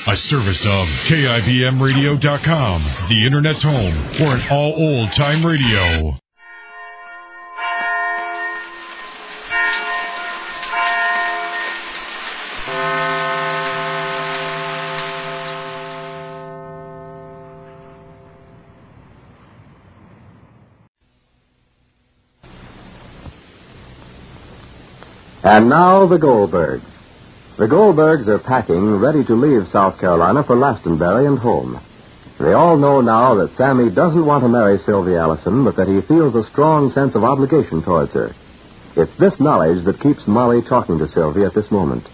A service of KIBMradio.com, the Internet's home for an all old-time radio. And now the Goldbergs. The Goldbergs are packing, ready to leave South Carolina for Glastonbury and home. They all know now that Sammy doesn't want to marry Sylvia Allison, but that he feels a strong sense of obligation towards her. It's this knowledge that keeps Molly talking to Sylvia at this moment.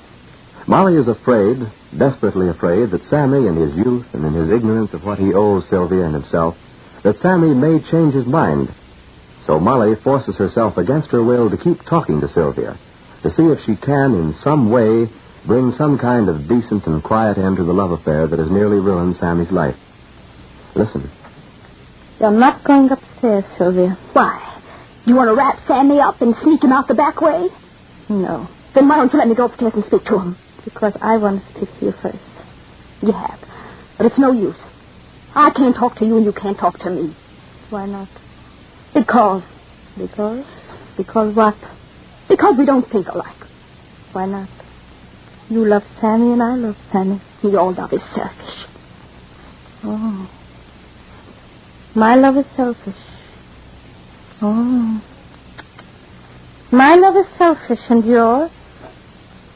Molly is afraid, desperately afraid, that Sammy, in his youth and in his ignorance of what he owes Sylvia and himself, that Sammy may change his mind. So Molly forces herself against her will to keep talking to Sylvia, to see if she can, in some way, bring some kind of decent and quiet end to the love affair that has nearly ruined Sammy's life. Listen. You're not going upstairs, Sylvia. Why? You want to wrap Sammy up and sneak him out the back way? No. Then why don't you let me go upstairs and speak to him? Because I want to speak to you first. You have. But it's no use. I can't talk to you and you can't talk to me. Why not? Because. Because? Because what? Because we don't think alike. Why not? You love Sammy and I love Sammy. Your love is selfish. Oh. My love is selfish. Oh. My love is selfish, and yours?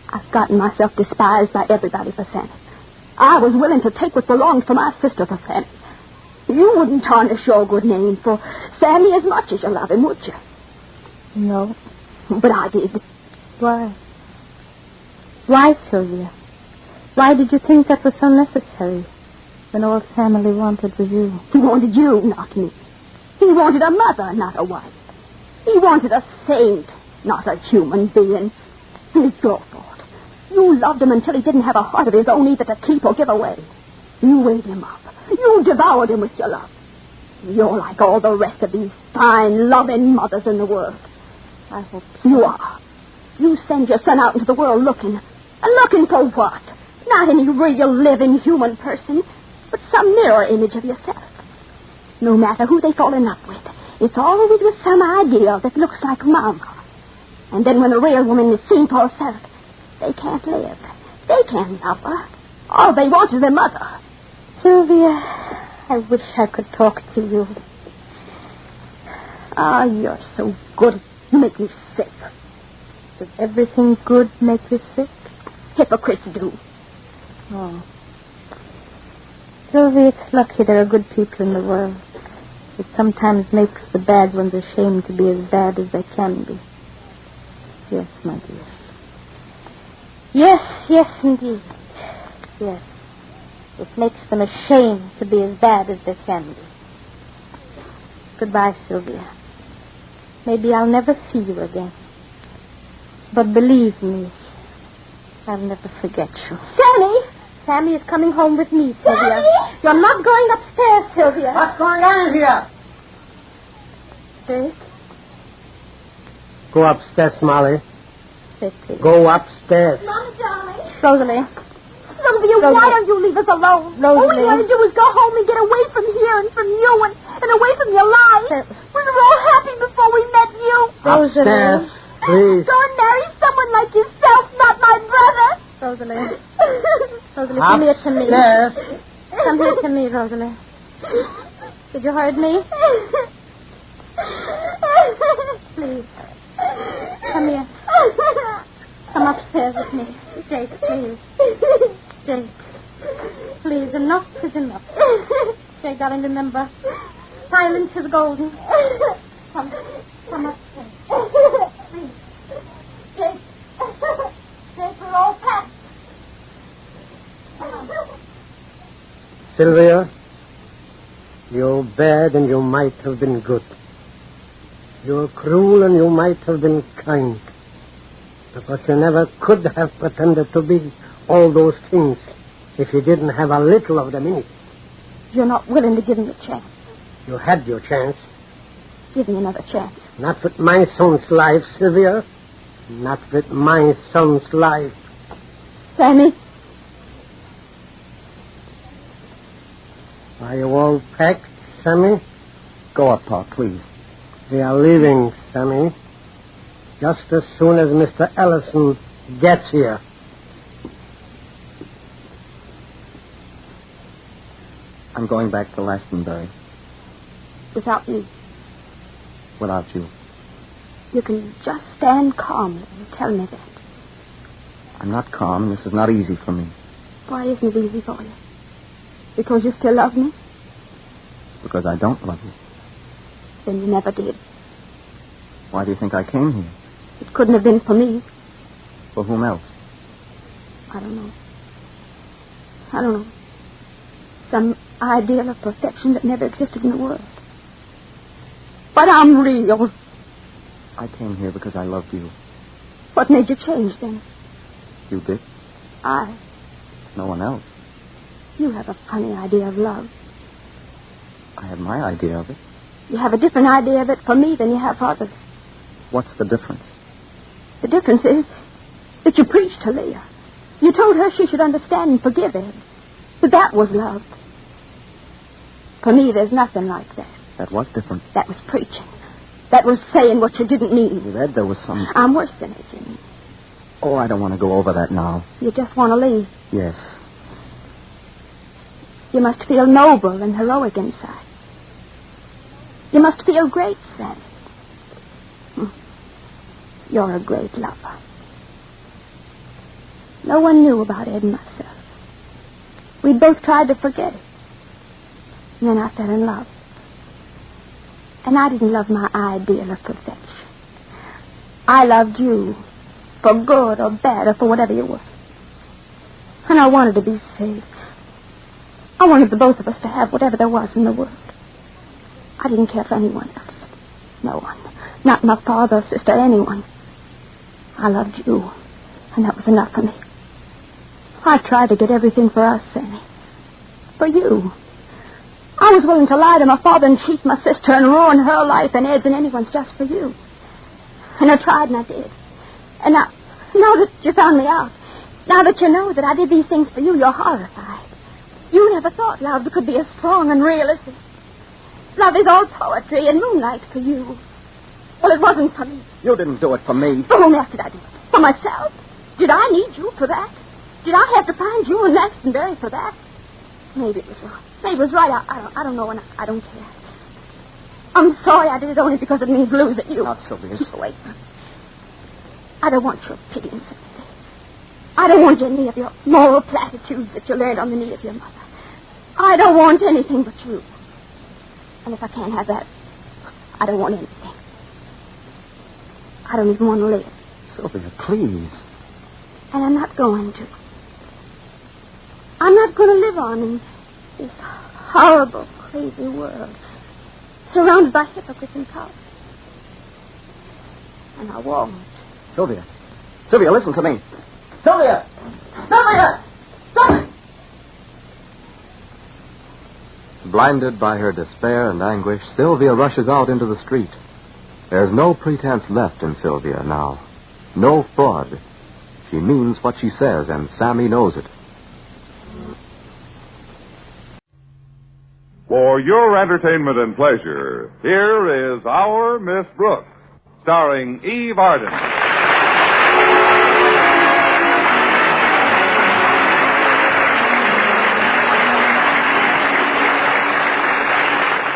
I've gotten myself despised by everybody for Sammy. I was willing to take what belonged to my sister for Sammy. You wouldn't tarnish your good name for Sammy as much as you love him, would you? No. But I did. Why? Why, Sylvia? Why did you think that was so necessary when all Sammy wanted was you? He wanted you, not me. He wanted a mother, not a wife. He wanted a saint, not a human being. And it's your fault. You loved him until he didn't have a heart of his own either to keep or give away. You ate him up. You devoured him with your love. You're like all the rest of these fine, loving mothers in the world. I hope so. You are. You send your son out into the world looking. And looking for what? Not any real, living human person, but some mirror image of yourself. No matter who they fall in love with, it's always with some ideal that looks like Mama. And then when a real woman is seen for herself, they can't live. They can't love her. All they want is their mother. Sylvia, I wish I could talk to you. Ah, you're so good. You make me sick. Does everything good make you sick? Hypocrites do. Oh. Sylvia, it's lucky there are good people in the world. It sometimes makes the bad ones ashamed to be as bad as they can be. Yes, my dear. Yes, indeed. Yes. It makes them ashamed to be as bad as they can be. Goodbye, Sylvia. Maybe I'll never see you again. But believe me, I'll never forget you. Sammy! Sammy is coming home with me, Sylvia. Sammy! You're not going upstairs, Sylvia. What's going on here? Vic? Go upstairs, Molly. Vic, please. Go upstairs. Mom, darling. Rosalie. Sylvia, why don't you leave us alone? Rosalie. All we want to do is go home and get away from here and from you and away from your life. We were all happy before we met you. Upstairs, please. Go and marry someone like yourself, not my brother. Rosalie. Rosalie, come here to me. Come here to me, Rosalie. Did you heard me? Please. Come here. Come upstairs with me. Jake, please. Jake. Please, enough is enough. Jake, darling, remember. Silence is golden. Come upstairs. Please. Jake. Jake, we're all packed. Sylvia, you're bad and you might have been good. You're cruel and you might have been kind. But you never could have pretended to be all those things if you didn't have a little of them in you. You're not willing to give me a chance. You had your chance. Give me another chance. Not with my son's life, Sylvia. Not with my son's life. Sammy? all packed, Sammy? Go up, Pa, please. We are leaving, Sammy. Just as soon as Mr. Ellison gets here. I'm going back to Glastonbury. Without me. Without you. You can just stand calmly and tell me that. I'm not calm. This is not easy for me. Why isn't it easy for you? Because you still love me? Because I don't love you. Then you never did. Why do you think I came here? It couldn't have been for me. For whom else? I don't know. Some ideal of perfection that never existed in the world. But I'm real. I came here because I loved you. What made you change then? You did? I. No one else. You have a funny idea of love. I have my idea of it. You have a different idea of it for me than you have for others. What's the difference? The difference is that you preached to Leah. You told her she should understand and forgive Ed. That was love. For me, there's nothing like that. That was different. That was preaching. That was saying what you didn't mean. With Ed, there was some... I'm worse than it, Jimmy. Oh, I don't want to go over that now. You just want to leave. Yes. You must feel noble and heroic inside. You must feel great, Sammy. You're a great lover. No one knew about Ed and myself. We both tried to forget it. And then I fell in love. And I didn't love my ideal of perfection. I loved you, for good or bad or for whatever you were. And I wanted to be safe. I wanted the both of us to have whatever there was in the world. I didn't care for anyone else. No one. Not my father, sister, anyone. I loved you, and that was enough for me. I tried to get everything for us, Sammy. For you. I was willing to lie to my father and cheat my sister and ruin her life and Ed's and anyone's just for you. And I tried and I did. And now that you found me out, now that you know that I did these things for you, you're horrified. You never thought love could be as strong and real as this. Love is all poetry and moonlight for you. Well, it wasn't for me. You didn't do it for me. For whom else did I do it? For myself? Did I need you for that? Did I have to find you in Glastonbury for that? Maybe it was wrong. Maybe it was right. I don't know, and I don't care. I'm sorry I did it only because it means losing you. Not Sylvia. Just wait. I don't want your pity and sympathy. I don't want any of your moral platitudes that you learned on the knee of your mother. I don't want anything but you. And if I can't have that, I don't want anything. I don't even want to live. Sylvia, please. And I'm not going to. I'm not going to live on in this horrible, crazy world, surrounded by hypocrites and cowards. And I won't. Sylvia, listen to me. Sylvia! Blinded by her despair and anguish, Sylvia rushes out into the street. There's no pretense left in Sylvia now. No fraud. She means what she says, and Sammy knows it. For your entertainment and pleasure, here is Our Miss Brooks, starring Eve Arden.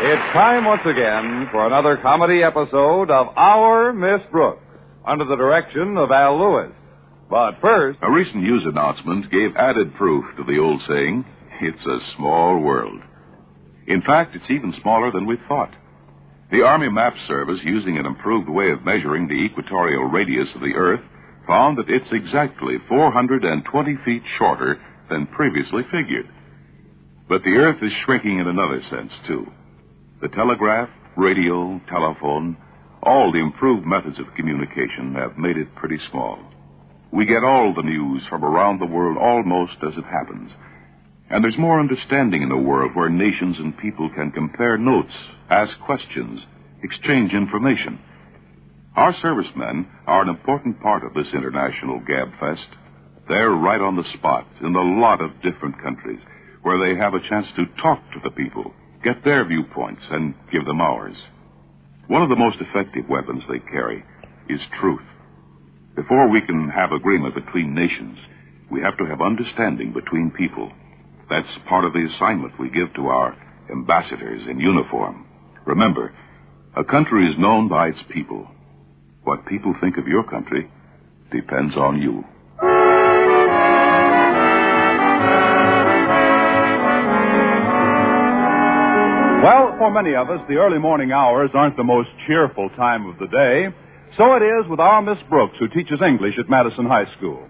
It's time once again for another comedy episode of Our Miss Brooks, under the direction of Al Lewis. But first... A recent news announcement gave added proof to the old saying, it's a small world. In fact, it's even smaller than we thought. The Army Map Service, using an improved way of measuring the equatorial radius of the Earth, found that it's exactly 420 feet shorter than previously figured. But the Earth is shrinking in another sense, too. The telegraph, radio, telephone, all the improved methods of communication have made it pretty small. We get all the news from around the world almost as it happens. And there's more understanding in the world where nations and people can compare notes, ask questions, exchange information. Our servicemen are an important part of this international gabfest. They're right on the spot in a lot of different countries where they have a chance to talk to the people, get their viewpoints and give them ours. One of the most effective weapons they carry is truth. Before we can have agreement between nations, we have to have understanding between people. That's part of the assignment we give to our ambassadors in uniform. Remember, a country is known by its people. What people think of your country depends on you. Well, for many of us, the early morning hours aren't the most cheerful time of the day. So it is with our Miss Brooks, who teaches English at Madison High School.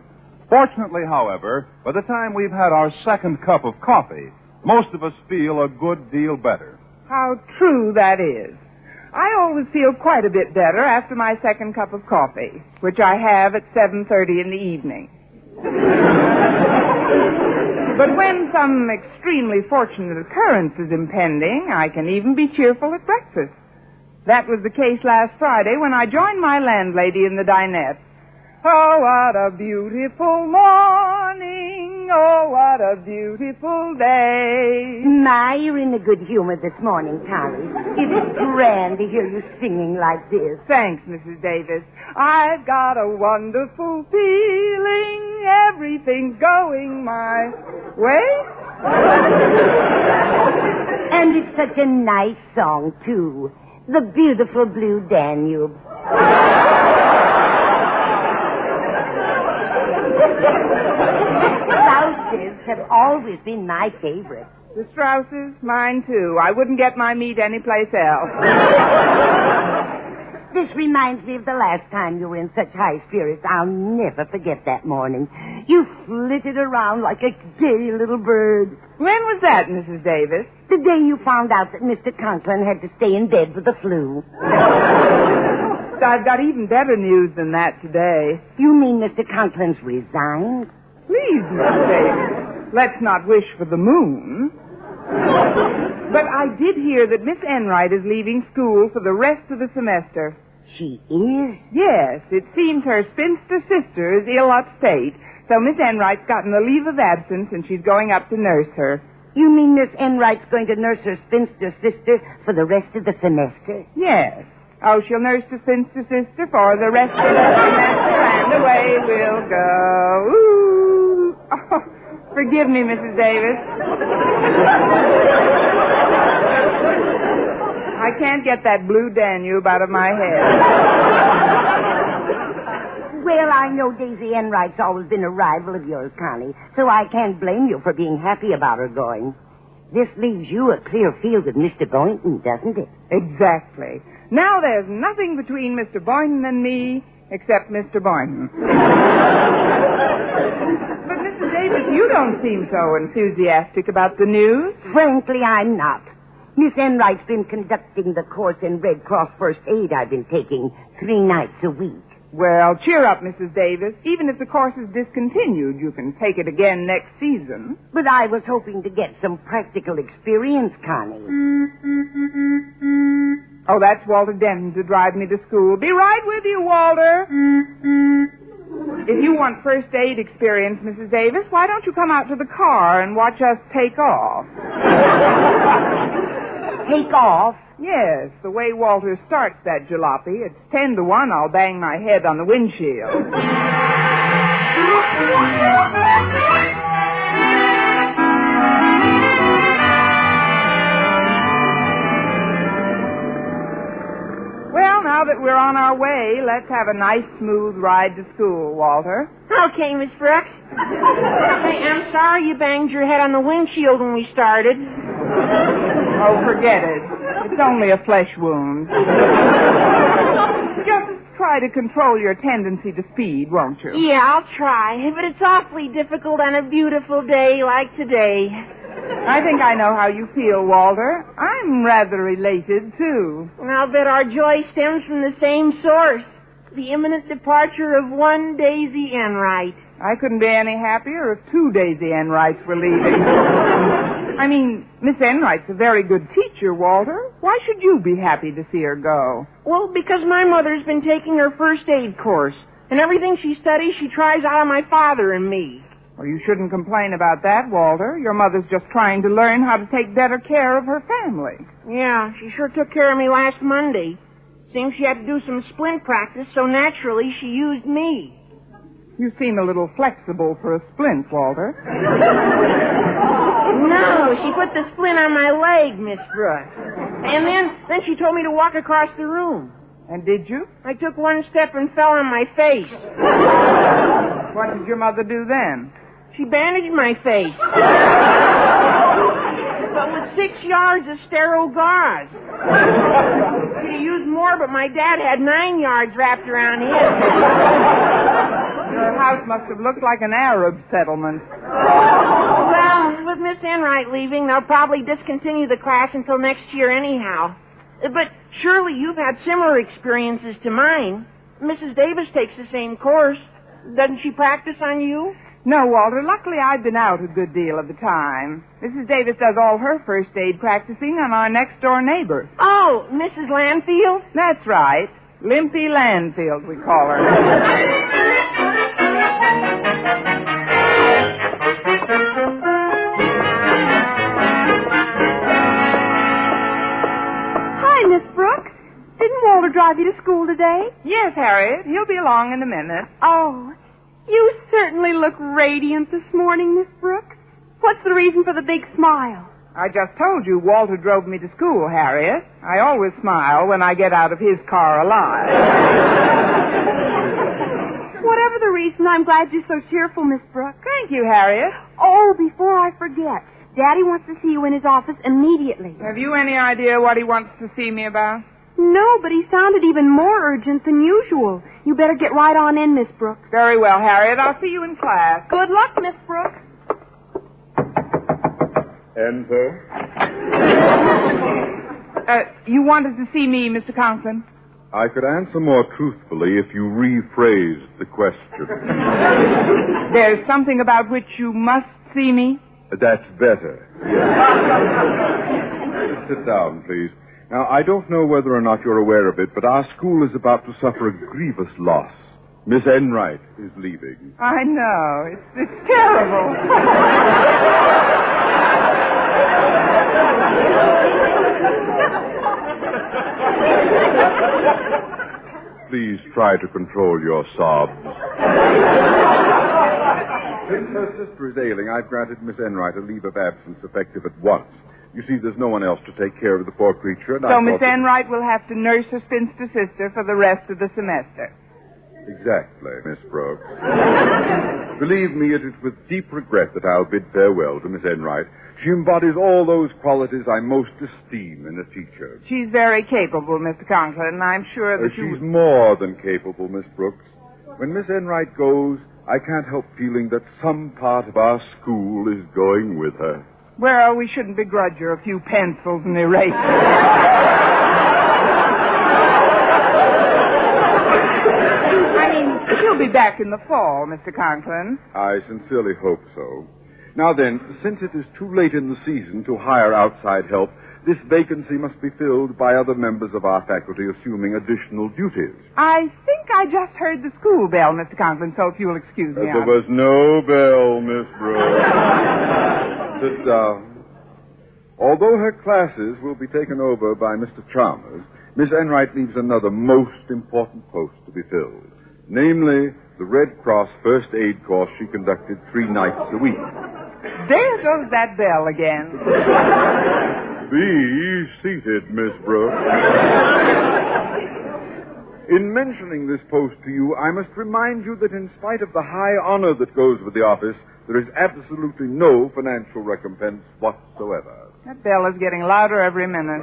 Fortunately, however, by the time we've had our second cup of coffee, most of us feel a good deal better. How true that is. I always feel quite a bit better after my second cup of coffee, which I have at 7:30 in the evening. But when some extremely fortunate occurrence is impending, I can even be cheerful at breakfast. That was the case last Friday when I joined my landlady in the dinette. Oh, what a beautiful morning. Oh, what a beautiful day. My, you're in a good humor this morning, Connie. It's grand to hear you singing like this. Thanks, Mrs. Davis. I've got a wonderful feeling. Everything's going my way. And it's such a nice song, too. The beautiful blue Danube. Strausses have always been my favorite. The Strausses? Mine, too. I wouldn't get my meat anyplace else. This reminds me of the last time you were in such high spirits. I'll never forget that morning. You flitted around like a gay little bird. When was that, Mrs. Davis? The day you found out that Mr. Conklin had to stay in bed with the flu. I've got even better news than that today. You mean Mr. Conklin's resigned? Please, Mrs. Davis, let's not wish for the moon. But I did hear that Miss Enright is leaving school for the rest of the semester. She is? Yes, it seems her spinster sister is ill upstate, so Miss Enright's gotten a leave of absence and she's going up to nurse her. You mean Miss Enright's going to nurse her spinster sister for the rest of the semester? Yes. Oh, she'll nurse the spinster sister for the rest of the semester, and away we'll go. Ooh. Oh, forgive me, Mrs. Davis. I can't get that blue Danube out of my head. Well, I know Daisy Enright's always been a rival of yours, Connie, so I can't blame you for being happy about her going. This leaves you a clear field with Mr. Boynton, doesn't it? Exactly. Now there's nothing between Mr. Boynton and me except Mr. Boynton. But, Mrs. Davis, you don't seem so enthusiastic about the news. Frankly, I'm not. Miss Enright's been conducting the course in Red Cross First Aid I've been taking 3 nights a week. Well, cheer up, Mrs. Davis. Even if the course is discontinued, you can take it again next season. But I was hoping to get some practical experience, Connie. Oh, that's Walter Denton to drive me to school. Be right with you, Walter. If you want first aid experience, Mrs. Davis, why don't you come out to the car and watch us take off? Take off? Yes, the way Walter starts that jalopy, it's 10 to 1 I'll bang my head on the windshield. Well, now that we're on our way, let's have a nice, smooth ride to school, Walter. Okay, Miss Brooks. Hey, I'm sorry you banged your head on the windshield when we started. Oh, forget it. It's only a flesh wound. Just try to control your tendency to speed, won't you? Yeah, I'll try. But it's awfully difficult on a beautiful day like today. I think I know how you feel, Walter. I'm rather elated, too. I'll bet our joy stems from the same source. The imminent departure of one Daisy Enright. I couldn't be any happier if 2 Daisy Enrights were leaving. I mean, Miss Enright's a very good teacher, Walter. Why should you be happy to see her go? Well, because my mother's been taking her first aid course. And everything she studies, she tries out on my father and me. Well, you shouldn't complain about that, Walter. Your mother's just trying to learn how to take better care of her family. Yeah, she sure took care of me last Monday. Seems she had to do some splint practice, so naturally she used me. You seem a little flexible for a splint, Walter. No, she put the splint on my leg, Miss Brooks. And then she told me to walk across the room. And did you? I took one step and fell on my face. What did your mother do then? She bandaged my face. But with 6 yards of sterile gauze. Could have used more, but my dad had 9 yards wrapped around his. Your house must have looked like an Arab settlement. Well, with Miss Enright leaving, they'll probably discontinue the class until next year anyhow. But surely you've had similar experiences to mine. Mrs. Davis takes the same course. Doesn't she practice on you? No, Walter. Luckily, I've been out a good deal of the time. Mrs. Davis does all her first aid practicing on our next-door neighbor. Oh, Mrs. Landfield? That's right. Limpy Landfield, we call her. Hi, Miss Brooks. Didn't Walter drive you to school today? Yes, Harriet. He'll be along in a minute. Oh, you certainly look radiant this morning, Miss Brooks. What's the reason for the big smile? I just told you Walter drove me to school, Harriet. I always smile when I get out of his car alive. Whatever the reason, I'm glad you're so cheerful, Miss Brooks. Thank you, Harriet. Oh, before I forget, Daddy wants to see you in his office immediately. Have you any idea what he wants to see me about? No, but he sounded even more urgent than usual. You better get right on in, Miss Brooks. Very well, Harriet. I'll see you in class. Good luck, Miss Brooks. Enter. You wanted to see me, Mr. Conklin? I could answer more truthfully if you rephrased the question. There's something about which you must see me? That's better. Yes. Sit down, please. Now, I don't know whether or not you're aware of it, but our school is about to suffer a grievous loss. Miss Enright is leaving. I know. It's terrible. Please try to control your sobs. Since her sister is ailing, I've granted Miss Enright a leave of absence effective at once. You see, there's no one else to take care of the poor creature. And so Miss Enright will have to nurse her spinster sister for the rest of the semester. Exactly, Miss Brooks. Believe me, it is with deep regret that I'll bid farewell to Miss Enright. She embodies all those qualities I most esteem in a teacher. She's very capable, Mr. Conklin, and I'm sure that She's more than capable, Miss Brooks. When Miss Enright goes, I can't help feeling that some part of our school is going with her. Well, we shouldn't begrudge her a few pencils and erasers. I mean, she'll be back in the fall, Mr. Conklin. I sincerely hope so. Now then, since it is too late in the season to hire outside help, this vacancy must be filled by other members of our faculty assuming additional duties. I think I just heard the school bell, Mr. Conklin, so if you'll excuse me. There was no bell, Miss Brooks. Sit down. Although her classes will be taken over by Mr. Chalmers, Miss Enright leaves another most important post to be filled, namely the Red Cross First Aid Course she conducted 3 nights a week. There goes that bell again. Be seated, Miss Brooks. In mentioning this post to you, I must remind you that in spite of the high honor that goes with the office, there is absolutely no financial recompense whatsoever. That bell is getting louder every minute.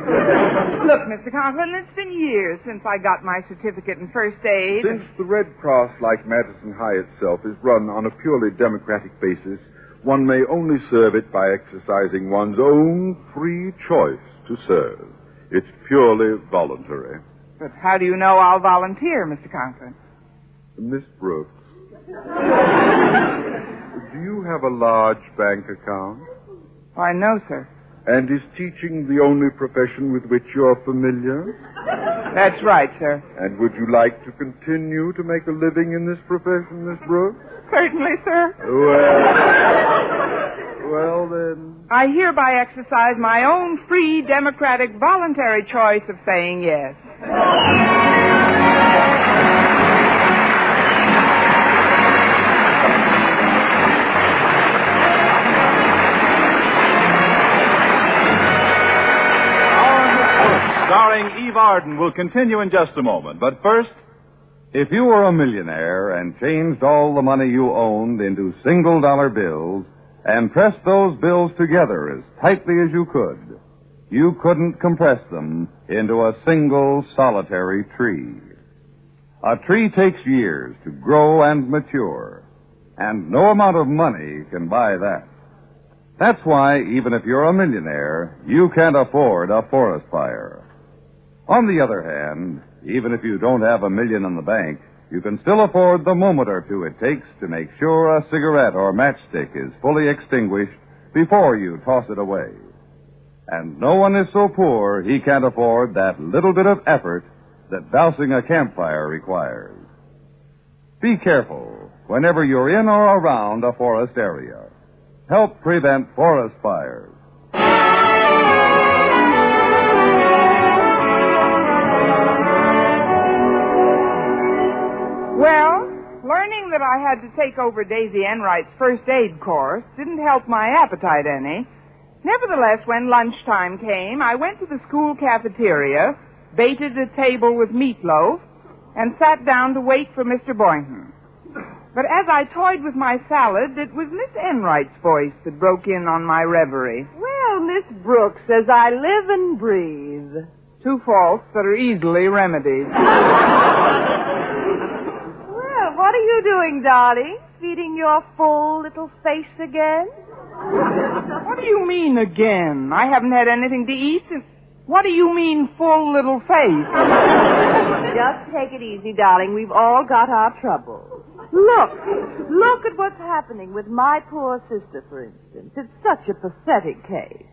Look, Mr. Conklin, it's been years since I got my certificate in first aid. Since the Red Cross, like Madison High itself, is run on a purely democratic basis, one may only serve it by exercising one's own free choice to serve. It's purely voluntary. But how do you know I'll volunteer, Mr. Conklin? Miss Brooks, do you have a large bank account? Why, no, sir. And is teaching the only profession with which you're familiar? That's right, sir. And would you like to continue to make a living in this profession, Miss Brooks? Certainly, sir. Well, then. I hereby exercise my own free, democratic, voluntary choice of saying yes. Starring Eve Arden will continue in just a moment. But first, if you were a millionaire and changed all the money you owned into single-dollar bills and pressed those bills together as tightly as you couldn't compress them into a single solitary tree. A tree takes years to grow and mature, and no amount of money can buy that. That's why, even if you're a millionaire, you can't afford a forest fire. On the other hand, even if you don't have $1 million in the bank, you can still afford the moment or two it takes to make sure a cigarette or matchstick is fully extinguished before you toss it away. And no one is so poor he can't afford that little bit of effort that dousing a campfire requires. Be careful whenever you're in or around a forest area. Help prevent forest fires. Well, learning that I had to take over Daisy Enright's First Aid Course didn't help my appetite any. Nevertheless, when lunchtime came, I went to the school cafeteria, baited a table with meatloaf, and sat down to wait for Mr. Boynton. But as I toyed with my salad, it was Miss Enright's voice that broke in on my reverie. Well, Miss Brooks says I live and breathe. Two faults that are easily remedied. Well, what are you doing, darling? Feeding your full little face again? What do you mean, again? I haven't had anything to eat since... What do you mean, full little face? Just take it easy, darling. We've all got our troubles. Look at what's happening with my poor sister, for instance. It's such a pathetic case.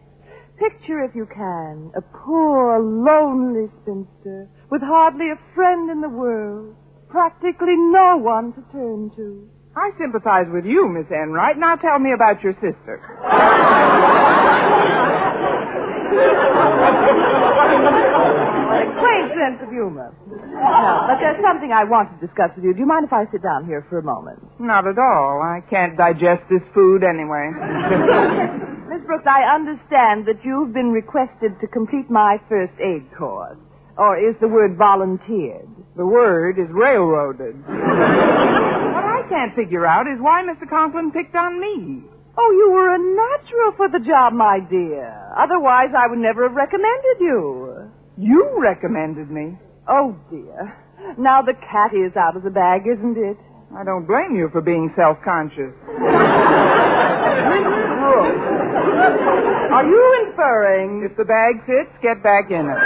Picture, if you can, a poor, lonely spinster with hardly a friend in the world, practically no one to turn to. I sympathize with you, Miss Enright. Now tell me about your sister. What a quaint sense of humor. No, but there's something I want to discuss with you. Do you mind if I sit down here for a moment? Not at all. I can't digest this food anyway. Miss Brooks, I understand that you've been requested to complete my first aid course. Or is the word volunteered? The word is railroaded. What I can't figure out is why Mr. Conklin picked on me. Oh, you were a natural for the job, my dear. Otherwise, I would never have recommended you. You recommended me? Oh, dear. Now the cat is out of the bag, isn't it? I don't blame you for being self-conscious. Are you inferring... If the bag fits, get back in it.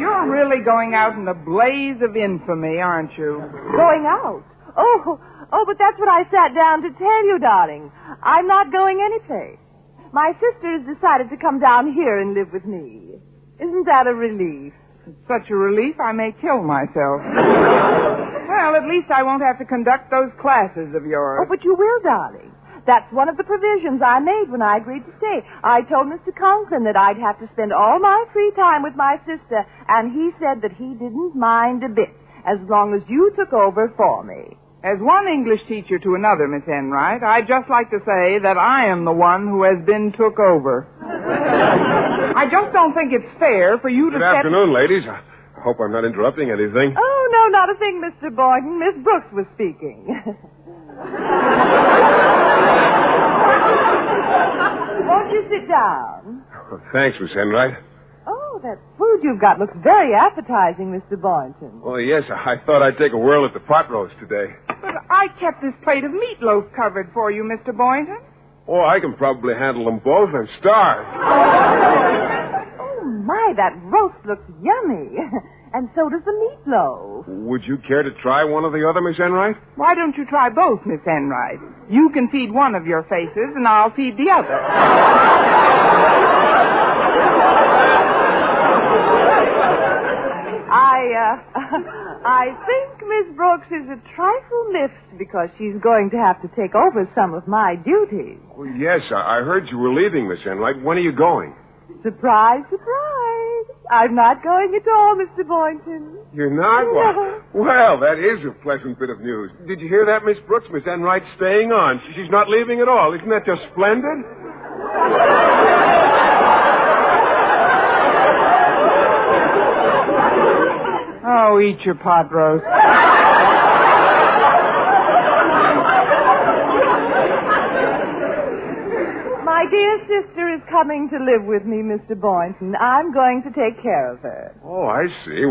You're really going out in a blaze of infamy, aren't you? Going out? Oh, but that's what I sat down to tell you, darling. I'm not going anyplace. My sister has decided to come down here and live with me. Isn't that a relief? It's such a relief I may kill myself. Well, at least I won't have to conduct those classes of yours. Oh, but you will, darling. That's one of the provisions I made when I agreed to stay. I told Mr. Conklin that I'd have to spend all my free time with my sister, and he said that he didn't mind a bit, as long as you took over for me. As one English teacher to another, Miss Enright, I'd just like to say that I am the one who has been took over. I just don't think it's fair for you to Good afternoon, ladies. I hope I'm not interrupting anything. Oh, no, not a thing, Mr. Boynton. Miss Brooks was speaking. Won't you sit down? Oh, thanks, Miss Enright. Oh, that food you've got looks very appetizing, Mr. Boynton. Oh, yes, I thought I'd take a whirl at the pot roast today. But I kept this plate of meatloaf covered for you, Mr. Boynton. Oh, I can probably handle them both. I'm starved. Oh, my, that roast looks yummy. And so does the meatloaf. Would you care to try one or the other, Miss Enright? Why don't you try both, Miss Enright? You can feed one of your faces, and I'll feed the other. I think Miss Brooks is a trifle miffed because she's going to have to take over some of my duties. Oh, yes, I heard you were leaving, Miss Enright. When are you going? Surprise, surprise. I'm not going at all, Mr. Boynton. You're not? No. Well, that is a pleasant bit of news. Did you hear that, Miss Brooks? Miss Enright's staying on. She's not leaving at all. Isn't that just splendid? Oh, eat your pot roast. My dear sister is coming to live with me, Mr. Boynton. I'm going to take care of her. Oh, I see.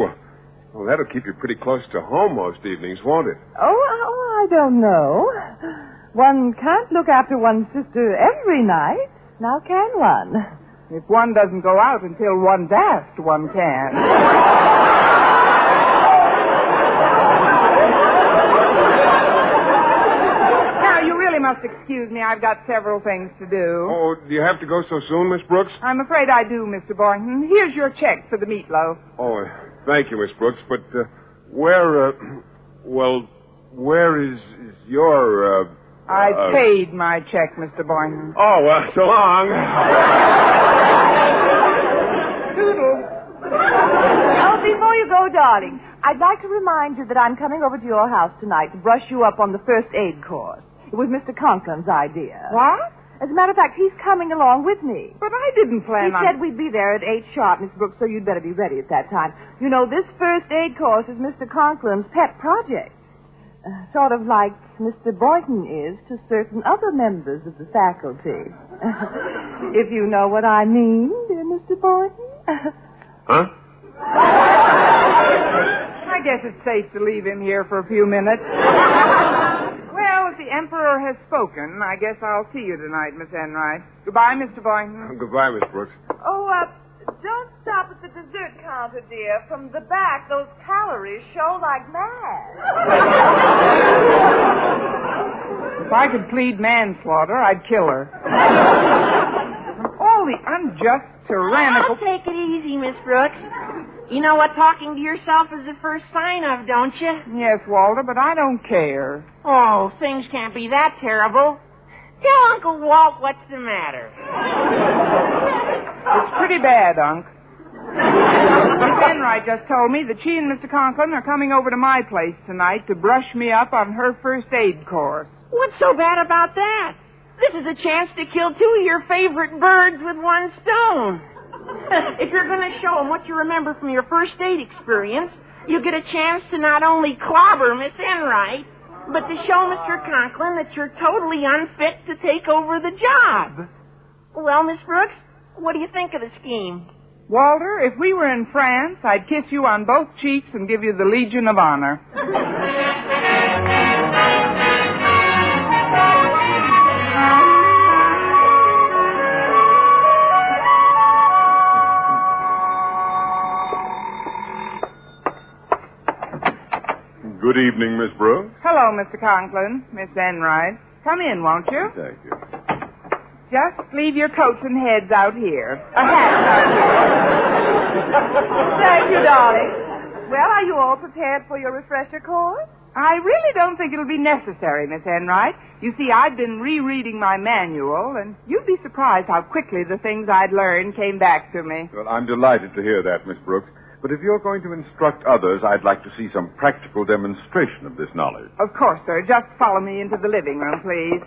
Well, that'll keep you pretty close to home most evenings, won't it? Oh, I don't know. One can't look after one's sister every night. Now can one? If one doesn't go out until one's asked, one can. Must excuse me. I've got several things to do. Oh, do you have to go so soon, Miss Brooks? I'm afraid I do, Mr. Boynton. Here's your check for the meatloaf. Oh, thank you, Miss Brooks. But where is your... I paid my check, Mr. Boynton. Oh, well, so long. Toodles. Oh, before you go, darling, I'd like to remind you that I'm coming over to your house tonight to brush you up on the First Aid Course. It was Mr. Conklin's idea. What? As a matter of fact, he's coming along with me. But I didn't plan on... He said we'd be there at 8 sharp, Miss Brooks, so you'd better be ready at that time. You know, this First Aid Course is Mr. Conklin's pet project. Sort of like Mr. Boynton is to certain other members of the faculty. If you know what I mean, dear Mr. Boynton. Huh? I guess it's safe to leave him here for a few minutes. Well, if the Emperor has spoken, I guess I'll see you tonight, Miss Enright. Goodbye, Mr. Boynton. Goodbye, Miss Brooks. Oh, don't stop at the dessert counter, dear. From the back, those calories show like mad. If I could plead manslaughter, I'd kill her. All the unjust, tyrannical... I'll take it easy, Miss Brooks. You know what talking to yourself is the first sign of, don't you? Yes, Walter, but I don't care. Oh, things can't be that terrible. Tell Uncle Walt what's the matter. It's pretty bad, Unc. Miss Enright just told me that she and Mr. Conklin are coming over to my place tonight to brush me up on her first aid course. What's so bad about that? This is a chance to kill two of your favorite birds with one stone. If you're going to show them what you remember from your first aid experience, you get a chance to not only clobber Miss Enright, but to show Mr. Conklin that you're totally unfit to take over the job. Well, Miss Brooks, what do you think of the scheme? Walter, if we were in France, I'd kiss you on both cheeks and give you the Legion of Honor. Good evening, Miss Brooks. Hello, Mr. Conklin. Miss Enright. Come in, won't you? Thank you. Just leave your coats and heads out here. Hats out here. Thank you, darling. Well, are you all prepared for your refresher course? I really don't think it'll be necessary, Miss Enright. You see, I've been rereading my manual, and you'd be surprised how quickly the things I'd learned came back to me. Well, I'm delighted to hear that, Miss Brooks. But if you're going to instruct others, I'd like to see some practical demonstration of this knowledge. Of course, sir. Just follow me into the living room, please.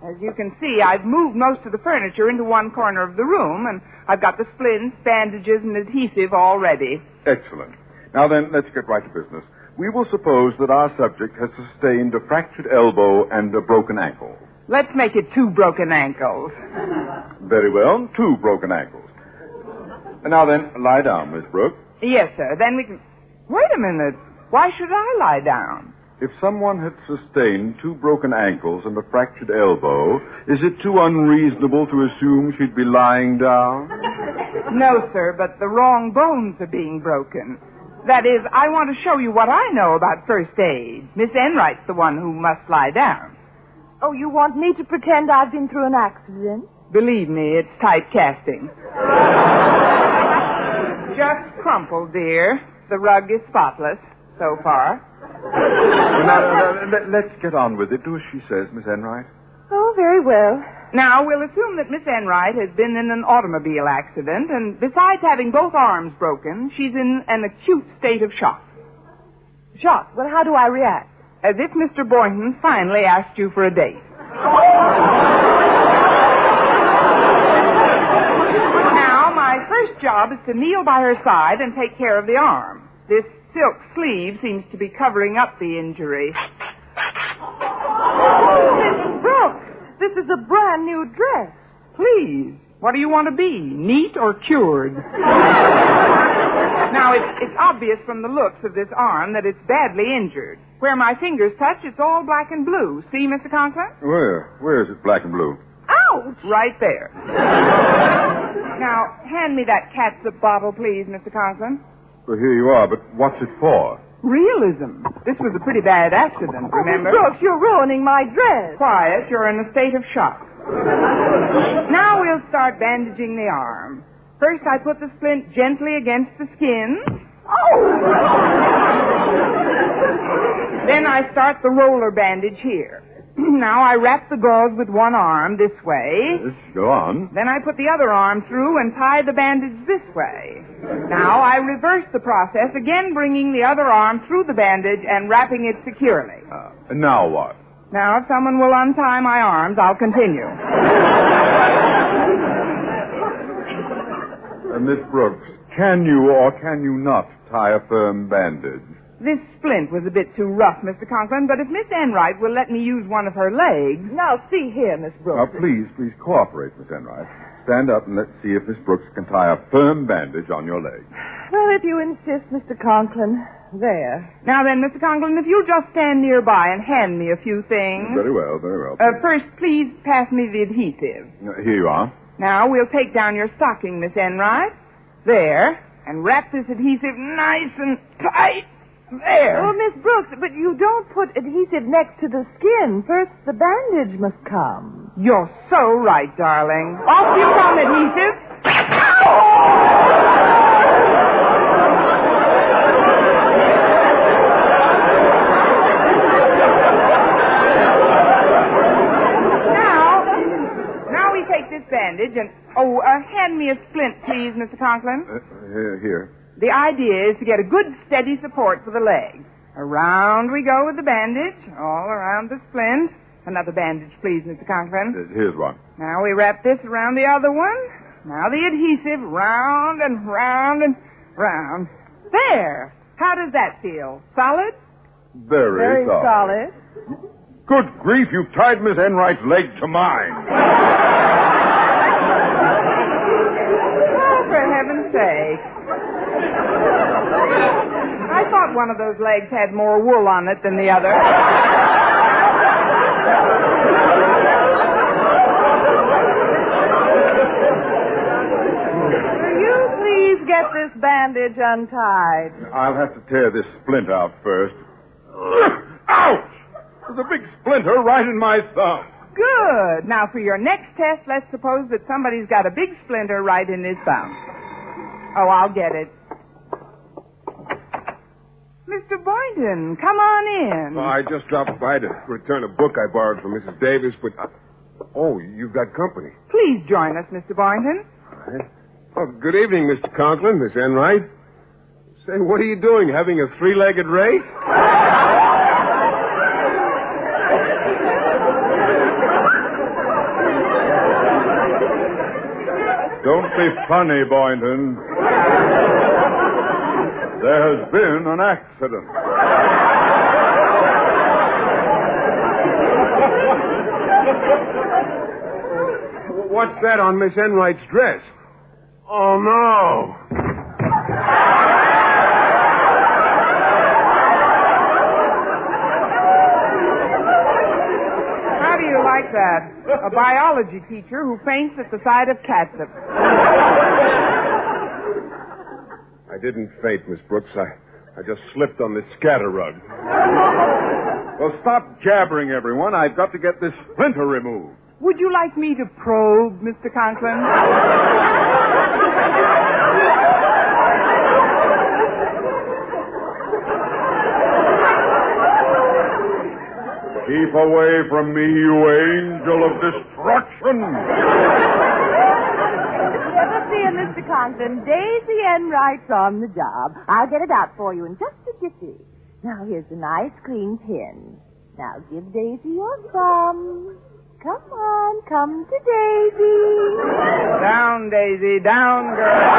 As you can see, I've moved most of the furniture into one corner of the room, and I've got the splints, bandages, and adhesive all ready. Excellent. Now then, let's get right to business. We will suppose that our subject has sustained a fractured elbow and a broken ankle. Let's make it 2 broken ankles. Very well, 2 broken ankles. And now then, lie down, Miss Brooks. Yes, sir. Then we can... Wait a minute. Why should I lie down? If someone had sustained 2 broken ankles and a fractured elbow, is it too unreasonable to assume she'd be lying down? No, sir, but the wrong bones are being broken. That is, I want to show you what I know about first aid. Miss Enright's the one who must lie down. Oh, you want me to pretend I've been through an accident? Believe me, it's typecasting. Just crumpled, dear. The rug is spotless so far. Now, let's get on with it. Do as she says, Miss Enright. Oh, very well. Now, we'll assume that Miss Enright has been in an automobile accident, and besides having both arms broken, she's in an acute state of shock. Shock? Well, how do I react? As if Mr. Boynton finally asked you for a date. Now, my first job is to kneel by her side and take care of the arm. This silk sleeve seems to be covering up the injury. Miss Brooks, this is a brand new dress. Please, what do you want to be, neat or cured? Now, it's obvious from the looks of this arm that it's badly injured. Where my fingers touch, it's all black and blue. See, Mr. Conklin? Where is it black and blue? Ouch! Right there. Now, hand me that catsup bottle, please, Mr. Conklin. Well, here you are, but what's it for? Realism. This was a pretty bad accident, remember? Miss Brooks, you're ruining my dress. Quiet, you're in a state of shock. Now we'll start bandaging the arm. First, I put the splint gently against the skin. Oh! Then I start the roller bandage here. Now I wrap the gauze with one arm this way. Yes, go on. Then I put the other arm through and tie the bandage this way. Now I reverse the process, again bringing the other arm through the bandage and wrapping it securely. And now what? Now, if someone will untie my arms, I'll continue. Miss Brooks, can you or can you not tie a firm bandage? This splint was a bit too rough, Mr. Conklin, but if Miss Enright will let me use one of her legs... Now, see here, Miss Brooks. Now, please cooperate, Miss Enright. Stand up and let's see if Miss Brooks can tie a firm bandage on your leg. Well, if you insist, Mr. Conklin. There. Now then, Mr. Conklin, if you'll just stand nearby and hand me a few things... Very well, very well. First, please pass me the adhesive. Here you are. Now, we'll take down your stocking, Miss Enright. There. And wrap this adhesive nice and tight. There. Oh, Miss Brooks, but you don't put adhesive next to the skin. First, the bandage must come. You're so right, darling. Off you come, adhesive. Now we take this bandage and... hand me a splint, please, Mr. Conklin. Here. The idea is to get a good, steady support for the leg. Around we go with the bandage, all around the splint. Another bandage, please, Mr. Conklin. Here's one. Now we wrap this around the other one. Now the adhesive, round and round and round. There. How does that feel? Solid? Very solid. Good grief, you've tied Miss Enright's leg to mine. Oh, for heaven's sake. I thought one of those legs had more wool on it than the other. Will you please get this bandage untied? I'll have to tear this splint out first. Ouch! There's a big splinter right in my thumb. Good. Now, for your next test, let's suppose that somebody's got a big splinter right in his thumb. Oh, I'll get it. Mr. Boynton, come on in. Well, I just dropped by to return a book I borrowed from Mrs. Davis, but... Oh, you've got company. Please join us, Mr. Boynton. All right. Oh, good evening, Mr. Conklin, Miss Enright. Say, what are you doing, having a three-legged race? Don't be funny, Boynton. There has been an accident. What's that on Miss Enright's dress? Oh, no. How do you like that? A biology teacher who faints at the sight of catsup. I didn't faint, Miss Brooks. I just slipped on this scatter rug. Well, stop jabbering, everyone. I've got to get this splinter removed. Would you like me to probe, Mr. Conklin? Keep away from me, you angel of destruction. Never fear, Mr. Conklin. Daisy Enright's on the job. I'll get it out for you in just a jiffy. Now, here's a nice clean pin. Now, give Daisy your thumb. Come on, come to Daisy. Down, Daisy, down, girl.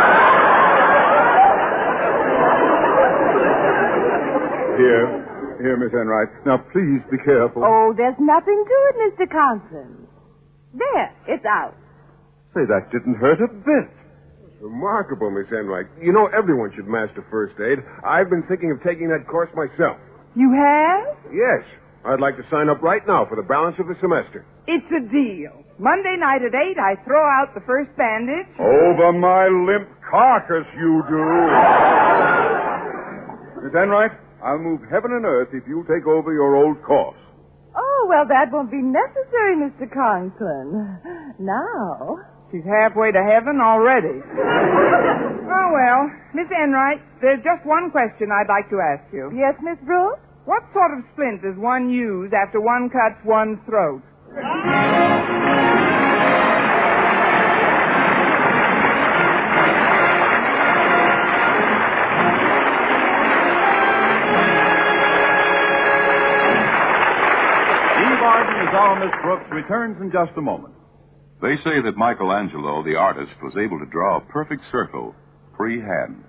Here, Miss Enright. Now, please be careful. Oh, there's nothing to it, Mr. Conklin. There, it's out. Say, that didn't hurt a bit. Remarkable, Miss Enright. You know, everyone should master first aid. I've been thinking of taking that course myself. You have? Yes. I'd like to sign up right now for the balance of the semester. It's a deal. Monday night at 8, I throw out the first bandage. Over my limp carcass, you do. Miss Enright, I'll move heaven and earth if you take over your old course. Oh, well, that won't be necessary, Mr. Conklin. Now. She's halfway to heaven already. Oh, well, Miss Enright, there's just one question I'd like to ask you. Yes, Miss Brooks? What sort of splint does one use after one cuts one's throat? Our Miss Brooks returns in just a moment. They say that Michelangelo, the artist, was able to draw a perfect circle freehand.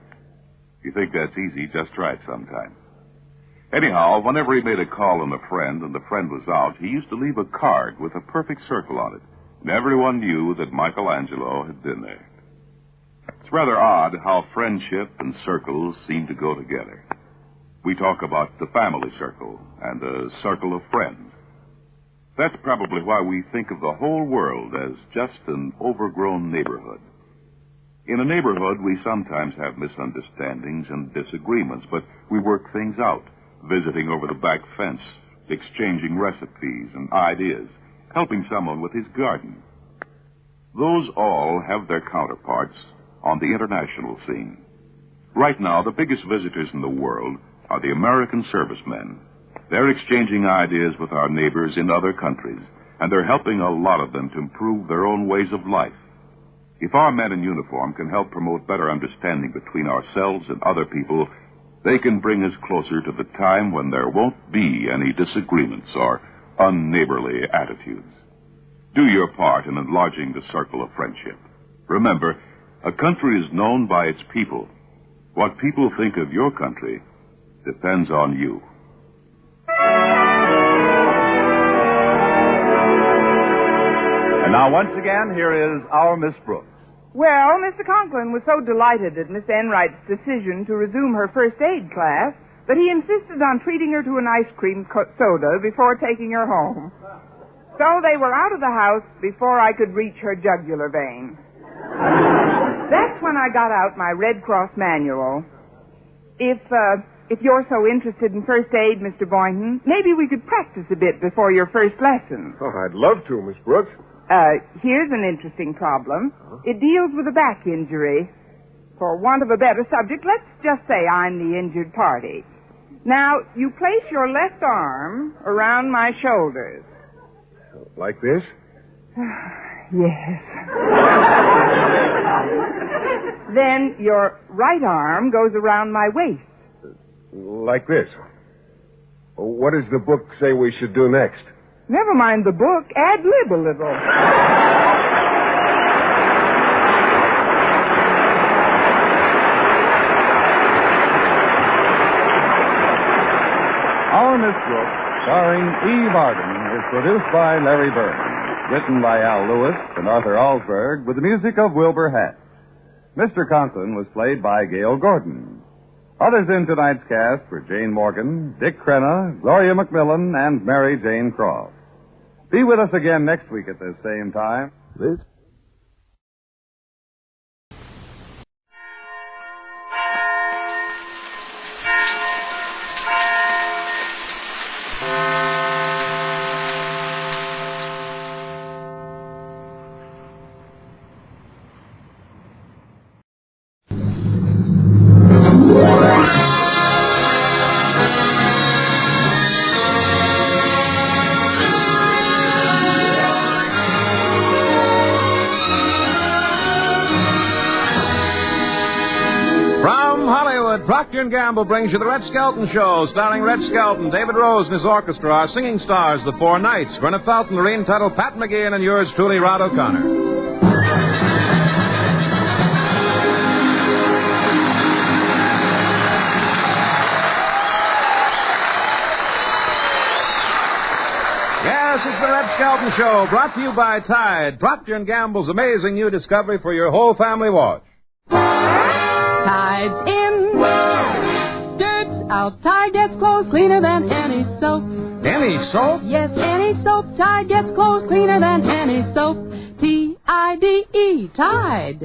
If you think that's easy, just try it sometime. Anyhow, whenever he made a call on a friend and the friend was out, he used to leave a card with a perfect circle on it. And everyone knew that Michelangelo had been there. It's rather odd how friendship and circles seem to go together. We talk about the family circle and a circle of friends. That's probably why we think of the whole world as just an overgrown neighborhood. In a neighborhood, we sometimes have misunderstandings and disagreements, but we work things out, visiting over the back fence, exchanging recipes and ideas, helping someone with his garden. Those all have their counterparts on the international scene. Right now, the biggest visitors in the world are the American servicemen. They're exchanging ideas with our neighbors in other countries, and they're helping a lot of them to improve their own ways of life. If our men in uniform can help promote better understanding between ourselves and other people, they can bring us closer to the time when there won't be any disagreements or unneighborly attitudes. Do your part in enlarging the circle of friendship. Remember, a country is known by its people. What people think of your country depends on you. And now, once again, here is our Miss Brooks. Well, Mr. Conklin was so delighted at Miss Enright's decision to resume her first aid class that he insisted on treating her to an ice cream soda before taking her home. So they were out of the house before I could reach her jugular vein. That's when I got out my Red Cross manual. If you're so interested in first aid, Mr. Boynton, maybe we could practice a bit before your first lesson. Oh, I'd love to, Miss Brooks. Here's an interesting problem. It deals with a back injury. For want of a better subject, let's just say I'm the injured party. Now, you place your left arm around my shoulders. Like this? Yes. Then your right arm goes around my waist. Like this. What does the book say we should do next? Never mind the book. Ad-lib a little. Our Miss Brooks, starring Eve Arden, is produced by Larry Burns, written by Al Lewis and Arthur Alsberg, with the music of Wilbur Hatch. Mr. Conklin was played by Gail Gordon. Others in tonight's cast were Jane Morgan, Dick Crenna, Gloria McMillan, and Mary Jane Croft. Be with us again next week at this same time. This Procter & Gamble brings you the Red Skelton Show, starring Red Skelton, David Rose and his orchestra, our singing stars, the Four Knights, Brenna Felton, Lorene Tuttle, Pat McGeehan, and yours truly, Rod O'Connor. Yes, it's the Red Skelton Show, brought to you by Tide, Procter & Gamble's amazing new discovery for your whole family wash. Tide's in, dirt's out. Tide gets clothes cleaner than any soap. Any soap? Yes, any soap. Tide gets clothes cleaner than any soap. T-I-D-E, Tide.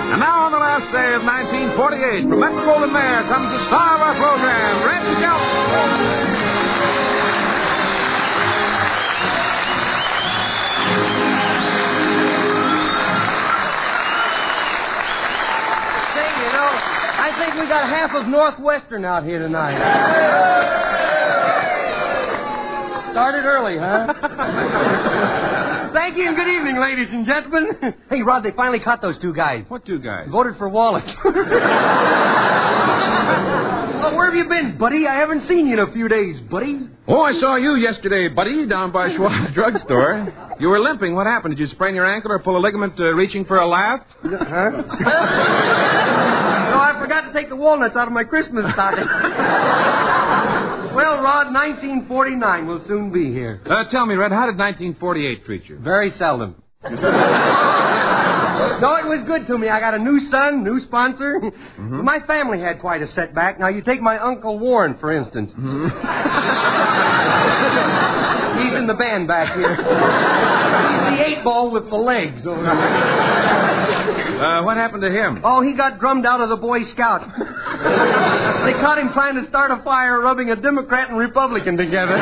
And now on the last day of 1948, from Metro Goldwyn Mayer comes the star of our program, Red Skelton. Say, you know, I think we got half of Northwestern out here tonight. Started early, huh? Thank you and good evening, ladies and gentlemen. Hey, Rod, they finally caught those two guys. What two guys? Voted for Wallace. Oh, where have you been, buddy? I haven't seen you in a few days, buddy. Oh, I saw you yesterday, buddy, down by Schwab's drugstore. You were limping. What happened? Did you sprain your ankle or pull a ligament reaching for a laugh? Huh? No, I forgot to take the walnuts out of my Christmas stocking. Well, Rod, 1949 will soon be here. Tell me, Red, how did 1948 treat you? Very seldom. No, it was good to me. I got a new son, new sponsor. Mm-hmm. My family had quite a setback. Now, you take my Uncle Warren, for instance. Mm-hmm. He's in the band back here. He's the 8-ball with the legs. What happened to him? Oh, he got drummed out of the Boy Scouts. They caught him trying to start a fire rubbing a Democrat and Republican together.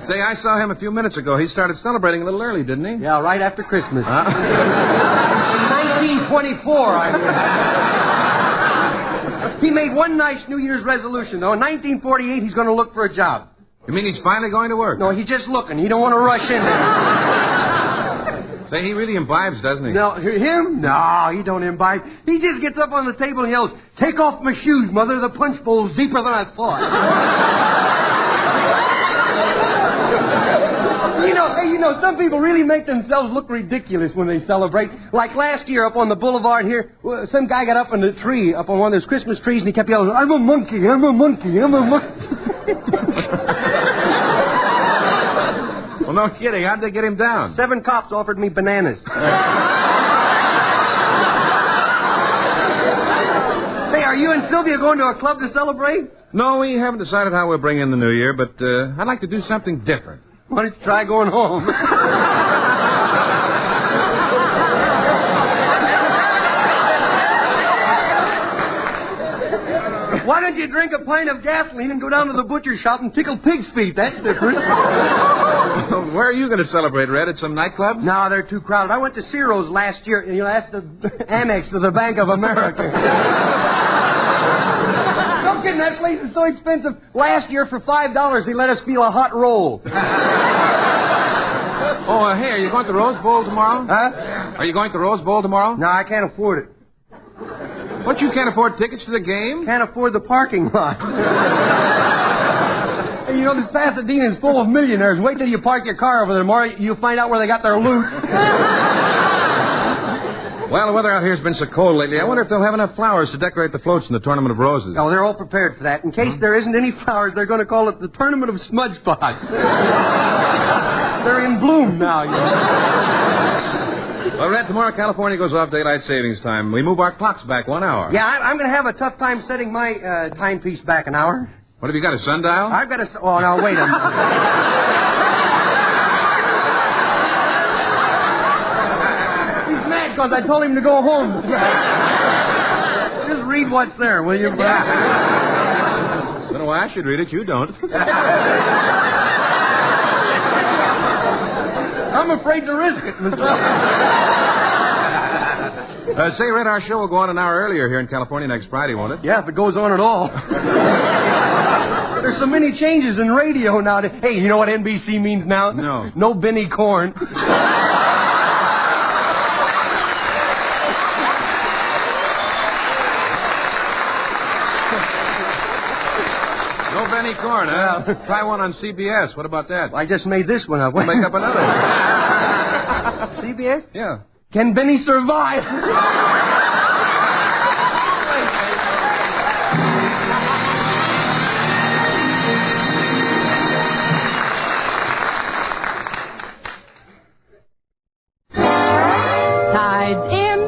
Say, I saw him a few minutes ago. He started celebrating a little early, didn't he? Yeah, right after Christmas. 1924, I mean. He made one nice New Year's resolution, though. In 1948, he's going to look for a job. You mean he's finally going to work? No, he's just looking. He don't want to rush in there. Say, he really imbibes, doesn't he? No, him? No, he don't imbibe. He just gets up on the table and yells, "Take off my shoes, Mother. The punch bowl's deeper than I thought." You know, some people really make themselves look ridiculous when they celebrate. Like last year up on the boulevard here, some guy got up in the tree, up on one of those Christmas trees, and he kept yelling, "I'm a monkey, I'm a monkey, I'm a monkey." Well, no kidding. How'd they get him down? 7 cops offered me bananas. Hey, are you and Sylvia going to a club to celebrate? No, we haven't decided how we'll bring in the new year, but I'd like to do something different. Why don't you try going home? Why don't you drink a pint of gasoline and go down to the butcher shop and tickle pig's feet? That's different. Where are you going to celebrate, Red? At some nightclub? No, they're too crowded. I went to Ciro's last year. You know, that's the annex to the Bank of America. No kidding, that place is so expensive. Last year, for $5, they let us feel a hot roll. Oh, hey, are you going to Rose Bowl tomorrow? Huh? Are you going to Rose Bowl tomorrow? No, I can't afford it. What, you can't afford tickets to the game? Can't afford the parking lot. Hey, you know, this Pasadena is full of millionaires. Wait till you park your car over there tomorrow. You'll find out where they got their loot. Well, the weather out here has been so cold lately. I wonder if they'll have enough flowers to decorate the floats in the Tournament of Roses. Oh, they're all prepared for that. In case there isn't any flowers, they're going to call it the Tournament of Smudge Spots. They're in bloom now, you know. Well, Red, tomorrow California goes off daylight savings time. We move our clocks back 1 hour. Yeah, I'm going to have a tough time setting my timepiece back an hour. What, have you got, a sundial? I've got a... Oh, now, wait a minute. He's mad because I told him to go home. Just read what's there, will you? I don't know why I should read it. You don't. I'm afraid to risk it, Mr. Say, Red, our show will go on an hour earlier here in California next Friday, won't it? Yeah, if it goes on at all. There's so many changes in radio nowadays. Hey, you know what NBC means now? No. No Benny Corn. No Benny Corn, huh? Try one on CBS. What about that? I just made this one up. We'll make up another. CBS? Yeah. Can Benny survive? Tide's in,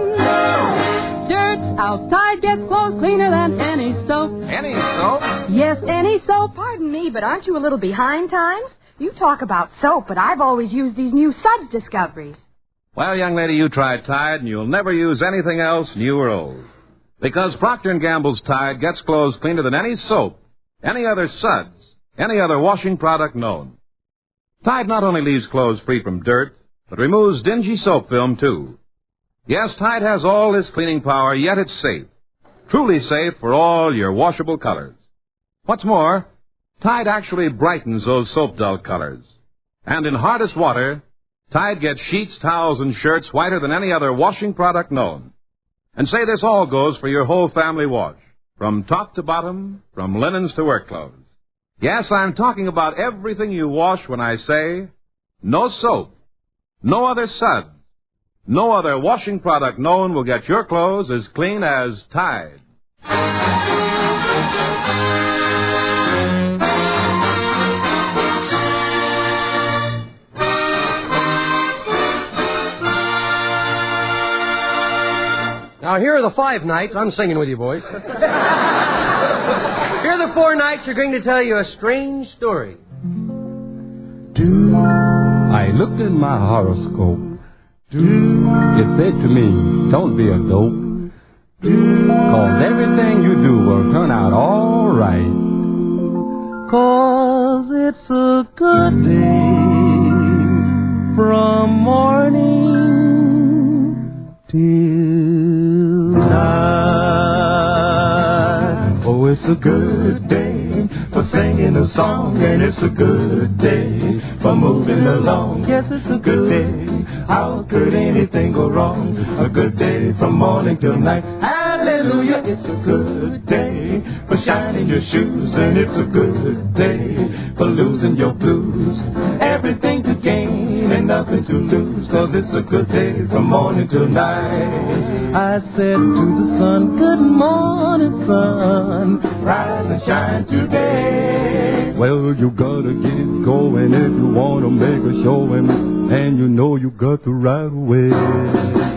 dirt's out. Tide gets clothes cleaner than any soap. Any soap? Yes, any soap. Pardon me, but aren't you a little behind times? You talk about soap, but I've always used these new Suds discoveries. Well, young lady, you try Tide, and you'll never use anything else, new or old. Because Procter & Gamble's Tide gets clothes cleaner than any soap, any other Suds, any other washing product known. Tide not only leaves clothes free from dirt, but removes dingy soap film, too. Yes, Tide has all this cleaning power, yet it's safe. Truly safe for all your washable colors. What's more, Tide actually brightens those soap dull colors. And in hardest water, Tide gets sheets, towels, and shirts whiter than any other washing product known. And say this all goes for your whole family wash, from top to bottom, from linens to work clothes. Yes, I'm talking about everything you wash when I say, no soap, no other Suds, no other washing product known will get your clothes as clean as Tide. Now, here are the 5 nights. I'm singing with you, boys. Here are the 4 nights you're going to tell you a strange story. I looked at my horoscope. It said to me, don't be a dope. 'Cause everything you do will turn out all right. 'Cause it's a good day from morning till night. Oh, it's a good day for singing a song, and it's a good day for moving along. Yes, it's a good day. How could anything go wrong? A good day from morning till night. Hallelujah, it's a good day for shining your shoes, and it's a good day for losing your blues. Everything to gain and nothing to lose, 'cause it's a good day from morning till night. I said to the sun, good morning, sun, rise and shine today. Well, you gotta get going if you wanna make a showing, and you know you got to right away.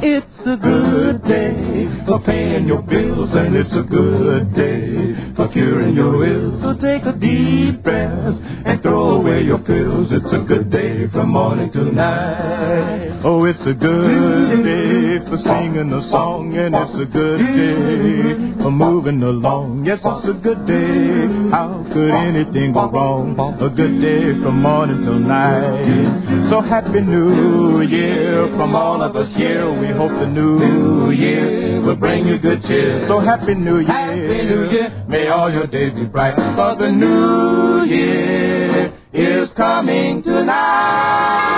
It's a good day for paying your bills, and it's a good day for curing your ills. So take a deep breath and throw away your pills. It's a good day from morning till night. Oh, it's a good day for singing a song, and it's a good day for moving along. Yes, it's a good day. How could anything go wrong? A good day from morning till night. So happy New Year from all of us here. We hope the New Year will bring you good cheer. So happy New Year. Happy New Year. May all your days be bright. For the New Year is coming tonight.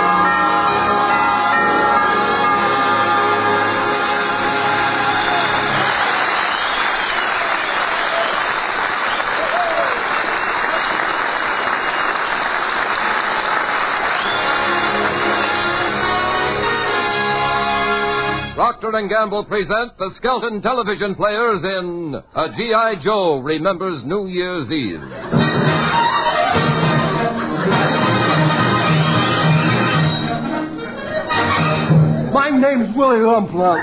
Procter & Gamble present the Skelton television players in A G.I. Joe Remembers New Year's Eve. My name's Willie Lumplump.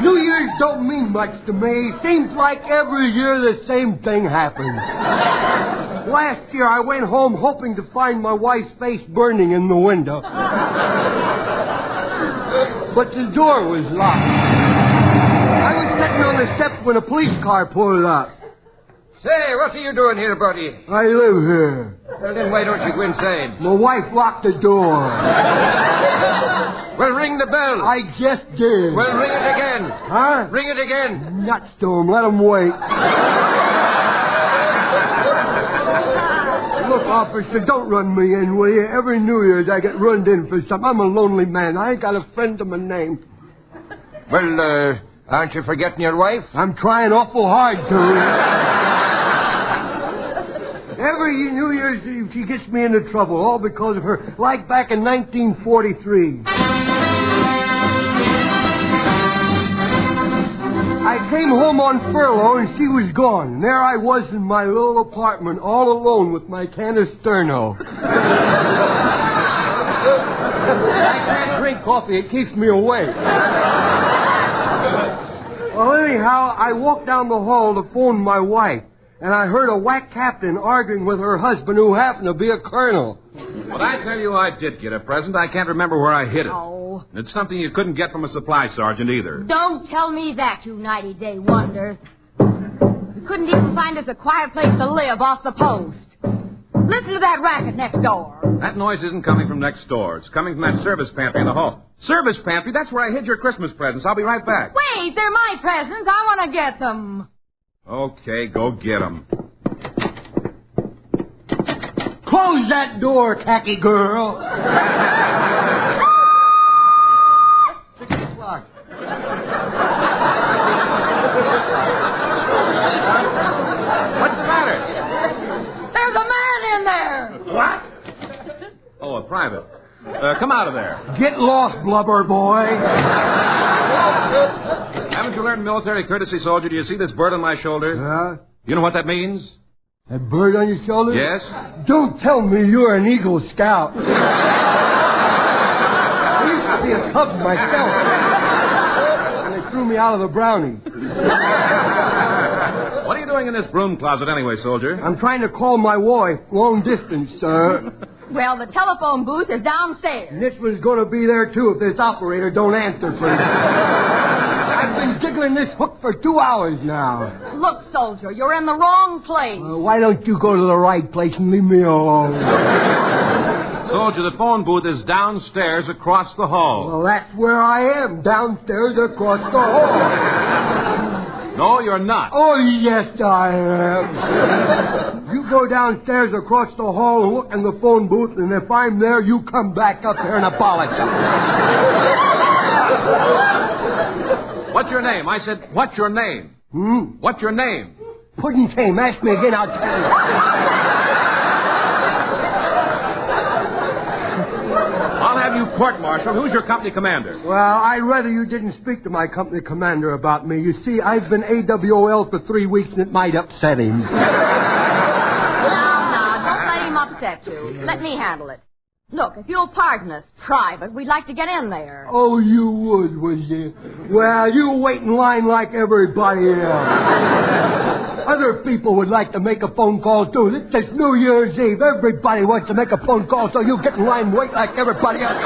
New Year's don't mean much to me. Seems like every year the same thing happens. Last year I went home hoping to find my wife's face burning in the window. But the door was locked. I was sitting on the step when a police car pulled up. Say, what are you doing here, buddy? I live here. Well, then why don't you go inside? My wife locked the door. Well, ring the bell. I just did. Well, ring it again. Huh? Ring it again. Nuts to him. Let him wait. Look, officer, don't run me in, will you? Every New Year's I get runned in for something. I'm a lonely man. I ain't got a friend to my name. Well, aren't you forgetting your wife? I'm trying awful hard to. Every New Year's Eve, she gets me into trouble, all because of her. Like back in 1943. I came home on furlough and she was gone. And there I was in my little apartment, all alone with my can of Sterno. I can't drink coffee. It keeps me awake. Well, anyhow, I walked down the hall to phone my wife. And I heard a whack captain arguing with her husband who happened to be a colonel. But I tell you, I did get a present. I can't remember where I hid it. Oh. It's something you couldn't get from a supply sergeant either. Don't tell me that, you 90-day wonder. We couldn't even find us a quiet place to live off the post. Listen to that racket next door. That noise isn't coming from next door. It's coming from that service pantry in the hall. Service pantry? That's where I hid your Christmas presents. I'll be right back. Wait, they're my presents. I want to get them. Okay, go get them. Close that door, khaki girl. 6 o'clock. What's the matter? There's a man in there. What? Oh, a private. Come out of there. Get lost, blubber boy. Haven't you learned military courtesy, soldier? Do you see this bird on my shoulder? Yeah? You know what that means? That bird on your shoulder? Yes. Don't tell me you're an Eagle Scout. I used to be a cub myself. And they threw me out of the Brownie. What are you doing in this broom closet anyway, soldier? I'm trying to call my wife, long distance, sir. Well, the telephone booth is downstairs. And this one's going to be there, too, if this operator don't answer for me. I've been jiggling this hook for 2 hours now. Look, soldier, you're in the wrong place. Why don't you go to the right place and leave me alone? Soldier, the phone booth is downstairs across the hall. Well, that's where I am, downstairs across the hall. No, you're not. Oh, yes, I am. You go downstairs across the hall and look in the phone booth, and if I'm there, you come back up here and apologize. What's your name? I said, what's your name? What's your name? Pudding Tame. Ask me again, I'll tell you. I'll have you court-martialed. Who's your company commander? Well, I'd rather you didn't speak to my company commander about me. You see, I've been AWOL for 3 weeks, and it might upset him. No, don't let him upset you. Let me handle it. Look, if you'll pardon us, private, we'd like to get in there. Oh, you would you? Well, you wait in line like everybody else. Other people would like to make a phone call, too. It's New Year's Eve. Everybody wants to make a phone call, so you get in line and wait like everybody else.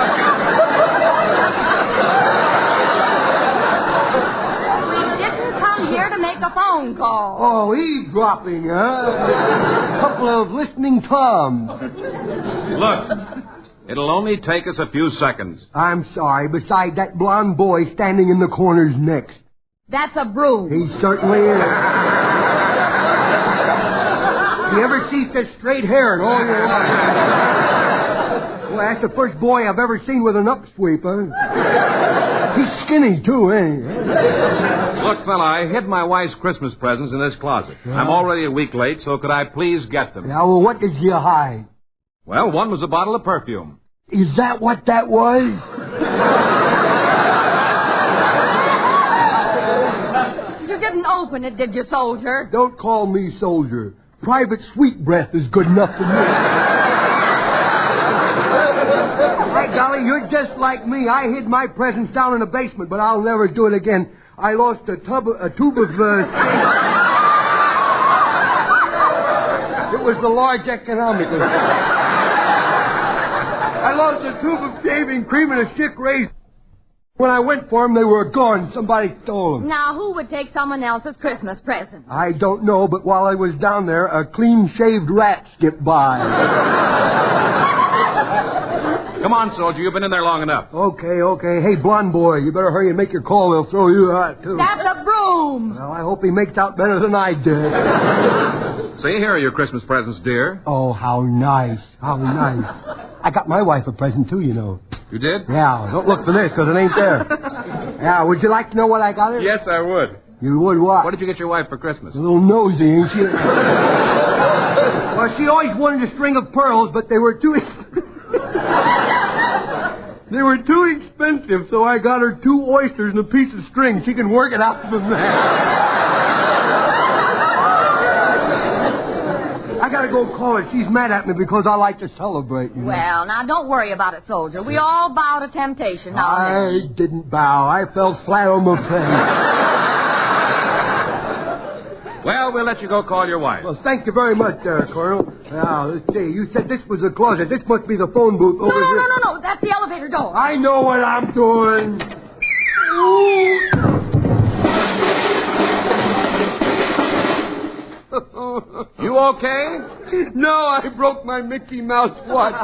We didn't come here to make a phone call. Oh, eavesdropping, huh? A couple of listening toms. Look, it'll only take us a few seconds. I'm sorry. Beside that blonde boy standing in the corner's next. That's a broom. He certainly is. You ever see such straight hair in all your life? Well, that's the first boy I've ever seen with an upsweep, huh? He's skinny, too, ain't he? Look, fella, I hid my wife's Christmas presents in this closet. Yeah. I'm already a week late, so could I please get them? Yeah, well, what did you hide? Well, one was a bottle of perfume. Is that what that was? You didn't open it, did you, soldier? Don't call me soldier. Private Sweet Breath is good enough for me. By golly, you're just like me. I hid my presents down in the basement, but I'll never do it again. I lost a tube of... It was the large economic. I lost a tube of shaving cream and a sick razor. When I went for them, they were gone. Somebody stole them. Now, who would take someone else's Christmas present? I don't know, but while I was down there, a clean-shaved rat skipped by. Come on, soldier. You've been in there long enough. Okay. Hey, blonde boy, you better hurry and make your call. They'll throw you out, too. That's a broom. Well, I hope he makes out better than I did. See, here are your Christmas presents, dear. Oh, how nice. I got my wife a present, too, you know. You did? Yeah, don't look for this, because it ain't there. Yeah, would you like to know what I got her? Yes, I would. You would what? What did you get your wife for Christmas? A little nosy, ain't she? Well, she always wanted a string of pearls, but they were too... They were too expensive, so I got her 2 oysters and a piece of string. She can work it out from there. I gotta go call her. She's mad at me because I like to celebrate. You know? Well, now, don't worry about it, soldier. We all bow to temptation now and then. I didn't bow. I fell flat on my face. Well, we'll let you go call your wife. Well, thank you very much, Colonel. Now, let's see. You said this was the closet. This must be the phone booth over here. No. That's the elevator door. I know what I'm doing. You okay? No, I broke my Mickey Mouse watch.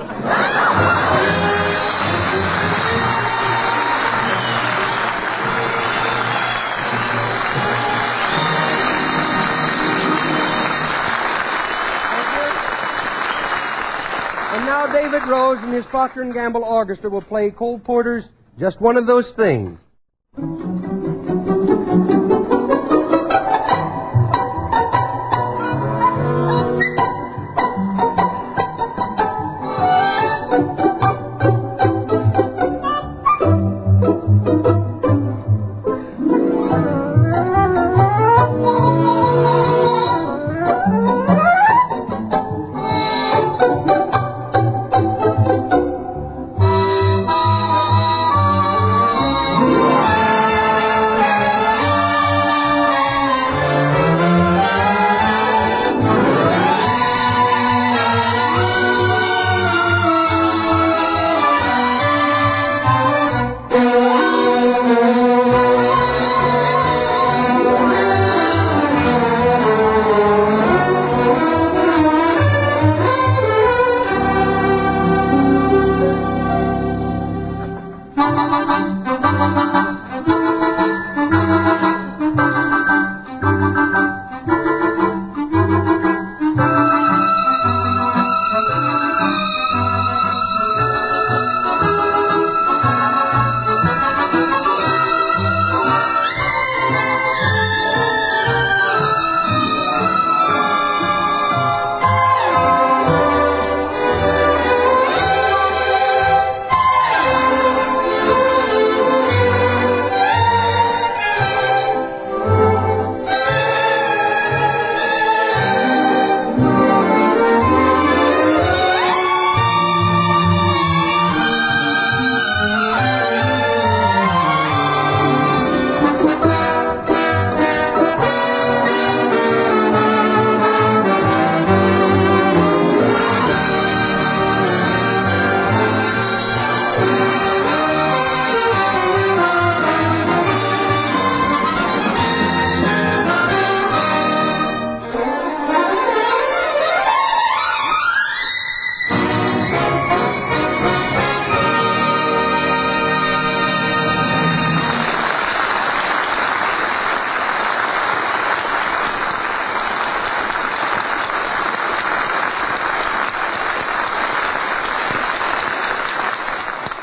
And now David Rose and his Procter & Gamble Orchestra will play Cole Porter's Just One of Those Things.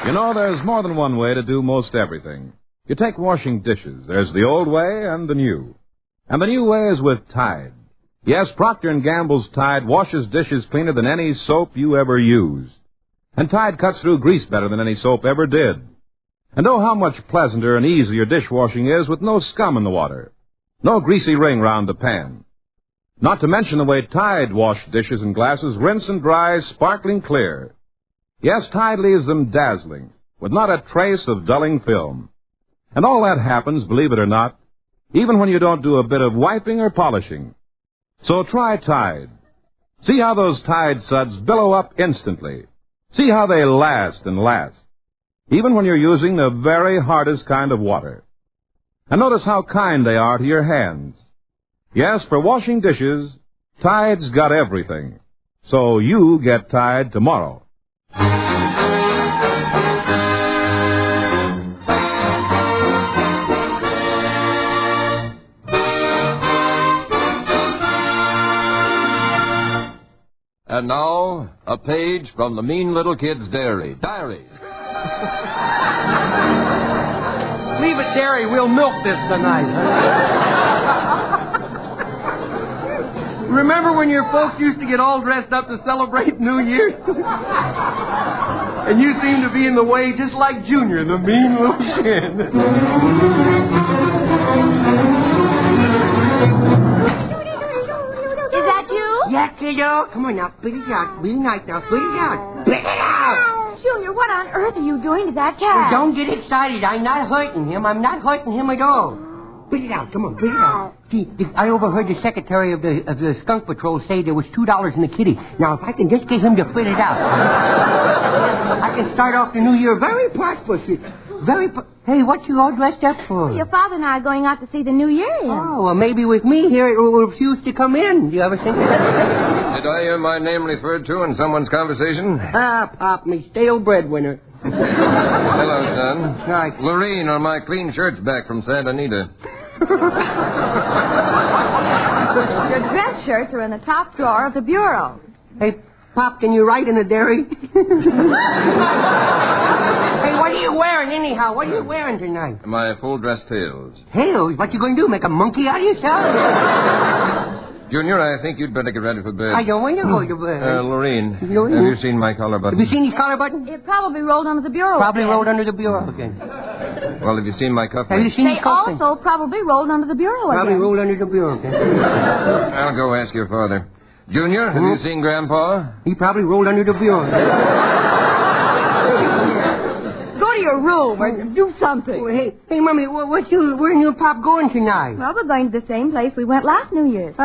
You know, there's more than one way to do most everything. You take washing dishes. There's the old way and the new. And the new way is with Tide. Yes, Procter & Gamble's Tide washes dishes cleaner than any soap you ever used. And Tide cuts through grease better than any soap ever did. And oh, how much pleasanter and easier dishwashing is with no scum in the water. No greasy ring round the pan. Not to mention the way Tide washed dishes and glasses rinse and dry sparkling clear. Yes, Tide leaves them dazzling, with not a trace of dulling film. And all that happens, believe it or not, even when you don't do a bit of wiping or polishing. So try Tide. See how those Tide suds billow up instantly. See how they last and last, even when you're using the very hardest kind of water. And notice how kind they are to your hands. Yes, for washing dishes, Tide's got everything. So you get Tide tomorrow. And now, a page from the Mean Little Kid's Diary. Leave it, Derry. We'll milk this tonight. Remember when your folks used to get all dressed up to celebrate New Year's? And you seem to be in the way just like Junior, the mean little kid. Is that you? Yeah, kiddo. Come on now. Spit it out. Be nice now. Spit it out. Spit it out. Junior, what on earth are you doing to that cat? Well, don't get excited. I'm not hurting him. I'm not hurting him at all. Spit it out. Come on, spit it out. See, I overheard the secretary of the skunk patrol say there was $2 in the kitty. Now, if I can just get him to spit it out, I can start off the new year very prosperous. Hey, what you all dressed up for? Your father and I are going out to see the New Year. Oh, well, maybe with me here it will refuse to come in. Do you ever think of that? Did I hear my name referred to in someone's conversation? Ah, Pop, me stale breadwinner. Hello, son. Hi. Lorene, are my clean shirts back from Santa Anita? Your dress shirts are in the top drawer of the bureau. Hey, Pop, can you write in the dairy? Hey, what are you wearing anyhow? What are you wearing tonight? My full dress tails. Tails? What you going to do, make a monkey out of yourself? Junior, I think you'd better get ready for bed. I don't want to go to bed. Lorene, have you seen my collar button? Have you seen his collar button? It probably rolled under the bureau. Probably rolled under the bureau again. Well, have you seen my cufflinks? Have you seen his cufflinks? They also probably rolled under the bureau again. Probably rolled under the bureau again. I'll go ask your father. Junior, have you seen Grandpa? He probably rolled under the bureau. Go to your room or do something. Oh, hey, Mommy, where and your Pop going tonight? Well, we're going to the same place we went last New Year's.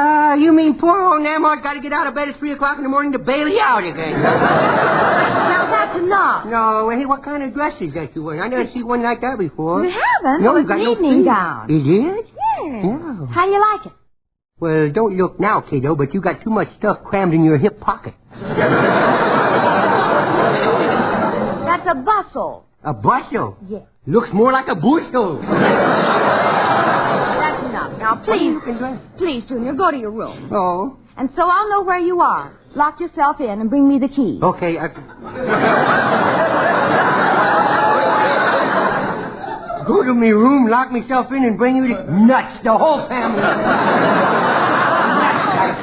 You mean poor old Namor's got to get out of bed at 3 o'clock in the morning to bail you out again? Now, that's enough. No, hey, what kind of dress is that you wearing? I never seen one like that before. You haven't? No, It's got an no evening feet. gown. It is? Yeah. Wow. How do you like it? Well, don't look now, kiddo, but you got too much stuff crammed in your hip pocket. That's a bustle. A bustle? Yes. Looks more like a bushel. That's enough. Now, please, Junior, go to your room. Oh? And so I'll know where you are. Lock yourself in and bring me the key. Okay, go to me room, lock myself in, and bring you the nuts, the whole family.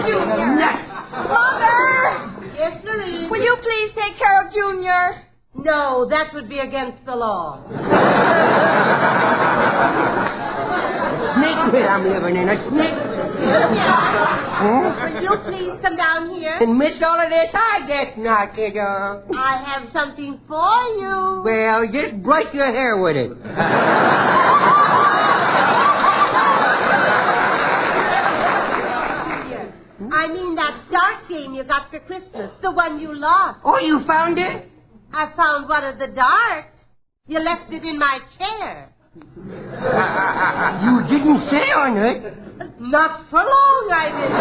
Junior! Nuts! Mother! Yes, Lorene? Will you please take care of Junior? No, that would be against the law. Snake pit I'm living in, a snake. Will you please come down here? And miss all of this? I guess not, kiddo. I have something for you. Well, just brush your hair with it. I mean that dart game you got for Christmas, the one you lost. Oh, you found it? I found one of the darts. You left it in my chair. You didn't sit on it. Not for long, I didn't.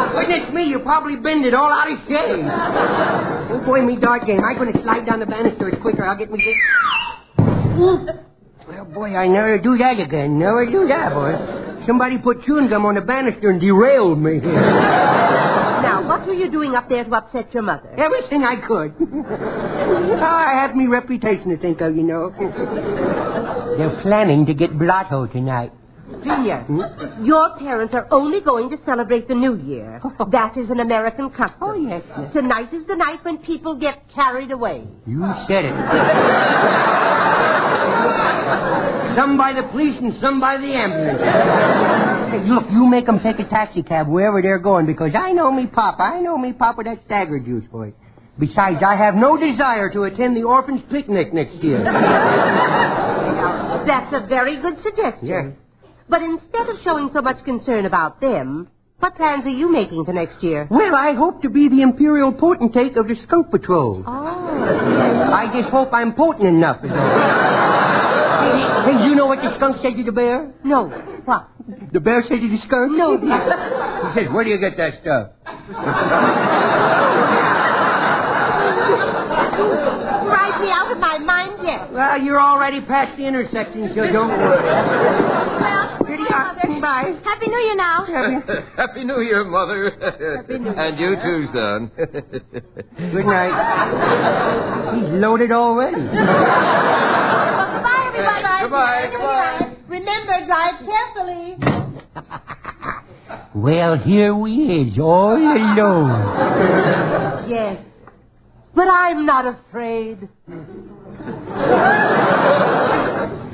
Oh, goodness me, you probably bend it all out of shape. Oh, boy, me dart game. I'm going to slide down the banisters quicker. I'll get me this. Well, boy, I never do that again. Never do that, boy. Somebody put chewing gum on the banister and derailed me. Now, what were you doing up there to upset your mother? Everything I could. I have me reputation to think of, you know. They're planning to get blotto tonight. Junior, your parents are only going to celebrate the New Year. That is an American custom. Oh, yes. Tonight is the night when people get carried away. You said it. Some by the police and some by the ambulance. Hey, look, you make them take a taxi cab wherever they're going, because I know me papa with that stagger juice, boy. Besides, I have no desire to attend the orphans' picnic next year. That's a very good suggestion. Yeah. But instead of showing so much concern about them, what plans are you making for next year? Well, I hope to be the imperial potentate of the skunk patrol. Oh. I just hope I'm potent enough. Hey, you know what the skunk said to the bear? No. What? The bear said to the skunk? No, dear. He said, where do you get that stuff? Drive me out of my mind yet. Well, you're already past the intersection, so don't worry. Well, Pretty hot. Bye. Happy New Year now. Happy New Year, Mother. Happy New Year. And you too, son. Good night. He's loaded already. Well, goodbye, everybody. Goodbye. Remember, drive carefully. Well, here we is, all alone. Yes, but I'm not afraid.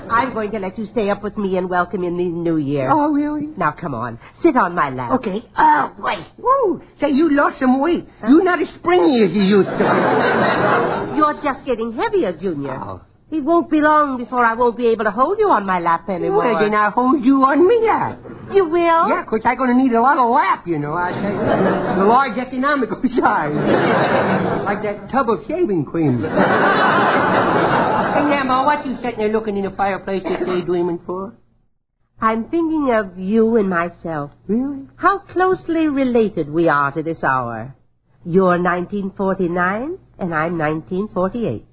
I'm going to let you stay up with me and welcome in the new year. Oh, really? Now, come on. Sit on my lap. Okay. Oh, wait. Woo. Say, you lost some weight. Huh? You're not as springy as you used to be. You're just getting heavier, Junior. Oh. It won't be long before I won't be able to hold you on my lap anymore. Well, then I'll hold you on me lap. You will? Yeah, 'cause I'm going to need a lot of lap, you know. I say the large economical size. Like that tub of shaving cream. Hey, Nemo, what you sitting there looking in the fireplace just daydreaming for? I'm thinking of you and myself. Really? How closely related we are to this hour. You're 1949, and I'm 1948.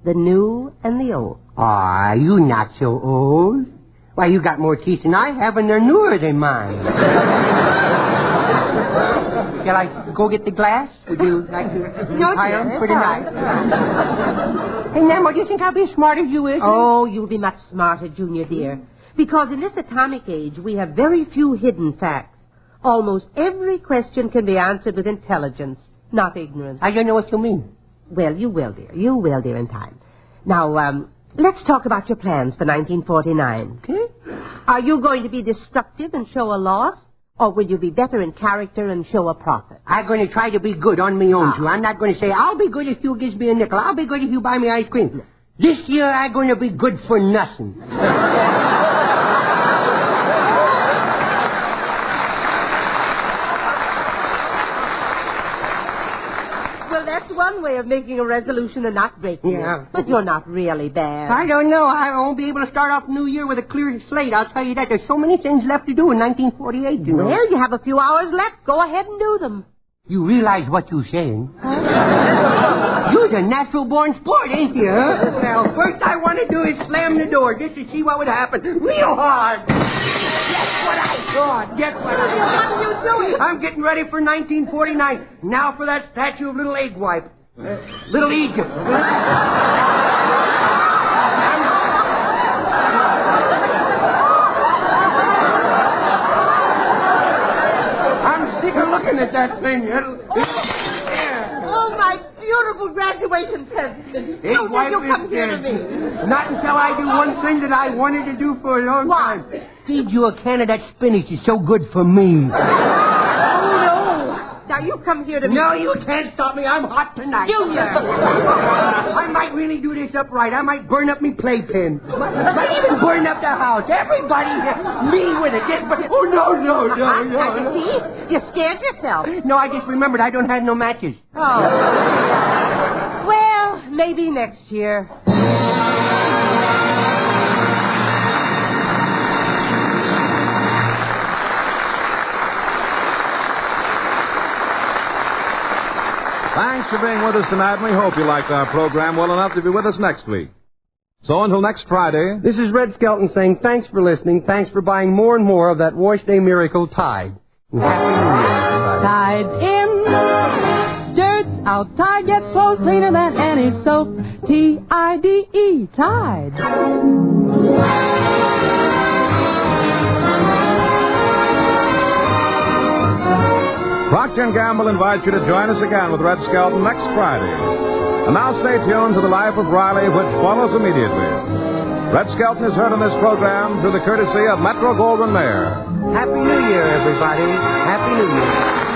The new and the old. Ah, you not so old. Why, you got more teeth than I have, and they're newer than mine. Shall I go get the glass? Would you like to retire them for the night? Hey, Nemo, do you think I'll be as smart as you is? Oh, you'll be much smarter, Junior dear. Because in this atomic age, we have very few hidden facts. Almost every question can be answered with intelligence, not ignorance. I don't know what you mean. Well, you will, dear. You will, dear, in time. Now, let's talk about your plans for 1949. Okay. Are you going to be destructive and show a loss? Or will you be better in character and show a profit? I'm going to try to be good on my own, too. I'm not going to say, I'll be good if you give me a nickel. I'll be good if you buy me ice cream. This year, I'm going to be good for nothing. That's one way of making a resolution and not breaking it. But you're not really bad. I don't know. I won't be able to start off the new year with a clear slate. I'll tell you that. There's so many things left to do in 1948, you know. Well, you have a few hours left. Go ahead and do them. You realize what you're saying? You're a natural-born sport, ain't you, huh? Well, first I want to do is slam the door just to see what would happen. Real hard. Guess what I thought. Guess what I thought. What are you doing? I'm getting ready for 1949. Now for that statue of Little Egg Wipe. Little Egypt. I'm sick of looking at that thing. Oh, my beautiful graduation present. You'll come here to me. Not until I do one thing that I wanted to do for a long time. Feed you a can of that spinach. It's so good for me. Now, you come here to me. No, you can't stop me. I'm hot tonight. Junior! I might really do this upright. I might burn up me playpen. Might even burn up the house. Everybody, me with it. Oh, no. I can see. You scared yourself. No, I just remembered I don't have no matches. Oh. Well, maybe next year. Thanks for being with us tonight, and we hope you liked our program well enough to be with us next week. So until next Friday... This is Red Skelton saying thanks for listening, thanks for buying more and more of that Wash Day Miracle Tide. And Happy New Year, Tide's in, dirt's out, Tide gets clothes cleaner than any soap. T-I-D-E, Tide. Procter & Gamble invites you to join us again with Red Skelton next Friday. And now stay tuned to The Life of Riley, which follows immediately. Red Skelton is heard on this program through the courtesy of Metro Goldwyn Mayer. Happy New Year, everybody. Happy New Year.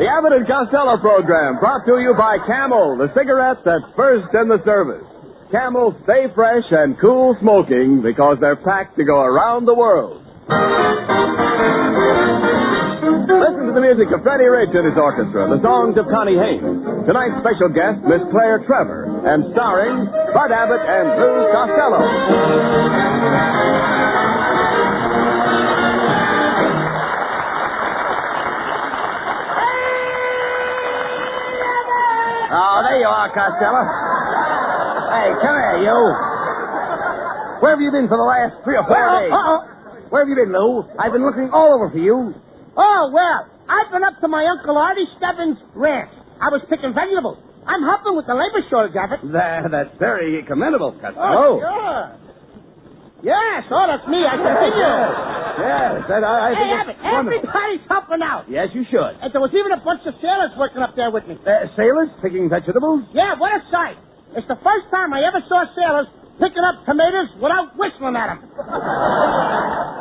The Abbott Costello program brought to you by Camel, the cigarette that's first in the service. Camel stay fresh and cool smoking because they're packed to go around the world. Listen to the music of Freddie Rich and his orchestra, the songs of Connie Haynes. Tonight's special guest, Miss Claire Trevor, and starring Bud Abbott and Lou Costello. Oh, there you are, Costello. Hey, come here, you. Where have you been for the last 3 or 4 days? Where have you been, Lou? I've been looking all over for you. Oh, well, I've been up to my Uncle Artie Stebbins' ranch. I was picking vegetables. I'm helping with the labor shortage, Abbott. That's very commendable, Costello. Oh, sure. Yes, that's me. I can see you. Yes, I think Abbott, everybody's helping out. Yes, you should. And there was even a bunch of sailors working up there with me. Sailors picking vegetables? Yeah, what a sight. It's the first time I ever saw sailors picking up tomatoes without whistling at them.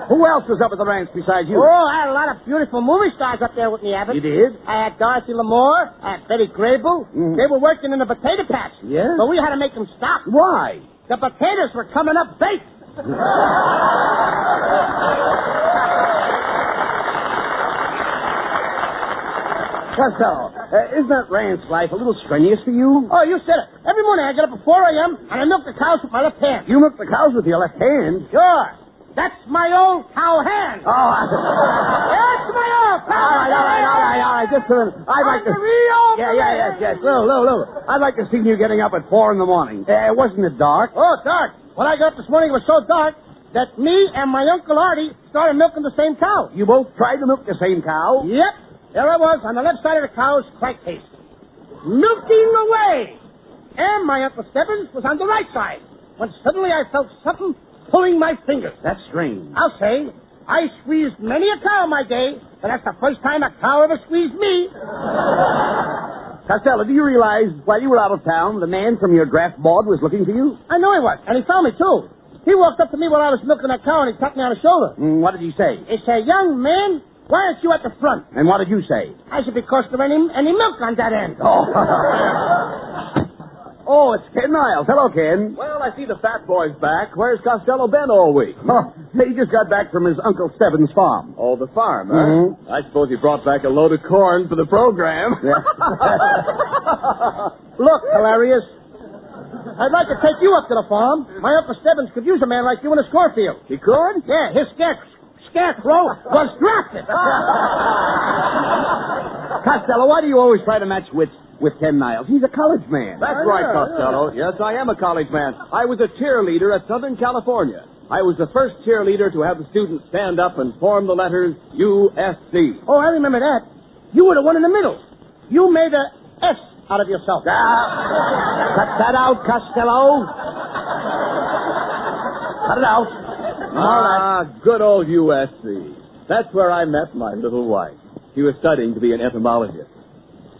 Who else was up at the ranch besides you? Oh, I had a lot of beautiful movie stars up there with me, Abbott. You did? I had Dorothy L'Amour. I had Betty Grable. They were working in the potato patch. Yes? But we had to make them stop. Why? The potatoes were coming up baked. Costello, isn't that ranch life a little strenuous for you? Oh, you said it. Every morning I get up at 4 a.m. and I milk the cows with my left hand. You milk the cows with your left hand? Sure. That's my old cow hand. Oh, that's my old cow hand. All right. Just a minute. I'd like to... Yes. Lou. I'd like to see you getting up at 4 in the morning. Wasn't it dark? Oh, dark. When I got up this morning, it was so dark that me and my Uncle Artie started milking the same cow. You both tried to milk the same cow? Yep. There I was on the left side of the cow's crack case, milking away. And my Uncle Stebbins was on the right side, when suddenly I felt something pulling my fingers. That's strange. I'll say, I squeezed many a cow in my day, but that's the first time a cow ever squeezed me. Costello, do you realize while you were out of town, the man from your draft board was looking for you? I know he was, and he found me, too. He walked up to me while I was milking that cow, and he tapped me on the shoulder. What did he say? He said, young man, why aren't you at the front? And what did you say? I said, because there ain't any milk on that end. Oh, it's Ken Niles. Hello, Ken. Well, I see the fat boy's back. Where's Costello been all week? Oh, he just got back from his Uncle Stebbins' farm. Oh, the farm, huh? I suppose he brought back a load of corn for the program. Yeah. Look, hilarious. I'd like to take you up to the farm. My Uncle Stebbins could use a man like you in a score field. He could? Yeah, his scarecrow was drafted. Costello, why do you always try to match wits with Ken Niles? He's a college man. That's right, Costello. Yes, I am a college man. I was a cheerleader at Southern California. I was the first cheerleader to have the students stand up and form the letters USC. Oh, I remember that. You were the one in the middle. You made a S out of yourself. Cut that out, Costello. Cut it out. Good old USC. That's where I met my little wife. She was studying to be an entomologist.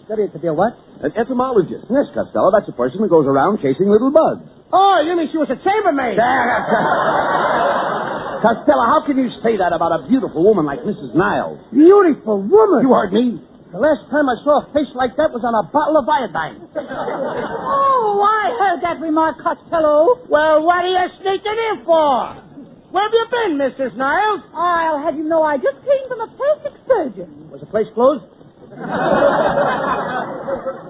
Studying to be a what? An entomologist. Yes, Costello, that's a person who goes around chasing little bugs. Oh, you mean she was a chambermaid? Costello, how can you say that about a beautiful woman like Mrs. Niles? Beautiful woman? You heard me. The last time I saw a face like that was on a bottle of iodine. Oh, I heard that remark, Costello. Well, what are you sneaking in for? Where have you been, Mrs. Niles? I'll have you know I just came from a plastic surgeon. Was the place closed?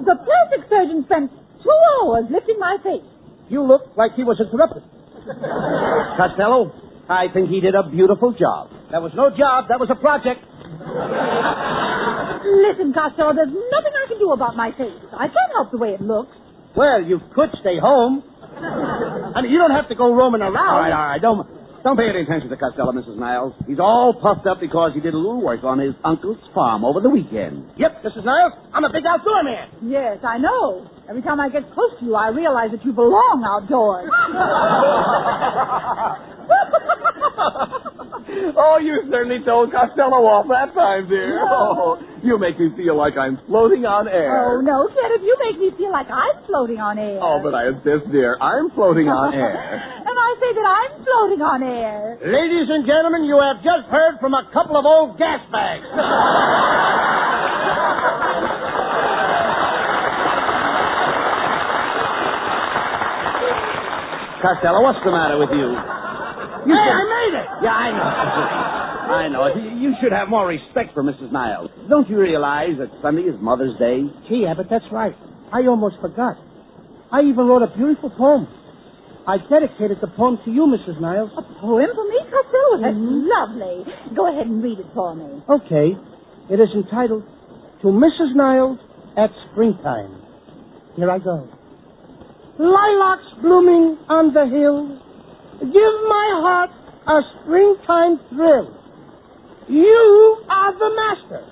The plastic surgeon spent 2 hours lifting my face. You look like he was interrupted. Costello, I think he did a beautiful job. That was no job. That was a project. Listen, Costello, there's nothing I can do about my face. I can't help the way it looks. Well, you could stay home. I mean, you don't have to go roaming around. All right. Don't pay any attention to Costello, Mrs. Niles. He's all puffed up because he did a little work on his uncle's farm over the weekend. Yep, Mrs. Niles, I'm a big outdoor man. Yes, I know. Every time I get close to you, I realize that you belong outdoors. Oh, you certainly told Costello off that time, dear. No. Oh, you make me feel like I'm floating on air. Oh, no, Kenneth, you make me feel like I'm floating on air. Oh, but I insist, dear. I'm floating on air. And I say that I'm floating on air. Ladies and gentlemen, you have just heard from a couple of old gas bags. Costello, what's the matter with you? I made it! Yeah, I know. I know. You should have more respect for Mrs. Niles. Don't you realize that Sunday is Mother's Day? Gee, Abbott, that's right. I almost forgot. I even wrote a beautiful poem. I dedicated the poem to you, Mrs. Niles. A poem for me, Costello? That's lovely. Go ahead and read it for me. Okay. It is entitled, To Mrs. Niles at Springtime. Here I go. Lilacs blooming on the hills give my heart a springtime thrill. You are the master.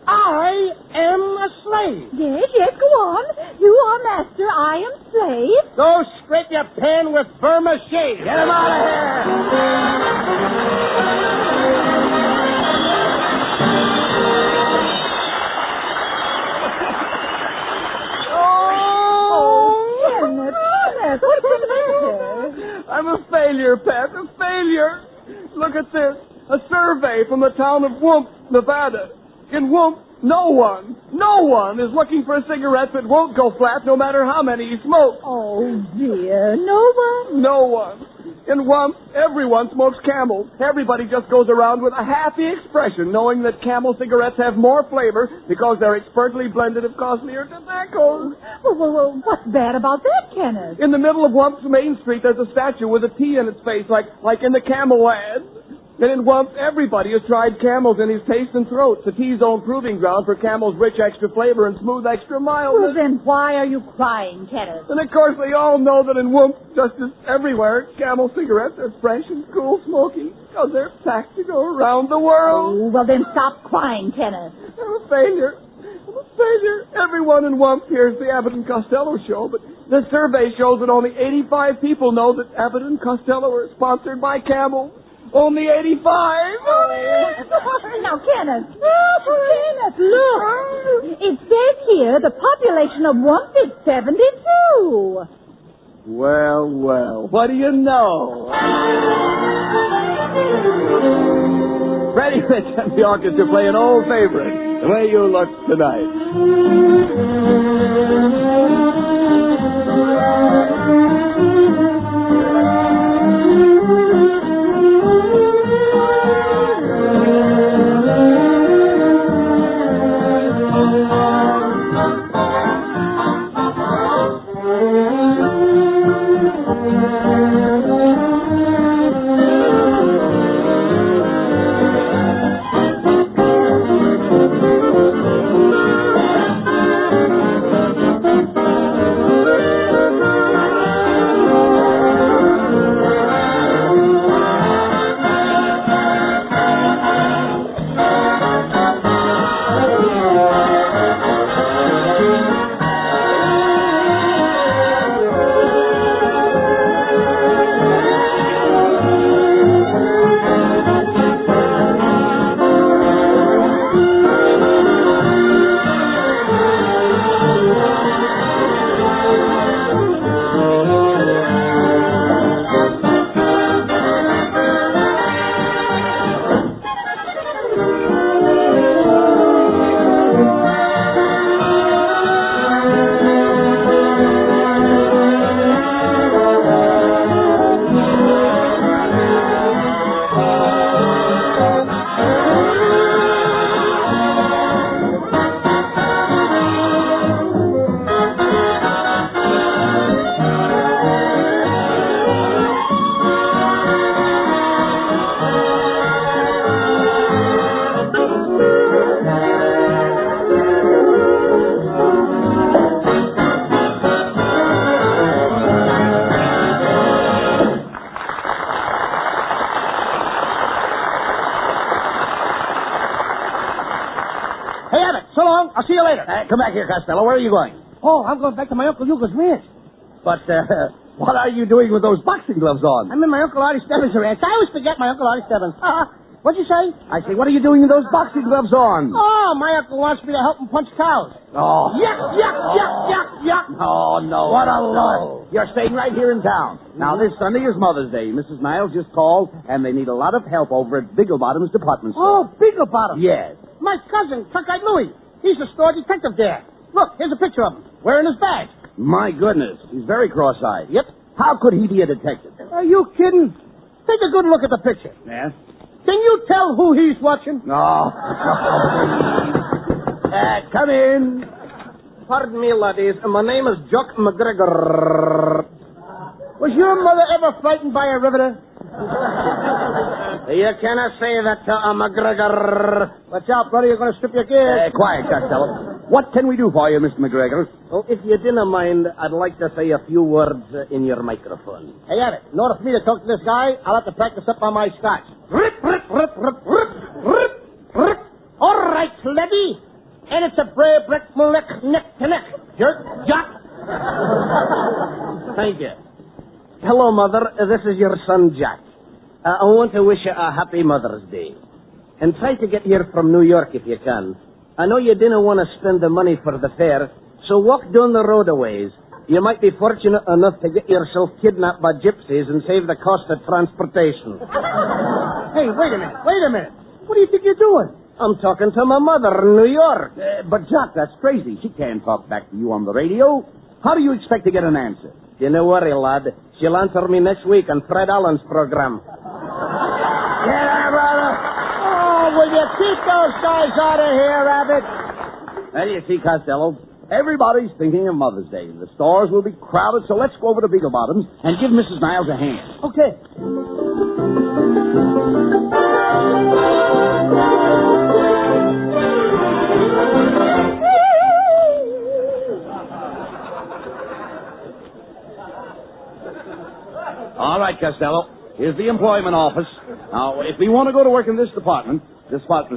I am a slave. Yes, go on. You are master, I am slave. Go scrape your pen with vermicelli. Get him out of here! Kenneth, what's the matter? I'm a failure, Pat, a failure. Look at this. A survey from the town of Whoop, Nevada. In Whoop, no one is looking for cigarettes that won't go flat no matter how many you smoke. Oh, dear. No one? No one. In Whoop, everyone smokes Camels. Everybody just goes around with a happy expression knowing that Camel cigarettes have more flavor because they're expertly blended of costlier tobaccos. Well, what's bad about that, Kenneth? In the middle of Whump's Main Street, there's a statue with a T in its face like in the Camel ad. And in Whump, everybody has tried Camels in his taste and throat. The T-zone proving ground for Camel's rich extra flavor and smooth extra mildness. Well, then why are you crying, Kenneth? And of course, they all know that in Whump, just as everywhere, Camel cigarettes are fresh and cool smoking because they're packed to go around the world. Oh, well, then stop crying, Kenneth. I'm a failure. Everyone in Whump hears the Abbott and Costello show, but the survey shows that only 85 people know that Abbott and Costello are sponsored by Camel. Only 85. Now, Kenneth, look. It says here the population of Whump is 72. Well, what do you know? Freddie Rich and the orchestra play an old favorite, The Way You Look Tonight. I'll see you later. Come back here, Costello. Where are you going? Oh, I'm going back to my Uncle Hugo's ranch. But, what are you doing with those boxing gloves on? I'm in my Uncle Artie Stebbins' ranch. I always forget my Uncle Artie Stebbins. What'd you say? I say, what are you doing with those boxing gloves on? Oh, my uncle wants me to help him punch cows. Oh. Yuck. Oh, no. What a lark. You're staying right here in town. Now, this Sunday is Mother's Day. Mrs. Niles just called, and they need a lot of help over at Bigglebottom's department store. Oh, Bigglebottom. Yes. My cousin, Cockeyed Louie. He's the store detective there. Look, here's a picture of him, wearing his badge. My goodness. He's very cross-eyed. Yep. How could he be a detective? Are you kidding? Take a good look at the picture. Yes? Can you tell who he's watching? No. Come in. Pardon me, laddies. My name is Jock McGregor. Was your mother ever frightened by a riveter? You cannot say that to a McGregor. Watch out, brother. You're going to strip your gears. Quiet, Costello. What can we do for you, Mr. McGregor? Well, if you didn't mind, I'd like to say a few words in your microphone. Hey, Abbott, in order for me to talk to this guy, I'll have to practice up on my Scotch. Rip, rip, rip, rip, rip, rip, rip. All right, Lebby. And it's a brave brick neck to neck. Jerk, Jock. Thank you. Hello, Mother. This is your son, Jack. I want to wish you a happy Mother's Day. And try to get here from New York if you can. I know you didn't want to spend the money for the fare, so walk down the road a ways. You might be fortunate enough to get yourself kidnapped by gypsies and save the cost of transportation. Hey, wait a minute. What do you think you're doing? I'm talking to my mother in New York. But, Jock, that's crazy. She can't talk back to you on the radio. How do you expect to get an answer? Don't worry, lad. She'll answer me next week on Fred Allen's program. Get out, brother. Oh, will you keep those guys out of here, Abbott? Well, you see, Costello, everybody's thinking of Mother's Day. The stores will be crowded, so let's go over to Beagle Bottoms and give Mrs. Niles a hand. Okay. All right, Costello. Here's the employment office. Now, if we want to go to work in this department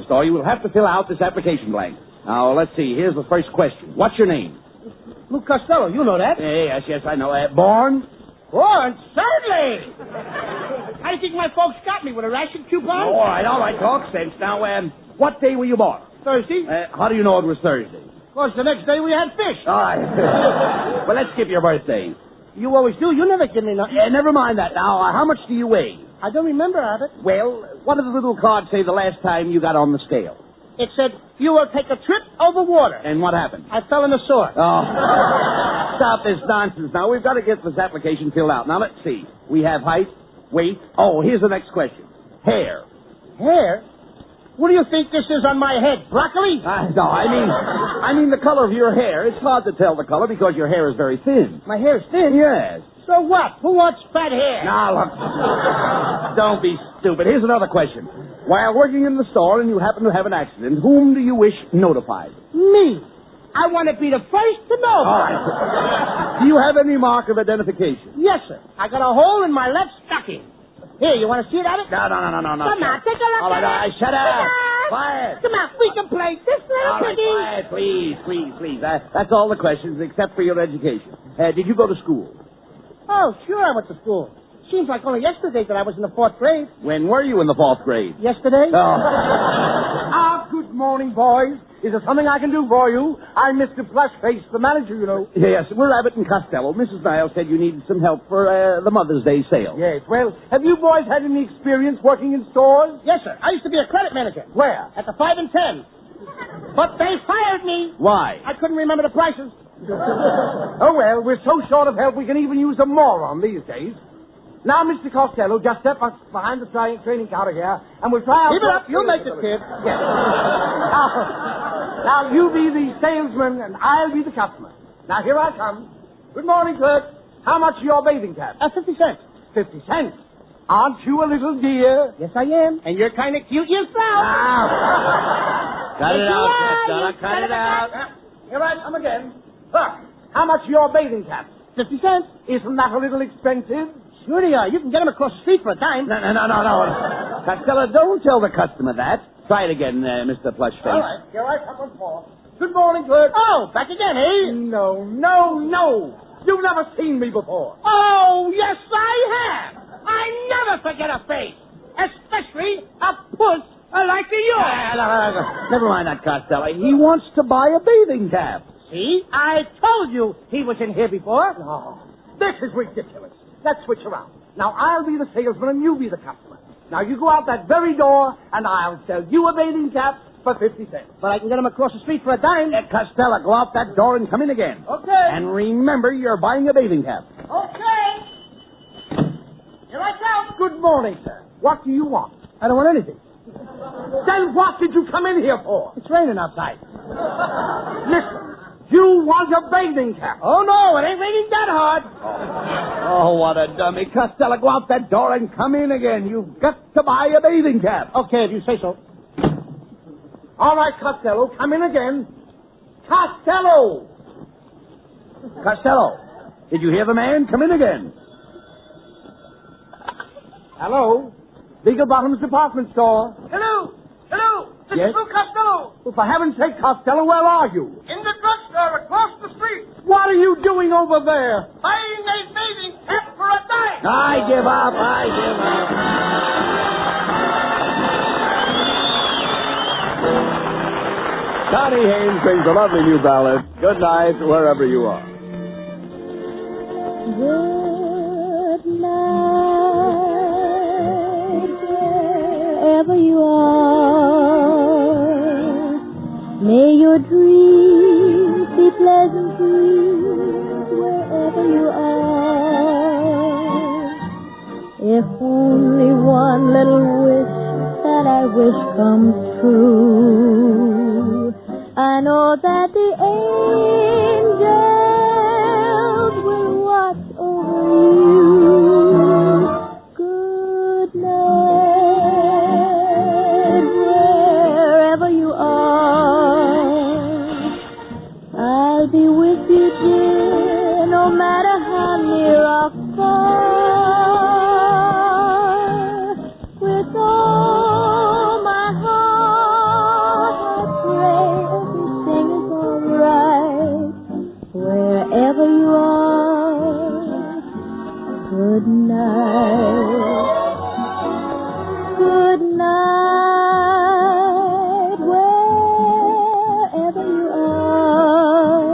store, you will have to fill out this application blank. Now, let's see. Here's the first question. What's your name? Luke Costello. You know that. Yes, I know. Born? Born? Certainly. How do you think my folks got me? With a ration coupon? All right. Talk sense. Now, what day were you born? Thursday. How do you know it was Thursday? Of course, the next day we had fish. All right. Well, let's skip your birthday. You always do. You never give me nothing. Never mind that. Now, how much do you weigh? I don't remember, Abbott. Well, what did the little card say the last time you got on the scale? It said, you will take a trip over water. And what happened? I fell in the sewer. Oh. Stop this nonsense now. We've got to get this application filled out. Now, let's see. We have height, weight. Oh, here's the next question. Hair. Hair? What do you think this is on my head? Broccoli? No, I mean the color of your hair. It's hard to tell the color because your hair is very thin. My hair is thin? Yes. So what? Who wants fat hair? Now, look. Don't be stupid. Here's another question. While working in the store and you happen to have an accident, whom do you wish notified? Me. I want to be the first to know. All right. Do you have any mark of identification? Yes, sir. I got a hole in my left stocking. Here, you want to see it, Abbott? No. Come on, take a look All right, at it. shut up. Quiet. Come on, we can play this little All right, piggy. quiet, please. That's all the questions except for your education. Did you go to school? Oh, sure I went to school. Seems like only yesterday that I was in the 4th grade. When were you in the 4th grade? Yesterday? Oh. Good morning, boys. Is there something I can do for you? I'm Mr. Flashface, the manager, you know. Yes, we're Abbott and Costello. Mrs. Niles said you needed some help for the Mother's Day sale. Yes, well, have you boys had any experience working in stores? Yes, sir. I used to be a credit manager. Where? At the 5 and 10. But they fired me. Why? I couldn't remember the prices. Oh, well, we're so short of help we can even use a moron these days. Now, Mr. Costello, just step up behind the training counter here, and we'll try out... Keep it up. You'll make it, kid. Yes. Now, you be the salesman, and I'll be the customer. Now, here I come. Good morning, clerk. How much are your bathing caps? 50 cents. 50 cents? Aren't you a little dear? Yes, I am. And you're kind of cute yourself. Cut it out, Costello. Cut it out. Here I come again. Look, how much are your bathing caps? 50 cents. Isn't that a little expensive? Sure they are. You can get them across the street for a dime. No. Costello, don't tell the customer that. Try it again, Mr. Plushface. All right, here I come once more. Good morning, clerk. Oh, back again, eh? No. You've never seen me before. Oh, yes, I have. I never forget a face, especially a puss like yours. Never mind that, Costello. He wants to buy a bathing cap. See? I told you he was in here before. No, this is ridiculous. Let's switch around. Now, I'll be the salesman and you be the customer. Now, you go out that very door, and I'll sell you a bathing cap for 50 cents. But I can get them across the street for a dime. Costello, go out that door and come in again. Okay. And remember, you're buying a bathing cap. Okay. Here I come. Good morning, sir. What do you want? I don't want anything. Then what did you come in here for? It's raining outside. Listen, you want a bathing cap. Oh, no, it ain't raining that hard. Oh, what a dummy. Costello, go out that door and come in again. You've got to buy a bathing cap. Okay, if you say so. All right, Costello, come in again. Costello! Costello, did you hear the man? Come in again. Hello? Beagle Bottom's department store. Hello? Hello? This Yes? is Lou Costello. Well, for heaven's sake, Costello, where are you? In the drugstore across the street. What are you doing over there? Buying a bathing cap for a dime. I give up. I give up. Connie Haynes sings a lovely new ballad, Good Night, wherever you are. Good night, wherever you are. May your dreams be pleasant dreams wherever you are. If only one little wish that I wish comes true, I know that the angels will watch over you. Good night, wherever you are. I'll be with you, dear, no matter how near or far. With all my heart, I pray everything is all right. Wherever you are, good night. Good night, wherever you are.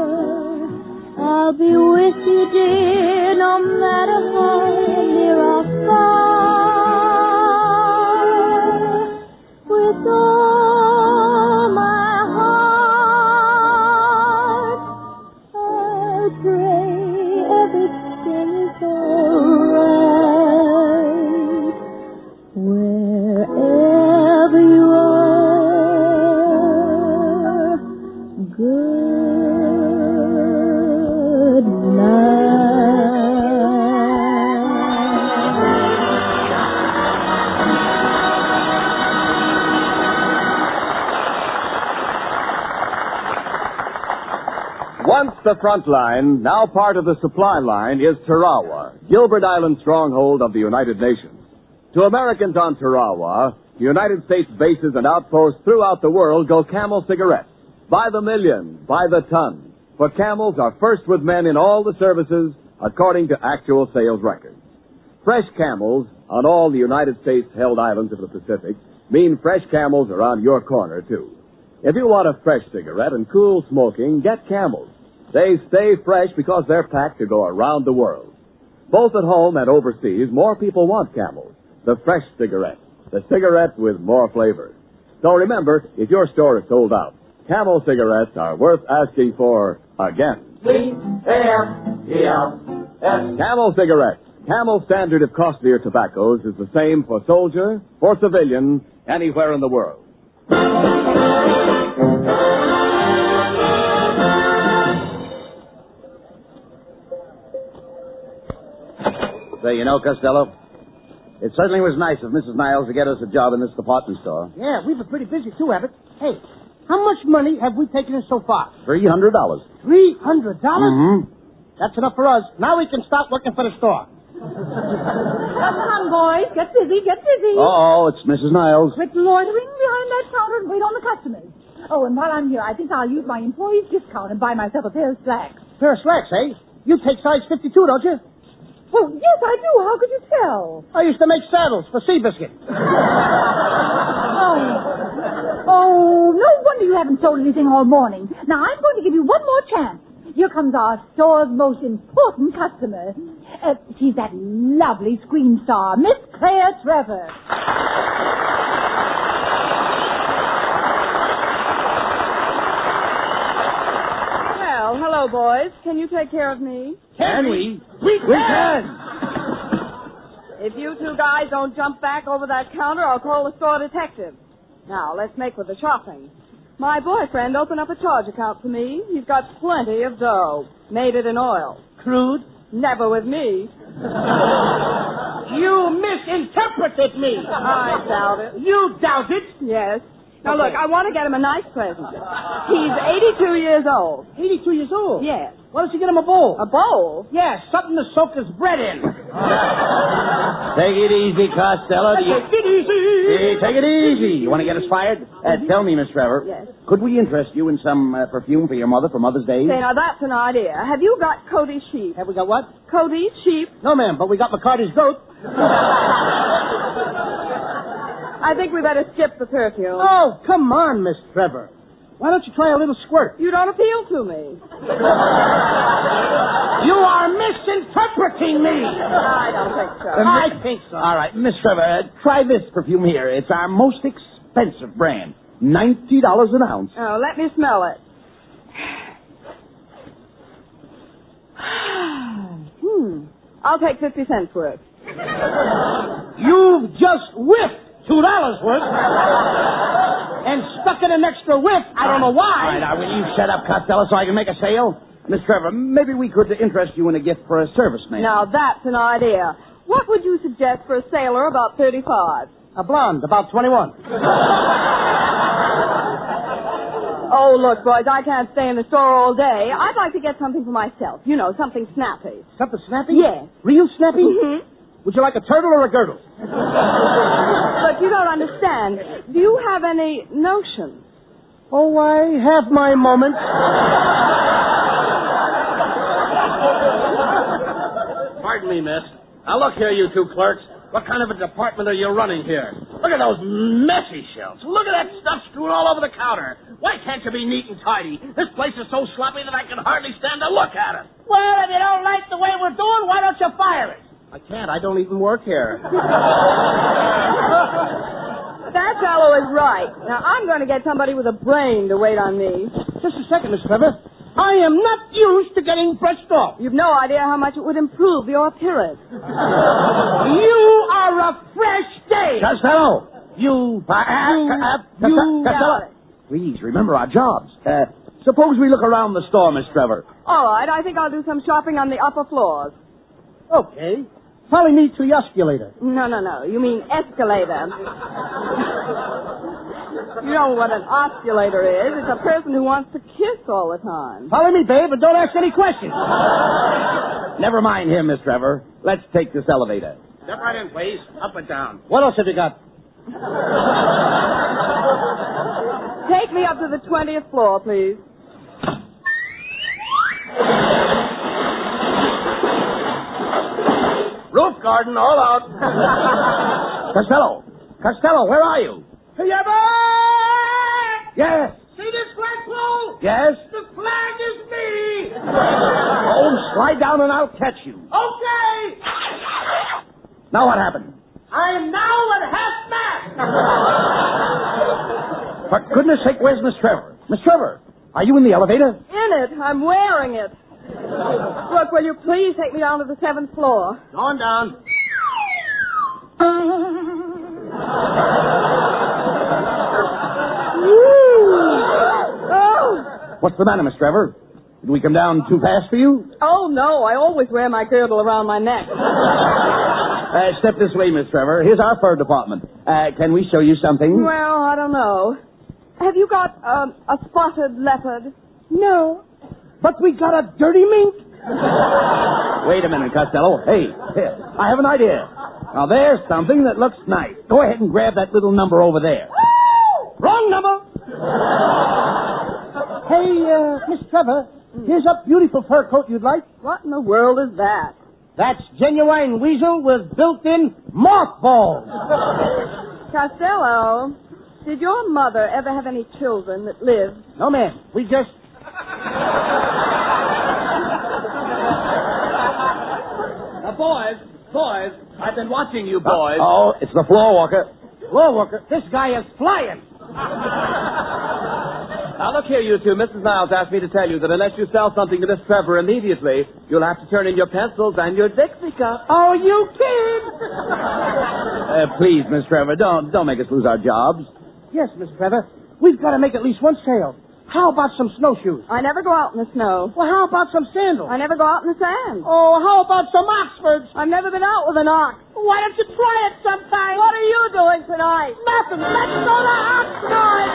I'll be with you, dear, no matter how near or far. With all my heart, I pray everything is all right. Wherever you are, good Once the front line, now part of the supply line, is Tarawa, Gilbert Island stronghold of the United Nations. To Americans on Tarawa, United States bases and outposts throughout the world go Camel cigarettes. By the million, by the ton. For Camels are first with men in all the services, according to actual sales records. Fresh Camels on all the United States-held islands of the Pacific mean fresh Camels around your corner, too. If you want a fresh cigarette and cool smoking, get Camels. They stay fresh because they're packed to go around the world. Both at home and overseas, more people want Camels, the fresh cigarette, the cigarette with more flavor. So remember, if your store is sold out, Camel cigarettes are worth asking for again. C-A-M-E-L-S. Camel cigarettes. Camel standard of costlier tobaccos is the same for soldier, for civilian, anywhere in the world. Say, you know, Costello, it certainly was nice of Mrs. Niles to get us a job in this department store. Yeah, we've been pretty busy, too, Abbott. Hey, how much money have we taken in so far? $300. $300? Mm-hmm. That's enough for us. Now we can start working for the store. Come on, boys. Get busy, get busy. Oh, it's Mrs. Niles. Quit loitering behind that counter and wait on the customers. Oh, and while I'm here, I think I'll use my employee's discount and buy myself a pair of slacks. Pair of slacks, eh? You take size 52, don't you? Well, yes, I do. How could you tell? I used to make saddles for Seabiscuit. Oh, no wonder you haven't sold anything all morning. Now, I'm going to give you one more chance. Here comes our store's most important customer. She's that lovely screen star, Miss Claire Trevor. Well, hello, boys. Can you take care of me? Can we? We can! If you two guys don't jump back over that counter, I'll call the store detective. Now, let's make with the shopping. My boyfriend opened up a charge account for me. He's got plenty of dough. Made it in oil. Crude? Never with me. You misinterpreted me. I doubt it. You doubt it? Yes. Now, Okay. look, I want to get him a nice present. He's 82 years old. 82 years old? Yes. Why don't you get him a bowl? A bowl? Yeah, something to soak his bread in. Take it easy, Costello. Take it easy. Hey, take it easy. You want to get us fired? Tell me, Miss Trevor. Yes. Could we interest you in some perfume for your mother for Mother's Day? Say, now that's an idea. Have you got Cody's sheep? Have we got what? Cody's sheep? No, ma'am, but we got McCarty's goat. I think we better skip the perfume. Oh, come on, Miss Trevor. Why don't you try a little squirt? You don't appeal to me. You are misinterpreting me. I don't think so. I think so. All right, Miss Trevor, try this perfume here. It's our most expensive brand. $90 an ounce. Oh, let me smell it. I'll take 50 cents worth. You've just whiffed $2 worth and stuck in an extra whiff. I don't know why. All right, now, will you shut up, Costello, so I can make a sale? Miss Trevor, maybe we could interest you in a gift for a serviceman. Now, that's an idea. What would you suggest for a sailor about 35? A blonde, about 21. Oh, look, boys, I can't stay in the store all day. I'd like to get something for myself. You know, something snappy. Something snappy? Yes. Real snappy? Mm-hmm. Would you like a turtle or a girdle? But you don't understand. Do you have any notions? Oh, I have my moments. Pardon me, miss. Now, look here, you two clerks. What kind of a department are you running here? Look at those messy shelves. Look at that stuff strewn all over the counter. Why can't you be neat and tidy? This place is so sloppy that I can hardly stand to look at it. Well, if you don't like the way we're doing, why don't you fire us? I can't. I don't even work here. That fellow is right. Now, I'm going to get somebody with a brain to wait on me. Just a second, Miss Trevor. I am not used to getting brushed off. You've no idea how much it would improve your appearance. You are a fresh day. Costello! Costello. Please, remember our jobs. Suppose we look around the store, Miss Trevor. All right, I think I'll do some shopping on the upper floors. Okay. Follow me to the escalator. No. You mean escalator. You know what an osculator is. It's a person who wants to kiss all the time. Follow me, babe, but don't ask any questions. Never mind him, Miss Trevor. Let's take this elevator. Step right in, please. Up and down. What else have you got? Take me up to the 20th floor, please. Roof garden, all out. Costello, where are you? Yes. See this flagpole? Yes? The flag is me. Oh, slide down and I'll catch you. Okay. Now what happened? I'm now at half mast. For goodness sake, where's Miss Trevor? Miss Trevor, are you in the elevator? In it. I'm wearing it. Look, will you please take me down to the 7th floor? Going down. Oh! What's the matter, Miss Trevor? Did we come down too fast for you? Oh, no. I always wear my girdle around my neck. Step this way, Miss Trevor. Here's our fur department. Can we show you something? Well, I don't know. Have you got a spotted leopard? No. But we got a dirty mink. Wait a minute, Costello. Hey, here, I have an idea. Now, there's something that looks nice. Go ahead and grab that little number over there. Wrong number. Hey, Miss Trevor, here's a beautiful fur coat you'd like. What in the world is that? That's genuine weasel with built-in mothballs. Costello, did your mother ever have any children that lived? No, ma'am. We just... Boys, I've been watching you boys. Oh, it's the floor walker. Floor worker, this guy is flying. Now, look here, you two. Mrs. Niles asked me to tell you that unless you sell something to Miss Trevor immediately, you'll have to turn in your pencils and your Dixie cup. Oh, you kid! Please, Miss Trevor, don't make us lose our jobs. Yes, Miss Trevor. We've got to make at least one sale. How about some snowshoes? I never go out in the snow. Well, how about some sandals? I never go out in the sand. Oh, how about some Oxfords? I've never been out with an ox. Why don't you try it sometime? What are you doing tonight? Nothing. Let's go to Oxford.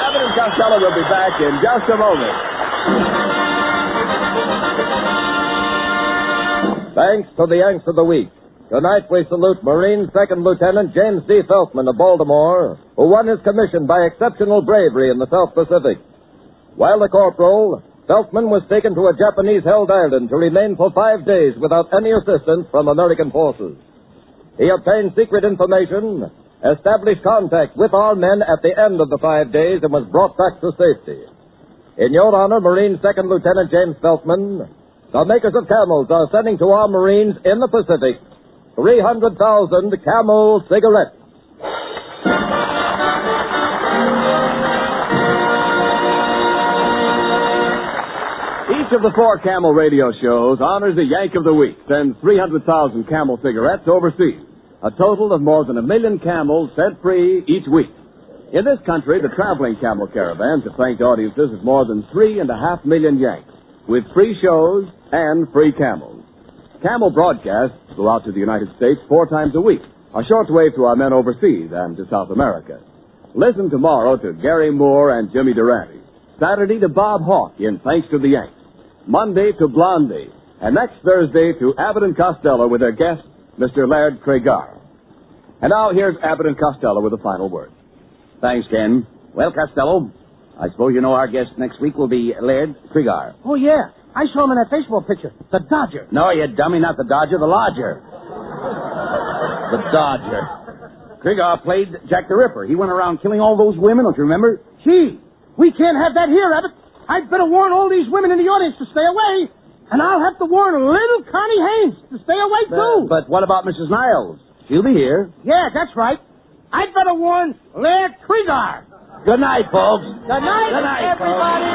Abbott and Costello will be back in just a moment. Thanks to the Yanks of the Week. Tonight we salute Marine Second Lieutenant James D. Feltman of Baltimore, who won his commission by exceptional bravery in the South Pacific. While a corporal, Feltman was taken to a Japanese-held island to remain for 5 days without any assistance from American forces. He obtained secret information, established contact with our men at the end of the 5 days, and was brought back to safety. In your honor, Marine Second Lieutenant James Feltman, the makers of camels are sending to our Marines in the Pacific 300,000 Camel cigarettes. Each of the 4 Camel radio shows honors a Yank of the Week, sends 300,000 Camel cigarettes overseas. A total of more than 1 million camels set free each week. In this country, the traveling Camel caravans have thanked audiences of more than 3.5 million Yanks, with free shows and free camels. Camel broadcasts go out to the United States 4 times a week, a shortwave to our men overseas and to South America. Listen tomorrow to Gary Moore and Jimmy Durante. Saturday to Bob Hawke in Thanks to the Yanks. Monday to Blondie. And next Thursday to Abbott and Costello with their guest, Mr. Laird Cregar. And now here's Abbott and Costello with the final word. Thanks, Ken. Well, Costello, I suppose you know our guest next week will be Laird Cregar. Oh, yeah. I saw him in that baseball picture. The Dodger. No, you dummy, not the Dodger, the Lodger. The Dodger. Cregar played Jack the Ripper. He went around killing all those women, don't you remember? Gee, we can't have that here, Abbott. I'd better warn all these women in the audience to stay away. And I'll have to warn little Connie Haynes to stay away, too. But what about Mrs. Niles? She'll be here. Yeah, that's right. I'd better warn Laird Cregar. Good night, folks. Good night, everybody.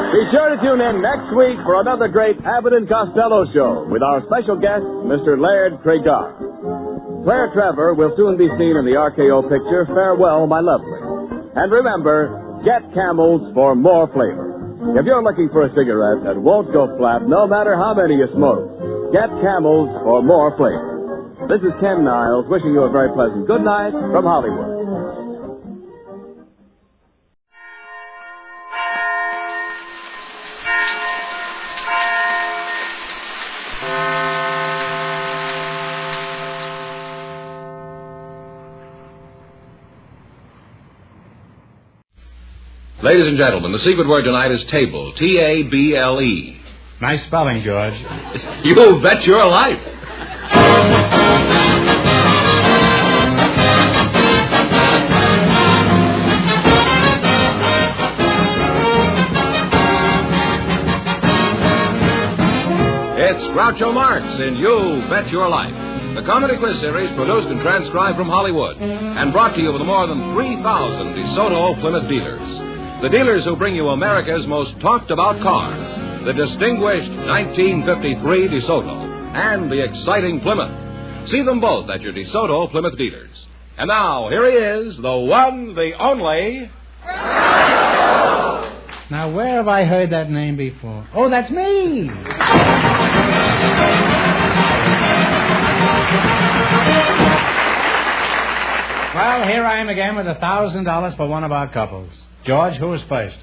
Be sure to tune in next week for another great Abbott and Costello show with our special guest, Mr. Laird Cregar. Claire Trevor will soon be seen in the RKO picture Farewell, My Lovely. And remember, get Camels for more flavor. If you're looking for a cigarette that won't go flat no matter how many you smoke, get Camels for more flavor. This is Ken Niles wishing you a very pleasant good night from Hollywood. Ladies and gentlemen, the secret word tonight is table. T-A-B-L-E. Nice spelling, George. You'll bet your life. It's Groucho Marx in You Bet Your Life, the comedy quiz series produced and transcribed from Hollywood and brought to you with more than 3,000 DeSoto Plymouth dealers. The dealers who bring you America's most talked-about car, the distinguished 1953 DeSoto and the exciting Plymouth. See them both at your DeSoto Plymouth dealers. And now, here he is, the one, the only... Now, where have I heard that name before? Oh, that's me! Well, here I am again with $1,000 for one of our couples. George, who is first?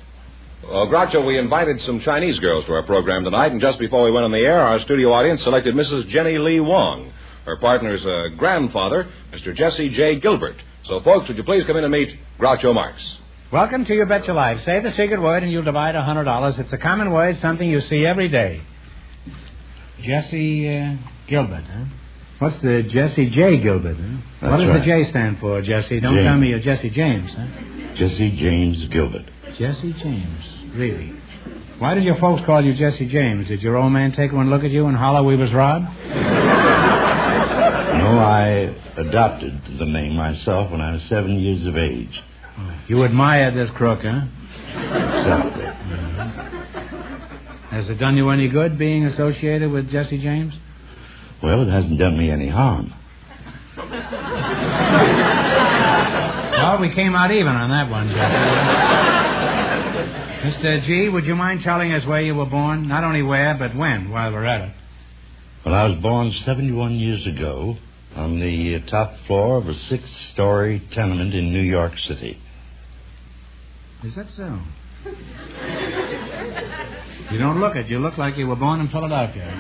Well, Groucho, we invited some Chinese girls to our program tonight, and just before we went on the air, our studio audience selected Mrs. Jenny Lee Wong. Her partner's grandfather, Mr. Jesse J. Gilbert. So, folks, would you please come in and meet Groucho Marx? Welcome to You Bet Your Life. Say the secret word and you'll divide $100. It's a common word, something you see every day. Jesse Gilbert, huh? What's the Jesse J. Gilbert, huh? What does the J stand for, Jesse? Don't tell me you're Jesse James, huh? Jesse James Gilbert. Jesse James, really? Why did your folks call you Jesse James? Did your old man take one look at you and holler we was robbed? No, I adopted the name myself when I was 7 years of age. You admired this crook, huh? Exactly. Has it done you any good being associated with Jesse James? Well, it hasn't done me any harm. Well, we came out even on that one, Jesse. Mr. G, would you mind telling us where you were born? Not only where, but when, while we're at it. Well, I was born 71 years ago on the top floor of a 6-story tenement in New York City. Is that so? You don't look it. You look like you were born in Philadelphia.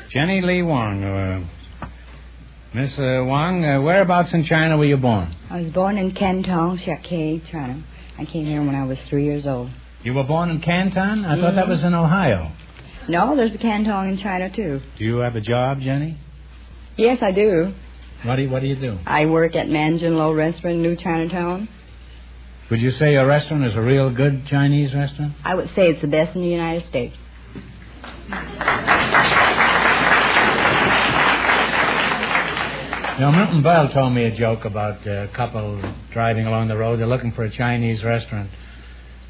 Jenny Lee Wong. Miss Wong, whereabouts in China were you born? I was born in Canton, Shanghai, China. I came here when I was 3 years old. You were born in Canton? I thought that was in Ohio. No, there's a Canton in China, too. Do you have a job, Jenny? Yes, I do. What do you do? I work at Manjin Lo Restaurant in New Chinatown. Would you say your restaurant is a real good Chinese restaurant? I would say it's the best in the United States. You know, Milton Bell told me a joke about a couple driving along the road. They're looking for a Chinese restaurant.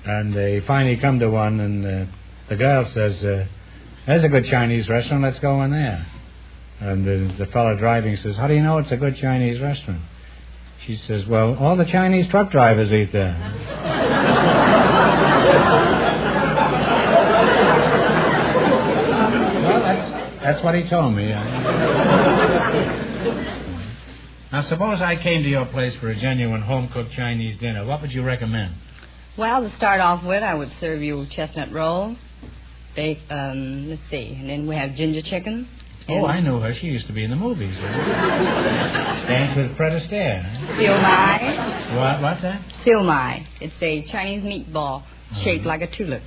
And they finally come to one, and the girl says, there's a good Chinese restaurant, let's go in there. And the fellow driving says, how do you know it's a good Chinese restaurant? She says, well, all the Chinese truck drivers eat there. Well, that's what he told me. Now, suppose I came to your place for a genuine home-cooked Chinese dinner. What would you recommend? Well, to start off with, I would serve you chestnut roll, baked, let's see, and then we have ginger chicken. Oh, I know her. She used to be in the movies. Dance with Fred Astaire. Siu mai. What's that? Siu mai. It's a Chinese meatball shaped like a tulip.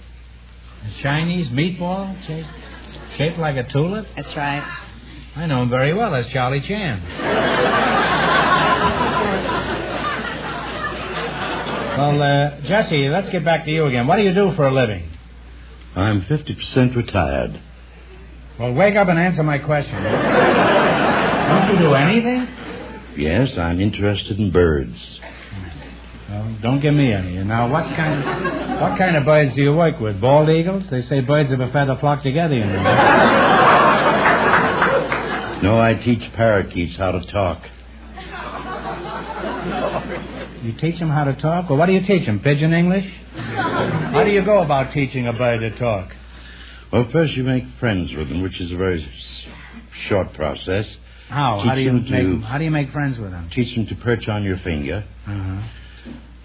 A Chinese meatball shaped like a tulip? That's right. I know him very well. That's Charlie Chan. Well, Jesse, let's get back to you again. What do you do for a living? I'm 50% retired. Well, wake up and answer my question. Don't you do anything? Yes, I'm interested in birds. Well, don't give me any. Now, what kind of birds do you work with? Bald eagles? They say birds of a feather flock together, you know. No, I teach parakeets how to talk. You teach them how to talk? Well, what do you teach them? Pidgin English? How do you go about teaching a bird to talk? Well, first you make friends with them, which is a very short process. How? How do you make friends with them? Teach them to perch on your finger. Uh-huh.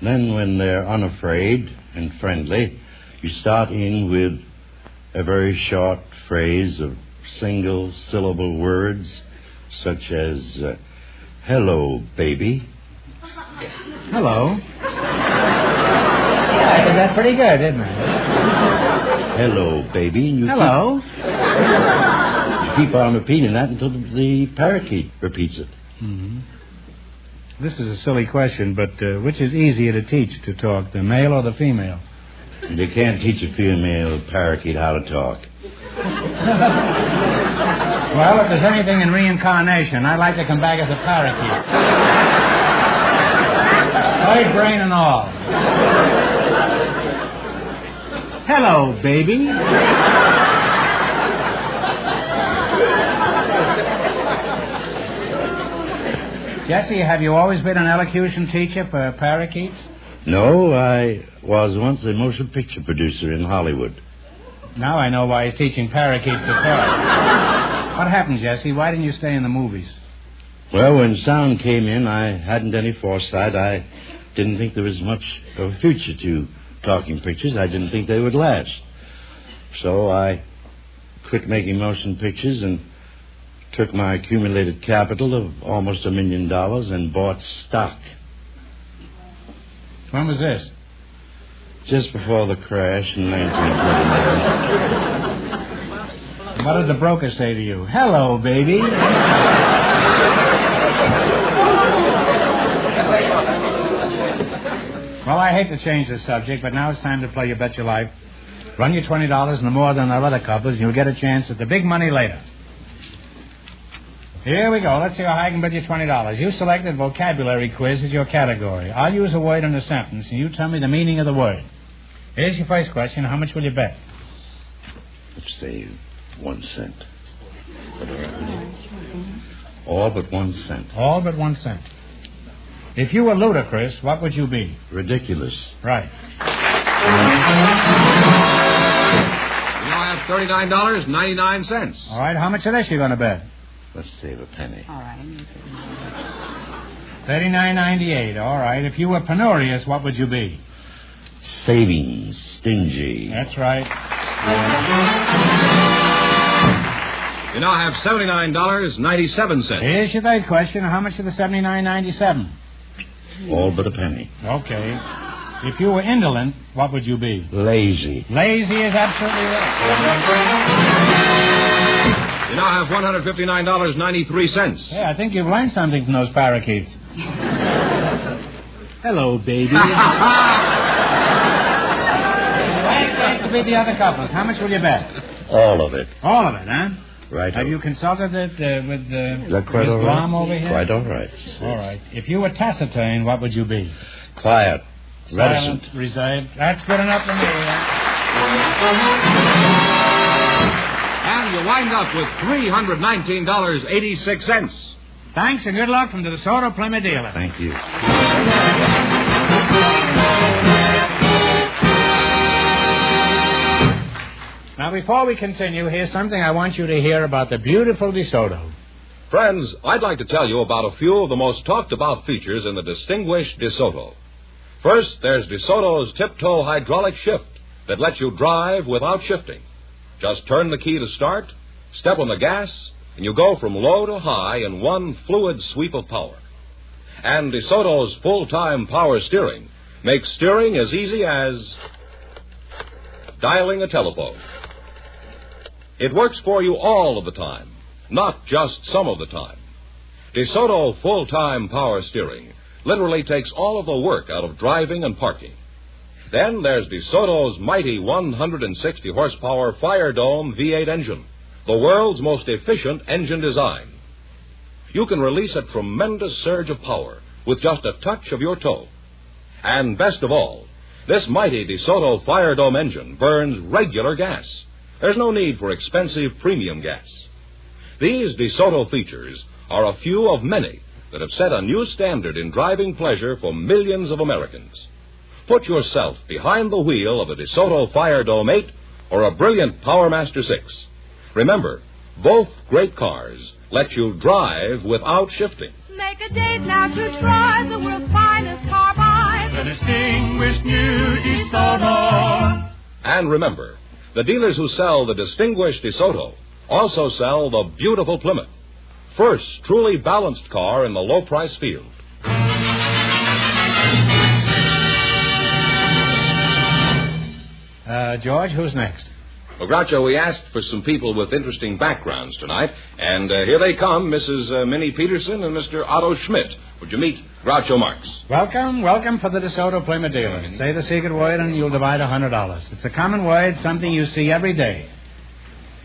Then when they're unafraid and friendly, you start in with a very short phrase of single-syllable words, such as, hello, baby. Hello. Yeah, I did that pretty good, didn't I? Hello, baby. And you Hello. keep on repeating that until the parakeet repeats it. Mm-hmm. This is a silly question, but which is easier to teach to talk, the male or the female? You can't teach a female parakeet how to talk. Well, if there's anything in reincarnation, I'd like to come back as a parakeet. Right brain and all. Hello, baby. Jesse, have you always been an elocution teacher for parakeets? No, I was once a motion picture producer in Hollywood. Now I know why he's teaching parakeets to talk. What happened, Jesse? Why didn't you stay in the movies? Well, when sound came in, I hadn't any foresight. I didn't think there was much of a future to talking pictures. I didn't think they would last. So I quit making motion pictures and took my accumulated capital of almost $1 million and bought stock. When was this? Just before the crash in 1929. What did the broker say to you? Hello, baby. Well, I hate to change the subject, but now it's time to play You Bet Your Life. Run your $20 no more than the other couples, and you'll get a chance at the big money later. Here we go. Let's see how I can bet you $20. You selected vocabulary quiz as your category. I'll use a word in a sentence, and you tell me the meaning of the word. Here's your first question. How much will you bet? Let's say 1 cent. All but 1 cent. All but 1 cent. If you were ludicrous, what would you be? Ridiculous. Right. You now have $39.99. All right, how much of this you going to bet? Let's save a penny. All right. $39.98. All right. If you were penurious, what would you be? Savings. Stingy. That's right. You now have $79.97. Here's your third question. How much of the $79.97? All but a penny. Okay. If you were indolent, what would you be? Lazy. Lazy is absolutely right. You now have $159.93. Hey, I think you've learned something from those parakeets. Hello, baby. Let's beat the other couples. How much will you bet? All of it. All of it, huh? Right. Have you consulted it with Is quite Miss all Blom right? over here? Quite all right. All right. If you were taciturn, what would you be? Quiet. Silent, Reticent. reserved. That's good enough for me. And you wind up with $319.86. Thanks and good luck from the DeSoto Plymouth dealer. Thank you. Now, before we continue, here's something I want you to hear about the beautiful DeSoto. Friends, I'd like to tell you about a few of the most talked about features in the distinguished DeSoto. First, there's DeSoto's Tiptoe hydraulic shift that lets you drive without shifting. Just turn the key to start, step on the gas, and you go from low to high in one fluid sweep of power. And DeSoto's full-time power steering makes steering as easy as dialing a telephone. It works for you all of the time, not just some of the time. DeSoto full-time power steering literally takes all of the work out of driving and parking. Then there's DeSoto's mighty 160-horsepower Fire Dome V8 engine, the world's most efficient engine design. You can release a tremendous surge of power with just a touch of your toe. And best of all, this mighty DeSoto Fire Dome engine burns regular gas. There's no need for expensive premium gas. These DeSoto features are a few of many that have set a new standard in driving pleasure for millions of Americans. Put yourself behind the wheel of a DeSoto Fire Dome 8 or a brilliant PowerMaster 6. Remember, both great cars let you drive without shifting. Make a date now to try the world's finest carbide. The distinguished new DeSoto. And remember, the dealers who sell the distinguished DeSoto also sell the beautiful Plymouth, first truly balanced car in the low-price field. George, who's next? Well, Groucho, we asked for some people with interesting backgrounds tonight, and here they come, Mrs. Minnie Peterson and Mr. Otto Schmidt. Would you meet Groucho Marx? Welcome for the DeSoto Plymouth dealer. Say the secret word and you'll divide $100. It's a common word, something you see every day.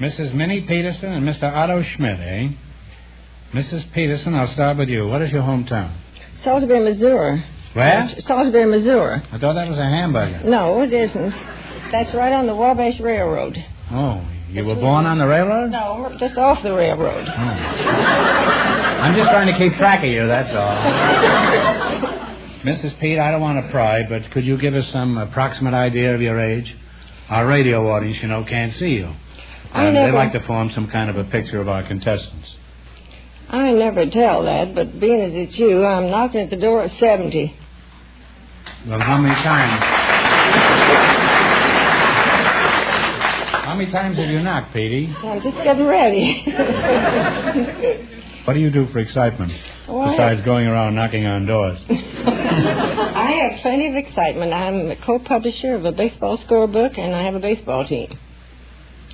Mrs. Minnie Peterson and Mr. Otto Schmidt, eh? Mrs. Peterson, I'll start with you. What is your hometown? Salisbury, Missouri. Where? Salisbury, Missouri. I thought that was a hamburger. No, it isn't. That's right on the Wabash Railroad. Oh, you were born on the railroad? No, just off the railroad. Oh. I'm just trying to keep track of you, that's all. Mrs. Pete, I don't want to pry, but could you give us some approximate idea of your age? Our radio audience, you know, can't see you. And they'd like to form some kind of a picture of our contestants. I never tell that, but being as it's you, I'm knocking at the door at 70. Well, how many times? How many times have you knocked, Petey? I'm just getting ready. What do you do for excitement, besides going around knocking on doors? I have plenty of excitement. I'm a co-publisher of a baseball scorebook, and I have a baseball team.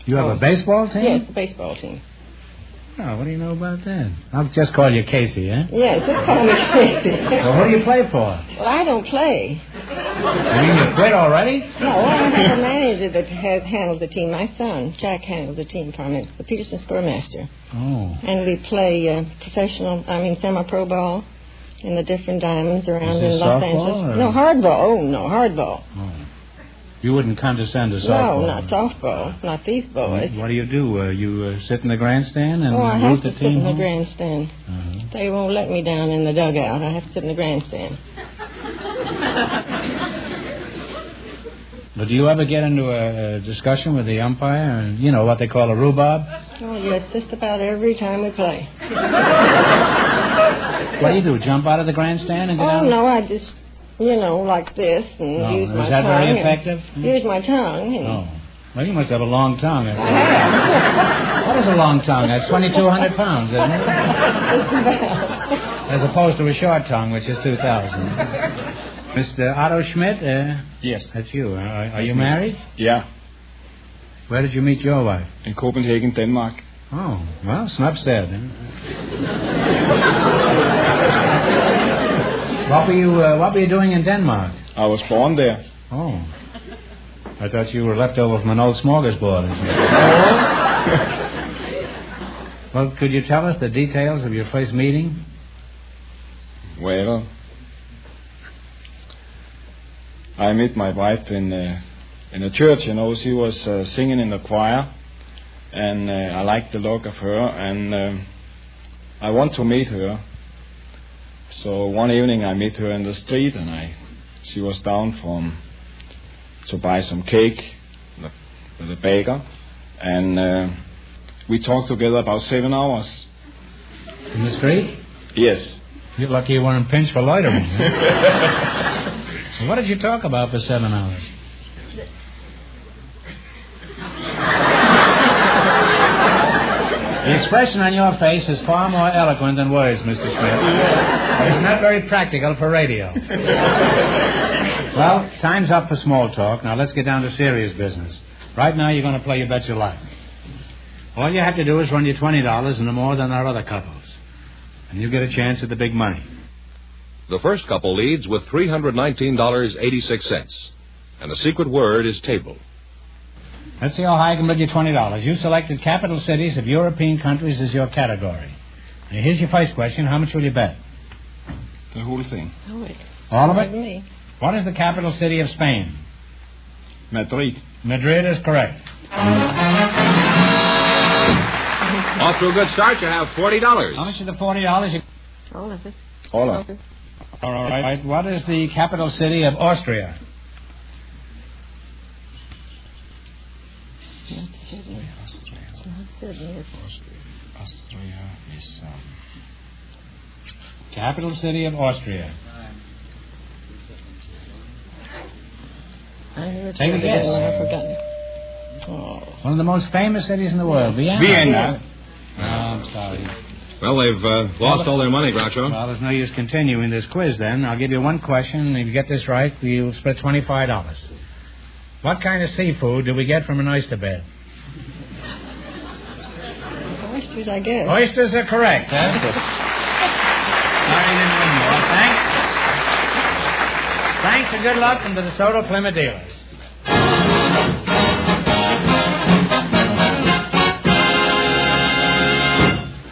You have a baseball team? Yes, a baseball team. Oh, what do you know about that? I'll just call you Casey, eh? Yes, just call me Casey. Well, who do you play for? Well, I don't play. You mean you quit already? No, I have a manager that handles the team. My son, Jack, handles the team for me. The Peterson Scoremaster. Oh. And we play semi-pro ball in the different diamonds around in Los Angeles. Or? No, hardball. Oh, no, hardball. Oh. You wouldn't condescend to softball? No, not softball. Not these boys. What do? You sit in the grandstand and I have root the to team sit in the home? grandstand. They won't let me down in the dugout. I have to sit in the grandstand. But do you ever get into a discussion with the umpire? You know, what they call a rhubarb? Oh, yes, just about every time we play. What do you do, jump out of the grandstand and get out? Oh, no, I just, like this and use my tongue. Is that very effective? Use my tongue. Oh. Well, you must have a long tongue. What is a long tongue? That's 2,200 pounds, isn't it? As opposed to a short tongue, which is 2,000. Mr. Otto Schmidt? Yes. That's you. Are you married? Yeah. Where did you meet your wife? In Copenhagen, Denmark. Oh, well, Snupstead. What were you doing in Denmark? I was born there. Oh. I thought you were left over from an old smorgasbord. Well, could you tell us the details of your first meeting? Well, I met my wife in a church. She was singing in the choir, and I liked the look of her, and I want to meet her. So one evening I met her in the street, and she was down to buy some cake with a baker, and we talked together about 7 hours. In the street? Yes. You're lucky you weren't pinched for loitering. So what did you talk about for 7 hours? The expression on your face is far more eloquent than words, Mr. Smith. But it's not very practical for radio. Well, time's up for small talk. Now let's get down to serious business. Right now you're going to play You Bet Your Life. All you have to do is run your $20 into more than our other couples. And you get a chance at the big money. The first couple leads with $319.86. And the secret word is table. Let's see how high I can bid you $20. You selected capital cities of European countries as your category. Now, here's your first question. How much will you bet? The whole thing. All of it? What is the capital city of Spain? Madrid. Madrid is correct. Off to a good start. You have $40. How much of the $40? All of it. All of it. All right. What is the capital city of Austria? Austria is... Capital city of Austria. Take a guess. I've forgotten. One of the most famous cities in the world. Vienna. Oh, I'm sorry. Well, they've lost all their money, Groucho. Well, there's no use continuing this quiz, then. I'll give you one question, and if you get this right, you'll split $25. What kind of seafood do we get from an oyster bed? Oysters, I guess. Oysters are correct. Sorry, didn't win more. Thanks and good luck from the DeSoto Plymouth dealers.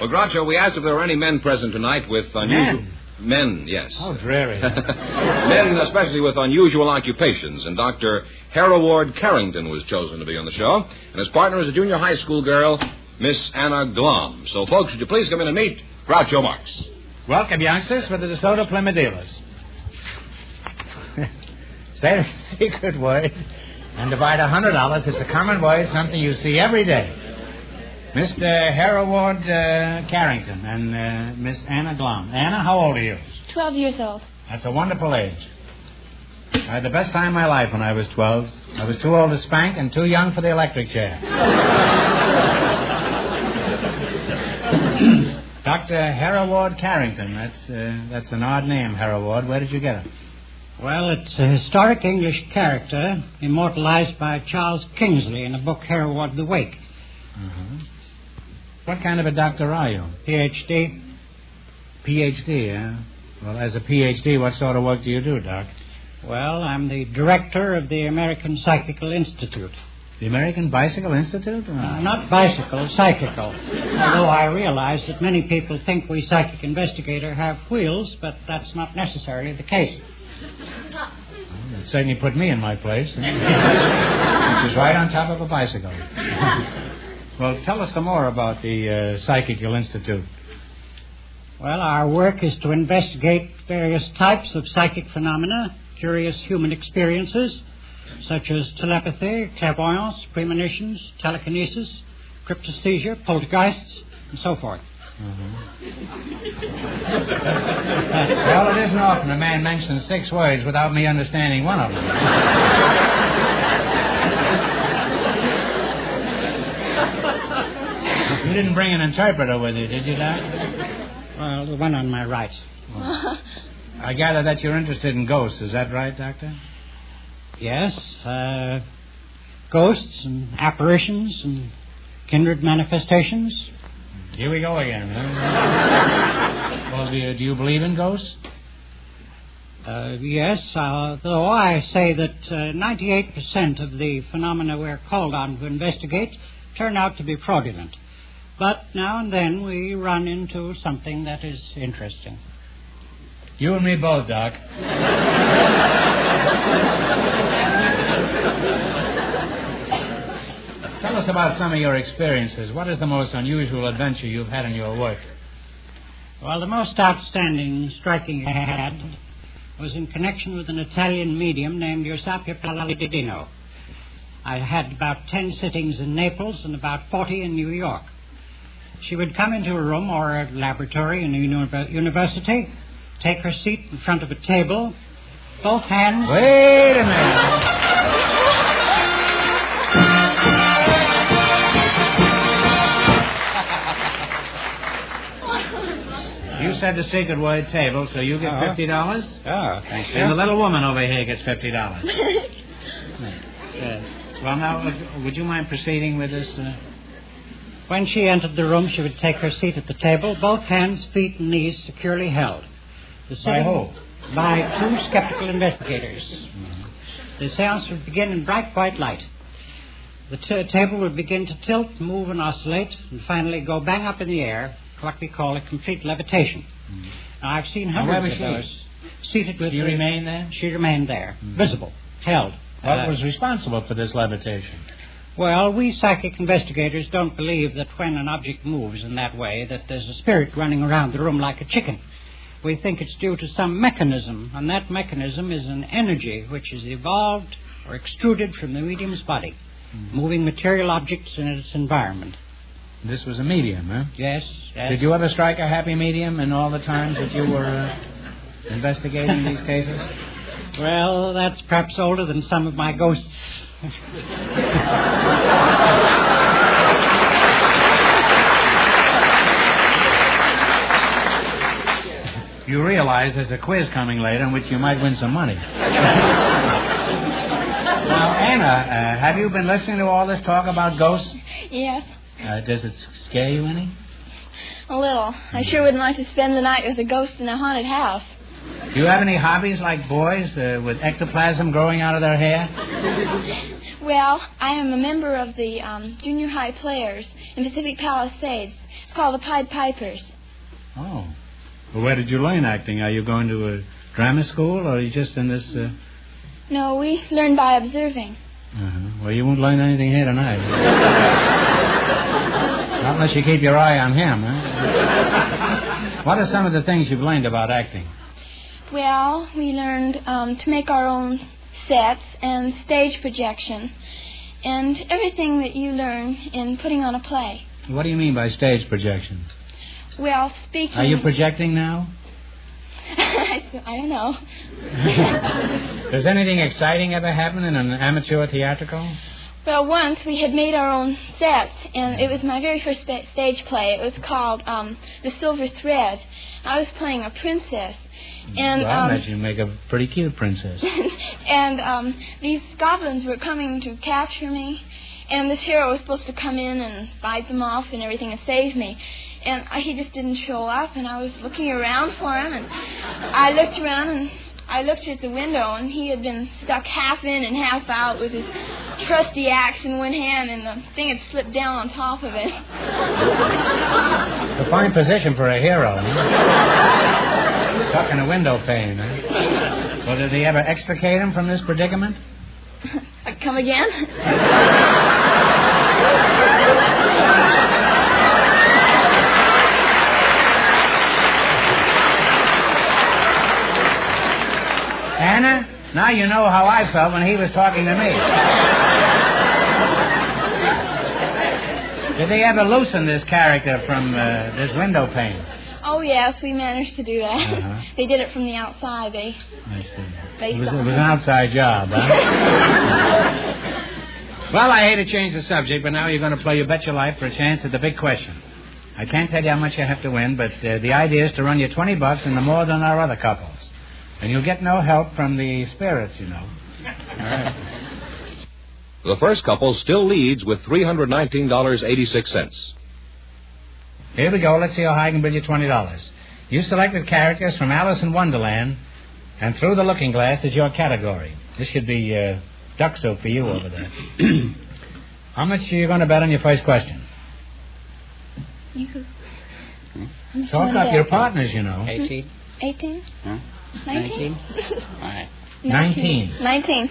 Well, Groucho, we asked if there were any men present tonight with unusual... Men, yes. How dreary. Men, especially with unusual occupations. And Dr. Hereward Carrington was chosen to be on the show. And his partner is a junior high school girl, Miss Anna Glom. So, folks, would you please come in and meet Groucho Marx. Welcome, youngsters, for the DeSoto Plymouth dealers. Say the secret word and divide $100. It's a common word, something you see every day. Mr. Hereward Carrington and Miss Anna Glom. Anna, how old are you? 12 years old. That's a wonderful age. I had the best time of my life when I was 12. I was too old to spank and too young for the electric chair. Dr. Hereward Carrington. That's an odd name, Hereward. Where did you get it? Well, it's a historic English character immortalized by Charles Kingsley in the book Hereward the Wake. Uh-huh. What kind of a doctor are you? Ph.D. Ph.D., huh? Well, as a Ph.D., what sort of work do you do, Doc? Well, I'm the director of the American Psychical Institute. The American Bicycle Institute? Not bicycle, psychical. Although I realize that many people think we psychic investigators have wheels, but that's not necessarily the case. Well, it certainly put me in my place. Which is right on top of a bicycle. Well, tell us some more about the Psychical Institute. Well, our work is to investigate various types of psychic phenomena, curious human experiences, such as telepathy, clairvoyance, premonitions, telekinesis, cryptesthesia, poltergeists, and so forth. Well, it isn't often a man mentions 6 words without me understanding one of them. You didn't bring an interpreter with you, did you, Doc? Well, the one on my right. Oh. I gather that you're interested in ghosts. Is that right, Doctor? Yes. Ghosts and apparitions and kindred manifestations. Here we go again, huh? Well, do you believe in ghosts? Yes, though I say that 98% of the phenomena we're called on to investigate turn out to be fraudulent. But now and then we run into something that is interesting. You and me both, Doc. Tell us about some of your experiences. What is the most unusual adventure you've had in your work? Well, the most outstanding, striking I had was in connection with an Italian medium named Giuseppe Palladino. I had about 10 sittings in Naples and about 40 in New York. She would come into a room or a laboratory in a university, take her seat in front of a table, both hands... Wait a minute. You said the secret word table, so you get $50? Oh, thank you. And the little woman over here gets $50. Well, now, would you mind proceeding with this? When she entered the room, she would take her seat at the table, both hands, feet, and knees securely held. By who? By 2 skeptical investigators. The seance would begin in bright white light. The table would begin to tilt, move, and oscillate, and finally go bang up in the air, what we call a complete levitation. Now, I've seen hundreds of those. Seated with She remained there? She remained there, visible, held. What was responsible for this levitation? Well, we psychic investigators don't believe that when an object moves in that way that there's a spirit running around the room like a chicken. We think it's due to some mechanism, and that mechanism is an energy which is evolved or extruded from the medium's body, moving material objects in its environment. This was a medium, huh? Yes. Did you ever strike a happy medium in all the times that you were investigating these cases? Well, that's perhaps older than some of my ghosts. You realize there's a quiz coming later in which you might win some money. Now, Anna, have you been listening to all this talk about ghosts? Yes. Does it scare you any? A little. I sure wouldn't like to spend the night with a ghost in a haunted house. Do you have any hobbies like boys with ectoplasm growing out of their hair? Well, I am a member of the junior high players in Pacific Palisades. It's called the Pied Pipers. Oh. Well, where did you learn acting? Are you going to a drama school, or are you just in this... No, we learn by observing. Well, you won't learn anything here tonight. Not unless you keep your eye on him, huh? What are some of the things you've learned about acting? Well, we learned to make our own sets and stage projection and everything that you learn in putting on a play. What do you mean by stage projection? Well, speaking... Are you projecting now? I I don't know. Does anything exciting ever happen in an amateur theatrical? Well, once we had made our own sets, and it was my very first stage play. It was called The Silver Thread. I was playing a princess. And, well, I imagine you make a pretty cute princess. And these goblins were coming to capture me, and this hero was supposed to come in and fight them off and everything and save me. And he just didn't show up, and I was looking around for him, and I looked around, and I looked at the window, and he had been stuck half in and half out with his trusty axe in one hand, and the thing had slipped down on top of it. It's a fine position for a hero, huh? Stuck in a window pane, huh? Well, did they ever extricate him from this predicament? Come again? Anna, now you know how I felt when he was talking to me. Did they ever loosen this character from this window pane? Oh, yes, we managed to do that. Uh-huh. They did it from the outside. I see. It was an outside job, huh? Well, I hate to change the subject, but now you're going to play You Bet Your Life for a chance at the big question. I can't tell you how much you have to win, but the idea is to run you $20 into more than our other couples. And you'll get no help from the spirits, you know. All right. The first couple still leads with $319.86. Here we go. Let's see how high I can bid you $20. You selected characters from Alice in Wonderland, and Through the Looking Glass is your category. This should be duck soup for you over there. How much are you going to bet on your first question? Talk up your partners, you know. 18. 18? Huh? 19? All right. 19. 19.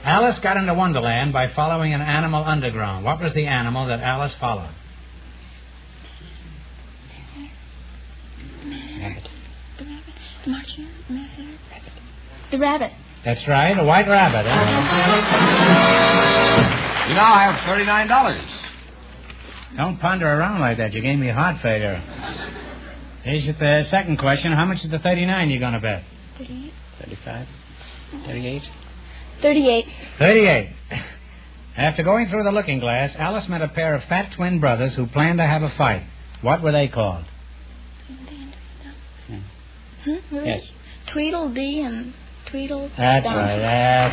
Alice got into Wonderland by following an animal underground. What was the animal that Alice followed? Rabbit. The rabbit. The marching rabbit. The rabbit. That's right, a white rabbit. You now have $39. Don't ponder around like that. You gave me heart failure. Here's the second question. How much is the 39 you're going to bet? 38. 35. 38. 38. 38. After going through the looking glass, Alice met a pair of fat twin brothers who planned to have a fight. What were they called? Yes. Tweedledee and Tweedledum. That's right.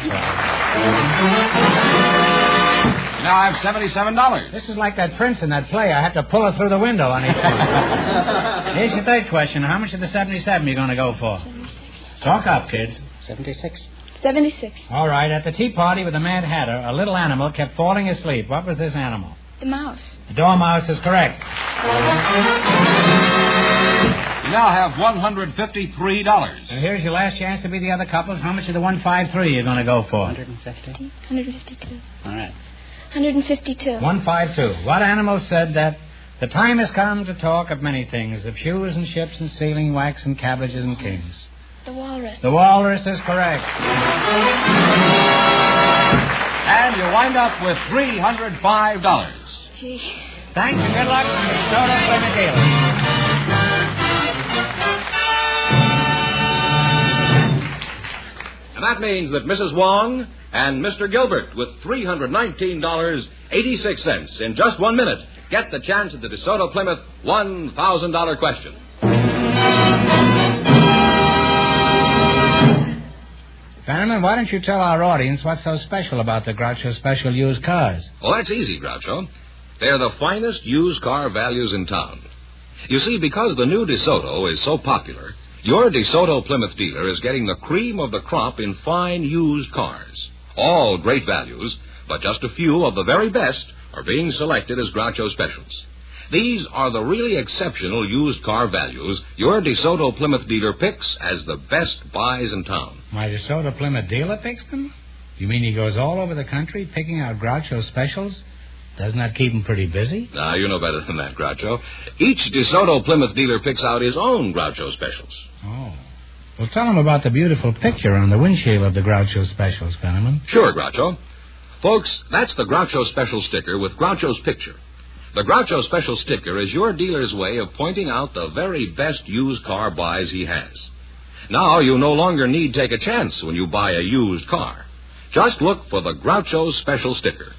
Now I have $77. This is like that prince in that play. I have to pull her through the window on each one. Here's your third question. How much of the 77 are you going to go for? 76. Talk up, kids. 76. 76. All right. At the tea party with the Mad Hatter, a little animal kept falling asleep. What was this animal? The mouse. The dormouse is correct. You now have $153. And here's your last chance to be the other couples. How much of the 153 you're going to go for? 150. 152. All right. 152. 152. What animal said that the time has come to talk of many things, of shoes and ships and sealing wax and cabbages and kings? The walrus. The walrus is correct. And you wind up with $305. Gee. Thanks and good luck from the Soda Plymouth Dealer. And that means that Mrs. Wong and Mr. Gilbert, with $319.86 in just 1 minute, get the chance at the DeSoto Plymouth $1,000 question. Bannerman, why don't you tell our audience what's so special about the Groucho Special used cars? Oh, that's easy, Groucho. They're the finest used car values in town. You see, because the new DeSoto is so popular, your DeSoto Plymouth dealer is getting the cream of the crop in fine used cars. All great values, but just a few of the very best are being selected as Groucho Specials. These are the really exceptional used car values your DeSoto Plymouth dealer picks as the best buys in town. My DeSoto Plymouth dealer picks them? You mean he goes all over the country picking out Groucho Specials? Doesn't that keep him pretty busy? Now, you know better than that, Groucho. Each DeSoto Plymouth dealer picks out his own Groucho Specials. Oh. Well, tell him about the beautiful picture on the windshield of the Groucho Specials, Bannerman. Sure, Groucho. Folks, that's the Groucho Special sticker with Groucho's picture. The Groucho Special sticker is your dealer's way of pointing out the very best used car buys he has. Now you no longer need take a chance when you buy a used car. Just look for the Groucho Special Sticker.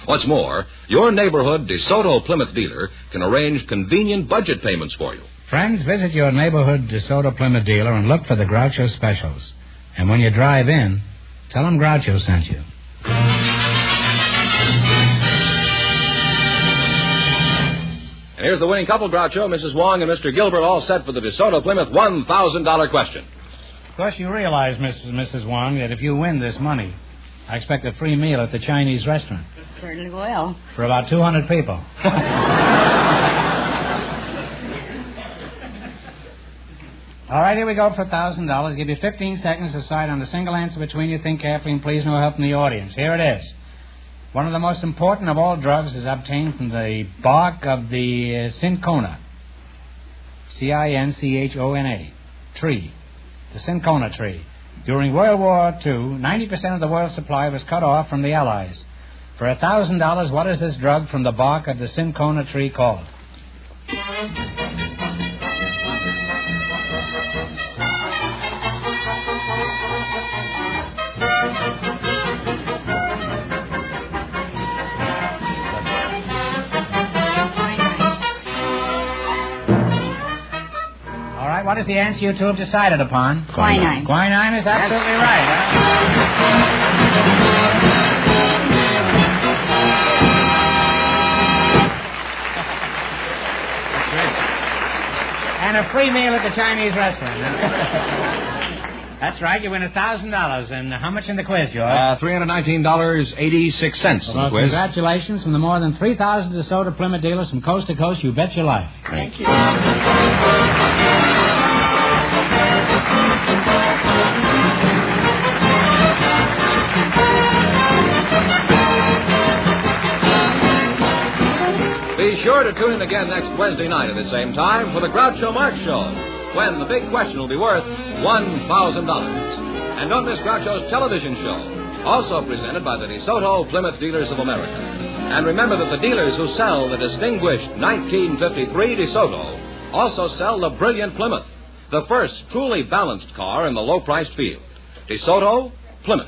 What's more, your neighborhood DeSoto Plymouth dealer can arrange convenient budget payments for you. Friends, visit your neighborhood DeSoto Plymouth dealer and look for the Groucho specials. And when you drive in, tell them Groucho sent you. And here's the winning couple, Groucho, Mrs. Wong and Mr. Gilbert, all set for the DeSoto Plymouth $1,000 question. Of course, you realize, Mrs. Wong, that if you win this money, I expect a free meal at the Chinese restaurant. Certainly will. For about 200 people. All right, here we go for $1,000. Give you 15 seconds to decide on the single answer between you. Think carefully and please no help from the audience. Here it is. One of the most important of all drugs is obtained from the bark of the cinchona. C-I-N-C-H-O-N-A. Tree. The cinchona tree. During World War II, 90% of the world's supply was cut off from the Allies. For $1,000, what is this drug from the bark of the cinchona tree called? What is the answer you two have decided upon? Quinine. Quinine is absolutely right. And a free meal at the Chinese restaurant. That's right. You win $1,000. And how much in the quiz, George? $319.86 in the quiz. Congratulations from the more than 3,000 DeSoto Plymouth dealers from coast to coast. You bet your life. Thank you. Be sure to tune in again next Wednesday night at the same time for the Groucho Marx Show, when the big question will be worth $1,000. And don't miss Groucho's television show, also presented by the DeSoto Plymouth Dealers of America. And remember that the dealers who sell the distinguished 1953 DeSoto also sell the brilliant Plymouth, the first truly balanced car in the low-priced field. DeSoto, Plymouth,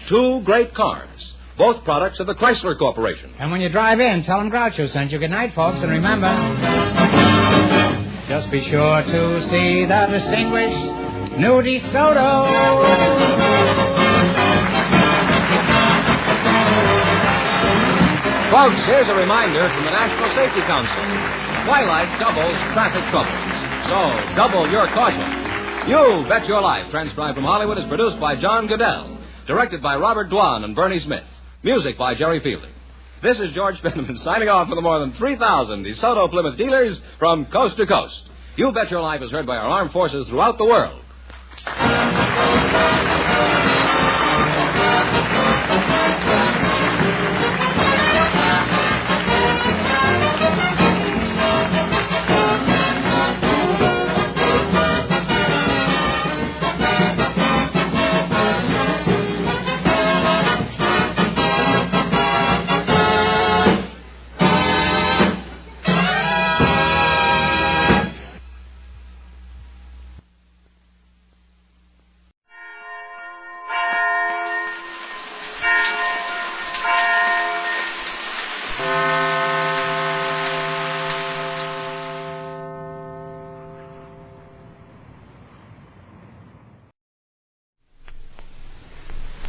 two great cars. Both products of the Chrysler Corporation. And when you drive in, tell them Groucho sent you. Good night, folks, and remember, just be sure to see the distinguished new DeSoto. Folks, here's a reminder from the National Safety Council. Twilight doubles traffic troubles, so double your caution. You Bet Your Life, transcribed from Hollywood, is produced by John Goodell, directed by Robert Dwan and Bernie Smith. Music by Jerry Fielding. This is George Fenneman signing off for the more than 3,000 DeSoto Plymouth dealers from coast to coast. You Bet Your Life is heard by our armed forces throughout the world.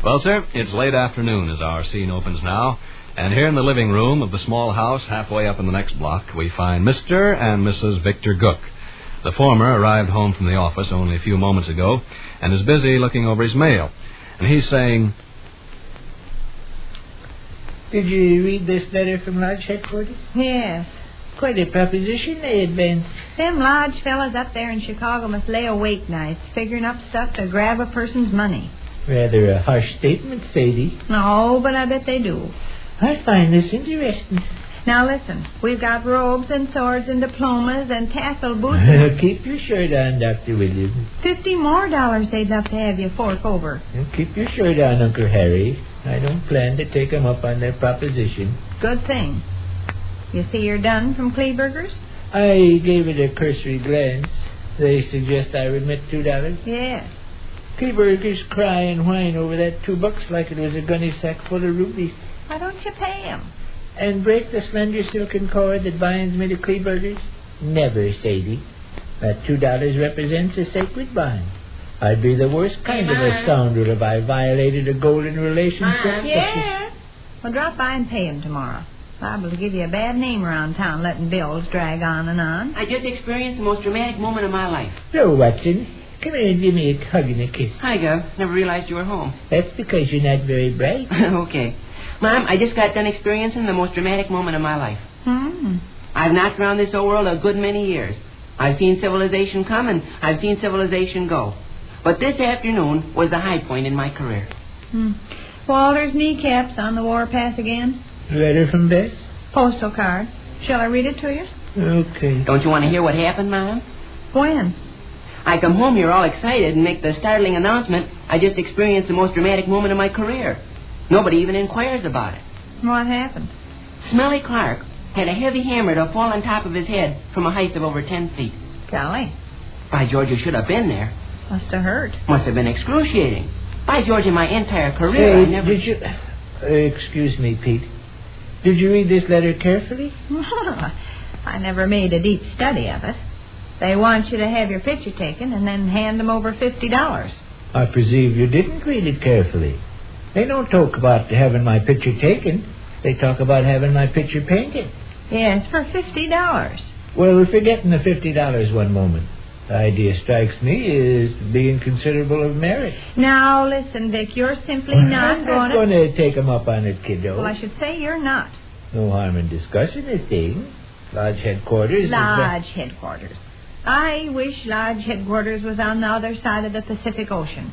Well, sir, it's late afternoon as our scene opens now, and here in the living room of the small house halfway up in the next block, we find Mr. and Mrs. Victor Gook. The former arrived home from the office only a few moments ago and is busy looking over his mail. And he's saying, Did you read this letter from Lodge headquarters? Yes. Quite a proposition they advanced. Them Lodge fellas up there in Chicago must lay awake nights figuring up stuff to grab a person's money. Rather a harsh statement, Sadie. No, but I bet they do. I find this interesting. Now listen, we've got robes and swords and diplomas and tassel boots. Keep your shirt on, Dr. Williams. $50 more they'd love to have you fork over. Keep your shirt on, Uncle Harry. I don't plan to take them up on their proposition. Good thing. You see you're done from Kleberger's? I gave it a cursory glance. They suggest I remit $2? Yes. Klebergers cry and whine over that $2 like it was a gunny sack full of rubies. Why don't you pay him? And break the slender silken cord that binds me to Klebergers? Never, Sadie. That $2 represents a sacred bond. I'd be the worst kind of a scoundrel if I violated a golden relationship. Yeah. Well, drop by and pay him tomorrow. Liable to give you a bad name around town letting bills drag on and on. I just experienced the most dramatic moment of my life. So, Watson, come here and give me a hug and a kiss. Hi, Gov. Never realized you were home. That's because you're not very bright. Okay. Mom, I just got done experiencing the most dramatic moment of my life. I've knocked around this old world a good many years. I've seen civilization come and I've seen civilization go. But this afternoon was the high point in my career. Walter's kneecaps on the warpath again. Letter from Bess? Postal card. Shall I read it to you? Okay. Don't you want to hear what happened, Mom? When? I come home here all excited and make the startling announcement I just experienced the most dramatic moment of my career. Nobody even inquires about it. What happened? Smelly Clark had a heavy hammer to fall on top of his head from a height of over 10 feet. Golly. By George, you should have been there. Must have hurt. Must have been excruciating. By George, in my entire career, I never... Did you... excuse me, Pete. Did you read this letter carefully? I never made a deep study of it. They want you to have your picture taken and then hand them over $50. I presume you didn't read it carefully. They don't talk about having my picture taken. They talk about having my picture painted. Yes, for $50. Well, we're forgetting the $50 one moment. The idea strikes me as being considerable of merit. Now, listen, Vic, you're simply not I'm going not going to take 'em up on it, kiddo. Well, I should say you're not. No harm in discussing the thing. Lodge headquarters Lodge headquarters. I wish Lodge headquarters was on the other side of the Pacific Ocean.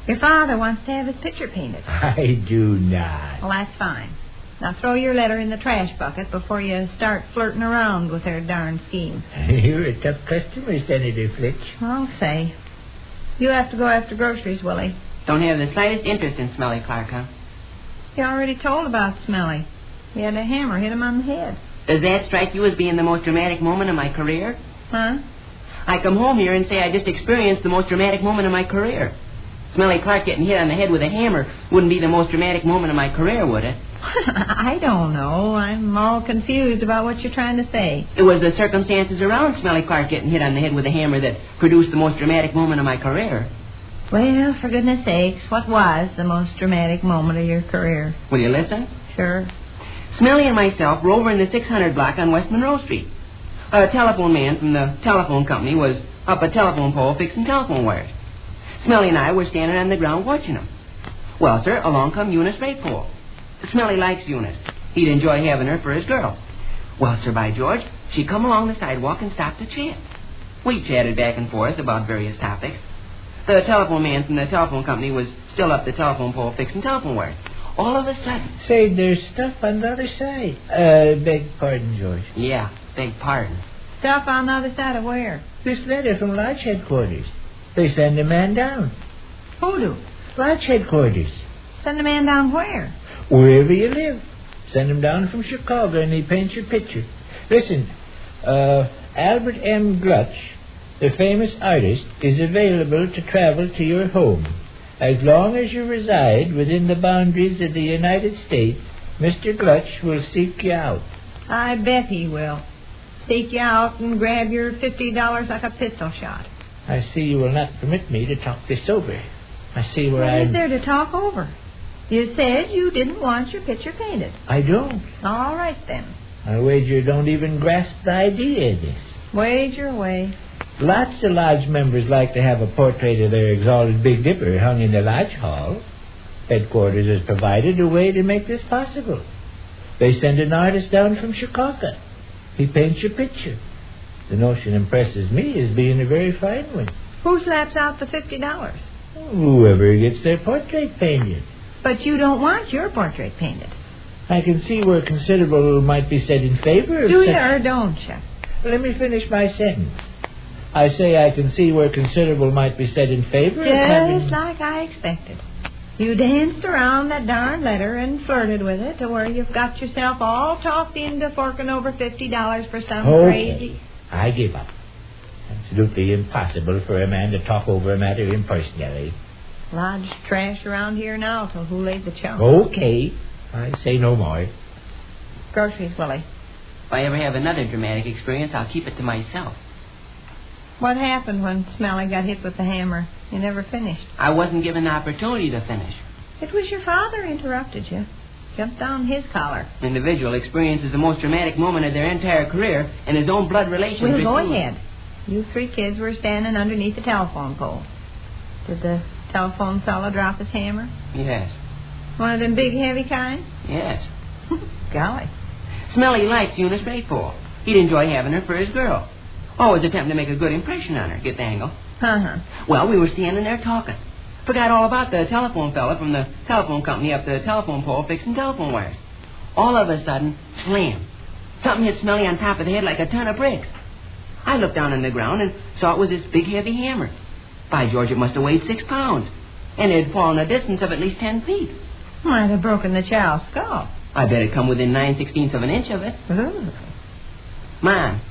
Your father wants to have his picture painted. I do not. Well, that's fine. Now throw your letter in the trash bucket before you start flirting around with their darn scheme. You're a tough customer, Senator Flitch. I'll say. You have to go after groceries, Willie. Don't have the slightest interest in Smelly Clark, huh? You already told about Smelly. He had a hammer hit him on the head. Does that strike you as being the most dramatic moment of my career? Huh? I come home here and say I just experienced the most dramatic moment of my career. Smelly Clark getting hit on the head with a hammer wouldn't be the most dramatic moment of my career, would it? I don't know. I'm all confused about what you're trying to say. It was the circumstances around Smelly Clark getting hit on the head with a hammer that produced the most dramatic moment of my career. Well, for goodness sakes, what was the most dramatic moment of your career? Will you listen? Sure. Smelly and myself were over in the 600 block on West Monroe Street. A telephone man from the telephone company was up a telephone pole fixing telephone wires. Smelly and I were standing on the ground watching him. Well, sir, along come Eunice Raypole. Smelly likes Eunice. He'd enjoy having her for his girl. Well, sir, by George, she come along the sidewalk and stopped to chat. We chatted back and forth about various topics. The telephone man from the telephone company was still up the telephone pole fixing telephone wires. All of a sudden... Say, there's stuff on the other side. Beg pardon, George. Yeah, beg pardon. Stuff on the other side of where? This letter from Lodge headquarters. They send a man down. Who do? Lodge headquarters. Send a man down where? Wherever you live. Send him down from Chicago and he paints your picture. Listen, Albert M. Glutch, the famous artist, is available to travel to your home. As long as you reside within the boundaries of the United States, Mr. Glutch will seek you out. I bet he will. Seek you out and grab your $50 like a pistol shot. I see you will not permit me to talk this over. I see where What is there to talk over? You said you didn't want your picture painted. I don't. All right, then. I wager you don't even grasp the idea of this. Wager away. Lots of lodge members like to have a portrait of their exalted Big Dipper hung in the lodge hall. Headquarters has provided a way to make this possible. They send an artist down from Chicago. He paints your picture. The notion impresses me as being a very fine one. Who slaps out the $50? Whoever gets their portrait painted. But you don't want your portrait painted. I can see where considerable might be said in favor of Do such... you or don't you? Let me finish my sentence. I say I can see where considerable might be said in favor of having... Just like I expected. You danced around that darn letter and flirted with it to where you've got yourself all talked into forking over $50 for some crazy... I give up. I'm absolutely impossible for a man to talk over a matter impersonally. Lodge trash around here now, so who laid the chunk? Okay. I say no more. Groceries, Willie. If I ever have another dramatic experience, I'll keep it to myself. What happened when Smelly got hit with the hammer? You never finished. I wasn't given the opportunity to finish. It was your father interrupted you. Jumped down his collar. An individual experiences the most dramatic moment of their entire career, and his own blood relations... Well, go ahead. You 3 kids were standing underneath the telephone pole. Did the telephone fella drop his hammer? Yes. One of them big, heavy kind? Yes. Golly. Smelly liked Eunice Rayford. He'd enjoy having her for his girl. Always attempting to make a good impression on her. Get the angle? Uh-huh. Well, we were standing there talking. Forgot all about the telephone fella from the telephone company up the telephone pole fixing telephone wires. All of a sudden, slam. Something hit Smelly on top of the head like a ton of bricks. I looked down on the ground and saw it was this big, heavy hammer. By George, it must have weighed 6 pounds. And it had fallen a distance of at least 10 feet. Might have broken the child's skull. I bet it come within 9/16 of an inch of it. Ooh. Mom,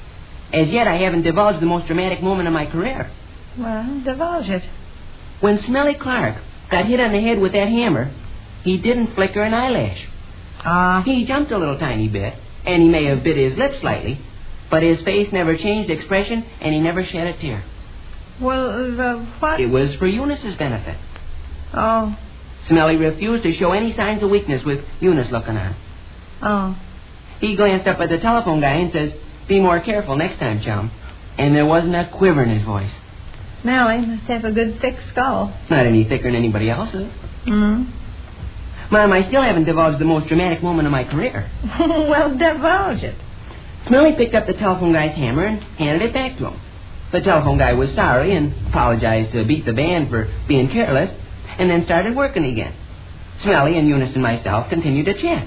as yet I haven't divulged the most dramatic moment of my career. Well, divulge it. When Smelly Clark got hit on the head with that hammer, he didn't flicker an eyelash. He jumped a little tiny bit, and he may have bit his lip slightly, but his face never changed expression, and he never shed a tear. Well, what? It was for Eunice's benefit. Oh. Smelly refused to show any signs of weakness with Eunice looking on. Oh. He glanced up at the telephone guy and says, "Be more careful next time, chum." And there wasn't a quiver in his voice. Smelly must have a good thick skull. Not any thicker than anybody else's. Hmm. Mom, I still haven't divulged the most dramatic moment of my career. Well, divulge it. Smelly picked up the telephone guy's hammer and handed it back to him. The telephone guy was sorry and apologized to Beat the Band for being careless, and then started working again. Smelly and Eunice and myself continued to chat.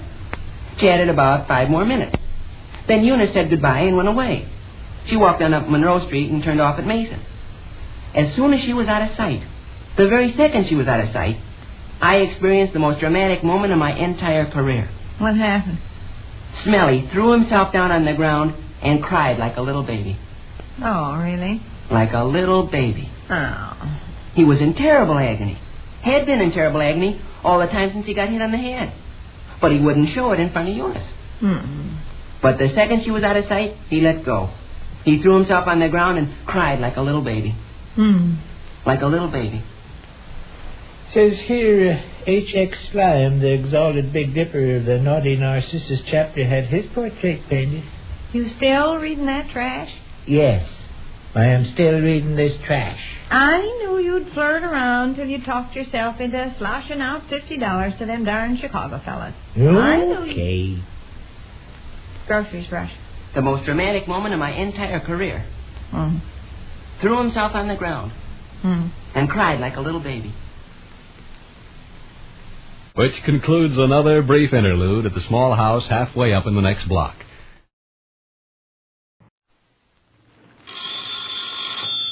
Chatted about 5 more minutes. Then Eunice said goodbye and went away. She walked on up Monroe Street and turned off at Mason. As soon as she was out of sight, the very second she was out of sight, I experienced the most dramatic moment of my entire career. What happened? Smelly threw himself down on the ground and cried like a little baby. Oh, really? Like a little baby. Oh. He was in terrible agony. Had been in terrible agony all the time since he got hit on the head. But he wouldn't show it in front of Eunice. Mm-mm. But the second she was out of sight, he let go. He threw himself on the ground and cried like a little baby. Like a little baby. Says here, H.X. Slime, the exalted Big Dipper of the Naughty Narcissus chapter, had his portrait painted. You still reading that trash? Yes. I am still reading this trash. I knew you'd flirt around till you talked yourself into sloshing out $50 to them darn Chicago fellas. Okay. Groceries, Rush. The most dramatic moment of my entire career. Threw himself on the ground and cried like a little baby. Which concludes another brief interlude at the small house halfway up in the next block.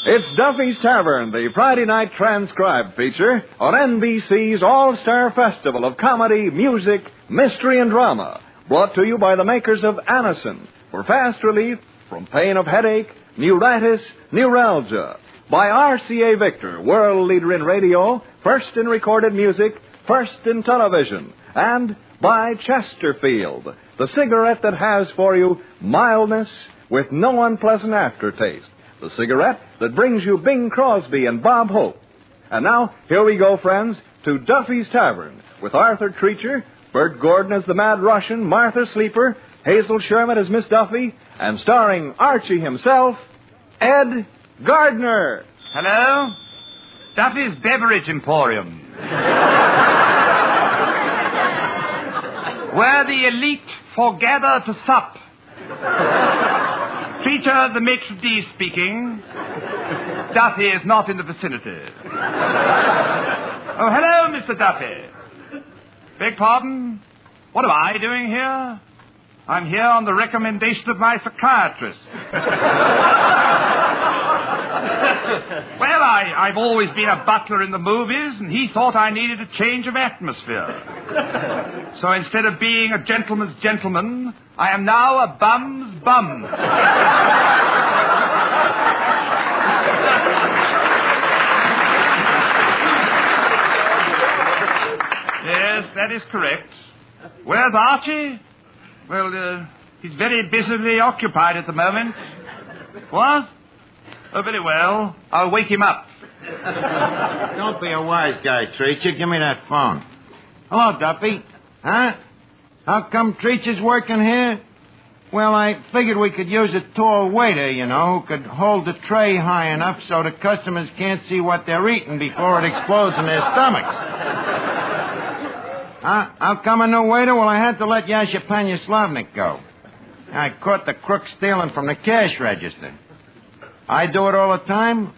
It's Duffy's Tavern, the Friday night transcribed feature on NBC's All-Star Festival of Comedy, Music, Mystery, and Drama, brought to you by the makers of Anacin for fast relief from pain of headache, neuritis, neuralgia. By RCA Victor, world leader in radio, first in recorded music, first in television. And by Chesterfield, the cigarette that has for you mildness with no unpleasant aftertaste. The cigarette that brings you Bing Crosby and Bob Hope. And now, here we go, friends, to Duffy's Tavern, with Arthur Treacher, Bert Gordon as the Mad Russian, Martha Sleeper, Hazel Sherman as Miss Duffy, and starring Archie himself, Ed Gardner. Hello? Duffy's Beverage Emporium. Where the elite foregather to sup. Treacher, the maitre d' speaking. Duffy is not in the vicinity. Oh, hello, Mr. Duffy. Beg pardon? What am I doing here? I'm here on the recommendation of my psychiatrist. Well, I've always been a butler in the movies, and he thought I needed a change of atmosphere. So instead of being a gentleman's gentleman, I am now a bum's bum. that is correct. Where's Archie? Well, he's very busily occupied at the moment. What? Oh, very well. I'll wake him up. Don't be a wise guy, Treacher. Give me that phone. Hello, Duffy. Huh? How come Treacher's working here? Well, I figured we could use a tall waiter, who could hold the tray high enough so the customers can't see what they're eating before it explodes in their stomachs. How come a new waiter? Well, I had to let Yasha Panyaslavnik go. I caught the crook stealing from the cash register. I do it all the time.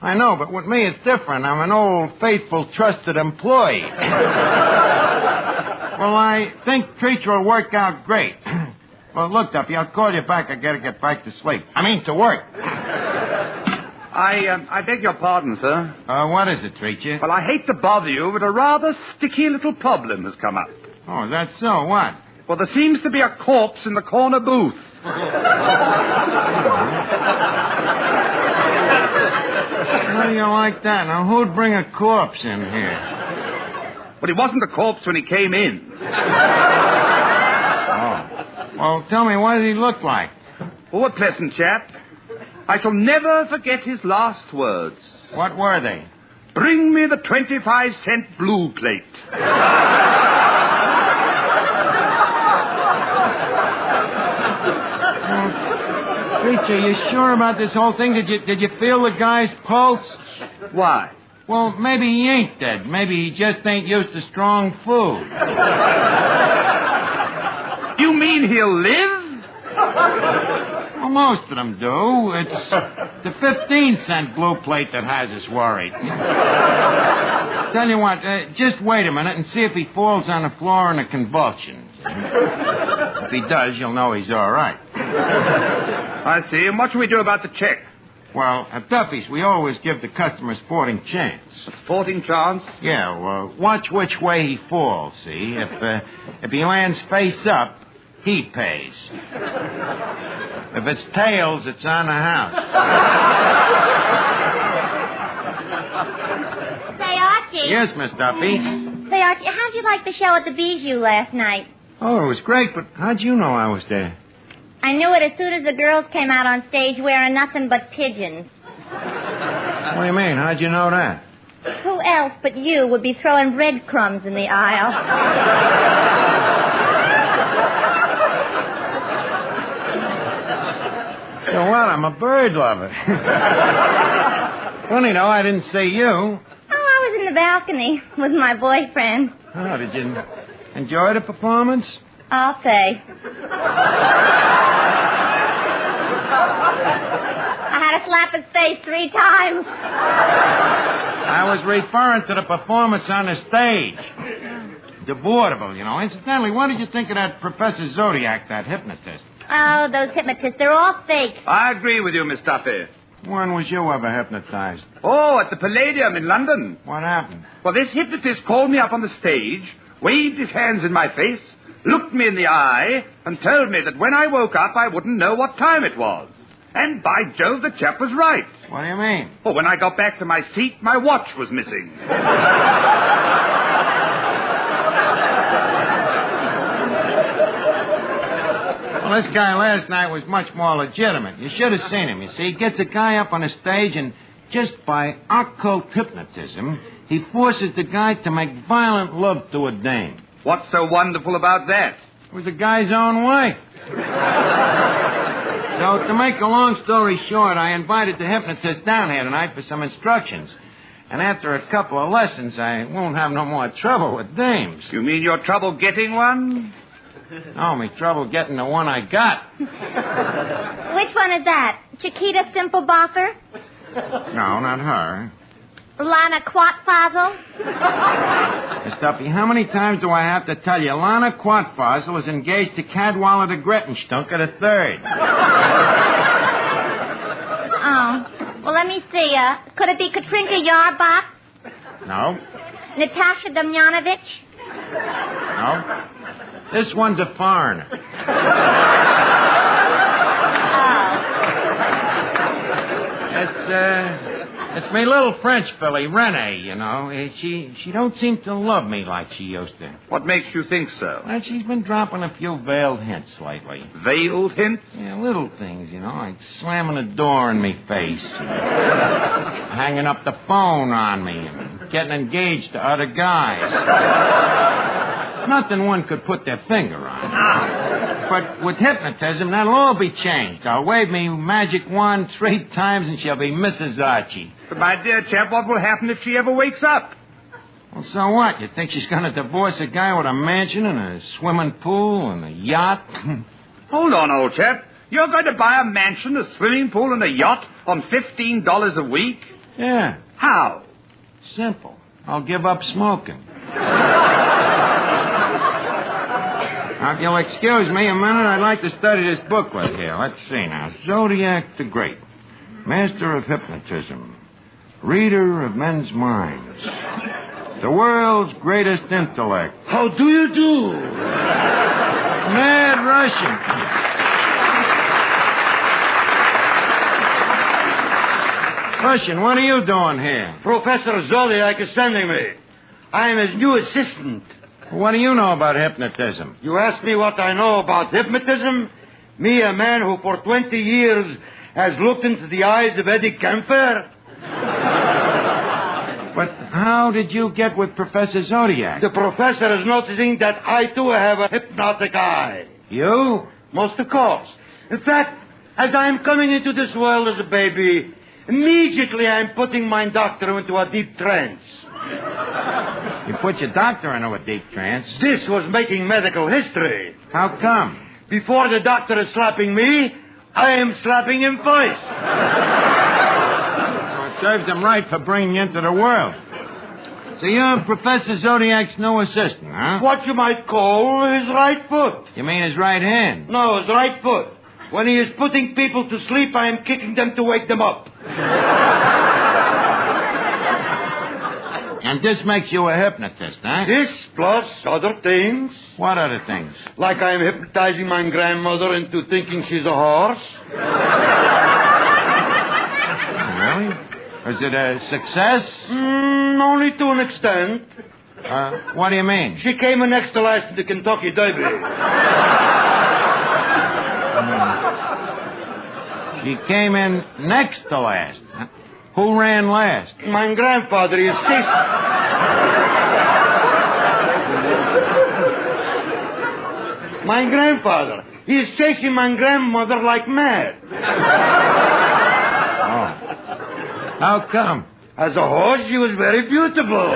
I know, but with me it's different. I'm an old, faithful, trusted employee. Well, I think Treacher will work out great. Well, look, Duffy, I'll call you back. I gotta get back to sleep. To work. I beg your pardon, sir. What is it, Treacher? Well, I hate to bother you, but a rather sticky little problem has come up. Oh, that's so. What? Well, there seems to be a corpse in the corner booth. How do you like that? Now, who'd bring a corpse in here? Well, he wasn't a corpse when he came in. Well, tell me, what did he look like? Oh, a pleasant chap. I shall never forget his last words. What were they? Bring me the 25-cent blue plate. Treacher, you sure about this whole thing? Did you feel the guy's pulse? Why? Well, maybe he ain't dead. Maybe he just ain't used to strong food. You mean he'll live? Well, most of them do. It's the 15-cent blue plate that has us worried. Tell you what, just wait a minute and see if he falls on the floor in a convulsion. If he does, you'll know he's all right. I see. And what shall we do about the check? Well, at Duffy's, we always give the customer a sporting chance. A sporting chance? Yeah, well, watch which way he falls, see? If he lands face up, he pays. If it's tails, it's on the house. Say, Archie. Yes, Miss Duffy? Say, Archie, how'd you like the show at the Bijou last night? Oh, it was great, but how'd you know I was there? I knew it as soon as the girls came out on stage wearing nothing but pigeons. What do you mean? How'd you know that? Who else but you would be throwing breadcrumbs in the aisle? So what? I'm a bird lover. Funny, though, I didn't see you. Oh, I was in the balcony with my boyfriend. Oh, did you enjoy the performance? I'll say. I had to slap his face 3 times. I was referring to the performance on the stage. The vaudeville, Incidentally, what did you think of that Professor Zodiac, that hypnotist? Oh, those hypnotists, they're all fake. I agree with you, Miss Duffy. When was you ever hypnotized? Oh, at the Palladium in London. What happened? Well, this hypnotist called me up on the stage, waved his hands in my face, looked me in the eye, and told me that when I woke up, I wouldn't know what time it was. And by Jove, the chap was right. What do you mean? Oh, when I got back to my seat, my watch was missing. Well, this guy last night was much more legitimate. You should have seen him. You see, he gets a guy up on a stage, and just by occult hypnotism, he forces the guy to make violent love to a dame. What's so wonderful about that? It was the guy's own wife. So, to make a long story short, I invited the hypnotist down here tonight for some instructions. And after a couple of lessons, I won't have no more trouble with dames. You mean your trouble getting one? No, me trouble getting the one I got. Which one is that? Chiquita Simpleboffer? No, not her. Lana Quatfazel? Miss Duffy, how many times do I have to tell you Lana Quatfazel is engaged to Cadwallader de Grettenstunker III? Oh. Well, let me see. Could it be Katrinka Yarbach? No. Natasha Damjanovic? No. This one's a foreigner. It's My little French filly, Renee, you know, she don't seem to love me like she used to. What makes you think so? Well, she's been dropping a few veiled hints lately. Veiled hints? Yeah, little things, you know, like slamming a door in me face, hanging up the phone on me, and getting engaged to other guys. Nothing one could put their finger on. But with hypnotism, that'll all be changed. I'll wave me magic wand 3 times and she'll be Mrs. Archie. But my dear chap, what will happen if she ever wakes up? Well, so what? You think she's going to divorce a guy with a mansion and a swimming pool and a yacht? Hold on, old chap. You're going to buy a mansion, a swimming pool, and a yacht on $15 a week? Yeah. How? Simple. I'll give up smoking. Now, if you'll excuse me a minute, I'd like to study this booklet here. Let's see now. Zodiac the Great. Master of Hypnotism. Reader of men's minds. The world's greatest intellect. How do you do? Mad Russian. Russian, what are you doing here? Professor Zodiac is sending me. I am his new assistant. What do you know about hypnotism? You ask me what I know about hypnotism? Me, a man who for 20 years has looked into the eyes of Eddie Kempfer? But how did you get with Professor Zodiac? The professor is noticing that I, too, have a hypnotic eye. You? Most of course. In fact, as I am coming into this world as a baby, immediately I am putting my doctor into a deep trance. You put your doctor into a deep trance? This was making medical history. How come? Before the doctor is slapping me, I am slapping him first. Well, it serves him right for bringing you into the world. So you're Professor Zodiac's new assistant, huh? What you might call his right foot. You mean his right hand? No, his right foot. When he is putting people to sleep, I am kicking them to wake them up. And this makes you a hypnotist, huh? This plus other things. What other things? Like I am hypnotizing my grandmother into thinking she's a horse. Really? Is it a success? Only to an extent. What do you mean? She came in next to last in the Kentucky Derby. She came in next to last. Who ran last? My grandfather is My grandfather. He is chasing my grandmother like mad. Oh. How come? As a horse, she was very beautiful.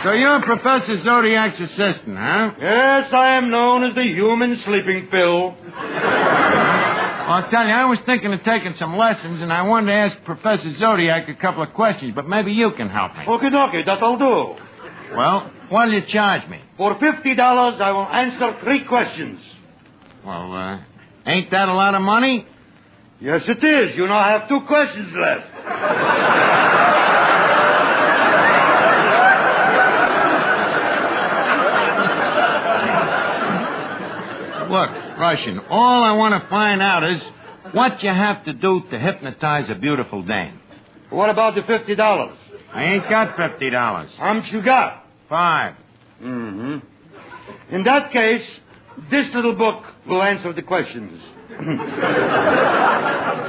So you're Professor Zodiac's assistant, huh? Yes, I am known as the human sleeping pill. Well, I'll tell you, I was thinking of taking some lessons, and I wanted to ask Professor Zodiac a couple of questions, but maybe you can help me. Okie dokie, that'll do. Well, what'll you charge me? For $50, I will answer 3 questions. Well, ain't that a lot of money? Yes, it is. You know, I have 2 questions left. Look, Russian, all I want to find out is what you have to do to hypnotize a beautiful dame. What about the $50? I ain't got $50. How much you got? 5. Mm-hmm. In that case, this little book will answer the questions.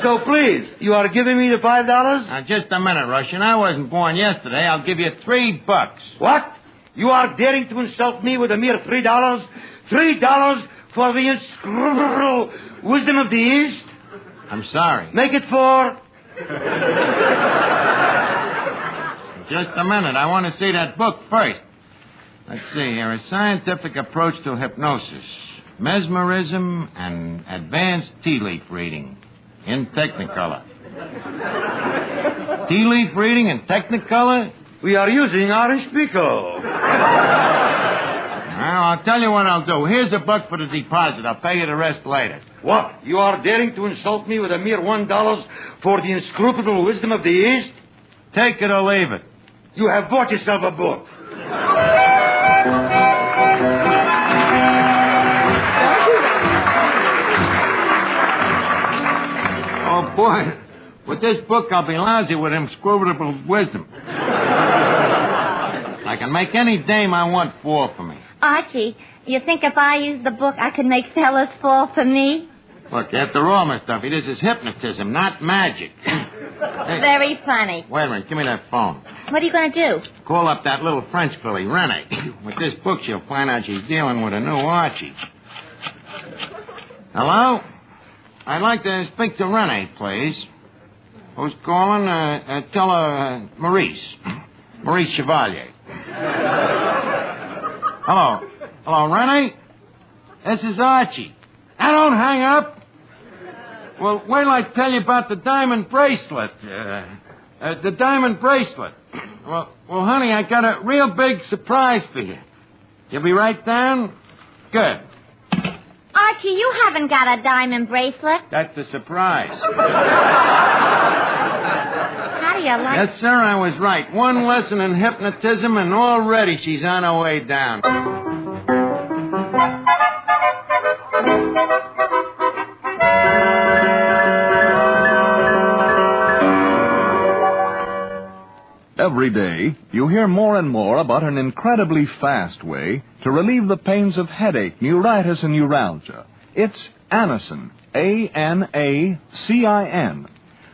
So please, you are giving me the $5? Now, just a minute, Russian. I wasn't born yesterday. I'll give you $3. What? You are daring to insult me with a mere $3? $3 for the inscrutable wisdom of the East? I'm sorry. Make it 4. Just a minute. I want to see that book first. Let's see here. A scientific approach to hypnosis. Mesmerism and advanced tea leaf reading in Technicolor. Tea leaf reading in Technicolor? We are using Orange Pico. Well, I'll tell you what I'll do. Here's a buck for the deposit. I'll pay you the rest later. What? You are daring to insult me with a mere $1 for the inscrutable wisdom of the East? Take it or leave it. You have bought yourself a book. Boy, with this book, I'll be lousy with inscrutable wisdom. I can make any dame I want fall for me. Archie, you think if I used the book, I could make fellas fall for me? Look, after all, Miss Duffy, this is hypnotism, not magic. Hey, Very funny. wait a minute. Give me that phone. What are you going to do? Call up that little French filly, Renee. With this book, she'll find out she's dealing with a new Archie. Hello? I'd like to speak to Renee, please. Who's calling? Tell her Maurice. Maurice Chevalier. Hello. Hello, Renee? This is Archie. Now, don't hang up. Well, wait till I tell you about the diamond bracelet. The diamond bracelet. Well, honey, I got a real big surprise for you. You'll be right down? Good. Archie, you haven't got a diamond bracelet. That's the surprise. How do you like... Yes, sir, I was right. One lesson in hypnotism, and already she's on her way down. Every day, you hear more and more about an incredibly fast way to relieve the pains of headache, neuritis, and neuralgia. It's Anacin, A-N-A-C-I-N.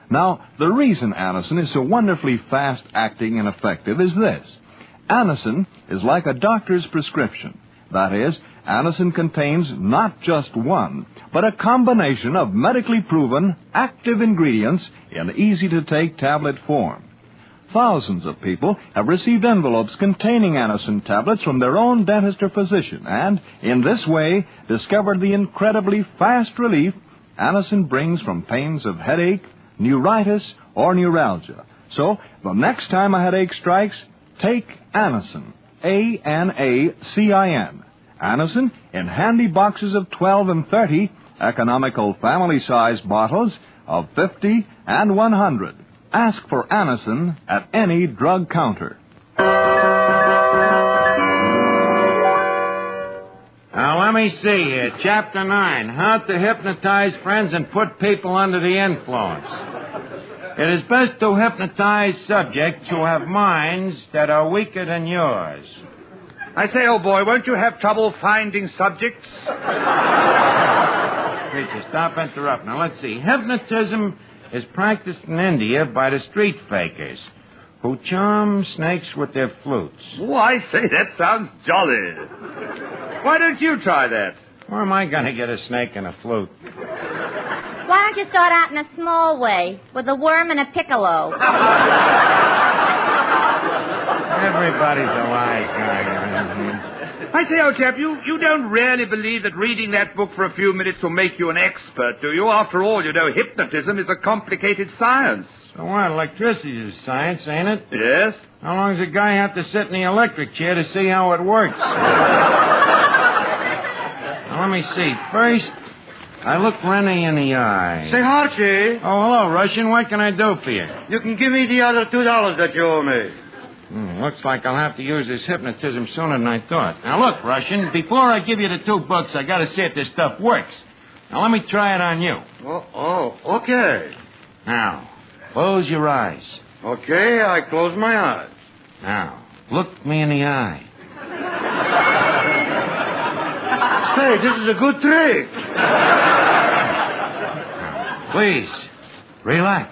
Now, the reason Anacin is so wonderfully fast-acting and effective is this. Anacin is like a doctor's prescription. That is, Anacin contains not just one, but a combination of medically proven, active ingredients in easy-to-take tablet form. Thousands of people have received envelopes containing Anacin tablets from their own dentist or physician, and, in this way, discovered the incredibly fast relief Anacin brings from pains of headache, neuritis, or neuralgia. So, the next time a headache strikes, take Anacin, A-N-A-C-I-N. Anacin in handy boxes of 12 and 30, economical family-size bottles of 50 and 100. Ask for Anacin at any drug counter. Now, let me see here. Chapter 9, How to Hypnotize Friends and Put People Under the Influence. It is best to hypnotize subjects who have minds that are weaker than yours. I say, old boy, won't you have trouble finding subjects? Preacher, stop interrupting. Now, let's see. Hypnotism is practiced in India by the street fakers who charm snakes with their flutes. Oh, I say, that sounds jolly. Why don't you try that? Where am I going to get a snake and a flute? Why don't you start out in a small way, with a worm and a piccolo? Everybody's a wise guy. I say, old chap, you don't really believe that reading that book for a few minutes will make you an expert, do you? After all, you know, hypnotism is a complicated science. So what? Electricity is science, ain't it? Yes. How long does a guy have to sit in the electric chair to see how it works? Now, let me see. First, I look Rennie in the eye. Say, Archie. Oh, hello, Russian. What can I do for you? You can give me the other $2 that you owe me. Looks like I'll have to use this hypnotism sooner than I thought. Now, look, Russian, before I give you the $2, I got to see if this stuff works. Now, let me try it on you. Oh, okay. Now, close your eyes. Okay, I close my eyes. Now, look me in the eye. Say, this is a good trick. Please, relax.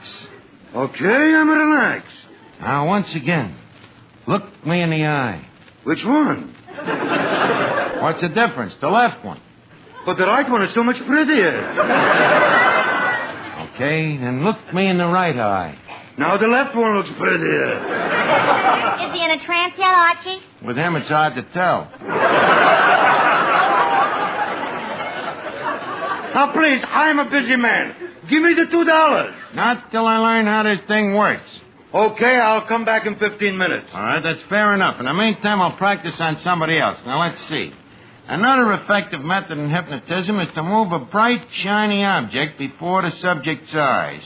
Okay, I'm relaxed. Now, once again, look me in the eye. Which one? What's the difference? The left one. But the right one is so much prettier. Okay, then look me in the right eye. Now the left one looks prettier. Is he in a trance yet, Archie? With him, it's hard to tell. Now, please, I'm a busy man. Give me the $2. Not till I learn how this thing works. Okay, I'll come back in 15 minutes. All right, that's fair enough. In the meantime, I'll practice on somebody else. Now, let's see. Another effective method in hypnotism is to move a bright, shiny object before the subject's eyes.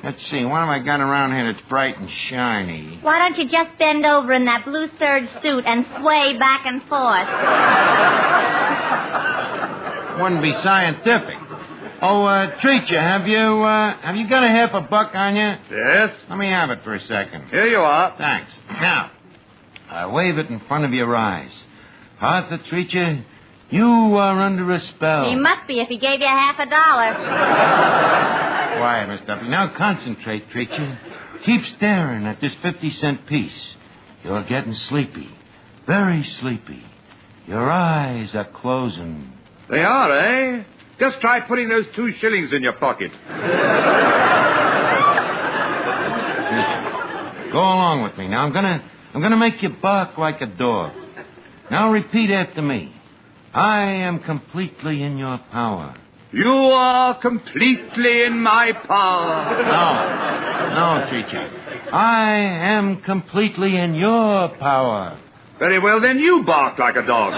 Let's see, what have I got around here that's bright and shiny? Why don't you just bend over in that blue serge suit and sway back and forth? Wouldn't be scientific. Oh, Treacher, have you got a half a buck on you? Yes. Let me have it for a second. Here you are. Thanks. Now, wave it in front of your eyes. Arthur Treacher, you are under a spell. He must be if he gave you $50. Quiet, Miss Duffy. Now concentrate, Treacher. Keep staring at this 50-cent piece. You're getting sleepy. Very sleepy. Your eyes are closing. They are, eh? Just try putting those 2 shillings in your pocket. Go along with me. Now, I'm gonna make you bark like a dog. Now repeat after me. I am completely in your power. You are completely in my power. No, Treacher. I am completely in your power. Very well, then you bark like a dog.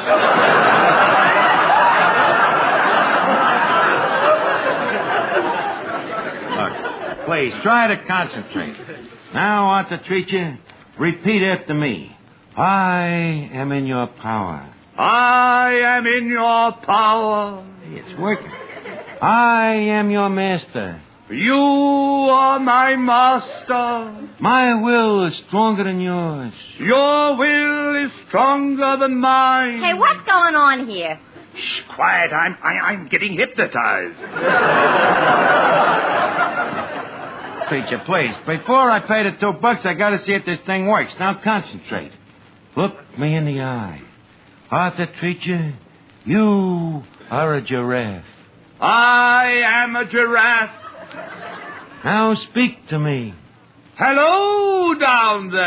Look, please, try to concentrate. Now, Arthur Treacher, repeat after me. I am in your power. I am in your power. It's working. I am your master. You are my master. My will is stronger than yours. Your will is stronger than mine. Hey, what's going on here? Shh, quiet. I'm getting hypnotized. Preacher, please. Before I pay the $2, I got to see if this thing works. Now concentrate. Look me in the eye. Arthur Treacher, you are a giraffe. I am a giraffe. Now speak to me. Hello down there.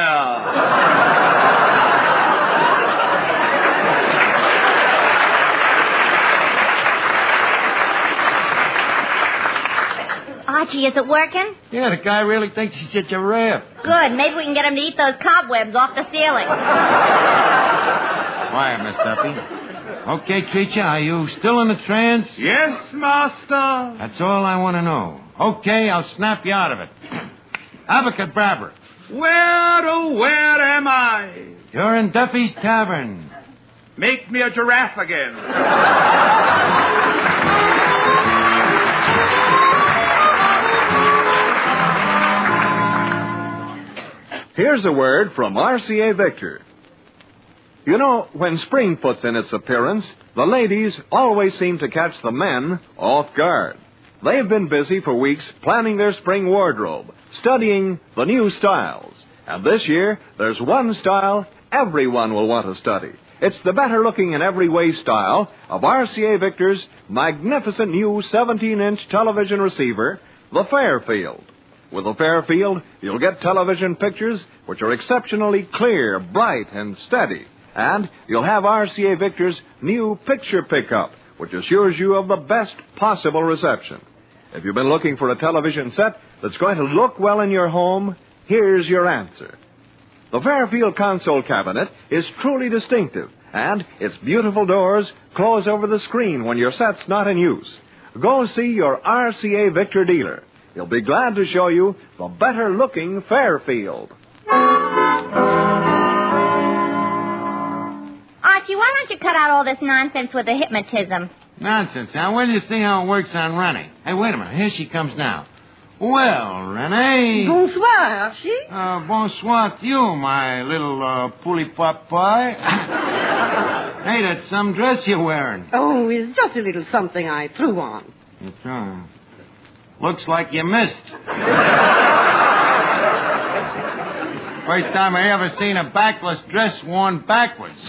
Archie, is it working? Yeah, the guy really thinks he's a giraffe. Good. Maybe we can get him to eat those cobwebs off the ceiling. Quiet, Miss Duffy. Okay, Treacher, are you still in the trance? Yes, master. That's all I want to know. Okay, I'll snap you out of it. Abracadabra. Where am I? You're in Duffy's Tavern. Make me a giraffe again. Here's a word from RCA Victor. You know, when spring puts in its appearance, the ladies always seem to catch the men off guard. They've been busy for weeks planning their spring wardrobe, studying the new styles. And this year, there's one style everyone will want to study. It's the better-looking in every way style of RCA Victor's magnificent new 17-inch television receiver, the Fairfield. With the Fairfield, you'll get television pictures which are exceptionally clear, bright, and steady. And you'll have RCA Victor's new picture pickup, which assures you of the best possible reception. If you've been looking for a television set that's going to look well in your home, here's your answer. The Fairfield console cabinet is truly distinctive, and its beautiful doors close over the screen when your set's not in use. Go see your RCA Victor dealer. He'll be glad to show you the better-looking Fairfield. Archie, why don't you cut out all this nonsense with the hypnotism? Nonsense, huh? Where do you see how it works on Renee? Hey, wait a minute. Here she comes now. Well, Renee. Bonsoir, Archie. Bonsoir to you, my little pouly-pop pie. Hey, that's some dress you're wearing. Oh, it's just a little something I threw on. Looks like you missed. First time I ever seen a backless dress worn backwards.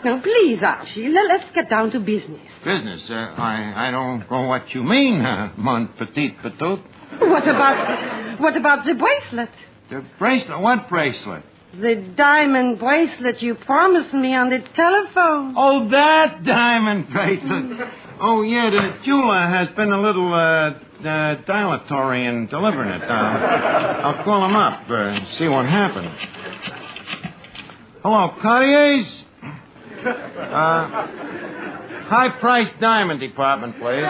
Now, please, Archie, let's get down to business. Business? I don't know what you mean, mon petit petit. What about the bracelet? The bracelet? What bracelet? The diamond bracelet you promised me on the telephone. Oh, that diamond bracelet. Oh, yeah, the jeweler has been a little dilatory in delivering it. I'll call him up, see what happened. Hello, Cartier's? High-priced diamond department, please.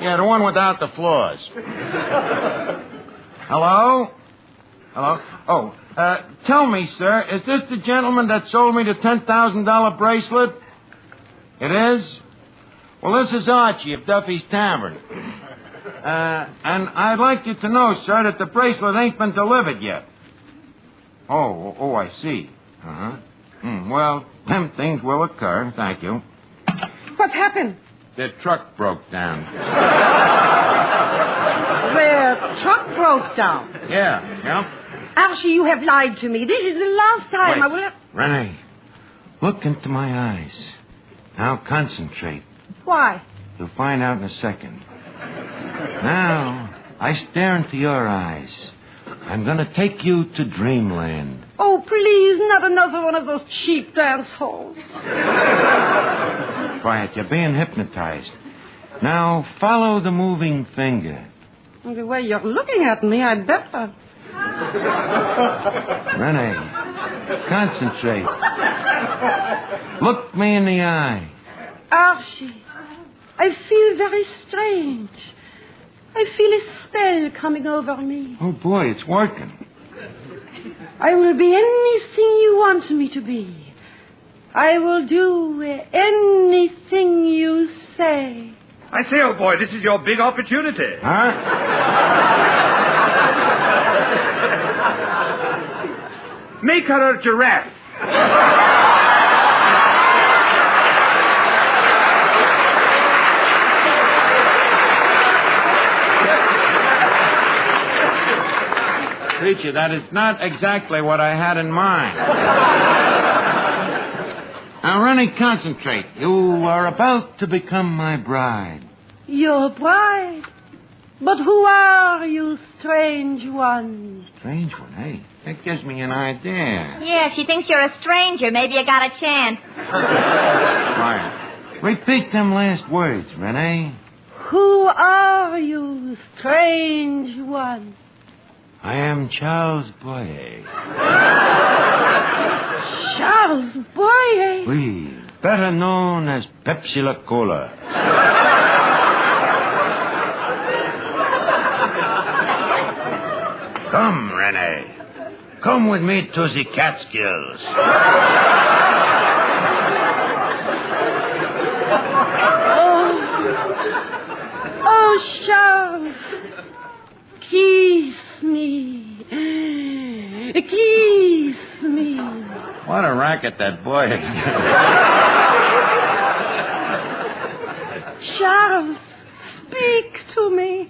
Yeah, the one without the flaws. Hello? Hello? Oh, tell me, sir, is this the gentleman that sold me the $10,000 bracelet? It is? Well, this is Archie of Duffy's Tavern. And I'd like you to know, sir, that the bracelet ain't been delivered yet. Oh, I see. Uh-huh. Well, them things will occur. Thank you. What happened? The truck broke down. The truck broke down. Yeah. Archie, you have lied to me. This is the last time Wait. I will have... Renee, look into my eyes. Now concentrate. Why? You'll find out in a second. Now, I stare into your eyes. I'm going to take you to dreamland. Oh, please, not another one of those cheap dance halls. Quiet, you're being hypnotized. Now, follow the moving finger. The way you're looking at me, I'd better. Renee, concentrate. Look me in the eye. Archie, I feel very strange. I feel a spell coming over me. Oh, boy, it's working. I will be anything you want me to be. I will do anything you say. I say, old boy, this is your big opportunity. Huh? Make her a giraffe. Preacher, that is not exactly what I had in mind. Now, Rennie, concentrate. You are about to become my bride. Your bride? But who are you, strange one? Strange one, hey? That gives me an idea. Yeah, she thinks you're a stranger. Maybe you got a chance. Quiet. Repeat them last words, Renee. Who are you, strange one? I am Charles Boyer. Charles Boyer? Oui, better known as Pepsi La Cola. Come, Renee. Come with me to the Catskills. Oh, Charles. Kiss me. Kiss me. What a racket that boy is getting. Charles, speak to me.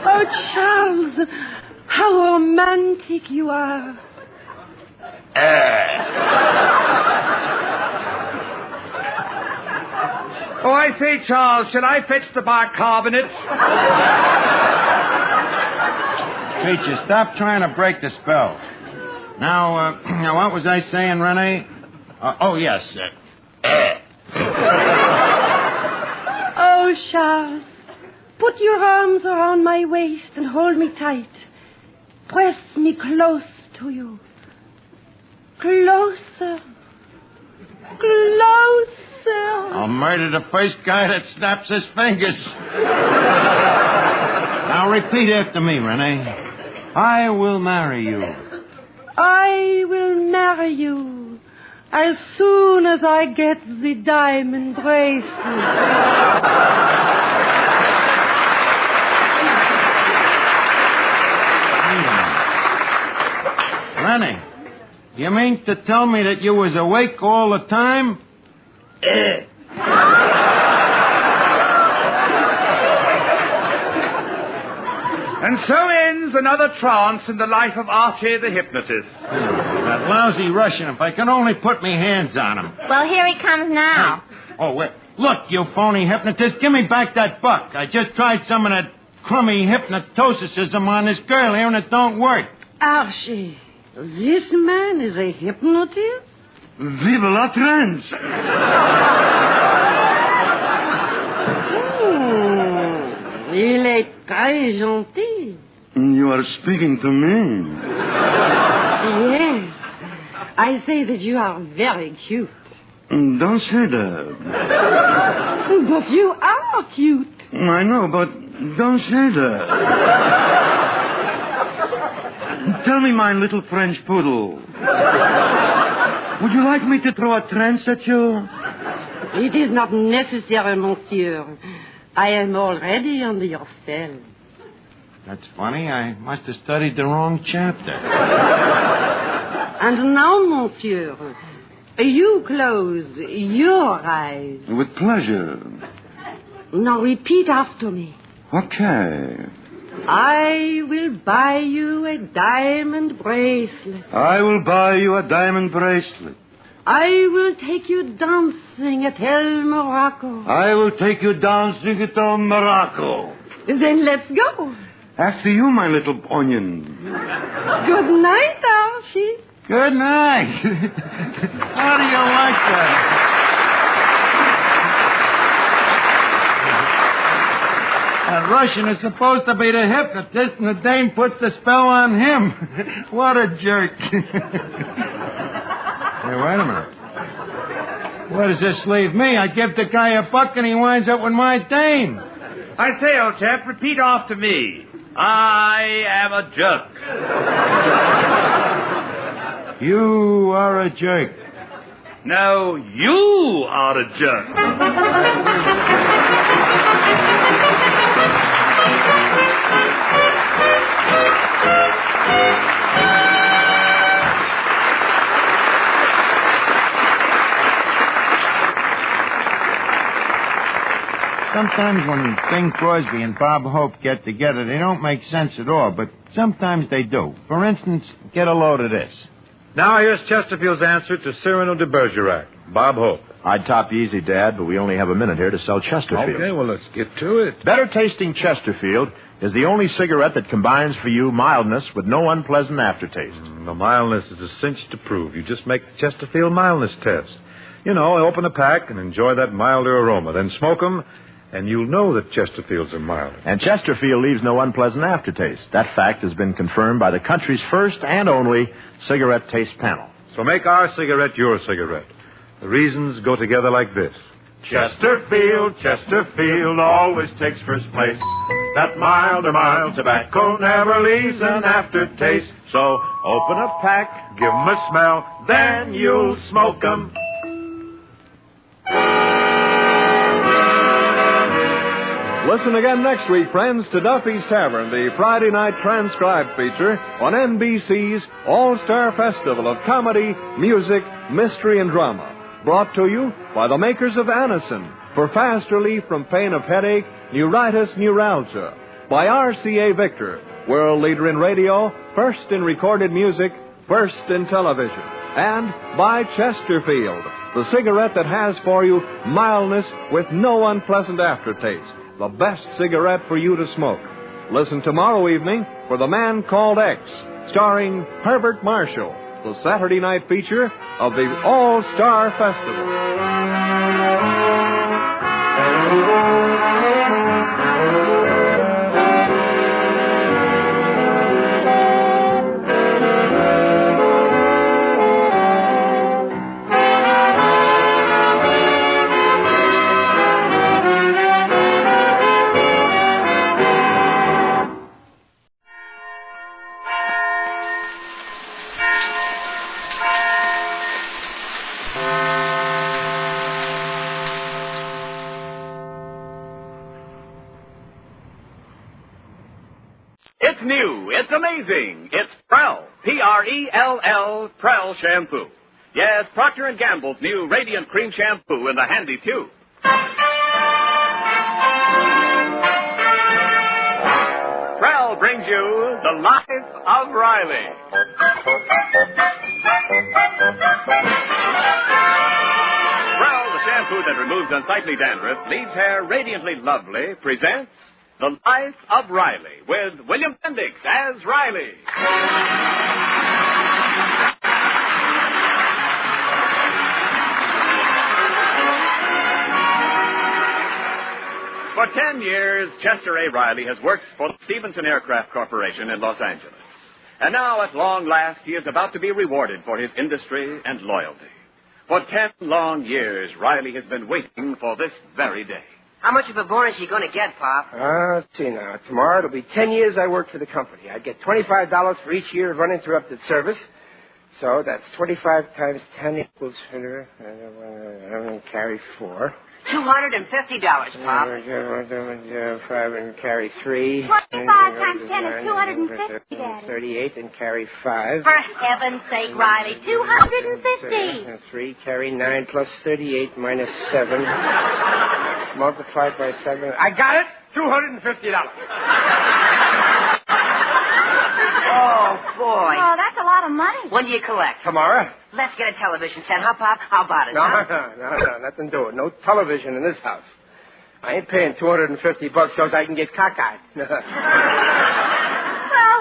Oh, Charles, how romantic you are. Oh, I say, Charles, shall I fetch the bicarbonate? Preacher, stop trying to break the spell. Now, what was I saying, Renee? Oh, yes. Oh, Charles, put your arms around my waist and hold me tight. Press me close to you. Closer. Closer. I'll murder the first guy that snaps his fingers. Now repeat after me, Renee. I will marry you. I will marry you as soon as I get the diamond bracelet. Rennie, you mean to tell me that you was awake all the time? And so ends another trance in the life of Archie the hypnotist. That lousy Russian, if I can only put me hands on him. Well, here he comes now. Oh, wait. Look, you phony hypnotist, give me back that buck. I just tried some of that crummy hypnotosism on this girl here, and it don't work. Archie, this man is a hypnotist? Vive la trance! Il est très gentil. You are speaking to me. Yes. I say that you are very cute. Don't say that. But you are cute. I know, but don't say that. Tell me, my little French poodle. Would you like me to throw a trance at you? It is not necessary, monsieur. I am already under your spell. That's funny. I must have studied the wrong chapter. And now, monsieur, you close your eyes. With pleasure. Now repeat after me. Okay. I will buy you a diamond bracelet. I will buy you a diamond bracelet. I will take you dancing at El Morocco. I will take you dancing at El Morocco. Then let's go. After you, my little onion. Good night, Archie. Good night. How do you like that? A Russian is supposed to be the hypnotist, and the dame puts the spell on him. What a jerk. Hey, wait a minute. Where does this leave me? I give the guy $1 and he winds up with my dame. I say, old chap, repeat after me. I am a jerk. You are a jerk. No, you are a jerk. Sometimes when Bing Crosby and Bob Hope get together, they don't make sense at all, but sometimes they do. For instance, get a load of this. Now here's Chesterfield's answer to Cyrano de Bergerac. Bob Hope. I'd top you easy, Dad, but we only have a minute here to sell Chesterfield. Okay, well, let's get to it. Better tasting Chesterfield is the only cigarette that combines for you mildness with no unpleasant aftertaste. The mildness is a cinch to prove. You just make the Chesterfield mildness test. You know, open a pack and enjoy that milder aroma. Then smoke them, and you'll know that Chesterfields are milder. And Chesterfield leaves no unpleasant aftertaste. That fact has been confirmed by the country's first and only cigarette taste panel. So make our cigarette your cigarette. The reasons go together like this. Chesterfield, Chesterfield always takes first place. That mild tobacco never leaves an aftertaste. So open a pack, give 'em a smell, then you'll smoke 'em. Listen again next week, friends, to Duffy's Tavern, the Friday night transcribed feature on NBC's All-Star Festival of Comedy, Music, Mystery, and Drama. Brought to you by the makers of Anacin for fast relief from pain of headache, neuritis, neuralgia. By RCA Victor, world leader in radio, first in recorded music, first in television. And by Chesterfield, the cigarette that has for you mildness with no unpleasant aftertaste. The best cigarette for you to smoke. Listen tomorrow evening for The Man Called X, starring Herbert Marshall, the Saturday night feature of the All-Star Festival. It's new. It's amazing. It's Prell. P-R-E-L-L, Prell Shampoo. Yes, Procter & Gamble's new Radiant Cream Shampoo in the handy tube. Prell brings you The Life of Riley. Prell, the shampoo that removes unsightly dandruff, leaves hair radiantly lovely, presents The Life of Riley, with William Bendix as Riley. For 10 years, Chester A. Riley has worked for the Stevenson Aircraft Corporation in Los Angeles. And now, at long last, he is about to be rewarded for his industry and loyalty. For 10 long years, Riley has been waiting for this very day. How much of a bonus are you going to get, Pop? Let's see now. Tomorrow it'll be 10 years I worked for the company. I'd get $25 for each year of uninterrupted service. So that's 25 times 10 equals... carry 4. $250, Pop. 5 and carry 3. 25 times 10 is 250, Daddy. 38 and carry 5. For heaven's sake, Riley, 250. 3 carry 9 plus 38 minus 7. Multiplied by 7. I got it! $250. Oh, boy. Oh, that's a lot of money. When do you collect? Tomorrow? Let's get a television set, huh, Pop? How about it, No, huh? nothing doing. No television in this house. I ain't paying $250 so I can get cockeyed. Well,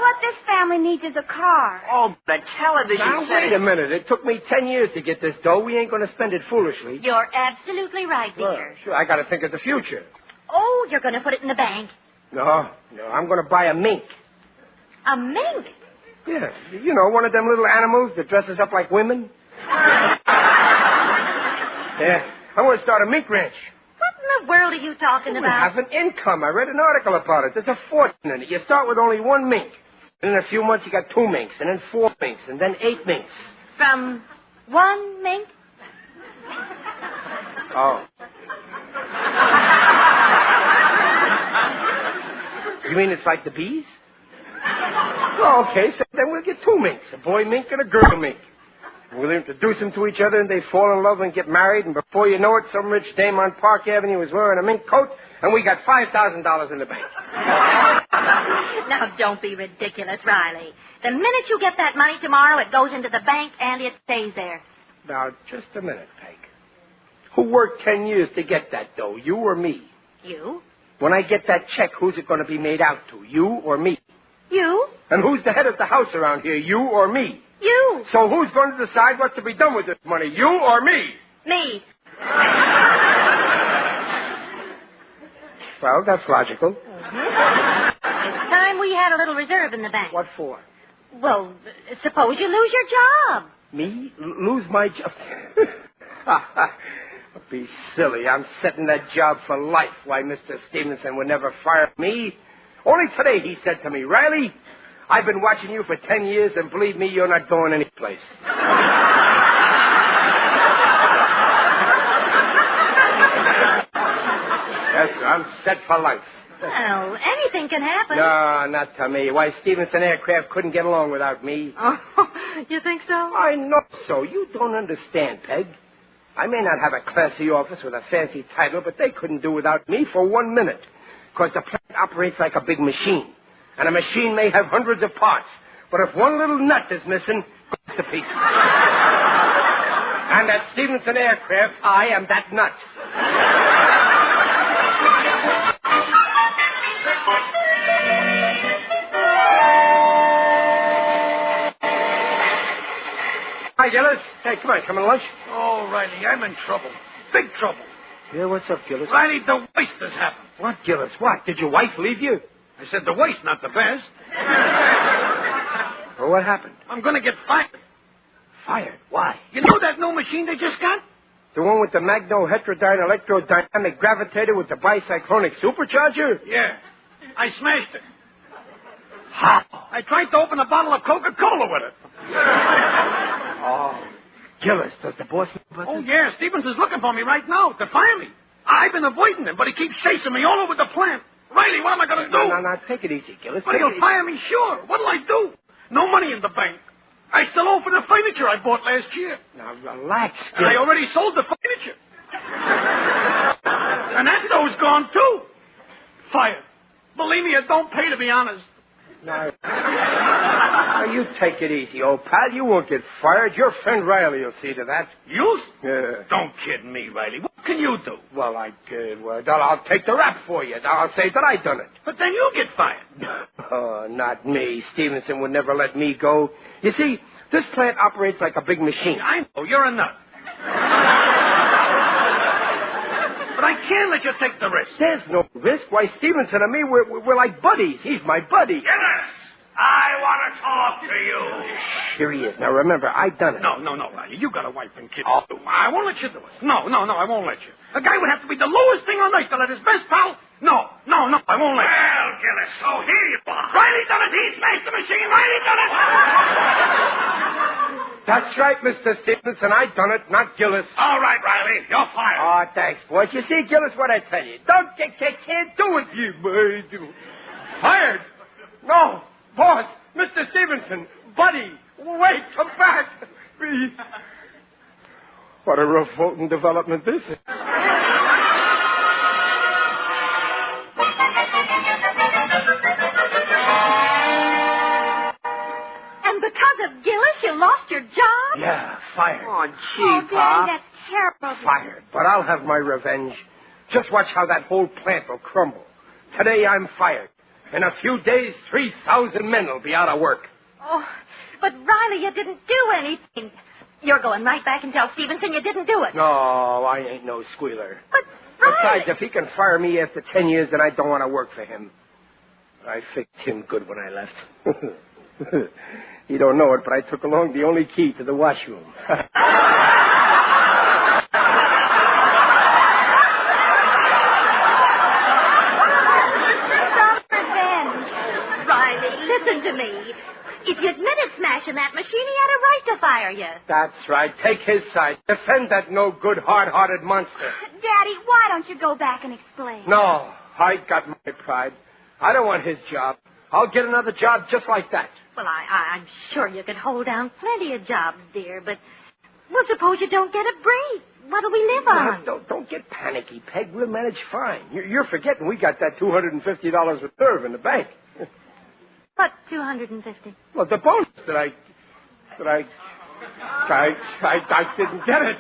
what this family needs is a car. Oh, the television Now, set. wait a minute. It took me 10 years to get this dough. We ain't going to spend it foolishly. You're absolutely right, Peter. Sure, I got to think of the future. Oh, you're going to put it in the bank. No, I'm going to buy a mink. A mink? Yeah, you know, one of them little animals that dresses up like women. Yeah, I'm going to start a mink ranch. What in the world are you talking We about? have an income. I read an article about it. There's a fortune in it. You start with only one mink. And in a few months, you got 2 minks, and then 4 minks, and then 8 minks. From one mink? Oh. You mean it's like the bees? Oh, okay, so then we'll get 2 minks, a boy mink and a girl mink. And we'll introduce them to each other, and they fall in love and get married, and before you know it, some rich dame on Park Avenue is wearing a mink coat, and we got $5,000 in the bank. Now, don't be ridiculous, Riley. The minute you get that money tomorrow, it goes into the bank, and it stays there. Now, just a minute, Peg. Who worked 10 years to get that dough, you or me? You? When I get that check, who's it going to be made out to, you or me? You? And who's the head of the house around here, you or me? You. So who's going to decide what to be done with this money, you or me? Me. Well, that's logical. It's time we had a little reserve in the bank. What for? Well, suppose you lose your job. Me? Lose my job? Be silly. I'm setting that job for life. Why, Mr. Stevenson would never fire me. Only today he said to me, Riley, I've been watching you for 10 years, and believe me, you're not going anyplace. Yes, sir, I'm set for life. Well, anything can happen. No, not to me. Why, Stevenson Aircraft couldn't get along without me. Oh, you think so? I know so. You don't understand, Peg. I may not have a classy office with a fancy title, but they couldn't do without me for 1 minute. Because the plant operates like a big machine. And a machine may have hundreds of parts. But if one little nut is missing, it goes to pieces. And at Stevenson Aircraft, I am that nut. Hi, Gillis. Hey, come on, come on, lunch. Oh, Riley, I'm in trouble. Big trouble. Yeah, what's up, Gillis? Riley, the waste has happened. What, Gillis? What? Did your wife leave you? I said the waste, not the best. Well, what happened? I'm going to get fired. Fired? Why? You know that new machine they just got? The one with the magno-heterodyne electrodynamic gravitator with the bicyclonic supercharger? Yeah. I smashed it. How? I tried to open a bottle of Coca-Cola with it. Oh. Gillis, does the boss know about Oh, this? yeah. Stevens is looking for me right now to fire me. I've been avoiding him, but he keeps chasing me all over the plant. Riley, what am I going to do? No, take it easy, Gillis. But he'll fire me, sure. What'll I do? No money in the bank. I still owe for the furniture I bought last year. Now, relax, And Gillis. I already sold the furniture. And that dough's gone, too. Fired. Believe me, it don't pay, to be honest. Now, you take it easy, old pal. You won't get fired. Your friend Riley will see to that. You? Yeah. Don't kid me, Riley. What can you do? Well, I'll take the rap for you. I'll say that I done it. But then you get fired. Oh, not me. Stevenson would never let me go. You see, this plant operates like a big machine. I know. You're a nut. But I can't let you take the risk. There's no risk. Why, Stevenson and me, we're like buddies. He's my buddy. Yes, I want to talk talk to you. Here he is. Now, remember, I done it. No, Riley. You got a wife and kids. Oh. I won't let you do it. No, I won't let you. A guy would have to be the lowest thing on earth to let his best pal... No, I won't let you. Well, Gillis, so here you are. Riley done it. He smashed the machine. Riley done it. That's right, Mr. Stevenson. I done it, not Gillis. All right, Riley. You're fired. Oh, thanks, boys. You see, Gillis, what I tell you. You can't do it, you boys. Fired? No. Boss, Mr. Stevenson, buddy, wait, come back. What a revolting development this is. Because of Gillis, you lost your job? Yeah, fired. Oh, gee, Daddy, that's terrible. Fired, but I'll have my revenge. Just watch how that whole plant will crumble. Today I'm fired. In a few days, 3,000 men will be out of work. Oh, but Riley, you didn't do anything. You're going right back and tell Stevenson you didn't do it. No, I ain't no squealer. But, Riley... Besides, if he can fire me after 10 years, then I don't want to work for him. I fixed him good when I left. You don't know it, but I took along the only key to the washroom. Revenge. Riley, listen to me. If you admitted smashing that machine, he had a right to fire you. That's right. Take his side. Defend that no-good, hard-hearted monster. Daddy, why don't you go back and explain? No, I got my pride. I don't want his job. I'll get another job just like that. Well, I'm sure you could hold down plenty of jobs, dear, but... Well, suppose you don't get a break. What'll we live on? Don't get panicky, Peg. We'll manage fine. You're forgetting we got that $250 reserve in the bank. What, $250? Well, the bonus that I didn't get it.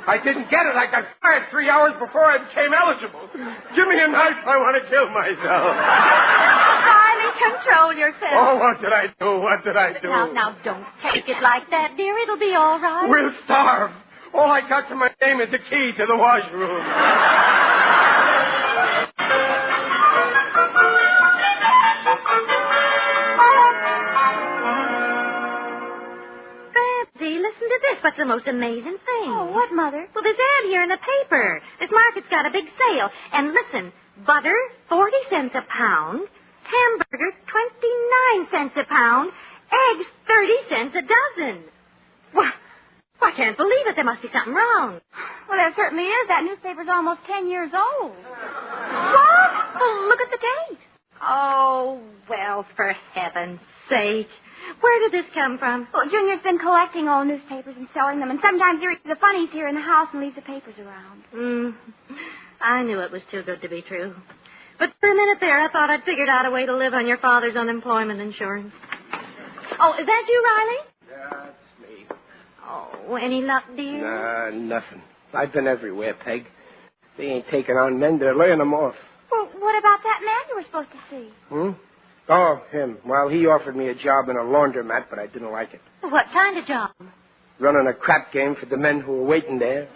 I didn't get it. I got fired 3 hours before I became eligible. Give me a knife. I want to kill myself. Riley, control yourself. Oh, what did I do? Now, don't take it like that, dear. It'll be all right. We'll starve. All I got to my name is a key to the washroom. Listen to this. What's the most amazing thing? Oh, what, Mother? Well, there's an ad here in the paper. This market's got a big sale. And listen, butter, 40 cents a pound. Hamburger, 29 cents a pound. Eggs, 30 cents a dozen. Well, I can't believe it. There must be something wrong. Well, there certainly is. That newspaper's almost 10 years old. What? Well, look at the date. Oh, well, for heaven's sake. Where did this come from? Well, Junior's been collecting old newspapers and selling them, and sometimes he reads the funnies here in the house and leaves the papers around. I knew it was too good to be true. But for a minute there, I thought I'd figured out a way to live on your father's unemployment insurance. Oh, is that you, Riley? That's me. Oh, any luck, dear? Nothing. I've been everywhere, Peg. They ain't taking on men. They're laying them off. Well, what about that man you were supposed to see? Oh, him. Well, he offered me a job in a laundromat, but I didn't like it. What kind of job? Running a crap game for the men who were waiting there.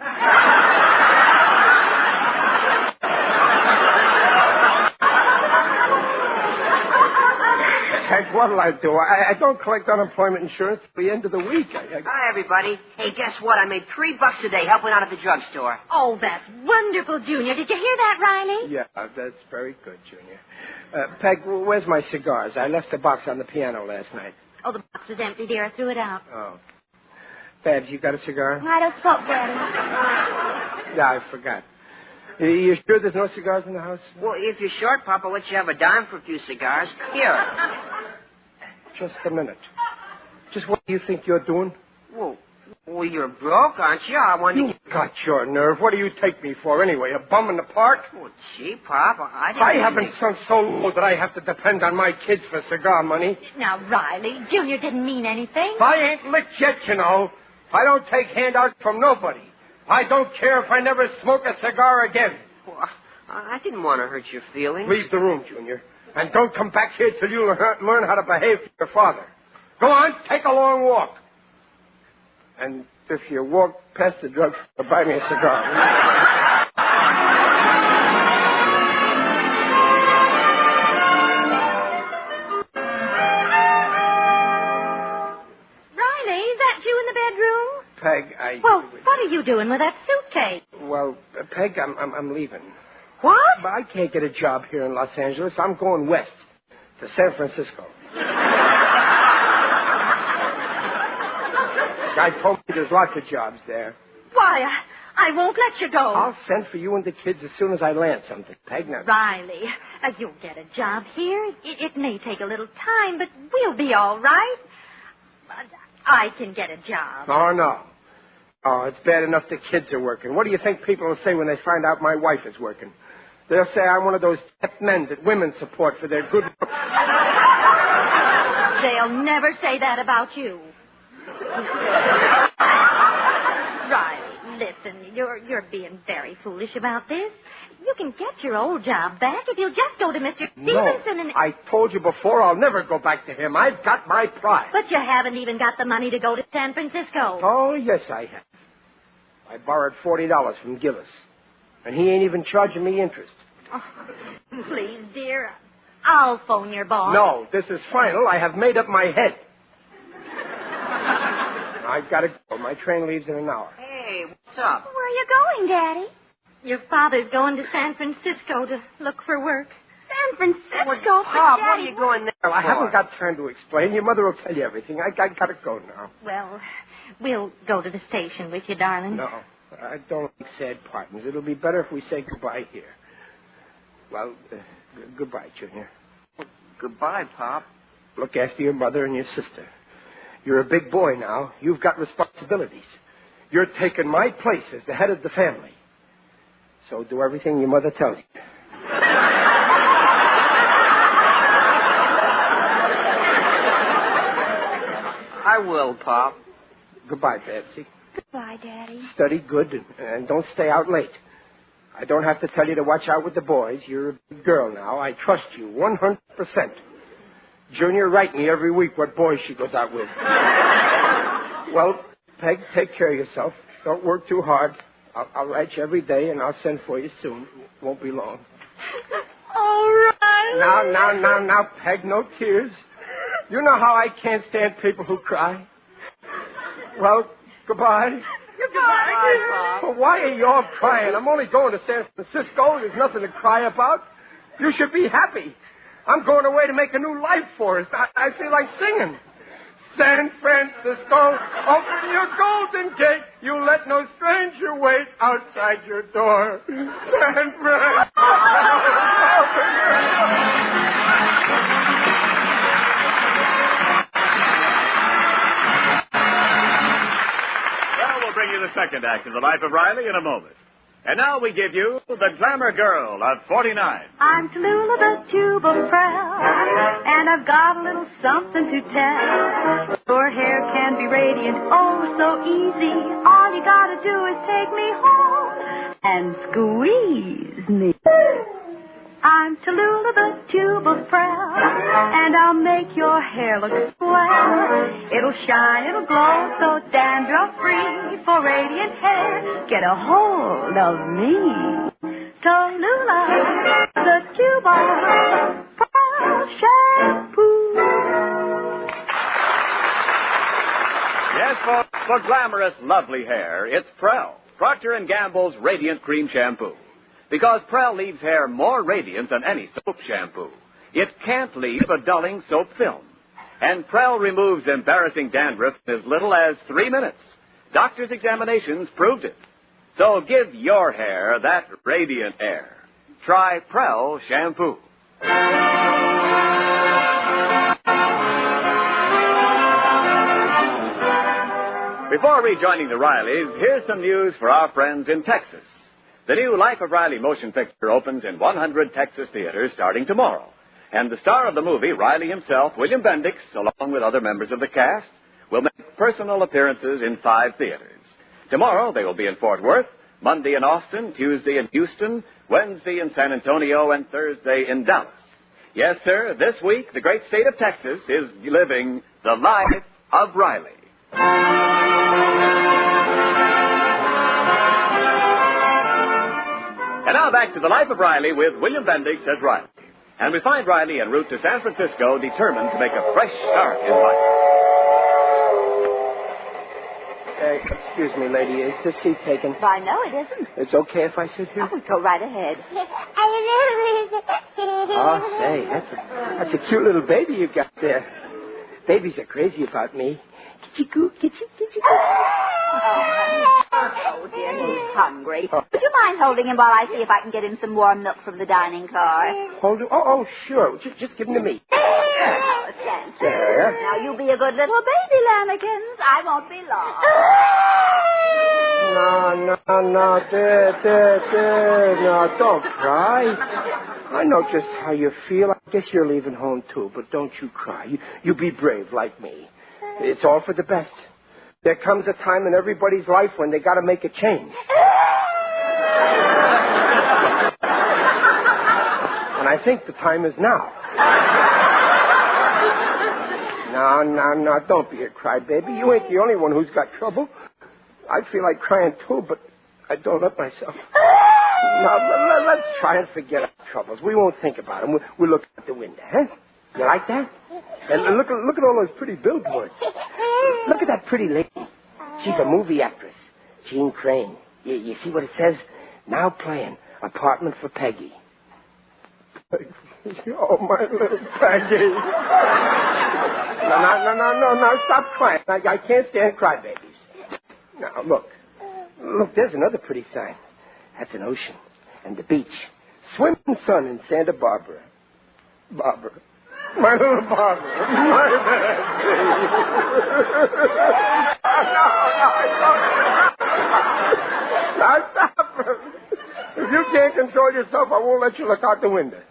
Heck, what'll I do? I don't collect unemployment insurance till the end of the week. Hi, everybody. Hey, guess what? I made $3 a day helping out at the drugstore. Oh, that's wonderful, Junior. Did you hear that, Riley? Yeah, that's very good, Junior. Peg, where's my cigars? I left the box on the piano last night. Oh, the box was empty, dear. I threw it out. Oh. Babs, you got a cigar? I don't smoke, Daddy. Yeah, I forgot. You sure there's no cigars in the house? Well, if you're short, Papa, I'll let you have a dime for a few cigars. Here. Just a minute. Just what do you think you're doing? Well, you're broke, aren't you? I wanted You got your nerve. What do you take me for anyway? A bum in the park? Well, gee, Pop, I haven't sunk so low that I have to depend on my kids for cigar money. Now, Riley, Junior didn't mean anything. I ain't licked yet, you know. I don't take handouts from nobody. I don't care if I never smoke a cigar again. Well, I didn't want to hurt your feelings. Leave the room, Junior. And don't come back here till you learn how to behave to your father. Go on, take a long walk. And if you walk past the drugstore, buy me a cigar. are you doing with that suitcase? Well, Peg, I'm leaving. What? But I can't get a job here in Los Angeles. I'm going west to San Francisco. The guy told me there's lots of jobs there. Why, I won't let you go. I'll send for you and the kids as soon as I land something, Peg. Now, Riley, you'll get a job here. It may take a little time, but we'll be all right. I can get a job. Oh, no. Oh, it's bad enough the kids are working. What do you think people will say when they find out my wife is working? They'll say I'm one of those kept men that women support for their good looks. They'll never say that about you. Riley, listen, you're being very foolish about this. You can get your old job back if you'll just go to Mr. Stevenson and... I told you before I'll never go back to him. I've got my pride. But you haven't even got the money to go to San Francisco. Oh, yes, I have. I borrowed $40 from Gillis, and he ain't even charging me interest. Oh, please, dear, I'll phone your boss. No, this is final. I have made up my head. I've got to go. My train leaves in an hour. Hey, what's up? Where are you going, Daddy? Your father's going to San Francisco to look for work. San Francisco? Pop, what are you going there Well, I for? haven't got time to explain. Your mother will tell you everything. I got to go now. Well, we'll go to the station with you, darling. No, I don't like sad partings. It'll be better if we say goodbye here. Well, goodbye, Junior. Goodbye, Pop. Look after your mother and your sister. You're a big boy now. You've got responsibilities. You're taking my place as the head of the family. So do everything your mother tells you. I will, Pop. Goodbye, Patsy. Goodbye, Daddy. Study good and don't stay out late. I don't have to tell you to watch out with the boys. You're a big girl now. I trust you 100%. Junior, write me every week what boys she goes out with. Well, Peg, take care of yourself. Don't work too hard. I'll write you every day, and I'll send for you soon. Won't be long. All right. Now, Peg, no tears. You know how I can't stand people who cry. Well, goodbye. Goodbye, Pop. Well, why are you all crying? I'm only going to San Francisco. There's nothing to cry about. You should be happy. I'm going away to make a new life for us. I feel like singing. San Francisco, open your golden gate. You let no stranger wait outside your door. San Francisco, open your Well, we'll bring you the second act of The Life of Riley in a moment. And now we give you the glamour girl of 49. I'm Tallulah, the tube of Prell, and I've got a little something to tell. Your hair can be radiant, oh, so easy. All you gotta do is take me home and squeeze me. I'm Tallulah, the tube of Prell, and I'll make your hair look swell. It'll shine, it'll glow, so dandruff-free. For radiant hair, get a hold of me. Tallulah, the tube of Prell shampoo. Yes, folks, for glamorous, lovely hair, it's Prell, Procter & Gamble's Radiant Cream Shampoo. Because Prell leaves hair more radiant than any soap shampoo. It can't leave a dulling soap film. And Prell removes embarrassing dandruff in as little as 3 minutes. Doctors' examinations proved it. So give your hair that radiant air. Try Prell Shampoo. Before rejoining the Rileys, here's some news for our friends in Texas. The new Life of Riley motion picture opens in 100 Texas theaters starting tomorrow. And the star of the movie, Riley himself, William Bendix, along with other members of the cast, will make personal appearances in 5 theaters. Tomorrow they will be in Fort Worth, Monday in Austin, Tuesday in Houston, Wednesday in San Antonio, and Thursday in Dallas. Yes, sir, this week the great state of Texas is living the Life of Riley. And now back to The Life of Riley with William Bendix as Riley. And we find Riley en route to San Francisco determined to make a fresh start in life. Excuse me, lady. Is this seat taken? Why, no, it isn't. It's okay if I sit here? Oh, go right ahead. Oh, say, that's a cute little baby you got there. Babies are crazy about me. Kitty-goo. Oh, dear, he's hungry. Would you mind holding him while I see if I can get him some warm milk from the dining car? Hold it? Oh, sure. Just give him to me. Oh, thanks. There. Now, you be a good little baby, Lambikins. I won't be long. No, there. No, don't cry. I know just how you feel. I guess you're leaving home, too, but don't you cry. You be brave like me. It's all for the best. There comes a time in everybody's life when they got to make a change. And I think the time is now. No, don't be a crybaby. You ain't the only one who's got trouble. I feel like crying, too, but I don't let myself. Now, let's try and forget our troubles. We won't think about them. We'll look out the window, huh? You like that? And look at all those pretty billboards. Look at that pretty lady. She's a movie actress, Jean Crane. You see what it says? Now playing Apartment for Peggy. Oh, my little Peggy. No, stop crying. I can't stand crybabies. Now, look, there's another pretty sign. That's an ocean and the beach. Swimming sun in Santa Barbara. Barbara. My little Barbara. My Now, stop. If you can't control yourself, I won't let you look out the window.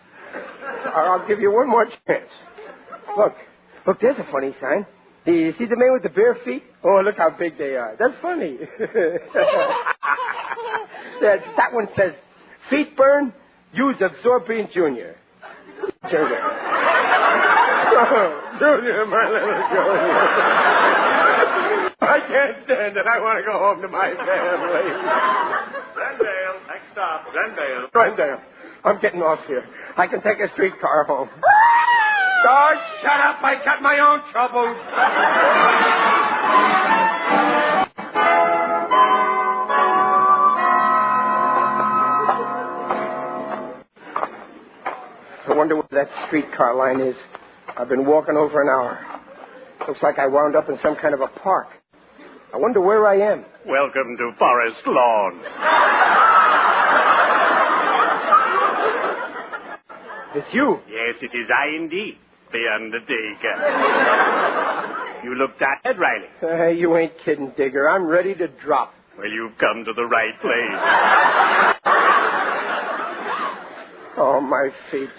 I'll give you one more chance. Look, there's a funny sign. You see the man with the bare feet? Oh, look how big they are. That's funny. That one says, feet burn, use Absorbine Junior. Junior, my little Junior. I can't stand it. I want to go home to my family. Glendale, next stop, Glendale. Glendale, I'm getting off here. I can take a streetcar home. Oh, shut up. I got my own troubles. I wonder where that streetcar line is. I've been walking over an hour. Looks like I wound up in some kind of a park. I wonder where I am. Welcome to Forest Lawn. It's you. Yes, it is I indeed, the Undertaker. You look tired, Riley. You ain't kidding, Digger. I'm ready to drop. Well, you've come to the right place. Oh, my feet.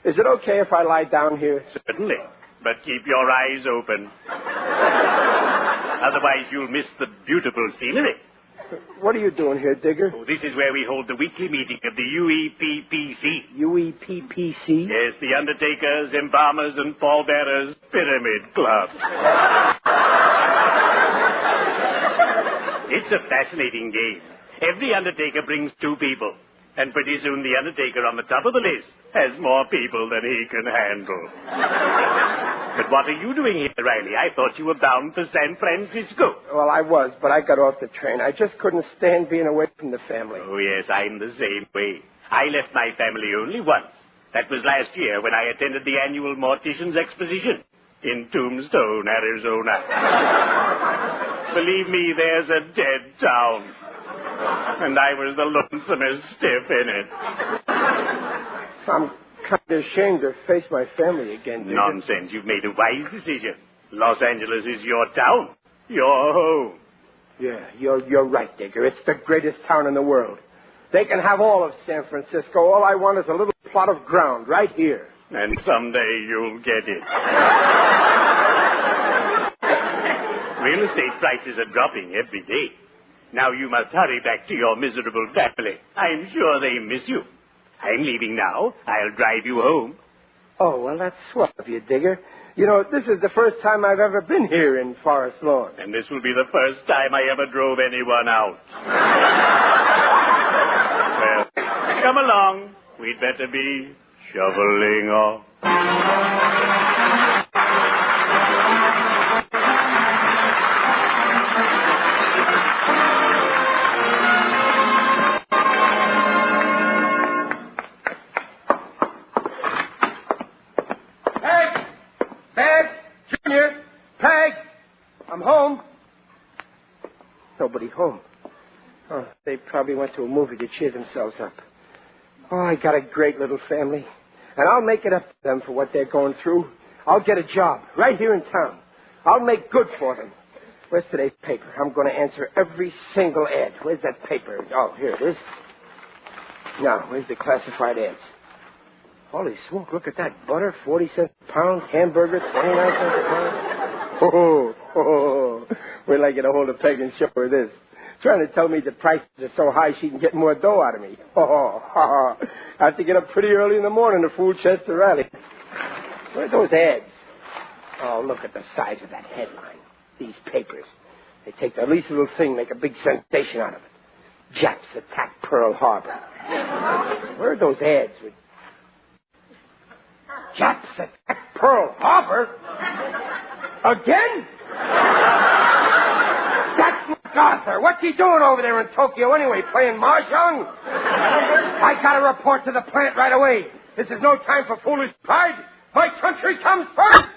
Is it okay if I lie down here? Certainly, but keep your eyes open. Otherwise, you'll miss the beautiful scenery. What are you doing here, Digger? Oh, this is where we hold the weekly meeting of the UEPPC. UEPPC? Yes, the Undertakers, Embalmers, and Pallbearers Pyramid Club. It's a fascinating game. Every Undertaker brings two people. And pretty soon the Undertaker on the top of the list has more people than he can handle. But what are you doing here, Riley? I thought you were bound for San Francisco. Well, I was, but I got off the train. I just couldn't stand being away from the family. Oh, yes, I'm the same way. I left my family only once. That was last year when I attended the annual Mortician's Exposition in Tombstone, Arizona. Believe me, there's a dead town. And I was the lonesomest stiff in it. I'm kind of ashamed to face my family again, Digger. Nonsense. You've made a wise decision. Los Angeles is your town. Your home. Yeah, you're right, Digger. It's the greatest town in the world. They can have all of San Francisco. All I want is a little plot of ground right here. And someday you'll get it. Real estate prices are dropping every day. Now you must hurry back to your miserable family. I'm sure they miss you. I'm leaving now. I'll drive you home. Oh, well, that's swell of you, Digger. You know, this is the first time I've ever been here in Forest Lawn. And this will be the first time I ever drove anyone out. Well, come along. We'd better be shoveling off. Peg! Junior! Peg! I'm home. Nobody home. Oh, they probably went to a movie to cheer themselves up. Oh, I got a great little family. And I'll make it up to them for what they're going through. I'll get a job right here in town. I'll make good for them. Where's today's paper? I'm going to answer every single ad. Where's that paper? Oh, here it is. Now, where's the classified ads? Holy smoke, look at that. Butter, 40 cents a pound. Hamburger, 29 cents a pound. Oh. Wait till I get a hold of Peg and show her this. Trying to tell me the prices are so high she can get more dough out of me. I have to get up pretty early in the morning to fool Chester Riley. Where are those ads? Oh, look at the size of that headline. These papers. They take the least little thing, make a big sensation out of it. Japs attack Pearl Harbor. Where are those ads with Japs attack Pearl Harbor? Again? That's MacArthur. What's he doing over there in Tokyo anyway? Playing mahjong? I got to report to the plant right away. This is no time for foolish pride. My country comes first.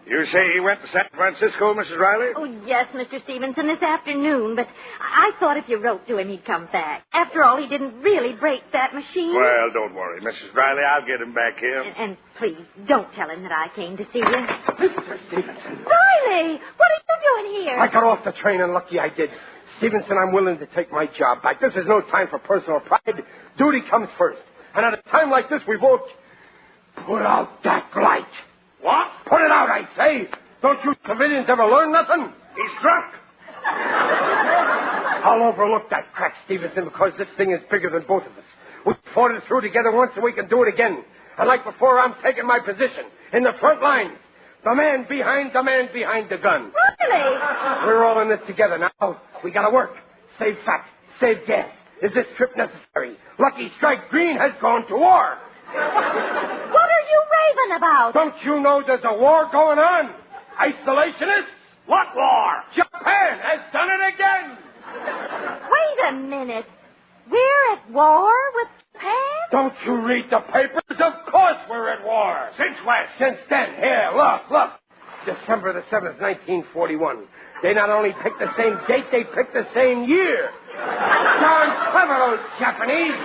You say he went to San Francisco, Mrs. Riley? Oh, yes, Mr. Stevenson, this afternoon. But I thought if you wrote to him, he'd come back. After all, he didn't really break that machine. Well, don't worry, Mrs. Riley. I'll get him back here. And please, don't tell him that I came to see you. Mr. Stevenson. Riley, what are you doing here? I got off the train, and lucky I did. Stevenson, I'm willing to take my job back. This is no time for personal pride. Duty comes first. And at a time like this, we won't put out that light. What? Put it out, I say. Don't you civilians ever learn nothing? He's drunk. I'll overlook that crack, Stevenson, because this thing is bigger than both of us. We fought it through together once, and we can do it again. And like before, I'm taking my position in the front lines. The man behind the gun. Really? We're all in this together now. We gotta work. Save fat. Save gas. Is this trip necessary? Lucky Strike Green has gone to war. What are you raving about? Don't you know there's a war going on? Isolationists? What war? Japan has done it again. Wait a minute. We're at war with Japan? Don't you read the papers? Of course we're at war. Since when? Since then. Here, look. December the 7th, 1941. They not only picked the same date, they picked the same year. Darn clever, those Japanese.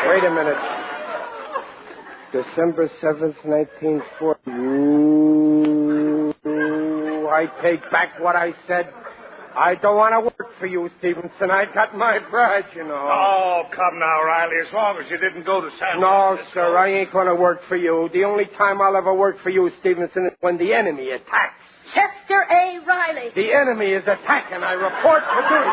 Wait a minute. December 7th, 1940. Ooh, I take back what I said. I don't want to work for you, Stevenson. I got my pride, you know. Oh, come now, Riley. As long as you didn't go to San No, Francisco. sir, I ain't going to work for you. The only time I'll ever work for you, Stevenson, is when the enemy attacks. Chester A. Riley. The enemy is attacking. I report for duty.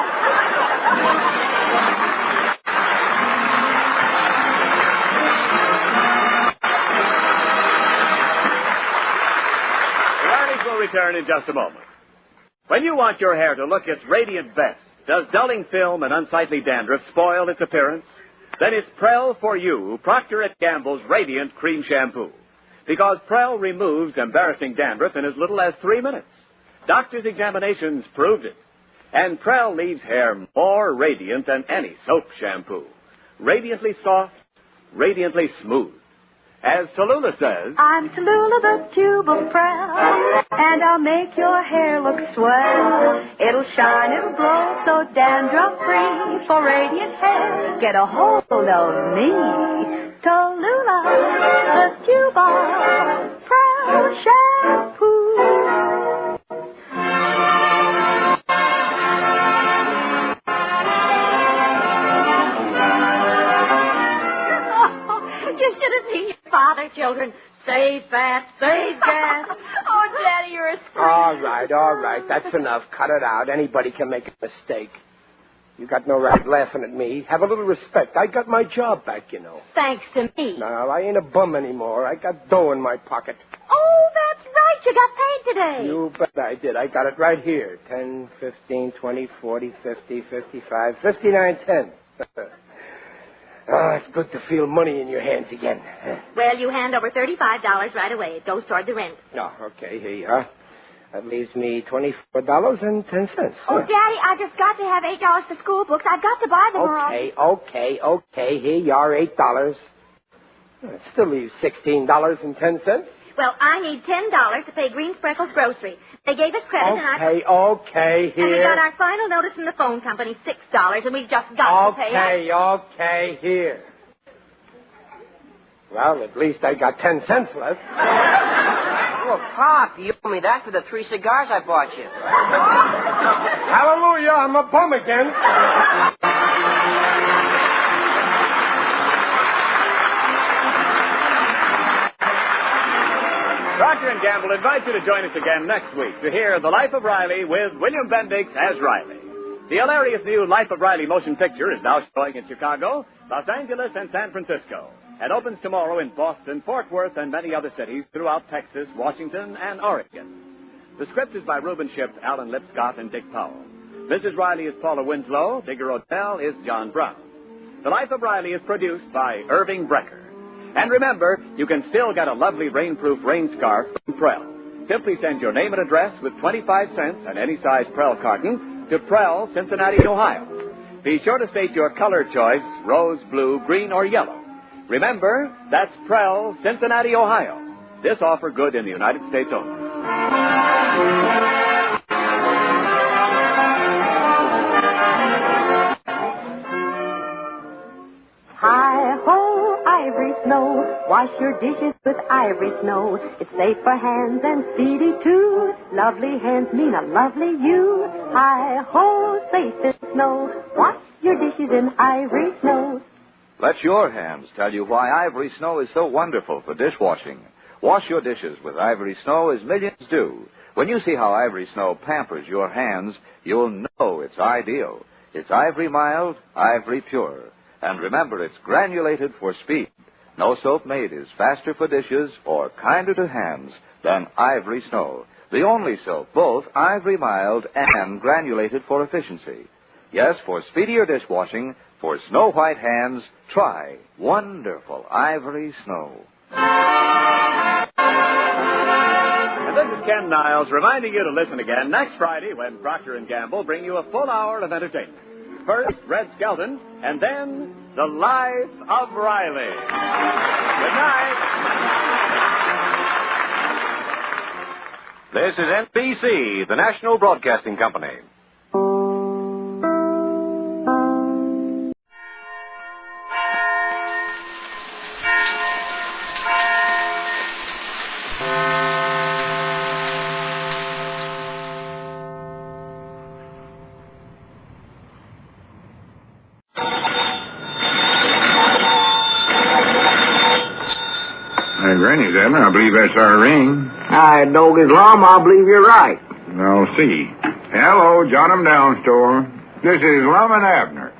We'll return in just a moment. When you want your hair to look its radiant best, does dulling film and unsightly dandruff spoil its appearance? Then it's Prel for You, Procter & Gamble's Radiant Cream Shampoo. Because Prel removes embarrassing dandruff in as little as 3 minutes. Doctors' examinations proved it. And Prel leaves hair more radiant than any soap shampoo. Radiantly soft, radiantly smooth. As Tallulah says, I'm Tallulah, the tube of Prel, and I'll make your hair look swell. It'll shine, it'll glow, so dandruff-free. For radiant hair, get a hold of me. Tallulah, the tube of Prel shampoo. You should have seen your father, children. Save fat, save gas. Oh, Daddy, you're a scream. All right. That's enough. Cut it out. Anybody can make a mistake. You got no right laughing at me. Have a little respect. I got my job back, you know. Thanks to me. No, I ain't a bum anymore. I got dough in my pocket. Oh, that's right. You got paid today. You bet I did. I got it right here. 10, 15, 20, 40, 50, 55, 59 cents. It's good to feel money in your hands again. Well, you hand over $35 right away. It goes toward the rent. Oh, okay, here you are. That leaves me $24.10. Oh, Daddy, I just got to have $8 for school books. I've got to buy them or else. Okay. Here you are, $8. That still leaves $16.10. Well, I need $10 to pay Green Spreckles Grocery. They gave us credit and Okay, here. And we got our final notice from the phone company, $6, and we've just got to pay. Okay, here. Well, at least I got 10 cents left. Well, Pop, you owe me that for the 3 cigars I bought you. Hallelujah, I'm a bum again. Procter & Gamble invites you to join us again next week to hear The Life of Riley with William Bendix as Riley. The hilarious new Life of Riley motion picture is now showing in Chicago, Los Angeles, and San Francisco, and opens tomorrow in Boston, Fort Worth, and many other cities throughout Texas, Washington, and Oregon. The script is by Reuben Shipp, Alan Lipscott, and Dick Powell. Mrs. Riley is Paula Winslow. Digger Odell is John Brown. The Life of Riley is produced by Irving Brecker. And remember, you can still get a lovely rainproof rain scarf from Prell. Simply send your name and address with 25 cents and any size Prell carton to Prell, Cincinnati, Ohio. Be sure to state your color choice, rose, blue, green, or yellow. Remember, that's Prell, Cincinnati, Ohio. This offer good in the United States only. Hi-ho, Ivory Snow, wash your dishes with Ivory Snow. It's safe for hands and speedy too. Lovely hands mean a lovely you. Hi-ho, safe in snow, wash your dishes in Ivory Snow. Let your hands tell you why Ivory Snow is so wonderful for dishwashing. Wash your dishes with Ivory Snow as millions do. When you see how Ivory Snow pampers your hands, you'll know it's ideal. It's Ivory Mild, Ivory Pure. And remember, it's granulated for speed. No soap made is faster for dishes or kinder to hands than Ivory Snow. The only soap, both Ivory Mild and granulated for efficiency. Yes, for speedier dishwashing, for snow-white hands, try wonderful Ivory Snow. And this is Ken Niles reminding you to listen again next Friday when Procter & Gamble bring you a full hour of entertainment. First, Red Skelton, and then The Life of Riley. Good night. This is NBC, the National Broadcasting Company. Granny's, Abner. I believe that's our ring. Dog is Lum. I believe you're right. I'll see. Hello, John 'em Down store. This is Lum and Abner.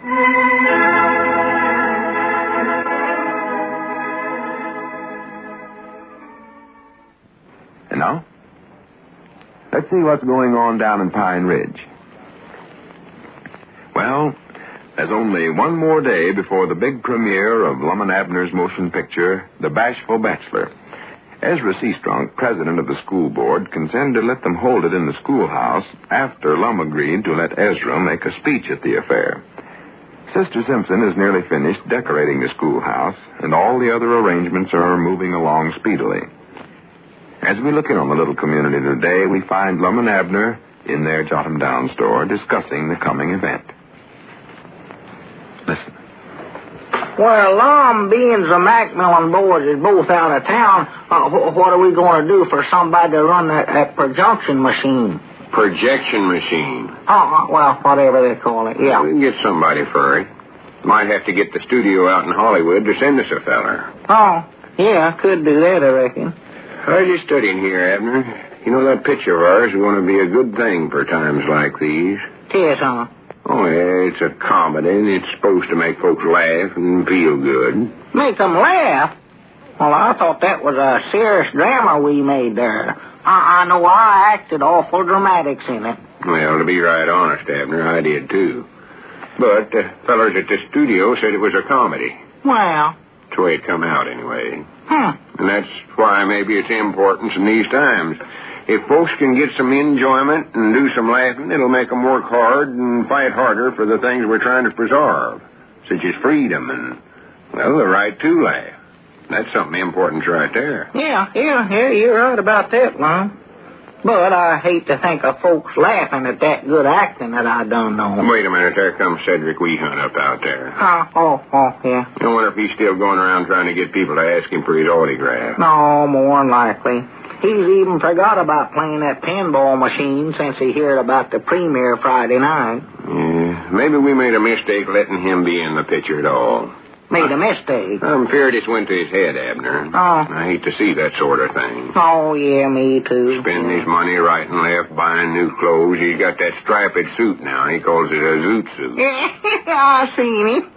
And now, let's see what's going on down in Pine Ridge. Well, there's only one more day before the big premiere of Lum and Abner's motion picture, The Bashful Bachelor. Ezra Seastrunk, president of the school board, consented to let them hold it in the schoolhouse after Lum agreed to let Ezra make a speech at the affair. Sister Simpson is nearly finished decorating the schoolhouse, and all the other arrangements are moving along speedily. As we look in on the little community today, we find Lum and Abner in their Jot 'em Down store discussing the coming event. Listen. Well, Lum, being the Macmillan boys is both out of town, what are we going to do for somebody to run that projection machine? Projection machine? Well, whatever they call it, yeah. We can get somebody for it. Might have to get the studio out in Hollywood to send us a feller. Oh, yeah, could do that, I reckon. How's you studying here, Abner? You know, that picture of ours is going to be a good thing for times like these. Yes, huh? Oh, yeah, it's a comedy, and it's supposed to make folks laugh and feel good. Make them laugh? Well, I thought that was a serious drama we made there. I know I acted awful dramatics in it. Well, to be right honest, Abner, I did too. But the fellers at the studio said it was a comedy. Well. That's the way it come out, anyway. Hmm. And that's why maybe it's importance in these times. If folks can get some enjoyment and do some laughing, it'll make them work hard and fight harder for the things we're trying to preserve, such as freedom and, well, the right to laugh. That's something important right there. Yeah, you're right about that, Lum. But I hate to think of folks laughing at that good acting that I done know. Wait a minute, there comes Cedric Weehunt up out there. Oh, yeah. I wonder if he's still going around trying to get people to ask him for his autograph. No, more than likely. He's even forgot about playing that pinball machine since he heard about the premiere Friday night. Yeah, maybe we made a mistake letting him be in the picture at all. Made a mistake? I'm feared it's went to his head, Abner. Oh. I hate to see that sort of thing. Oh, yeah, me too. Spending his money right and left, buying new clothes. He's got that striped suit now. He calls it a zoot suit. I seen him.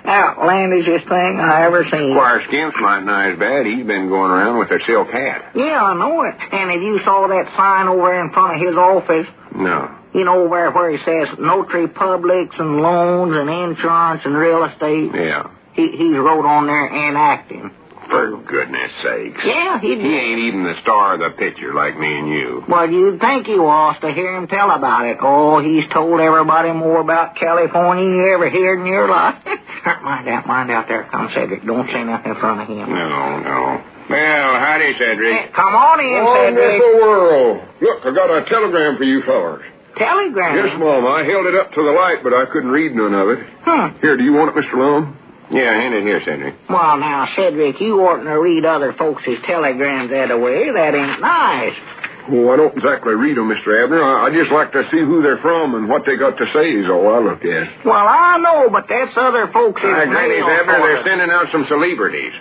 Outlandishest thing I ever seen. Squire Skimp's might not as bad. He's been going around with a silk hat. Yeah, I know it. And if you saw that sign over in front of his office... No. You know, where he says notary publics and loans and insurance and real estate? Yeah. He's wrote on there enacting. For goodness sakes. Yeah, he ain't even the star of the picture like me and you. Well, you'd think he was to hear him tell about it. Oh, he's told everybody more about California than you ever heard in your life. Mind out there. Come, Cedric. Don't say nothing in front of him. No. Well, howdy, Cedric. Come on in, Cedric. Wonderful world. Look, I got a telegram for you fellas. Telegram? Yes, Mom. I held it up to the light, but I couldn't read none of it. Here, do you want it, Mr. Lum? Yeah, hand it here, Cedric. Well, now, Cedric, you oughtn't to read other folks' telegrams that way. That ain't nice. Oh, I don't exactly read them, Mr. Abner. I just like to see who they're from and what they got to say is all I look at. Well, I know, but that's other folks' Granny Abner, they're sending out some celebrities.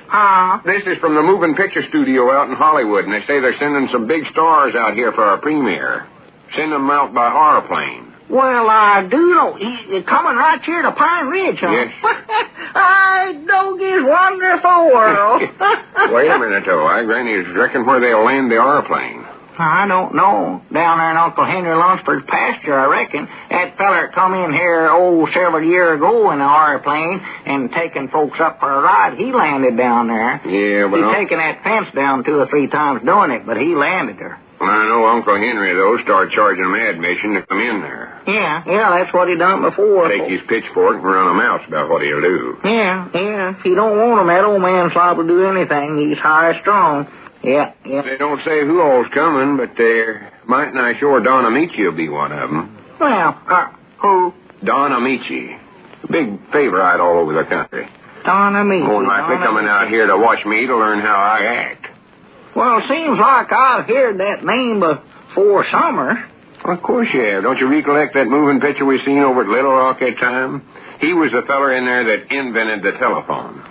This is from the moving picture studio out in Hollywood, and they say they're sending some big stars out here for our premiere. Send them out by airplane. Well, I do know. He's coming right here to Pine Ridge, huh? Yes. I don't get wonderful world. Wait a minute, though. Granny, reckon where they'll land the airplane. I don't know. Down there in Uncle Henry Lunsford's pasture, I reckon. That feller come in here, several years ago in an airplane and taking folks up for a ride. He landed down there. Yeah, but... He's taken that fence down 2 or 3 times doing it, but he landed there. Well, I know Uncle Henry, though, started charging them admission to come in there. Yeah, that's what he done before. Take his pitchfork and run them out's about what he'll do. Yeah. If he don't want him, that old man's liable to do anything. He's high strong. Yeah. They don't say who all's coming, but there might not sure Don Amichi will be one of them. Well, who? Don Amichi. Big favorite all over the country. Don Amichi. More likely coming out here to watch me to learn how I act. Well, it seems like I've heard that name before summer. Well, of course you have. Don't you recollect that moving picture we seen over at Little Rock that time? He was the feller in there that invented the telephone.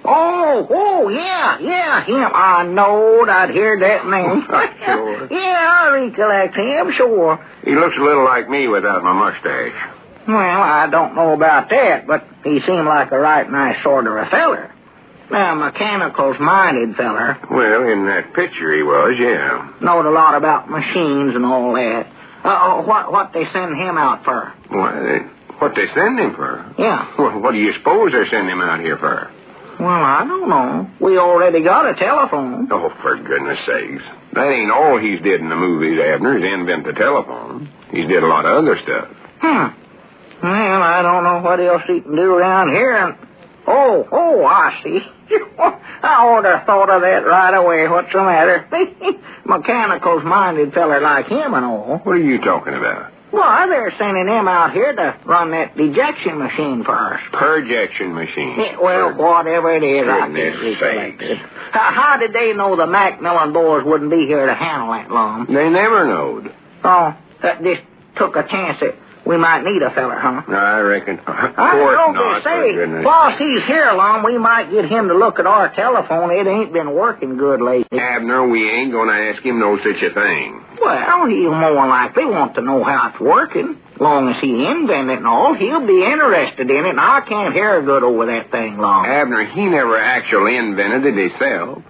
Oh, yeah, him. I knowed I'd heard that name. Sure. Yeah, I recollect him, sure. He looks a little like me without my mustache. Well, I don't know about that, but he seemed like a right nice sort of a feller. A mechanicals-minded feller. Well, in that picture he was, yeah. Knowed a lot about machines and all that. What they send him out for? What they send him for? Yeah. Well, what do you suppose they're sending him out here for? Well, I don't know. We already got a telephone. Oh, for goodness sakes. That ain't all he's did in the movies, Abner, is invent the telephone. He's did a lot of other stuff. Well, I don't know what else he can do around here. Oh, I see. I ought to have thought of that right away. What's the matter? Mechanicals-minded feller like him and all. What are you talking about? Well, they're sending him out here to run that dejection machine for us. Projection machine? Yeah, well, whatever it is, I can't recollect it. How did they know the Macmillan boys wouldn't be here to handle that long? They never knowed. Oh, that just took a chance that we might need a feller, huh? I reckon. I don't say. While he's here long, we might get him to look at our telephone. It ain't been working good lately. Abner, we ain't going to ask him no such a thing. Well, he'll more likely want to know how it's working. Long as he invented it and all, he'll be interested in it, and I can't hear good over that thing long. Abner, he never actually invented it himself.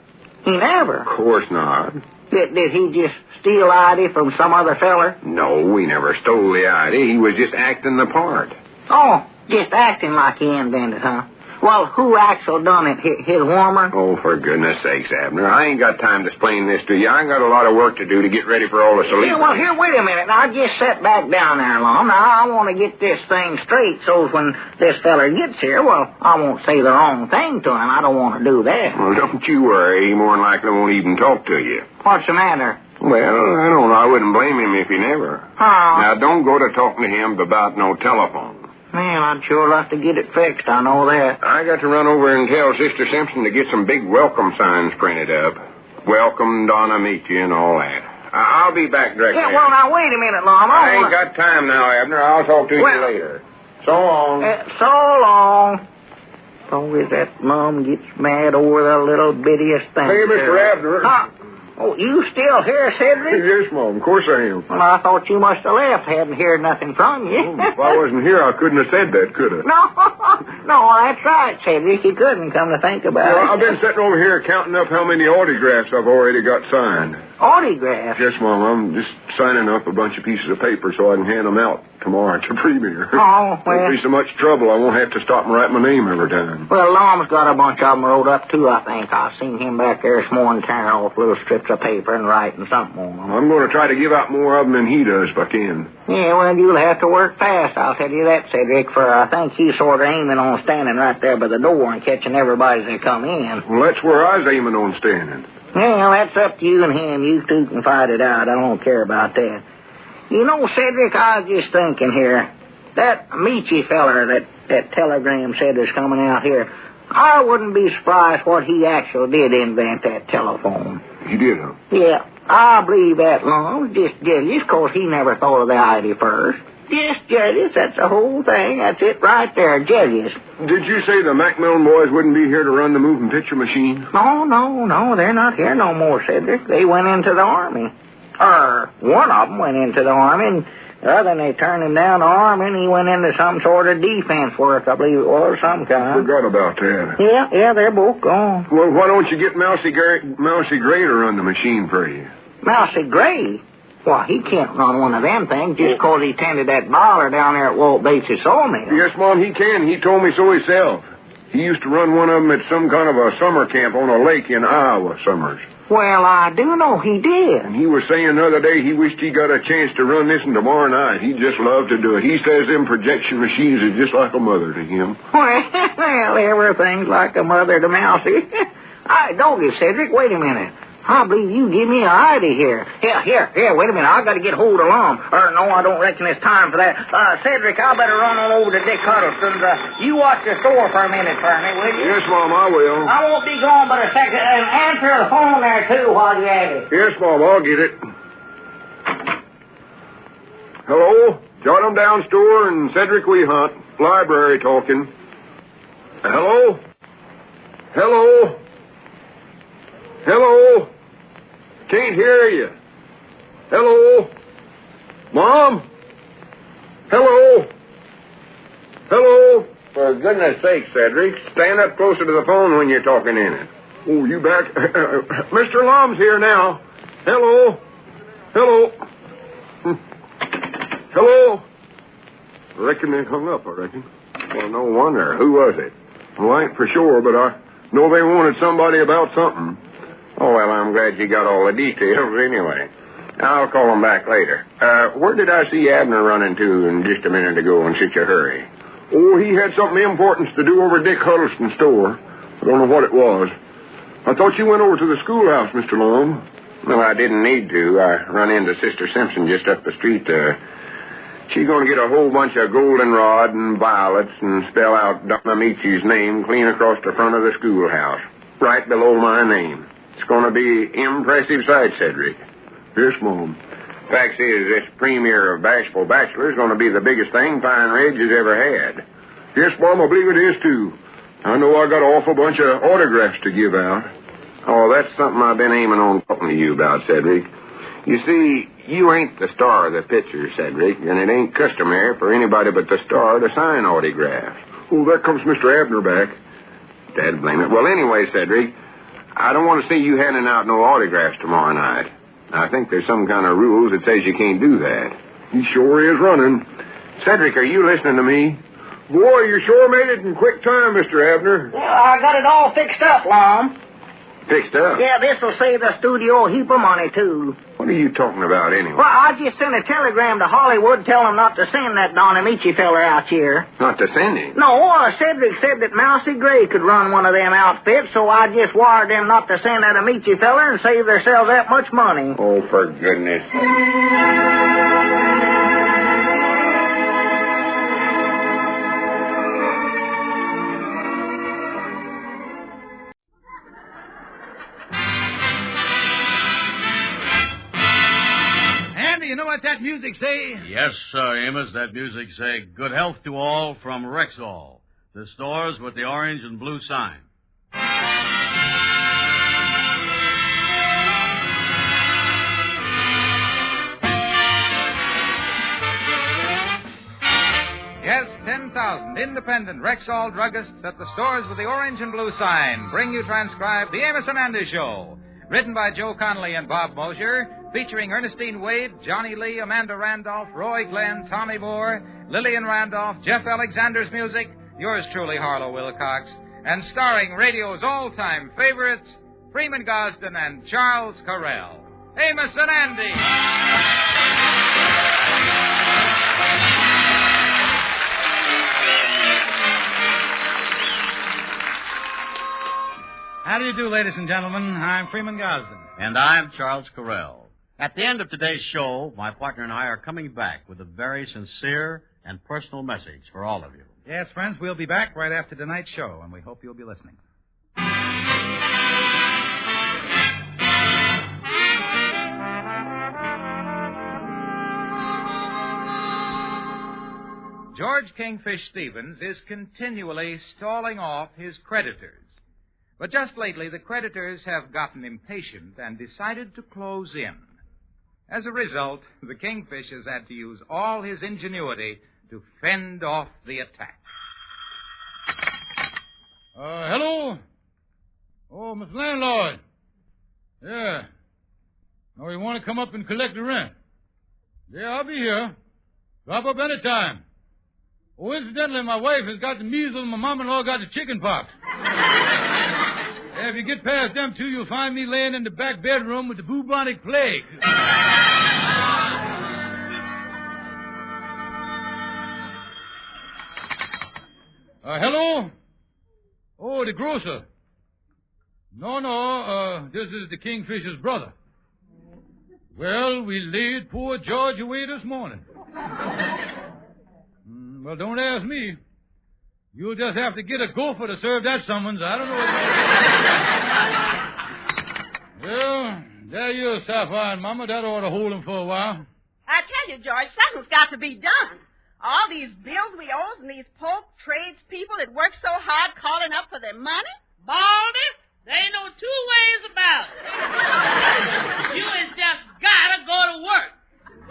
He never? Of course not. Did he just steal ID from some other feller? No, he never stole the ID. He was just acting the part. Oh, just acting like he invented, huh? Well, who actually done it? His woman? Oh, for goodness sakes, Abner. I ain't got time to explain this to you. I got a lot of work to do to get ready for all the celebrities. Yeah, well, here, wait a minute. Now, just sit back down there, Lum. Now, I want to get this thing straight so when this feller gets here, well, I won't say the wrong thing to him. I don't want to do that. Well, don't you worry. He more than likely won't even talk to you. What's the matter? Well, I don't know. I wouldn't blame him if he never. Oh. Now, don't go to talking to him about no telephone. Man, I'd sure like to get it fixed. I know that. I got to run over and tell Sister Simpson to get some big welcome signs printed up. Welcome, Don Amichi, and all that. I'll be back directly. Yeah, well, now, wait a minute, Lum. I ain't got time now, Abner. I'll talk to you later. So long. So long. Always that Mom gets mad over the little bittiest thing. Hey, Mr. Abner. Oh, you still here, Cedric? Yes, Mom. Of course I am. Well, I thought you must have left. Hadn't heard nothing from you. If I wasn't here, I couldn't have said that, could I? No, that's right, Cedric. You couldn't come to think about it. I've been sitting over here counting up how many autographs I've already got signed. Autographs? Yes, Mom. I'm just signing up a bunch of pieces of paper so I can hand them out tomorrow to premiere. Oh, well. Won't be so much trouble. I won't have to stop and write my name every time. Well, Lom's got a bunch of them wrote up, too, I think. I seen him back there this morning tearing off little strips of paper and writing something on them. I'm going to try to give out more of them than he does if I can. Yeah, well, you'll have to work fast, I'll tell you that, Cedric, for I think he's sort of aiming on standing right there by the door and catching everybody as they come in. Well, that's where I was aiming on standing. Well, that's up to you and him. You two can fight it out. I don't care about that. You know, Cedric, I was just thinking here, that Amichi feller that telegram said is coming out here, I wouldn't be surprised what he actually did invent that telephone. He did, huh? Yeah, I believe that, Lum. Just jealous, 'cause he never thought of the idea first. Just jealous, that's the whole thing. That's it right there, jealous. Did you say the Macmillan boys wouldn't be here to run the moving picture machine? No, they're not here no more, Cedric. They went into the Army. One of them went into the Army, and the other, they turned him down the Army, and he went into some sort of defense work, I believe it was, some kind. Forgot about that. Yeah, they're both gone. Well, why don't you get Mousy Gray to run the machine for you? Mousy Gray? Why, he can't run one of them things just 'cause he tended that boiler down there at Walt Bates' sawmill. Yes, Mom, he can. He told me so himself. He used to run one of them at some kind of a summer camp on a lake in Iowa summers. Well, I do know he did. And he was saying the other day he wished he got a chance to run this one tomorrow night. He'd just love to do it. He says them projection machines are just like a mother to him. Well, everything's like a mother to Mousy. Don't you, Cedric? Wait a minute. I believe you give me an idea here. Here, wait a minute. I got to get hold of Lum. No, I don't reckon it's time for that. Cedric, I better run on over to Dick Huddleston's. You watch the store for a minute for me, will you? Yes, Mom, I will. I won't be gone but a second. And answer the phone there, too, while you're at it. Yes, Mom, I'll get it. Hello? Jot 'em down, store, and Cedric Weehunt. Library talking. Hello? Hello? Hello? Can't hear you. Hello? Mom? Hello? Hello? For goodness sake, Cedric, stand up closer to the phone when you're talking in it. Oh, you back? Mr. Lum's here now. Hello? Hello? Hello? I reckon they hung up, I reckon. Well, no wonder. Who was it? Well, I ain't for sure, but I know they wanted somebody about something. Oh, well, I'm glad you got all the details anyway. I'll call them back later. Where did I see Abner running to in just a minute ago in such a hurry? Oh, he had something important to do over at Dick Huddleston's store. I don't know what it was. I thought you went over to the schoolhouse, Mr. Lum. Well, I didn't need to. I run into Sister Simpson just up the street there. She's going to get a whole bunch of goldenrod and violets and spell out Don Amichi's name clean across the front of the schoolhouse, right below my name. It's going to be impressive sight, Cedric. Yes, Mom. Fact is, this premiere of Bashful Bachelor is going to be the biggest thing Pine Ridge has ever had. Yes, Mom, I believe it is, too. I know I got an awful bunch of autographs to give out. Oh, that's something I've been aiming on talking to you about, Cedric. You see, you ain't the star of the picture, Cedric, and it ain't customary for anybody but the star to sign autographs. Oh, there comes Mr. Abner back. Dad blame it. Well, anyway, Cedric, I don't want to see you handing out no autographs tomorrow night. I think there's some kind of rules that says you can't do that. He sure is running. Cedric, are you listening to me? Boy, you sure made it in quick time, Mr. Abner. Well, I got it all fixed up, Lum. Fixed up? Yeah, this'll save the studio a heap of money, too. What are you talking about, anyway? Well, I just sent a telegram to Hollywood telling them not to send that Don Amichi feller out here. Not to send him? No, Cedric said that Mousy Gray could run one of them outfits, so I just wired them not to send that Amichi feller and save themselves that much money. Oh, for goodness. You know what that music say? Yes, sir, Amos. That music say, good health to all from Rexall, the stores with the orange and blue sign. Yes, 10,000 independent Rexall druggists at the stores with the orange and blue sign bring you transcribed The Amos and Andy Show. Written by Joe Connolly and Bob Mosher, featuring Ernestine Wade, Johnny Lee, Amanda Randolph, Roy Glenn, Tommy Moore, Lillian Randolph, Jeff Alexander's music, yours truly, Harlow Wilcox, and starring radio's all-time favorites, Freeman Gosden and Charles Carrell. Amos and Andy. How do you do, ladies and gentlemen? I'm Freeman Gosden. And I'm Charles Carrell. At the end of today's show, my partner and I are coming back with a very sincere and personal message for all of you. Yes, friends, we'll be back right after tonight's show, and we hope you'll be listening. George Kingfish Stevens is continually stalling off his creditors. But just lately, the creditors have gotten impatient and decided to close in. As a result, the Kingfish has had to use all his ingenuity to fend off the attack. Hello? Oh, Miss Landlord. Yeah. Oh, you want to come up and collect the rent? Yeah, I'll be here. Drop up any time. Oh, incidentally, my wife has got the measles and my mom-in-law got the chicken pox. Yeah, if you get past them two, you'll find me laying in the back bedroom with the bubonic plague. Hello? Oh, the grocer. No, this is the Kingfisher's brother. Well, we laid poor George away this morning. Well, don't ask me. You'll just have to get a gopher to serve that summons. I don't know. Well, there you are, Sapphire and Mama. That ought to hold him for a while. I tell you, George, something's got to be done. All these bills we owe and these poke tradespeople that work so hard calling up for their money. Baldy, there ain't no two ways about it. You has just gotta go to work.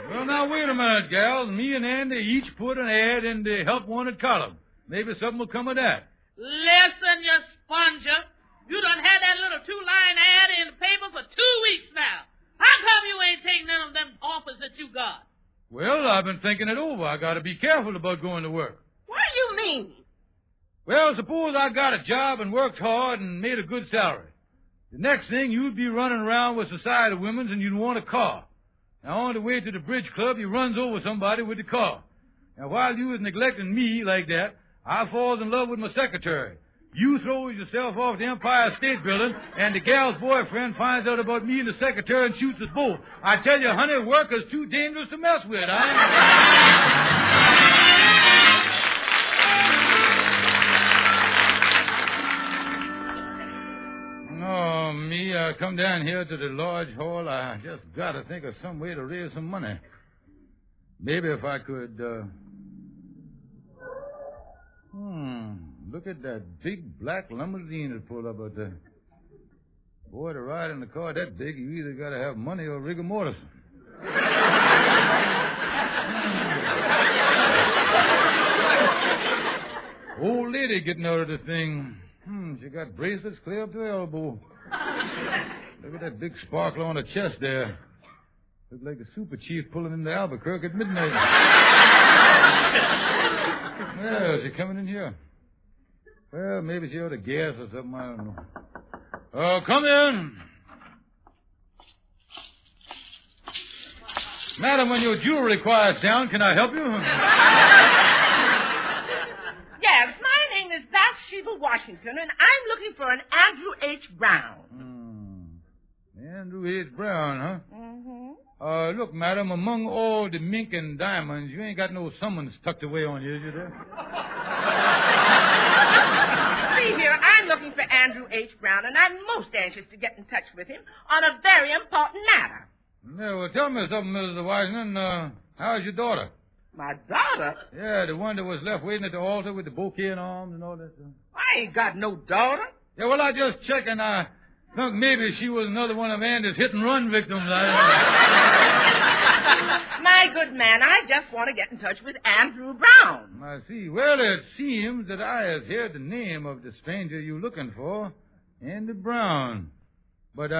Well, now, wait a minute, gals. Me and Andy each put an ad in the help wanted column. Maybe something will come of that. Listen, you sponger. You done had that little two-line ad in the paper for 2 weeks now. How come you ain't taking none of them offers that you got? Well, I've been thinking it over. I got to be careful about going to work. What do you mean? Well, suppose I got a job and worked hard and made a good salary. The next thing, you'd be running around with society women's and you'd want a car. Now, on the way to the bridge club, you runs over somebody with the car. Now, while you was neglecting me like that, I falls in love with my secretary. You throws yourself off the Empire State Building, and the gal's boyfriend finds out about me and the secretary and shoots us both. I tell you, honey, work is too dangerous to mess with, Oh, me, I come down here to the lodge hall. I just got to think of some way to raise some money. Maybe if I could, look at that big black limousine that pulled up out there. Boy, to ride in the car that big, you either got to have money or rigor mortis. Old lady getting out of the thing. She got bracelets clear up to her elbow. Look at that big sparkler on her chest there. Looks like the super chief pulling into Albuquerque at midnight. Well, is she coming in here? Well, maybe she ought to gas or something. I don't know. Oh, come in. Madam, when your jewelry quiets down, can I help you? Yes, my name is Bathsheba Washington, and I'm looking for an Andrew H. Brown. Andrew H. Brown, huh? Mm-hmm. Look, madam, among all the mink and diamonds, you ain't got no summons tucked away on you, is you there? See here, I'm looking for Andrew H. Brown, and I'm most anxious to get in touch with him on a very important matter. Yeah, well, tell me something, Mrs. Washington. How's your daughter? My daughter? Yeah, the one that was left waiting at the altar with the bouquet in arms and all that stuff. I ain't got no daughter. Yeah, well, I just checked, and I think maybe she was another one of Andy's hit-and-run victims. My good man, I just want to get in touch with Andrew Brown. I see. Well, it seems that I have heard the name of the stranger you're looking for, Andy Brown. But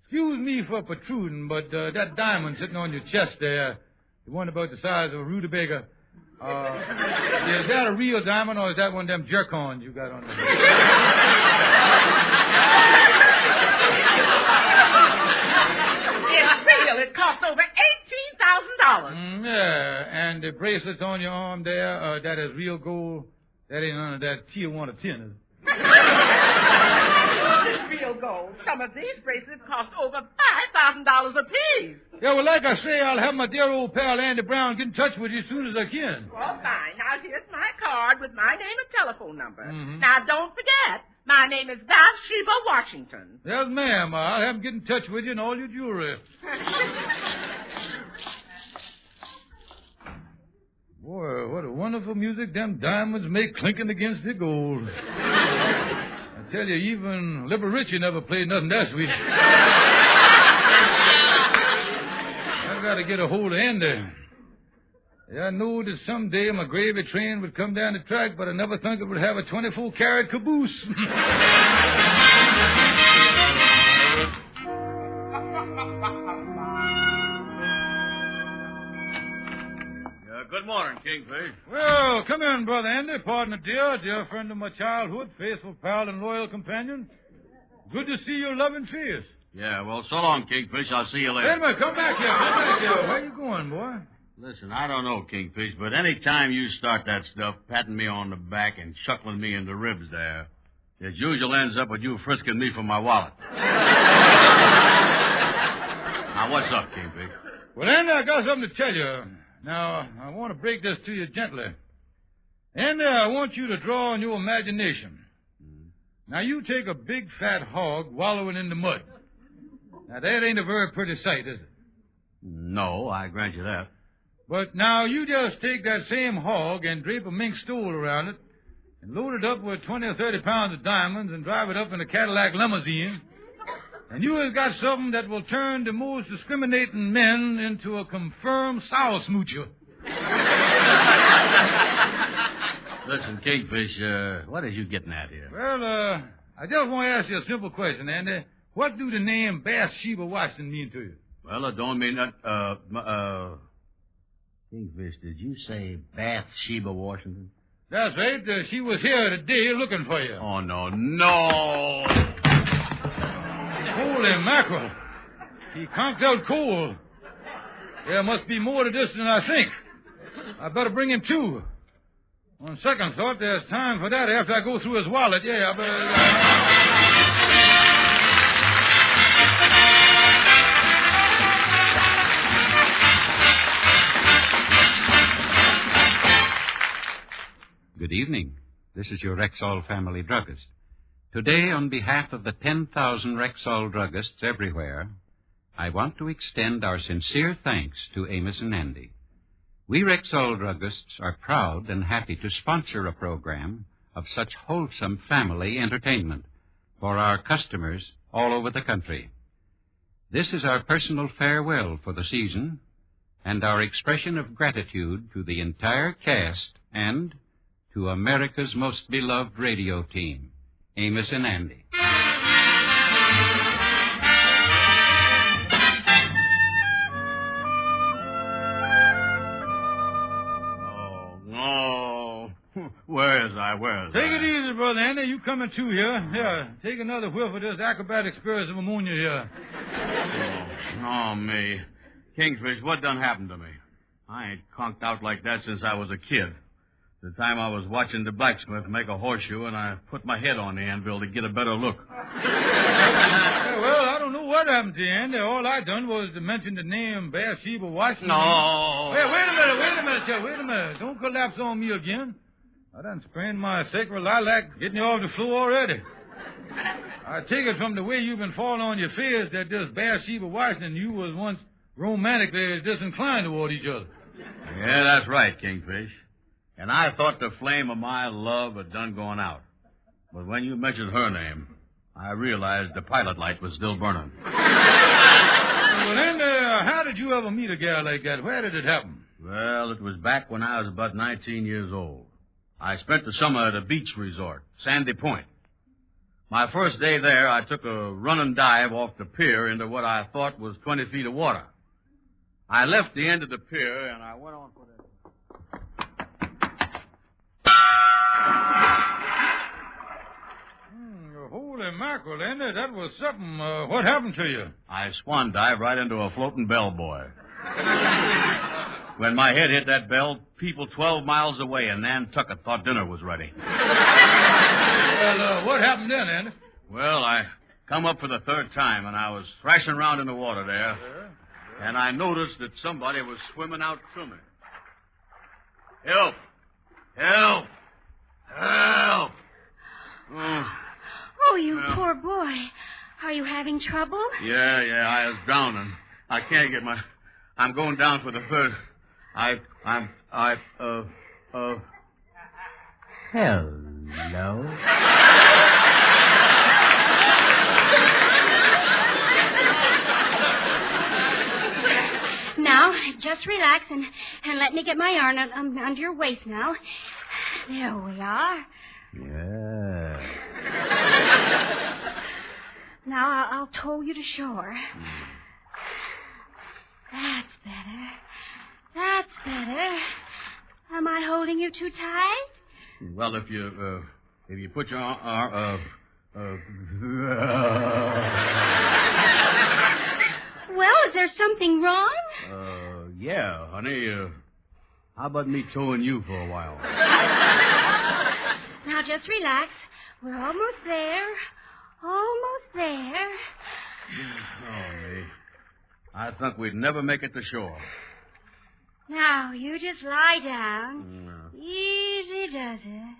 excuse me for protruding, but that diamond sitting on your chest there, the one about the size of a rutabaga, is that a real diamond, or is that one of them jerk-ons you got on there? It's real. It cost over $18,000. Yeah, and the bracelets on your arm there, that is real gold. That ain't none of that Tijuana tin, is it? This is real gold. Some of these bracelets cost over $5,000 apiece. Yeah, well, like I say, I'll have my dear old pal Andy Brown get in touch with you as soon as I can. Well, fine. Now, here's my card with my name and telephone number. Mm-hmm. Now, don't forget, my name is Bathsheba Washington. Yes, ma'am. I'll have him get in touch with you and all your jewelry. Boy, what a wonderful music them diamonds make clinking against the gold. I tell you, even Little Richie never played nothing that sweet. I got to get a hold of Andy. Yeah, I knew that someday my gravy train would come down the track, but I never thought it would have a 24-carat caboose. Good morning, Kingfish. Well, come in, Brother Andy. Partner dear friend of my childhood, faithful pal and loyal companion. Good to see your loving face. Yeah, well, so long, Kingfish. I'll see you later. Wait a minute, come back here. Where you going, boy? Listen, I don't know, Kingfish, but any time you start that stuff, patting me on the back and chuckling me in the ribs there, it usually ends up with you frisking me for my wallet. Now, what's up, Kingfish? Well, Andy, I got something to tell you. Now, I want to break this to you gently. Andy, I want you to draw on your imagination. Now, you take a big, fat hog wallowing in the mud. Now, that ain't a very pretty sight, is it? No, I grant you that. But now, you just take that same hog and drape a mink stole around it and load it up with 20 or 30 pounds of diamonds and drive it up in a Cadillac limousine. And you have got something that will turn the most discriminating men into a confirmed sow smoocher. Listen, Kingfish, what are you getting at here? Well, I just want to ask you a simple question, Andy. What do the name Bathsheba Washington mean to you? Well, it don't mean that, Kingfish, did you say Bathsheba Washington? That's right. She was here today looking for you. Oh, no. Holy mackerel. He conked out cold. There must be more to this than I think. I better bring him to. On second thought, there's time for that after I go through his wallet. Yeah, I better... Good evening. This is your Rexall family druggist. Today, on behalf of the 10,000 Rexall druggists everywhere, I want to extend our sincere thanks to Amos and Andy. We Rexall druggists are proud and happy to sponsor a program of such wholesome family entertainment for our customers all over the country. This is our personal farewell for the season and our expression of gratitude to the entire cast and to America's most beloved radio team, Amos and Andy. Oh, where's Take it easy, Brother Andy. You coming too here. Here, take another whiff of this acrobatic spirits of ammonia here. Oh, me. Kingfish, what done happened to me? I ain't conked out like that since I was a kid. The time I was watching the blacksmith make a horseshoe, and I put my head on the anvil to get a better look. Well, I don't know what happened to you, Andy. All I done was to mention the name Beersheba Washington. No. Hey, wait a minute. Don't collapse on me again. I done sprained my sacred lilac getting you off the floor already. I take it from the way you've been falling on your face that this Beersheba Washington and you was once romantically disinclined toward each other. Yeah, that's right, Kingfish. And I thought the flame of my love had done gone out. But when you mentioned her name, I realized the pilot light was still burning. Well, then, how did you ever meet a gal like that? Where did it happen? Well, it was back when I was about 19 years old. I spent the summer at a beach resort, Sandy Point. My first day there, I took a run and dive off the pier into what I thought was 20 feet of water. I left the end of the pier, and I went on for the... Holy mackerel, Andy, that was something. What happened to you? I swan dived right into a floating bellboy. When my head hit that bell, people 12 miles away in Nantucket thought dinner was ready. Well, what happened then, Andy? Well, I come up for the third time, and I was thrashing around in the water there, and I noticed that somebody was swimming out to me. Help! Help! Help! Oh, you poor boy. Are you having trouble? Yeah, I was drowning. I can't get my... I'm going down for the third... Hello? Now, just relax and let me get my yarn under your waist now. There we are. Yeah. Now, I'll tow you to shore. That's better. Am I holding you too tight? Well, if you put your Well, is there something wrong? Yeah, honey. How about me towing you for a while? Now, just relax. We're almost there. Oh, me. I thought we'd never make it to shore. Now, you just lie down. Easy does it.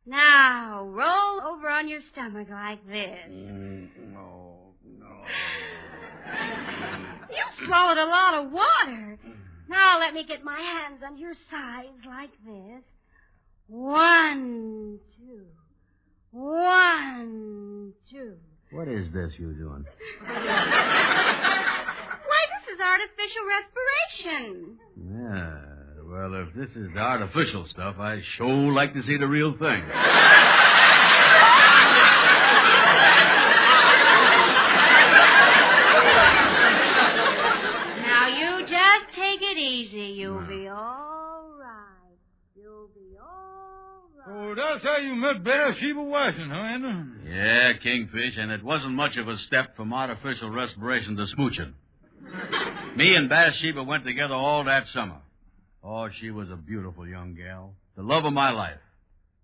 Now, roll over on your stomach like this. No. You swallowed a lot of water. Now, let me get my hands on your sides like this. 1, 2. 1, 2. What is this you're doing? Why, this is artificial respiration. Yeah. Well, if this is the artificial stuff, I sure like to see the real thing. Now, you just take it easy. You'll be all right. Oh, that's how you met Beersheba Washington, huh, Andy? Yeah, Kingfish, and it wasn't much of a step from artificial respiration to smooching. Me and Beersheba went together all that summer. Oh, she was a beautiful young gal, the love of my life.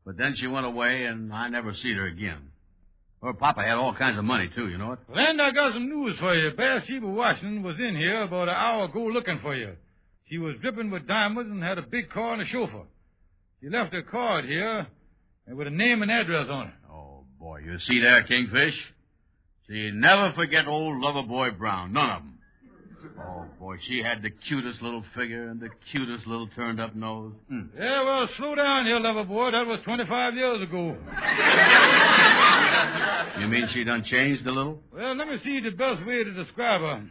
But then she went away, and I never seen her again. Her papa had all kinds of money, too, you know it? Well, and I got some news for you. Beersheba Washington was in here about an hour ago looking for you. She was dripping with diamonds and had a big car and a chauffeur. She left her card here with a name and address on it. Oh, boy, you see there, Kingfish? She never forget old Loverboy Brown, none of them. Oh, boy, she had the cutest little figure and the cutest little turned-up nose. Yeah, well, slow down here, Loverboy. That was 25 years ago. You mean she done changed a little? Well, let me see the best way to describe her.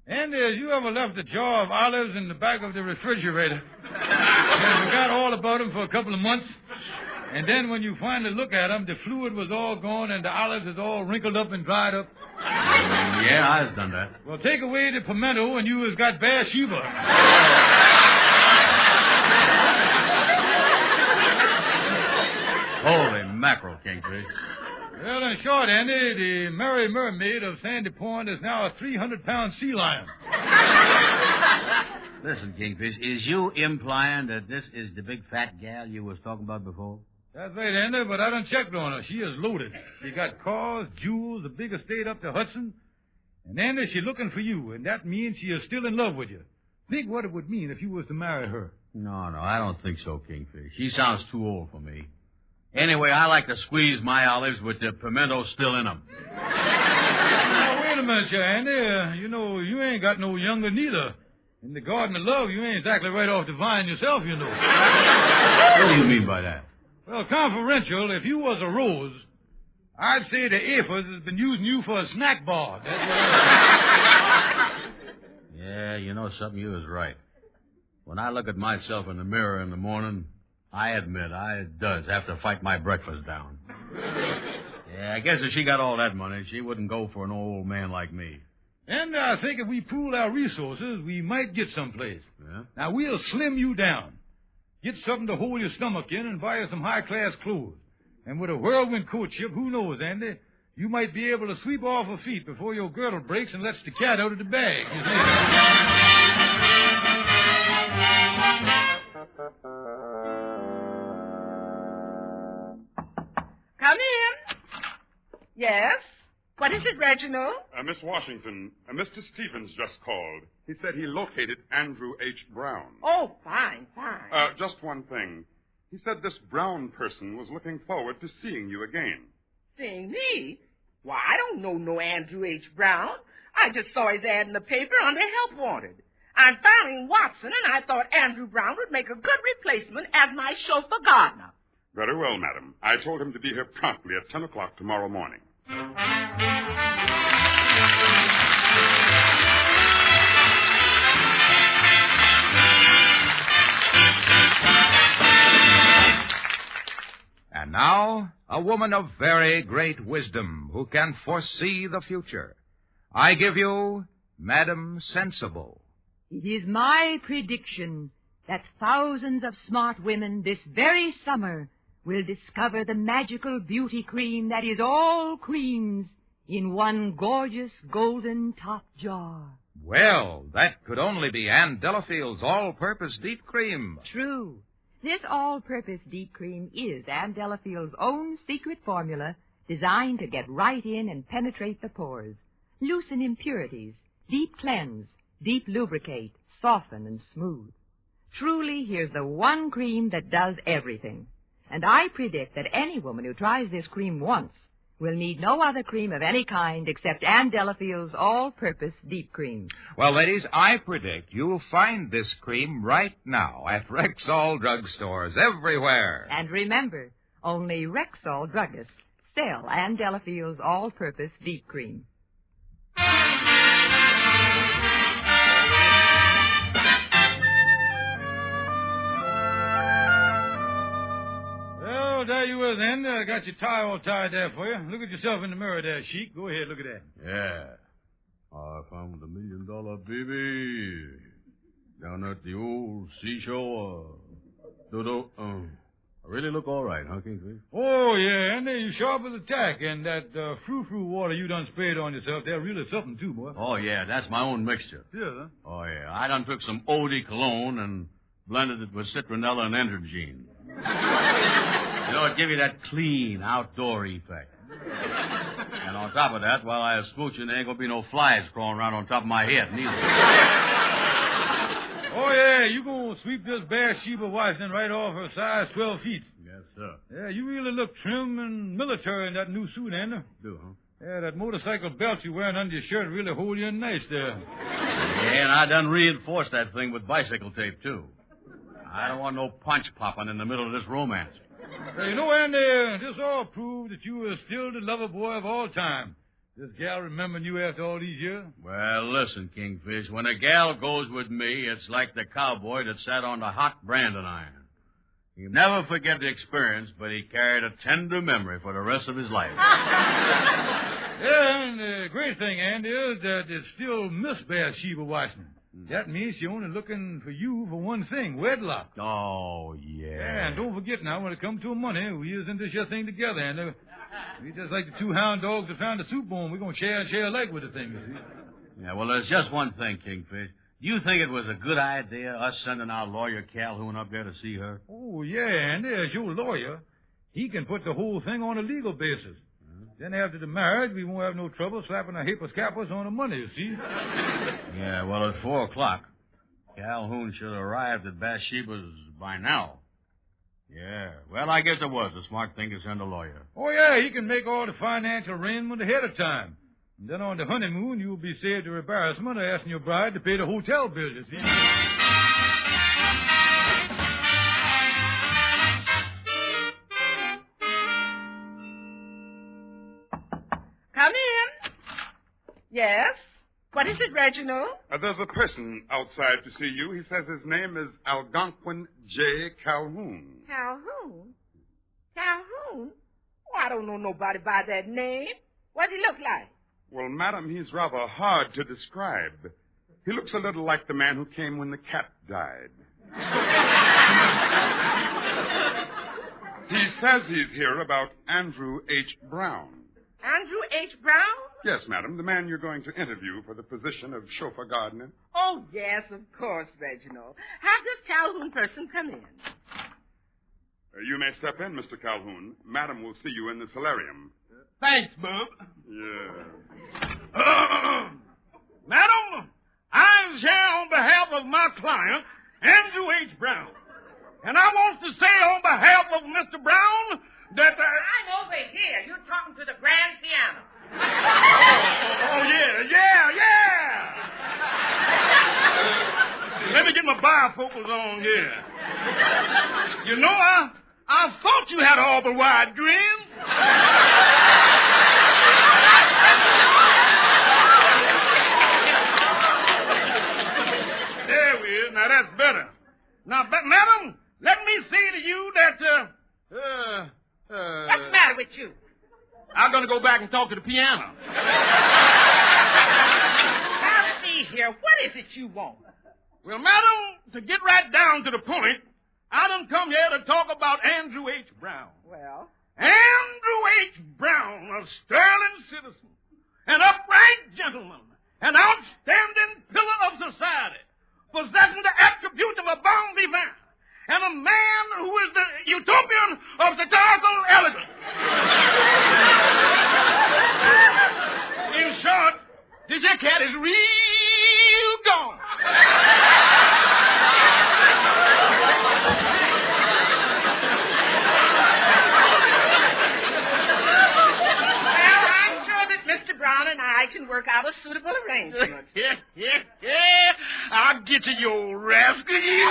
Andy, has you ever left a jar of olives in the back of the refrigerator? And forgot all about them for a couple of months? And then when you finally look at them, the fluid was all gone and the olives is all wrinkled up and dried up? Yeah, I've done that. Well, take away the pimento and you has got Beersheba. Holy mackerel, Kingfish. Well, in short, Andy, the Merry Mermaid of Sandy Point is now a 300-pound sea lion. Listen, Kingfish, is you implying that this is the big fat gal you was talking about before? That's right, Andy, but I done checked on her. She is loaded. She got cars, jewels, a big estate up the Hudson. And, Andy, she's looking for you, and that means she is still in love with you. Think what it would mean if you was to marry her. No, I don't think so, Kingfish. She sounds too old for me. Anyway, I like to squeeze my olives with the pimento still in them. Now, wait a minute, Andy. You ain't got no younger neither. In the garden of love, you ain't exactly right off the vine yourself, you know. What do you mean by that? Well, confidential, if you was a rose, I'd say the AFAs has been using you for a snack bar. That's what Yeah, you know something, you was right. When I look at myself in the mirror in the morning, I admit I does have to fight my breakfast down. Yeah, I guess if she got all that money, she wouldn't go for an old man like me. And I think if we pool our resources, we might get someplace. Yeah? Now, we'll slim you down. Get something to hold your stomach in and buy you some high-class clothes. And with a whirlwind courtship, who knows, Andy, you might be able to sweep off her feet before your girdle breaks and lets the cat out of the bag, you see. Come in. Yes? What is it, Reginald? Miss Washington, Mr. Stevens just called. He said he located Andrew H. Brown. Oh, fine. Just one thing. He said this Brown person was looking forward to seeing you again. Seeing me? Why, I don't know no Andrew H. Brown. I just saw his ad in the paper under help wanted. I'm filing Watson, and I thought Andrew Brown would make a good replacement as my chauffeur gardener. Very well, madam. I told him to be here promptly at 10 o'clock tomorrow morning. And now, a woman of very great wisdom who can foresee the future. I give you Madam Sensible. It is my prediction that thousands of smart women this very summer will discover the magical beauty cream that is all creams in one gorgeous golden top jar. Well, that could only be Ann Delafield's all-purpose deep cream. True. This all-purpose deep cream is Ann Delafield's own secret formula designed to get right in and penetrate the pores, loosen impurities, deep cleanse, deep lubricate, soften, and smooth. Truly, here's the one cream that does everything. And I predict that any woman who tries this cream once will need no other cream of any kind except Ann Delafield's all-purpose deep cream. Well, ladies, I predict you'll find this cream right now at Rexall drugstores everywhere. And remember, only Rexall druggists sell Ann Delafield's all-purpose deep cream. Well, there you is, Andy. I got your tie all tied there for you. Look at yourself in the mirror there, Sheik. Go ahead, look at that. Yeah. I found the $1 million baby down at the old seashore. I really look all right, huh, Kingfish? Oh, yeah, Andy, you sharp as a tack. And that frou-frou water you done sprayed on yourself, they're really something, too, boy. Oh, yeah, that's my own mixture. Yeah, huh? Oh, yeah. I done took some OD cologne and blended it with citronella and Entergene. You know, it give you that clean, outdoor effect. And on top of that, while I was smooching, there ain't gonna be no flies crawling around on top of my head, neither. Oh, yeah, you gonna sweep this Beersheba Washington right off her size 12 feet. Yes, sir. Yeah, you really look trim and military in that new suit, Andy. Do, huh? Yeah, that motorcycle belt you're wearing under your shirt really hold you in nice there. Yeah, and I done reinforced that thing with bicycle tape, too. I don't want no punch popping in the middle of this romance. Hey, you know, Andy, this all proved that you are still the lover boy of all time. This gal remembering you after all these years? Well, listen, Kingfish, when a gal goes with me, it's like the cowboy that sat on the hot branding iron. He'll never forget the experience, but he carried a tender memory for the rest of his life. Yeah, and the great thing, Andy, is that it's still Miss Beersheba Washington. That means she's only looking for you for one thing, wedlock. Oh, yeah. Yeah, and don't forget now, when it comes to money, we is in this here thing together, and we just like the two hound dogs that found the soup bone. We're going to share alike with the thing, you see. Yeah, well, there's just one thing, Kingfish. Do you think it was a good idea, us sending our lawyer Calhoun up there to see her? Oh, yeah, and there's your lawyer. He can put the whole thing on a legal basis. Then after the marriage, we won't have no trouble slapping our hippos cappers on the money, you see. Yeah, well, at 4 o'clock, Calhoun should have arrived at Bathsheba's by now. Yeah, well, I guess it was a smart thing to send a lawyer. Oh, yeah, he can make all the financial arrangement ahead of time. And then on the honeymoon, you'll be saved the embarrassment of asking your bride to pay the hotel bill, you see. Come in. Yes? What is it, Reginald? There's a person outside to see you. He says his name is Algonquin J. Calhoun. Calhoun? Calhoun? Oh, I don't know nobody by that name. What does he look like? Well, madam, he's rather hard to describe. He looks a little like the man who came when the cat died. He says he's here about Andrew H. Brown. Andrew H. Brown? Yes, madam, the man you're going to interview for the position of chauffeur gardener. Oh, yes, of course, Reginald. Have this Calhoun person come in. You may step in, Mr. Calhoun. Madam will see you in the solarium. Thanks, Bub. Yeah. Madam, I'm here on behalf of my client, Andrew H. Brown. And I want to say on behalf of Mr. Brown that... I'm over here. You're talking to the grand piano. Oh, yeah. Let me get my bifocals on here. You know, I thought you had all the wide grin. There we is. Now, that's better. Now, madam, let me say to you that, What's the matter with you? I'm going to go back and talk to the piano. Now, see here. What is it you want? Well, madam, to get right down to the point, I done come here to talk about Andrew H. Brown. Well? Andrew H. Brown, a sterling citizen, an upright gentleman, an outstanding pillar of society, possessing the attributes of a bounty man, and a man who is the utopian of satirical elegance. In short, this here cat is real gone. Well, I'm sure that Mr. Brown and I can work out a suitable arrangement. Yeah. I'll get you, you old rascal, you.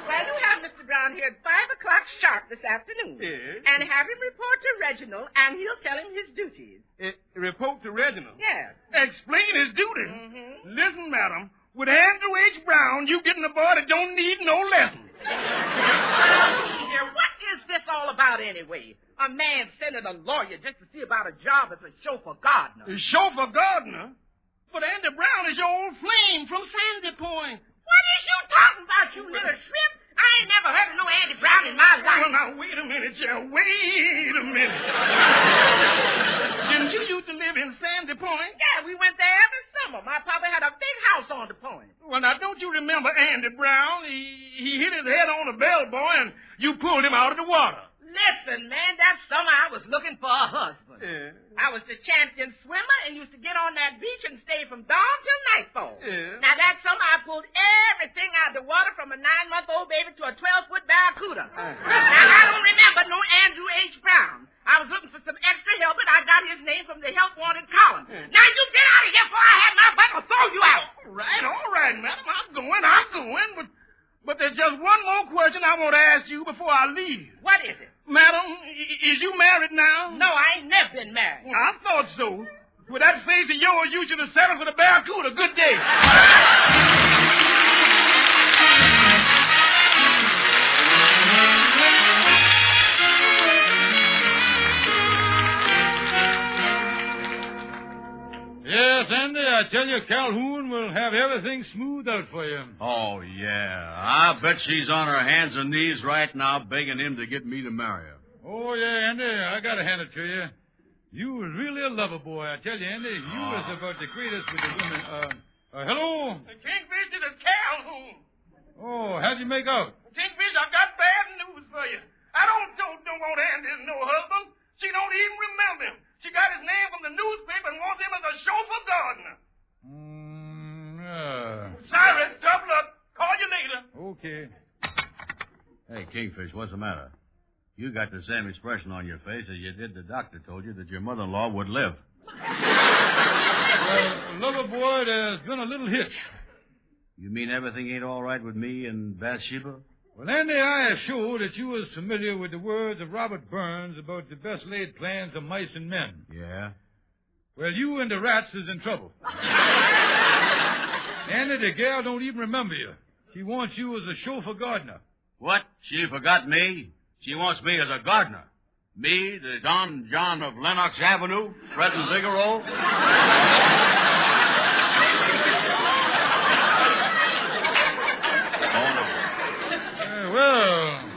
Well, you have Mr. Brown here at 5 o'clock sharp this afternoon. Yes. And have him report to Reginald, and he'll tell him his duties. Report to Reginald? Yes. Explain his duties? Mm-hmm. Listen, madam, with Andrew H. Brown, you getting a boy that don't need no lessons. Here, what is this all about anyway? A man sending a lawyer just to see about a job as a chauffeur gardener. A chauffeur gardener? But Andy Brown is your old flame from Sandy Point. What is you talking about, you little shrimp? I ain't never heard of no Andy Brown in my life. Well, now, wait a minute, Jeff. Wait a minute. Didn't you used to live in Sandy Point? Yeah, we went there every summer. My papa had a big house on the point. Well, now, don't you remember Andy Brown? He hit his head on a bellboy, and you pulled him out of the water. Listen, man, that summer I was looking for a husband. Yeah. I was the champion swimmer and used to get on that beach and stay from dawn till nightfall. Yeah. Now, that summer I pulled everything out of the water from a 9-month-old baby to a 12-foot barracuda. Now, I don't remember no Andrew H. Brown. I was looking for some extra help, and I got his name from the help wanted column. Now, you get out of here before I have my butt or throw you out. All right, madam. I'm going, but there's just one more question I want to ask you before I leave. What is it? Madam, is you married now? No, I ain't never been married. Well, I thought so. With that face of yours, you should have settled for the barracuda. Good day. Yes, Yes, Andy, I tell you, Calhoun will have everything smoothed out for you. Oh, yeah. I bet she's on her hands and knees right now begging him to get me to marry her. Oh, yeah, Andy, I gotta hand it to you. You was really a lover boy, I tell you, Andy. You was about the greatest with the women. Hello? Kingfish, this is Calhoun. Oh, how'd you make out? Kingfish, I got bad news for you. I don't want Andy as no husband. She don't even remember him. She got his name from the newspaper and wants him as a chauffeur gardener. Sorry, double up. Call you later. Okay. Hey, Kingfish, what's the matter? You got the same expression on your face as you did the doctor told you that your mother-in-law would live. Well, lover boy, there's been a little hitch. You mean everything ain't all right with me and Bathsheba? Well, Andy, I am sure that you was familiar with the words of Robert Burns about the best laid plans of mice and men. Yeah? Well, you and the rats is in trouble. Andy, the gal don't even remember you. She wants you as a chauffeur gardener. What? She forgot me? She wants me as a gardener. Me, the Don John of Lenox Avenue, Fred and Zigaro? Well,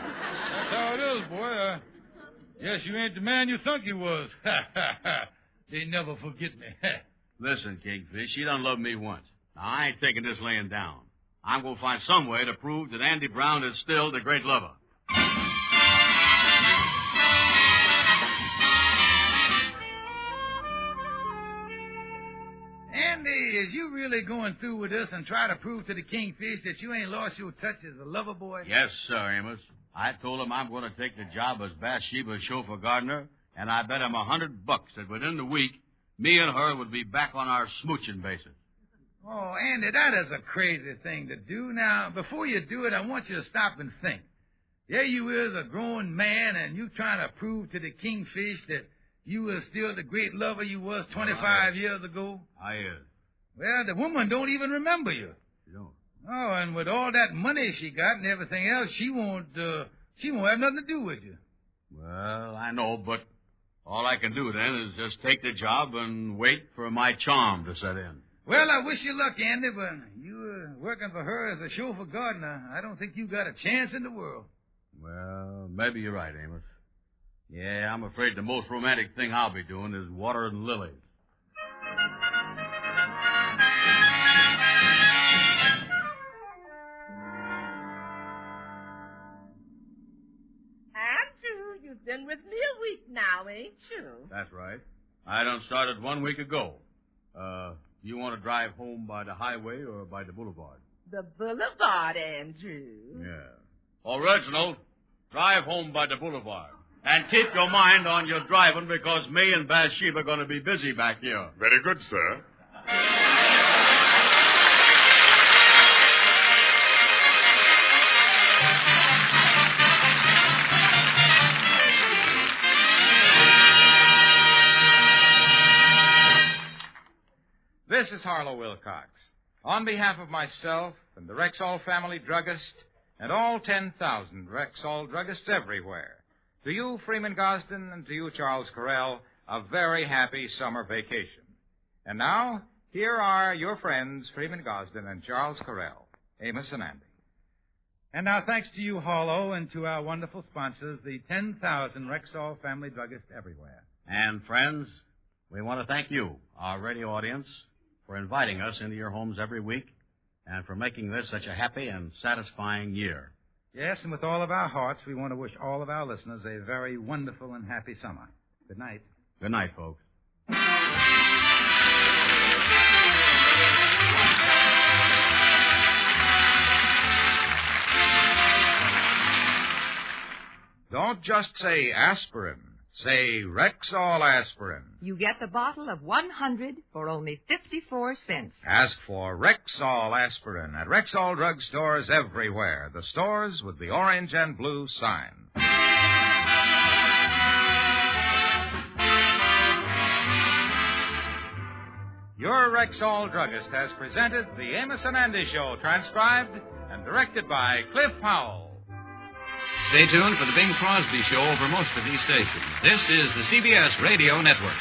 that's how it is, boy. Guess you ain't the man you thunk you was. They never forget me. Listen, Kingfish, she done loved me once. Now, I ain't taking this laying down. I'm going to find some way to prove that Andy Brown is still the great lover. Andy, is you really going through with this and try to prove to the Kingfish that you ain't lost your touch as a lover boy? Yes, sir, Amos. I told him I'm going to take the job as Bathsheba's chauffeur gardener, and I bet him $100 that within the week, me and her would be back on our smooching basis. Oh, Andy, that is a crazy thing to do. Now, before you do it, I want you to stop and think. There you is, a grown man, and you trying to prove to the Kingfish that you was still the great lover you was 25 years ago. I is. Well, the woman don't even remember you. She don't. Oh, and with all that money she got and everything else, she won't have nothing to do with you. Well, I know, but all I can do then is just take the job and wait for my charm to set in. Well, I wish you luck, Andy, but you working for her as a chauffeur gardener, I don't think you got a chance in the world. Well, maybe you're right, Amos. Yeah, I'm afraid the most romantic thing I'll be doing is watering lilies. Andrew, you've been with me a week now, ain't you? That's right. I done started 1 week ago. You want to drive home by the highway or by the boulevard? The boulevard, Andrew. Yeah. Oh, Reginald, drive home by the boulevard. And keep your mind on your driving because me and Bathsheba are going to be busy back here. Very good, sir. This is Harlow Wilcox. On behalf of myself and the Rexall family druggist and all 10,000 Rexall druggists everywhere, to you, Freeman Gosden, and to you, Charles Correll, a very happy summer vacation. And now, here are your friends, Freeman Gosden and Charles Correll, Amos and Andy. And now, thanks to you, Harlow, and to our wonderful sponsors, the 10,000 Rexall family druggists everywhere. And, friends, we want to thank you, our radio audience, for inviting us into your homes every week and for making this such a happy and satisfying year. Yes, and with all of our hearts, we want to wish all of our listeners a very wonderful and happy summer. Good night. Good night, folks. Don't just say aspirin. Say Rexall aspirin. You get the bottle of 100 for only 54 cents. Ask for Rexall aspirin at Rexall drugstores everywhere. The stores with the orange and blue sign. Your Rexall druggist has presented the Amos and Andy Show, transcribed and directed by Cliff Powell. Stay tuned for the Bing Crosby Show over most of these stations. This is the CBS Radio Network.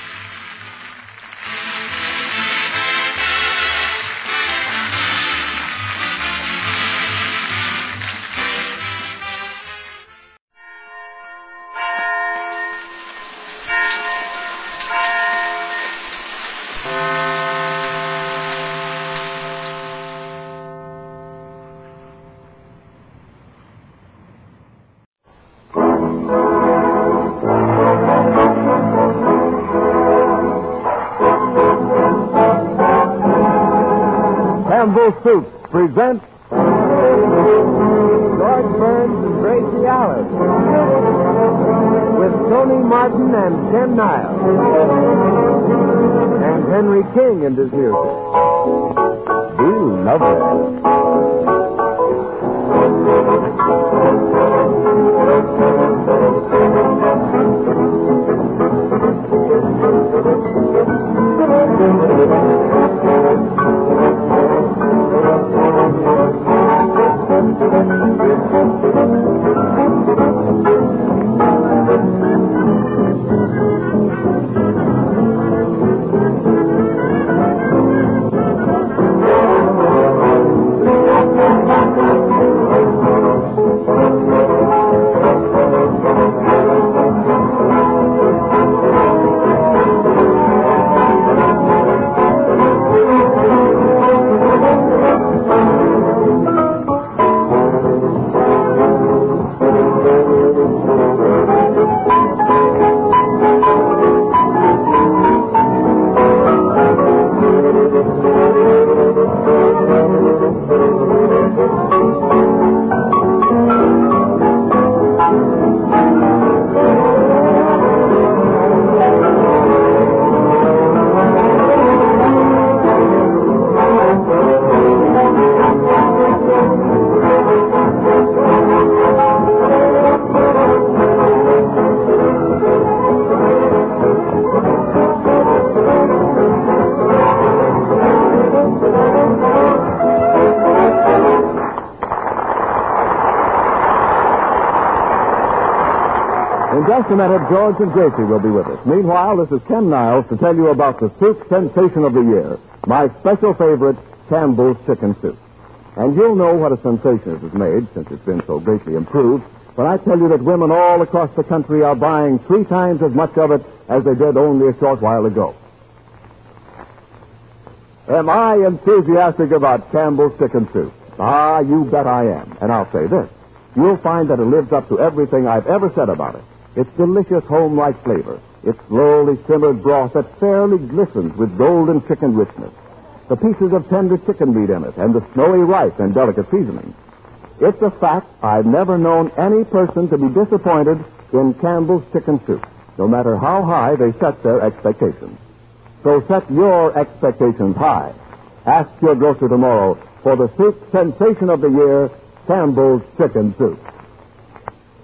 Campbell Soup presents George Burns and Gracie Alice with Tony Martin and Ken Niles and Henry King and his music. Do love it. Just a minute, George and Gracie will be with us. Meanwhile, this is Ken Niles to tell you about the soup sensation of the year, my special favorite, Campbell's Chicken Soup. And you'll know what a sensation it has made, since it's been so greatly improved, when I tell you that women all across the country are buying 3 times as much of it as they did only a short while ago. Am I enthusiastic about Campbell's Chicken Soup? Ah, you bet I am. And I'll say this. You'll find that it lives up to everything I've ever said about it. Its delicious home-like flavor, its slowly simmered broth that fairly glistens with golden chicken richness, the pieces of tender chicken meat in it, and the snowy rice and delicate seasoning. It's a fact I've never known any person to be disappointed in Campbell's Chicken Soup, no matter how high they set their expectations. So set your expectations high. Ask your grocer tomorrow for the soup sensation of the year, Campbell's Chicken Soup.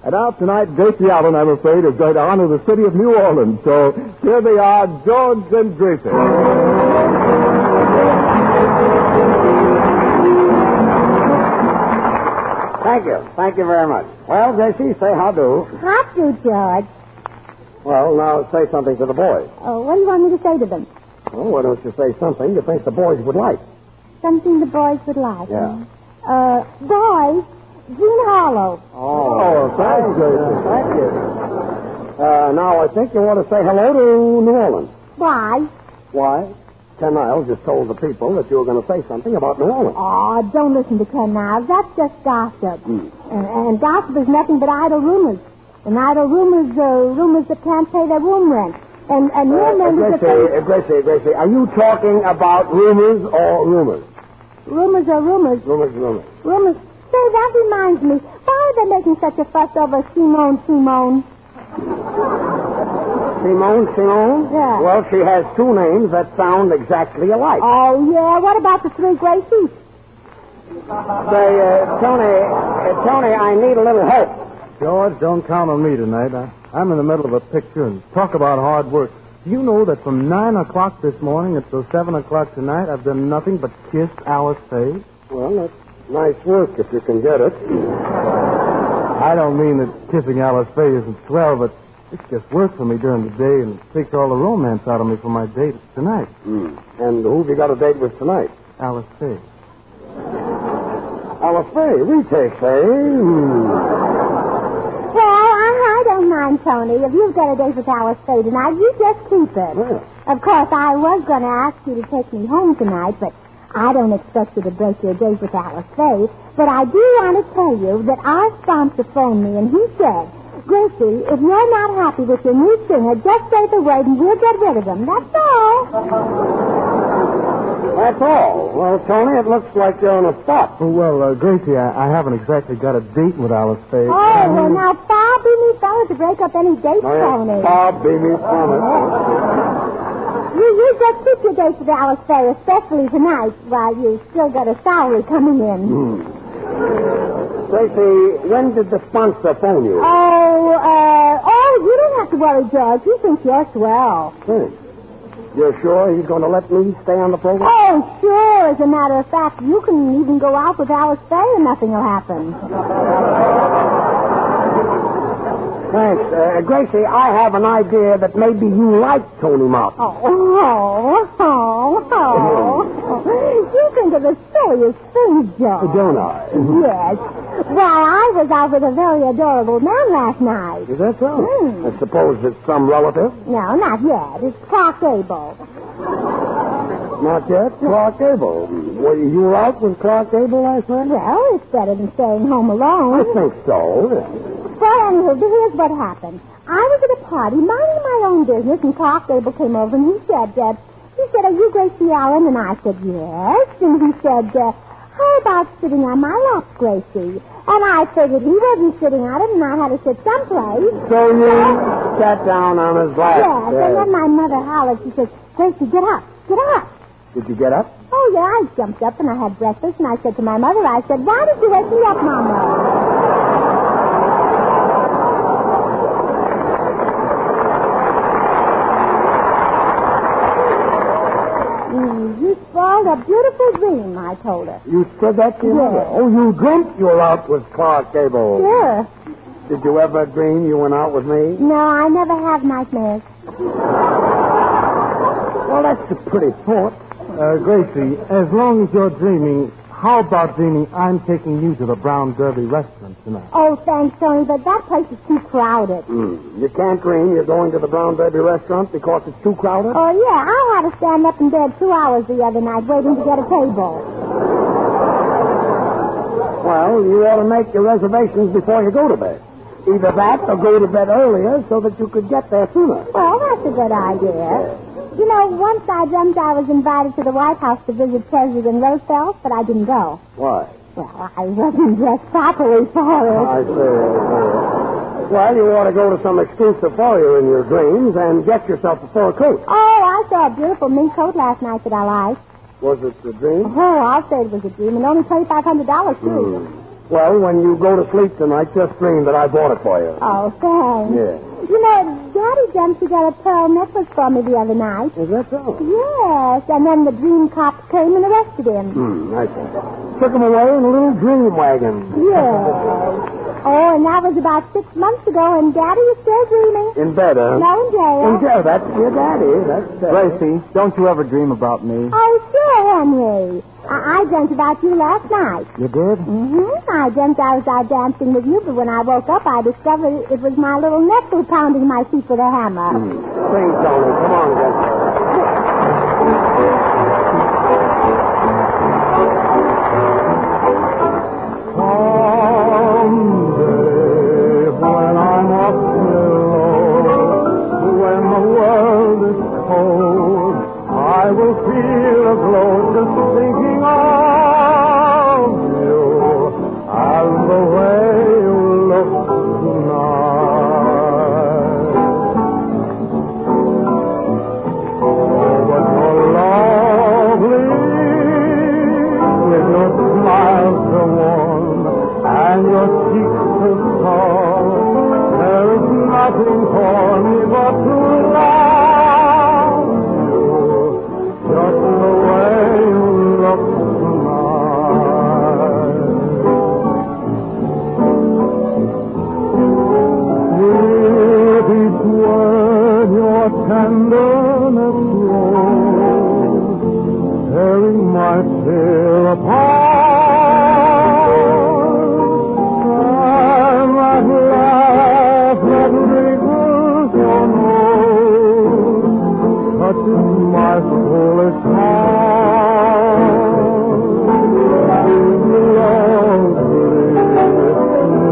And now tonight, Gracie Allen, I'm afraid, is going to honor the city of New Orleans. So here they are, George and Gracie. Thank you. Thank you very much. Well, Gracie, say how do. How do, George? Well, now say something to the boys. Oh, what do you want me to say to them? Well, why don't you say something you think the boys would like? Something the boys would like. Yeah. Boys, Gene Harlow. Oh, thank you. Thank you. Now, I think you want to say hello to New Orleans. Why? Why? Ken Niles just told the people that you were going to say something about New Orleans. Oh, don't listen to Ken Niles. That's just gossip. And gossip is nothing but idle rumors. And idle rumors are rumors that can't pay their room rent. And your members Gracie, are you talking about rumors or rumors? Rumors are rumors. Rumors. Rumors. Say, that reminds me. Why are they making such a fuss over Simone? Simone? Yeah. Well, she has 2 names that sound exactly alike. Oh, yeah. What about the 3 Gracies? Say, Tony, I need a little help. George, don't count on me tonight. I'm in the middle of a picture, and talk about hard work. Do you know that from 9 o'clock this morning until 7 o'clock tonight, I've done nothing but kiss Alice Faye? Well, that's nice work if you can get it. I don't mean that kissing Alice Faye isn't swell, but it's just work for me during the day and takes all the romance out of me for my date tonight. And who've you got a date with tonight? Alice Faye. Alice Faye? Retake Faye? Well, I don't mind, Tony. If you've got a date with Alice Faye tonight, you just keep it. Yeah. Of course, I was going to ask you to take me home tonight, but I don't expect you to break your date with Alice Faye. But I do want to tell you that our sponsor phoned me, and he said, Gracie, if you're not happy with your new singer, just say the word and we'll get rid of him. That's all. That's all. Well, Tony, it looks like you're on a spot. Oh, well, Gracie, I haven't exactly got a date with Alice Faye. Oh, well, now, far be me fellas to break up any dates, Tony. Far be me from it. You just keep your dates with Alice Faye, especially tonight, while you still got a salary coming in. Gracie, when did the sponsor phone you? Oh, you don't have to worry, George. He thinks you're swell. You're sure he's going to let me stay on the program? Oh, sure. As a matter of fact, you can even go out with Alice Faye and nothing will happen. Thanks. Gracie, I have an idea that maybe you like Tony Mott. You think of the silliest things, George. Don't I? Yes. Why, I was out with a very adorable man last night. Is that so? I suppose it's some relative? No, not yet. It's Clark Gable. Not yet? Clark Gable. Well, you were out with Clark Gable last night? Well, it's better than staying home alone. I think so. Well, anyway, here's what happened. I was at a party, minding my own business, and Clark Gable came over, and he said, are you Gracie Allen? And I said, yes. And he said, how about sitting on my lap, Gracie? And I figured he wasn't sitting on it, and I had to sit someplace. So you sat down on his lap? Yes, and then my mother hollered. She said, Gracie, get up, get up. Did you get up? Oh, yeah, I jumped up, and I had breakfast, and I said to my mother, I said, why did you wake me up, Mama? You spoiled a beautiful dream, I told her. You said that to your mother? Oh, you dreamt you were out with Clark Gable. Sure. Did you ever dream you went out with me? No, I never have nightmares. Well, that's a pretty thought. Gracie, as long as you're dreaming, how about dreaming I'm taking you to the Brown Derby restaurant tonight? Oh, thanks, Tony, but that place is too crowded. You can't dream you're going to the Brown Derby restaurant because it's too crowded? Oh, yeah, I had to stand up in bed 2 hours the other night waiting to get a table. Well, you ought to make your reservations before you go to bed. Either that or go to bed earlier so that you could get there sooner. Well, that's a good idea. You know, once I dreamt I was invited to the White House to visit President Roosevelt, but I didn't go. Why? Well, I wasn't dressed properly for it. I see. Well, you ought to go to some exclusive foyer in your dreams and get yourself a fur coat. Oh, I saw a beautiful mink coat last night that I liked. Was it a dream? Oh, I'll say it was a dream, and only $2,500, too. Well, when you go to sleep tonight, just dream that I bought it for you. Oh, thanks. Yeah. You know, Daddy Dempsey got a pearl necklace for me the other night. Is that so? Yes, and then the dream cops came and arrested him. I see. Took him away in a little dream wagon. Yes. Oh, and that was about 6 months ago, and Daddy is still dreaming. In bed, huh? No, in jail. In jail, that's your daddy. That's Gracie, don't you ever dream about me? Oh, sure, Henry. I dreamt about you last night. You did? I dreamt I was out dancing with you, but when I woke up, I discovered it was my little nephew pounding my feet with a hammer. Sing, Tony. Come on, Jester. I will feel a glow just thinking of you and the way you look tonight. Oh, but you're lovely with your smile so warm and your cheeks so soft. There is nothing for me but to love. Tenderness grows, tearing my fear apart. And that laugh that wrinkles your nose touches my foolish heart.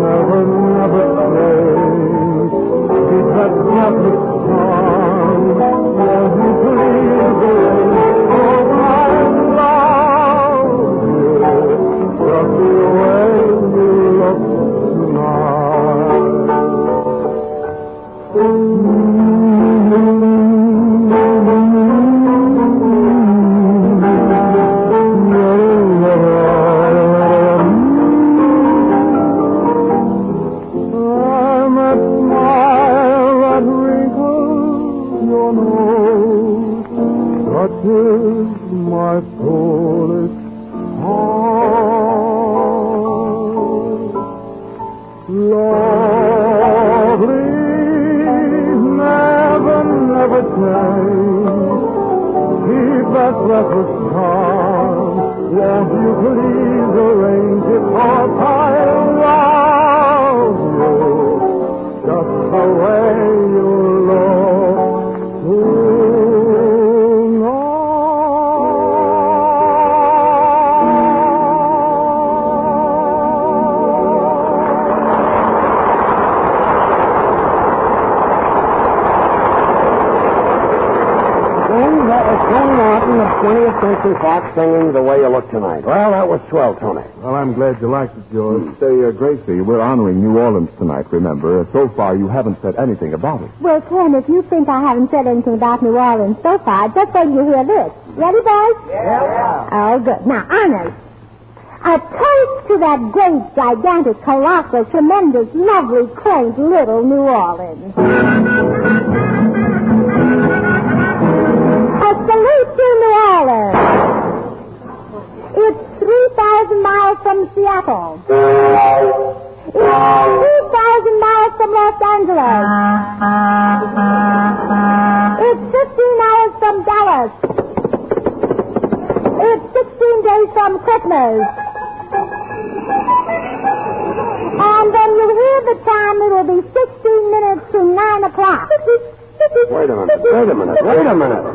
Lovely, never change. Keep that perfect charm. Oh, please, oh, my is my Polish heart. Lovely, never change. Keep that breathless charm. Won't you please arrange it, 'cause I love you just the way you look tonight. That was Tony Martin of 20th Century Fox singing The Way You Look Tonight. Well, that was swell, Tony. Well, I'm glad you liked it, George. Say, Gracie, we're honoring New Orleans tonight, remember. So far, you haven't said anything about it. Well, Ken, if you think I haven't said anything about New Orleans so far, just wait till you hear this. Ready, boys? Yeah. Oh, good. Now, honors. A toast to that great, gigantic, colossal, tremendous, lovely, quaint little New Orleans. A salute to New Orleans. It's 3,000 miles from Seattle. It's 2,000 miles from Los Angeles. It's 15 hours from Dallas. It's 16 days from Christmas. And when you hear the time, it'll be 16 minutes to 9 o'clock. Wait a minute.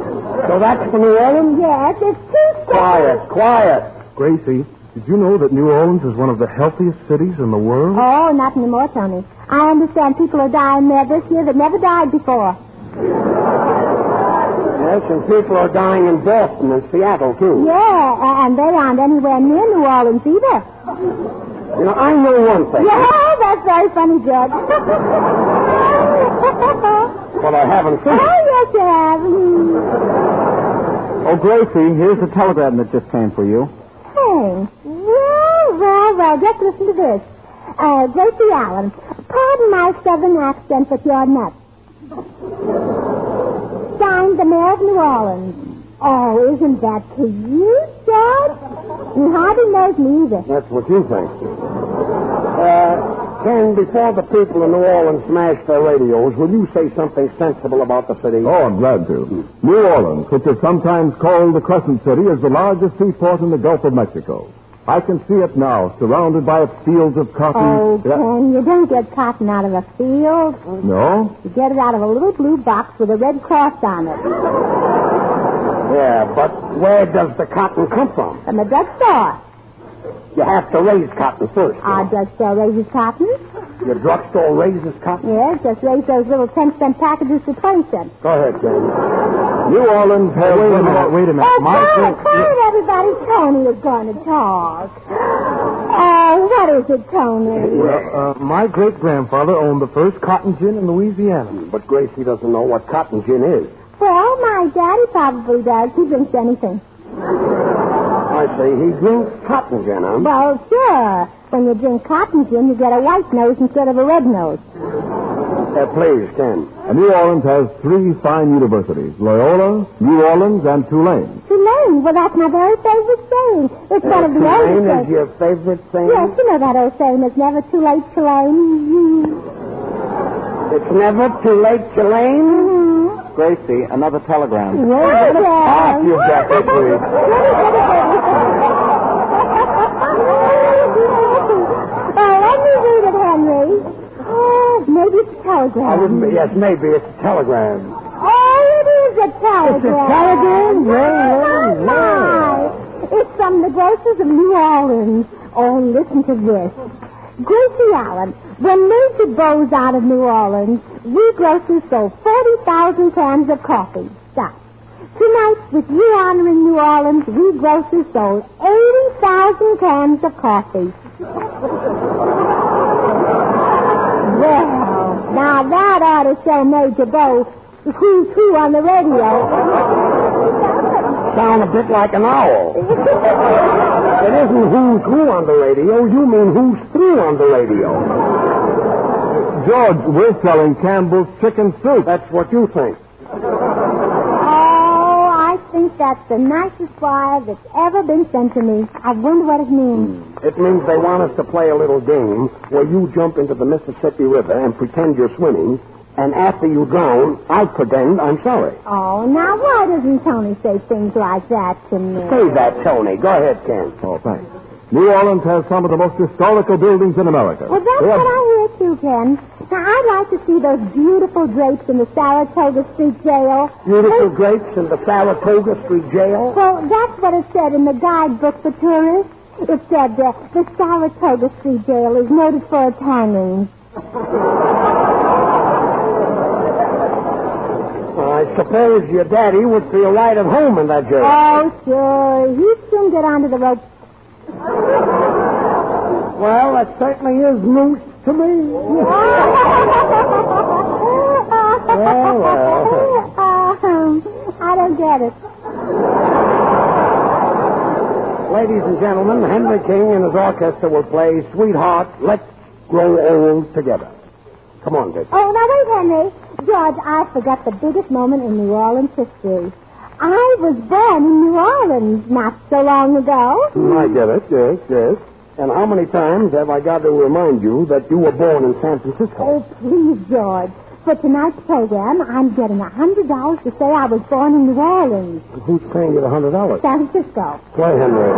So that's for New Orleans? Yes, it's 2 seconds. Quiet. Gracie, did you know that New Orleans is one of the healthiest cities in the world? Oh, not anymore, Tony. I understand people are dying there this year that never died before. Yes, and people are dying in Boston and Seattle, too. Yeah, and they aren't anywhere near New Orleans either. You know, I know one thing. Yeah, that's very funny, Judge. But I haven't seen it. Oh, yes, you have. Oh, Gracie, here's a telegram that just came for you. Hey, well, just listen to this. Gracie Allen, pardon my southern accent, but you're nuts. Signed, the Mayor of New Orleans. Oh, isn't that cute, George? He hardly knows me either. That's what you think. Ken, before the people in New Orleans smash their radios, will you say something sensible about the city? Oh, I'm glad to. New Orleans, which is sometimes called the Crescent City, is the largest seaport in the Gulf of Mexico. I can see it now, surrounded by its fields of cotton. Oh, Ken, you don't get cotton out of a field. No? You get it out of a little blue box with a red cross on it. Yeah, but where does the cotton come from? From the drugstore. You have to raise cotton first. Our drugstore raises cotton. Your drugstore raises cotton? Yes, just raise those little 10-cent packages to 20 cents. Go ahead, Ken. New Orleans has... Wait a minute. Oh, quiet, everybody. Tony is going to talk. Oh, what is it, Tony? Well, my great-grandfather owned the first cotton gin in Louisiana. But Gracie doesn't know what cotton gin is. Well, my daddy probably does. He drinks anything. I see. He drinks cotton gin, huh? Well, sure. When you drink cotton gin, you get a white nose instead of a red nose. Please, Ken. New Orleans has 3 fine universities, Loyola, New Orleans, and Tulane. Tulane? Well, that's my very favorite saying. It's one of the oldest Tulane sayings. is your favorite saying? Yes, you know that old saying, it's never too late, Tulane. It's never too late, Tulane? Mm-hmm. Gracie, another telegram. You've got this week. Let me read it, Henry. Oh, maybe it's a telegram. Yes, maybe it's a telegram. Oh, it is a telegram. It's a telegram? My. It's from the grocers of New Orleans. Oh, listen to this. Gracie Allen, when Major Bowes out of New Orleans, we grocers sold 40,000 cans of coffee. Stop. Tonight, with you honoring New Orleans, we grocers sold 80,000 cans of coffee. Well, now that ought to show Major Bowes who's who on the radio. Sound a bit like an owl. It isn't who's who on the radio. You mean who's through on the radio. George, we're selling Campbell's chicken soup. That's what you think. Oh, I think that's the nicest wire that's ever been sent to me. I wonder what it means. It means they want us to play a little game where you jump into the Mississippi River and pretend you're swimming, and after you drown, I pretend I'm sorry. Oh, now why doesn't Tony say things like that to me? Say that, Tony. Go ahead, Ken. Oh, thanks. New Orleans has some of the most historical buildings in America. Well, that's what I hear, too, Ken. Now, I'd like to see those beautiful drapes in the Saratoga Street Jail. Beautiful drapes in the Saratoga Street Jail? Well, that's what it said in the guidebook for tourists. It said the Saratoga Street Jail is noted for its hangings. I suppose your daddy would feel right at home in that jail. Oh, sure. He'd soon get onto the ropes. Well, that certainly is news to me. Well. I don't get it. Ladies and gentlemen, Henry King and his orchestra will play Sweetheart, Let's Grow Old Together. Come on, Dick. Oh, now wait, Henry. George, I forgot the biggest moment in New Orleans history. I was born in New Orleans not so long ago. I get it, yes. And how many times have I got to remind you that you were born in San Francisco? Oh, please, George. For tonight's program, I'm getting $100 to say I was born in New Orleans. Who's paying you the $100? San Francisco. Play, Henry.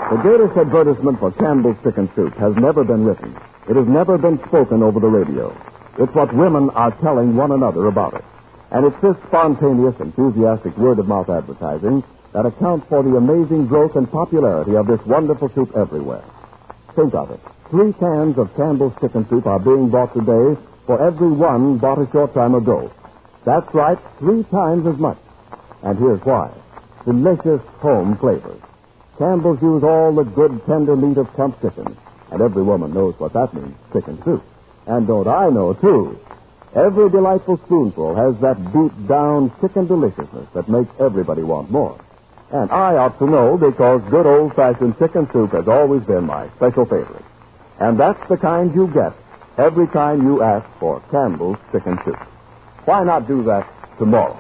The greatest advertisement for Campbell's Chicken Soup has never been written. It has never been spoken over the radio. It's what women are telling one another about it. And it's this spontaneous, enthusiastic word-of-mouth advertising that accounts for the amazing growth and popularity of this wonderful soup everywhere. Think of it. 3 cans of Campbell's Chicken Soup are being bought today for every one bought a short time ago. That's right, 3 times as much. And here's why. Delicious home flavors. Campbell's use all the good, tender meat of plump chicken. And every woman knows what that means, chicken soup. And don't I know, too? Every delightful spoonful has that deep-down chicken deliciousness that makes everybody want more. And I ought to know because good old-fashioned chicken soup has always been my special favorite. And that's the kind you get every time you ask for Campbell's Chicken Soup. Why not do that tomorrow?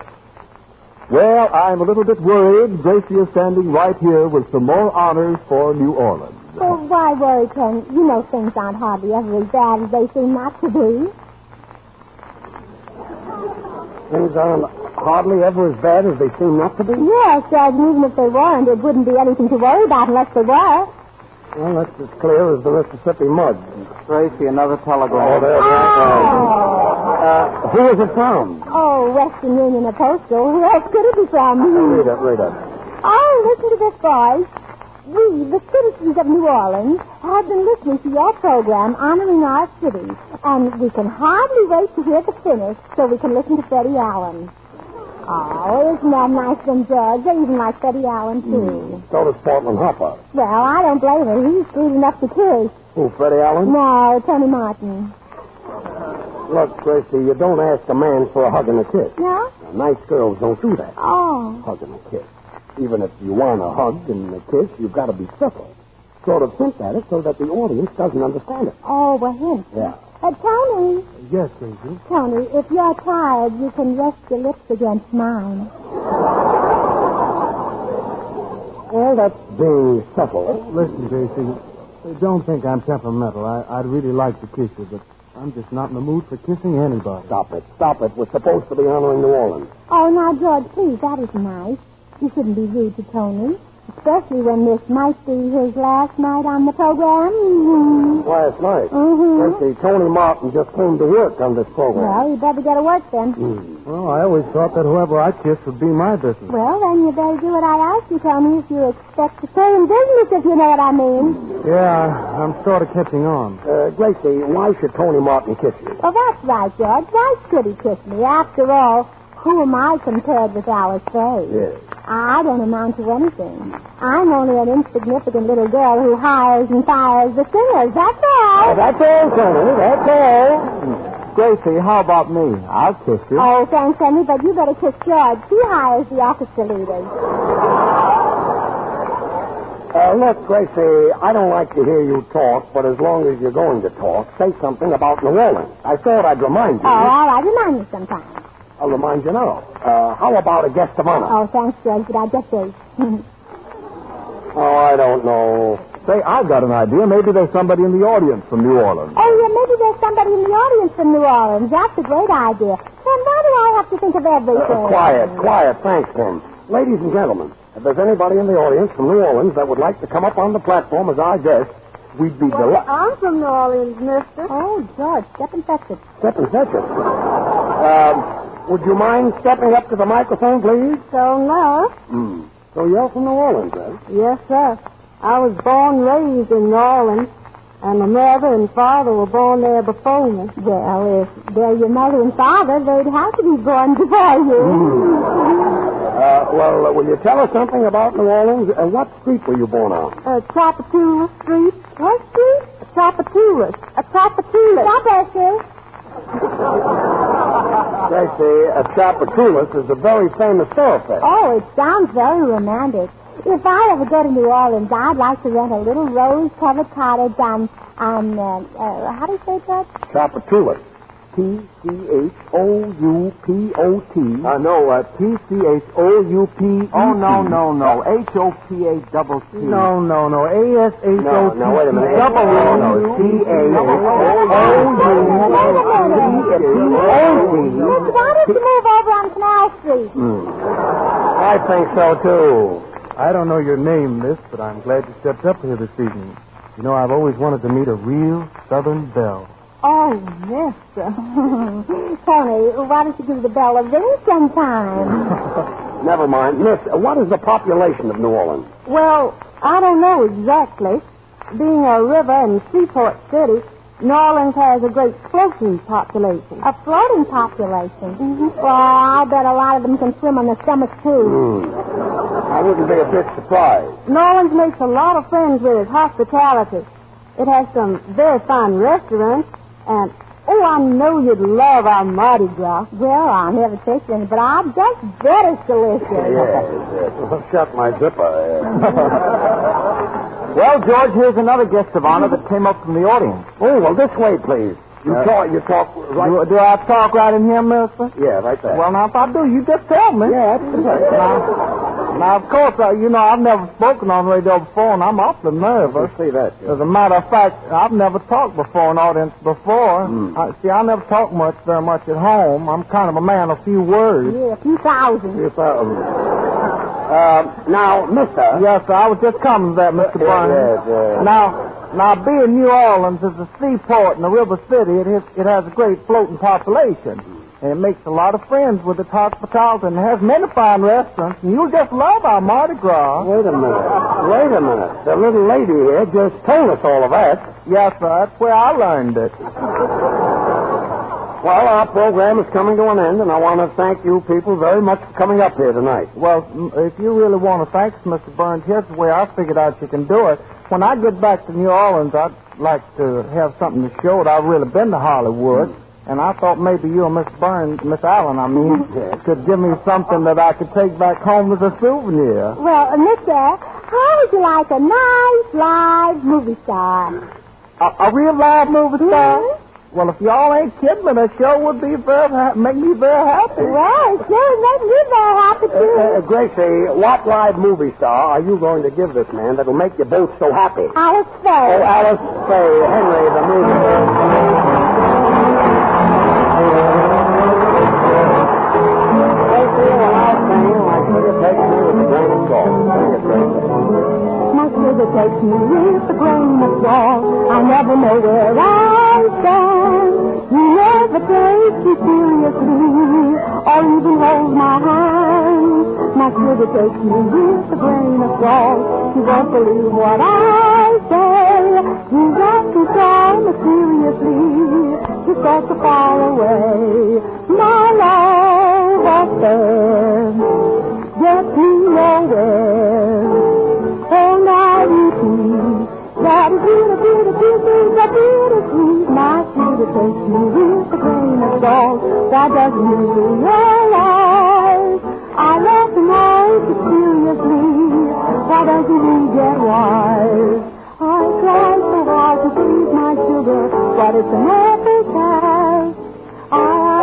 Well, I'm a little bit worried. Gracie is standing right here with some more honors for New Orleans. Well, why worry, Ken? You know things aren't hardly ever as bad as they seem not to be. Things aren't hardly ever as bad as they seem not to be? Yes, Judge, and even if they weren't, it wouldn't be anything to worry about unless they were. Well, that's as clear as the Mississippi mud. Gracie, another telegram. Oh, there. Who is it from? Oh, Western Union or Postal. Who else could it be from? Read it. Oh, listen to this, boys. We, the citizens of New Orleans, have been listening to your program honoring our city, and we can hardly wait to hear the finish so we can listen to Freddie Allen. Oh, isn't that nice of them, George? They even like Freddie Allen, too. So does Portland Hopper. Well, I don't blame her. He's sweet enough to kiss. Who, Freddie Allen? No, Tony Martin. Look, Gracie, you don't ask a man for a hug and a kiss. No? Now, nice girls don't do that. Oh. Hug and a kiss. Even if you want a hug and a kiss, you've got to be subtle. Sort of hint at it so that the audience doesn't understand it. Oh, a hint. Yeah. Tony. Yes, Gracie. Tony, if you're tired, you can rest your lips against mine. Well, that's being subtle. Listen, Gracie, don't think I'm temperamental. I'd really like to kiss you, but I'm just not in the mood for kissing anybody. Stop it. We're supposed to be honoring New Orleans. Oh, now, George, please, that isn't nice. You shouldn't be rude to Tony, especially when this might be his last night on the program. Mm-hmm. Last night? Mm-hmm. Gracie, Tony Martin just came to work on this program. Well, you better get to work then. Well, I always thought that whoever I kissed would be my business. Well, then you better do what I ask you, Tony, if you expect to stay in business, if you know what I mean. Yeah, I'm sort of catching on. Gracie, why should Tony Martin kiss you? Well, that's right, George. Why should he kiss me? After all, who am I compared with Alice Faye? Yes. I don't amount to anything. I'm only an insignificant little girl who hires and fires the singers. That's all. Oh, that's all, Tony. That's all. Gracie, how about me? I'll kiss you. Oh, thanks, Henry, but you better kiss George. He hires the orchestra leaders. Look, Gracie, I don't like to hear you talk, but as long as you're going to talk, say something about New Orleans. I thought I'd remind you. Oh, all right. Remind me sometime. I'll remind you now. How about a guest of honor? Oh, thanks, George, but I just ate. Oh, I don't know. Say, I've got an idea. Maybe there's somebody in the audience from New Orleans. Oh, yeah, maybe there's somebody in the audience from New Orleans. That's a great idea. Ken, why do I have to think of everything? Quiet. Thanks, Ken. Ladies and gentlemen, if there's anybody in the audience from New Orleans that would like to come up on the platform as our guest, we'd be delighted. I'm from New Orleans, mister. Oh, George, step and fetch it. Step and fetch it. Would you mind stepping up to the microphone, please? So, no. So you're from New Orleans, eh? Yes, sir. I was born and raised in New Orleans, and my mother and father were born there before me. Well, if they're your mother and father, they'd have to be born before you. Well, will you tell us something about New Orleans? What street were you born on? Tropatula Street. What street? Tropatula. Tropatula. Stop, Esther. Gracie, Tropatoulas is a very famous thoroughfare. Oh, it sounds very romantic. If I ever go to New Orleans, I'd like to rent a little rose-covered cottage on how do you say that? Tropatoulas. Tchoup. No, Tchoup. Oh, no. HOPACC. No. ASHOP. No, wait a minute. Why don't you move over on Canal Street? I think so, too. I don't know your name, miss, but I'm glad you stepped up here this evening. You know, I've always wanted to meet a real Southern belle. Oh, yes, sir. Tony, why don't you give the bell a ring sometime? Never mind. Miss, what is the population of New Orleans? Well, I don't know exactly. Being a river and seaport city, New Orleans has a great floating population. A floating population? Mm-hmm. Well, I'll bet a lot of them can swim on their stomachs, too. I wouldn't be a bit surprised. New Orleans makes a lot of friends with its hospitality. It has some very fine restaurants, and Oh, I know you'd love our Mardi Gras. Well, I'll never taste any, but I just bet it's delicious. Yes. Shut my zipper. Well, George, here's another guest of honor that came up from the audience. Oh, well, this way, please. You talk right... Do I talk right in here, mister? Yeah, right there. Well, now, if I do, you just tell me. Yeah, that's right. Now, of course, I've never spoken on radio before, and I'm awfully nervous. I see that. Yeah. As a matter of fact, I've never talked before an audience before. I never talk very much at home. I'm kind of a man of few words. Yeah, a few thousand. Now, mister... Yes, sir, I was just coming to that, Mr. Burns. Yes. Now, being New Orleans is a seaport and a river city, it has a great floating population. And it makes a lot of friends with its hospitality, and it has many fine restaurants, and you'll just love our Mardi Gras. Wait a minute. The little lady here just told us all of that. Yes, sir, that's where I learned it. Well, our program is coming to an end, and I want to thank you people very much for coming up here tonight. Well, if you really want to thank us, Mr. Burns, here's the way I figured out you can do it. When I get back to New Orleans, I'd like to have something to show that I've really been to Hollywood. And I thought maybe you and Miss Allen, could give me something that I could take back home as a souvenir. Well, mister, how would you like a nice live movie star? A real live movie star? Mm-hmm. Well, if y'all ain't kidding me, that show would be make me very happy. Well, it sure would make me very happy, too. Gracie, what live movie star are you going to give this man that'll make you both so happy? Alice Faye. Oh, Alice Faye. Henry, the movie. My sugar takes me with a grain of salt. I never know where I stand. You never take me seriously, or even hold my hand. My sugar takes me with a grain of salt. You won't believe what I say. You got to call me seriously. You're so far away. My love affair gets me nowhere. Oh, now you see that is beautiful. My sugar takes me with a grain of salt. That doesn't mean realize I love to know you seriously. Why doesn't he get wise? I try so hard to please my sugar, but it's an epic task. I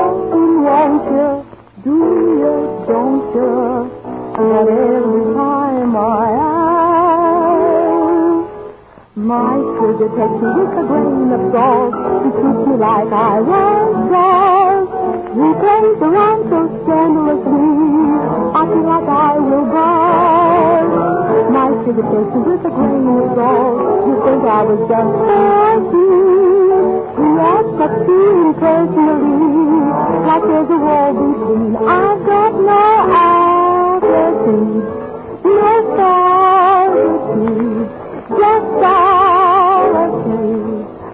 ask him, won't you? Do you, don't you? But every time I ask, my sugar takes me with a grain of salt. He treats me like I was lost. He plays around so scandalously, I feel like I will burst. My sugar takes me with a grain of salt. You think I was just 14. He acts up to me personally, like there's a wall between. I've got no attitude, no solitude, just solitude.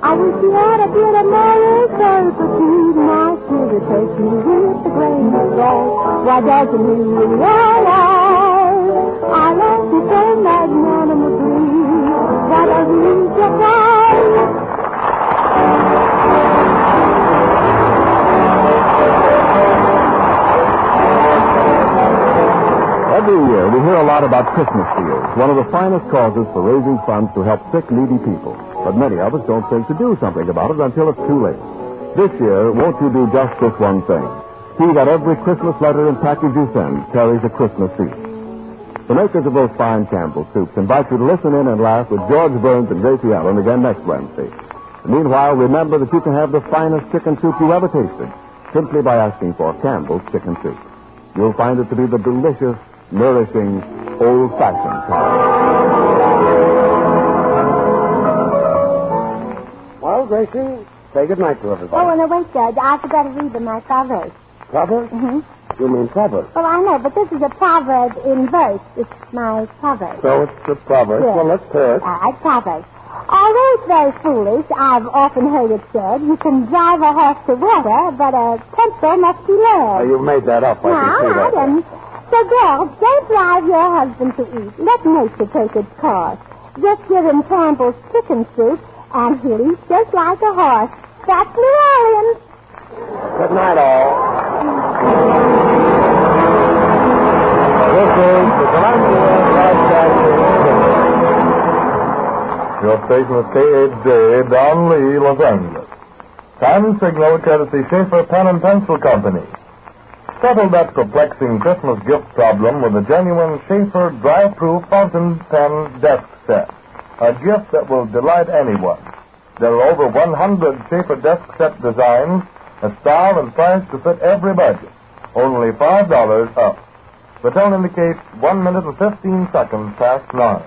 I wish you had a bit of moral turpitude. My sugar takes me with a grain of salt. Why doesn't he realize I love you so magnanimously? Why doesn't he get wise? Every year, we hear a lot about Christmas fields, one of the finest causes for raising funds to help sick, needy people. But many of us don't think to do something about it until it's too late. This year, won't you do just this one thing? See that every Christmas letter and package you send carries a Christmas wreath. The makers of those fine Campbell soups invite you to listen in and laugh with George Burns and Gracie Allen again next Wednesday. And meanwhile, remember that you can have the finest chicken soup you ever tasted simply by asking for Campbell's Chicken Soup. You'll find it to be the delicious, nourishing, old-fashioned kind. Well, Gracie, say good night to everybody. Oh, no, wait, Judge. I forgot to read them my proverbs. Proverbs? Mm-hmm. You mean proverbs? Oh, I know, but this is a proverb in verse. It's my proverb. So it's a proverb. Yes. Well, let's hear it. All right, proverb. Although it's very foolish, I've often heard it said, you can drive a horse to water, but a pencil must be lead. You made that up. I can see that. And so, girls, don't drive your husband to eat. Let nature take its course. Just give him Campbell's chicken soup, and he'll eat just like a horse. That's New Orleans. Good night, all. This is the Columbia Broadcasting System. Your station is KHJ, Don Lee, Los Angeles. Time signal courtesy Schaefer Pen and Pencil Company. Settle that perplexing Christmas gift problem with a genuine Schaefer dry-proof fountain pen desk set. A gift that will delight anyone. There are over 100 Schaefer desk set designs, a style and price to fit every budget. Only $5 up. The tone indicates 1 minute and 15 seconds past 9.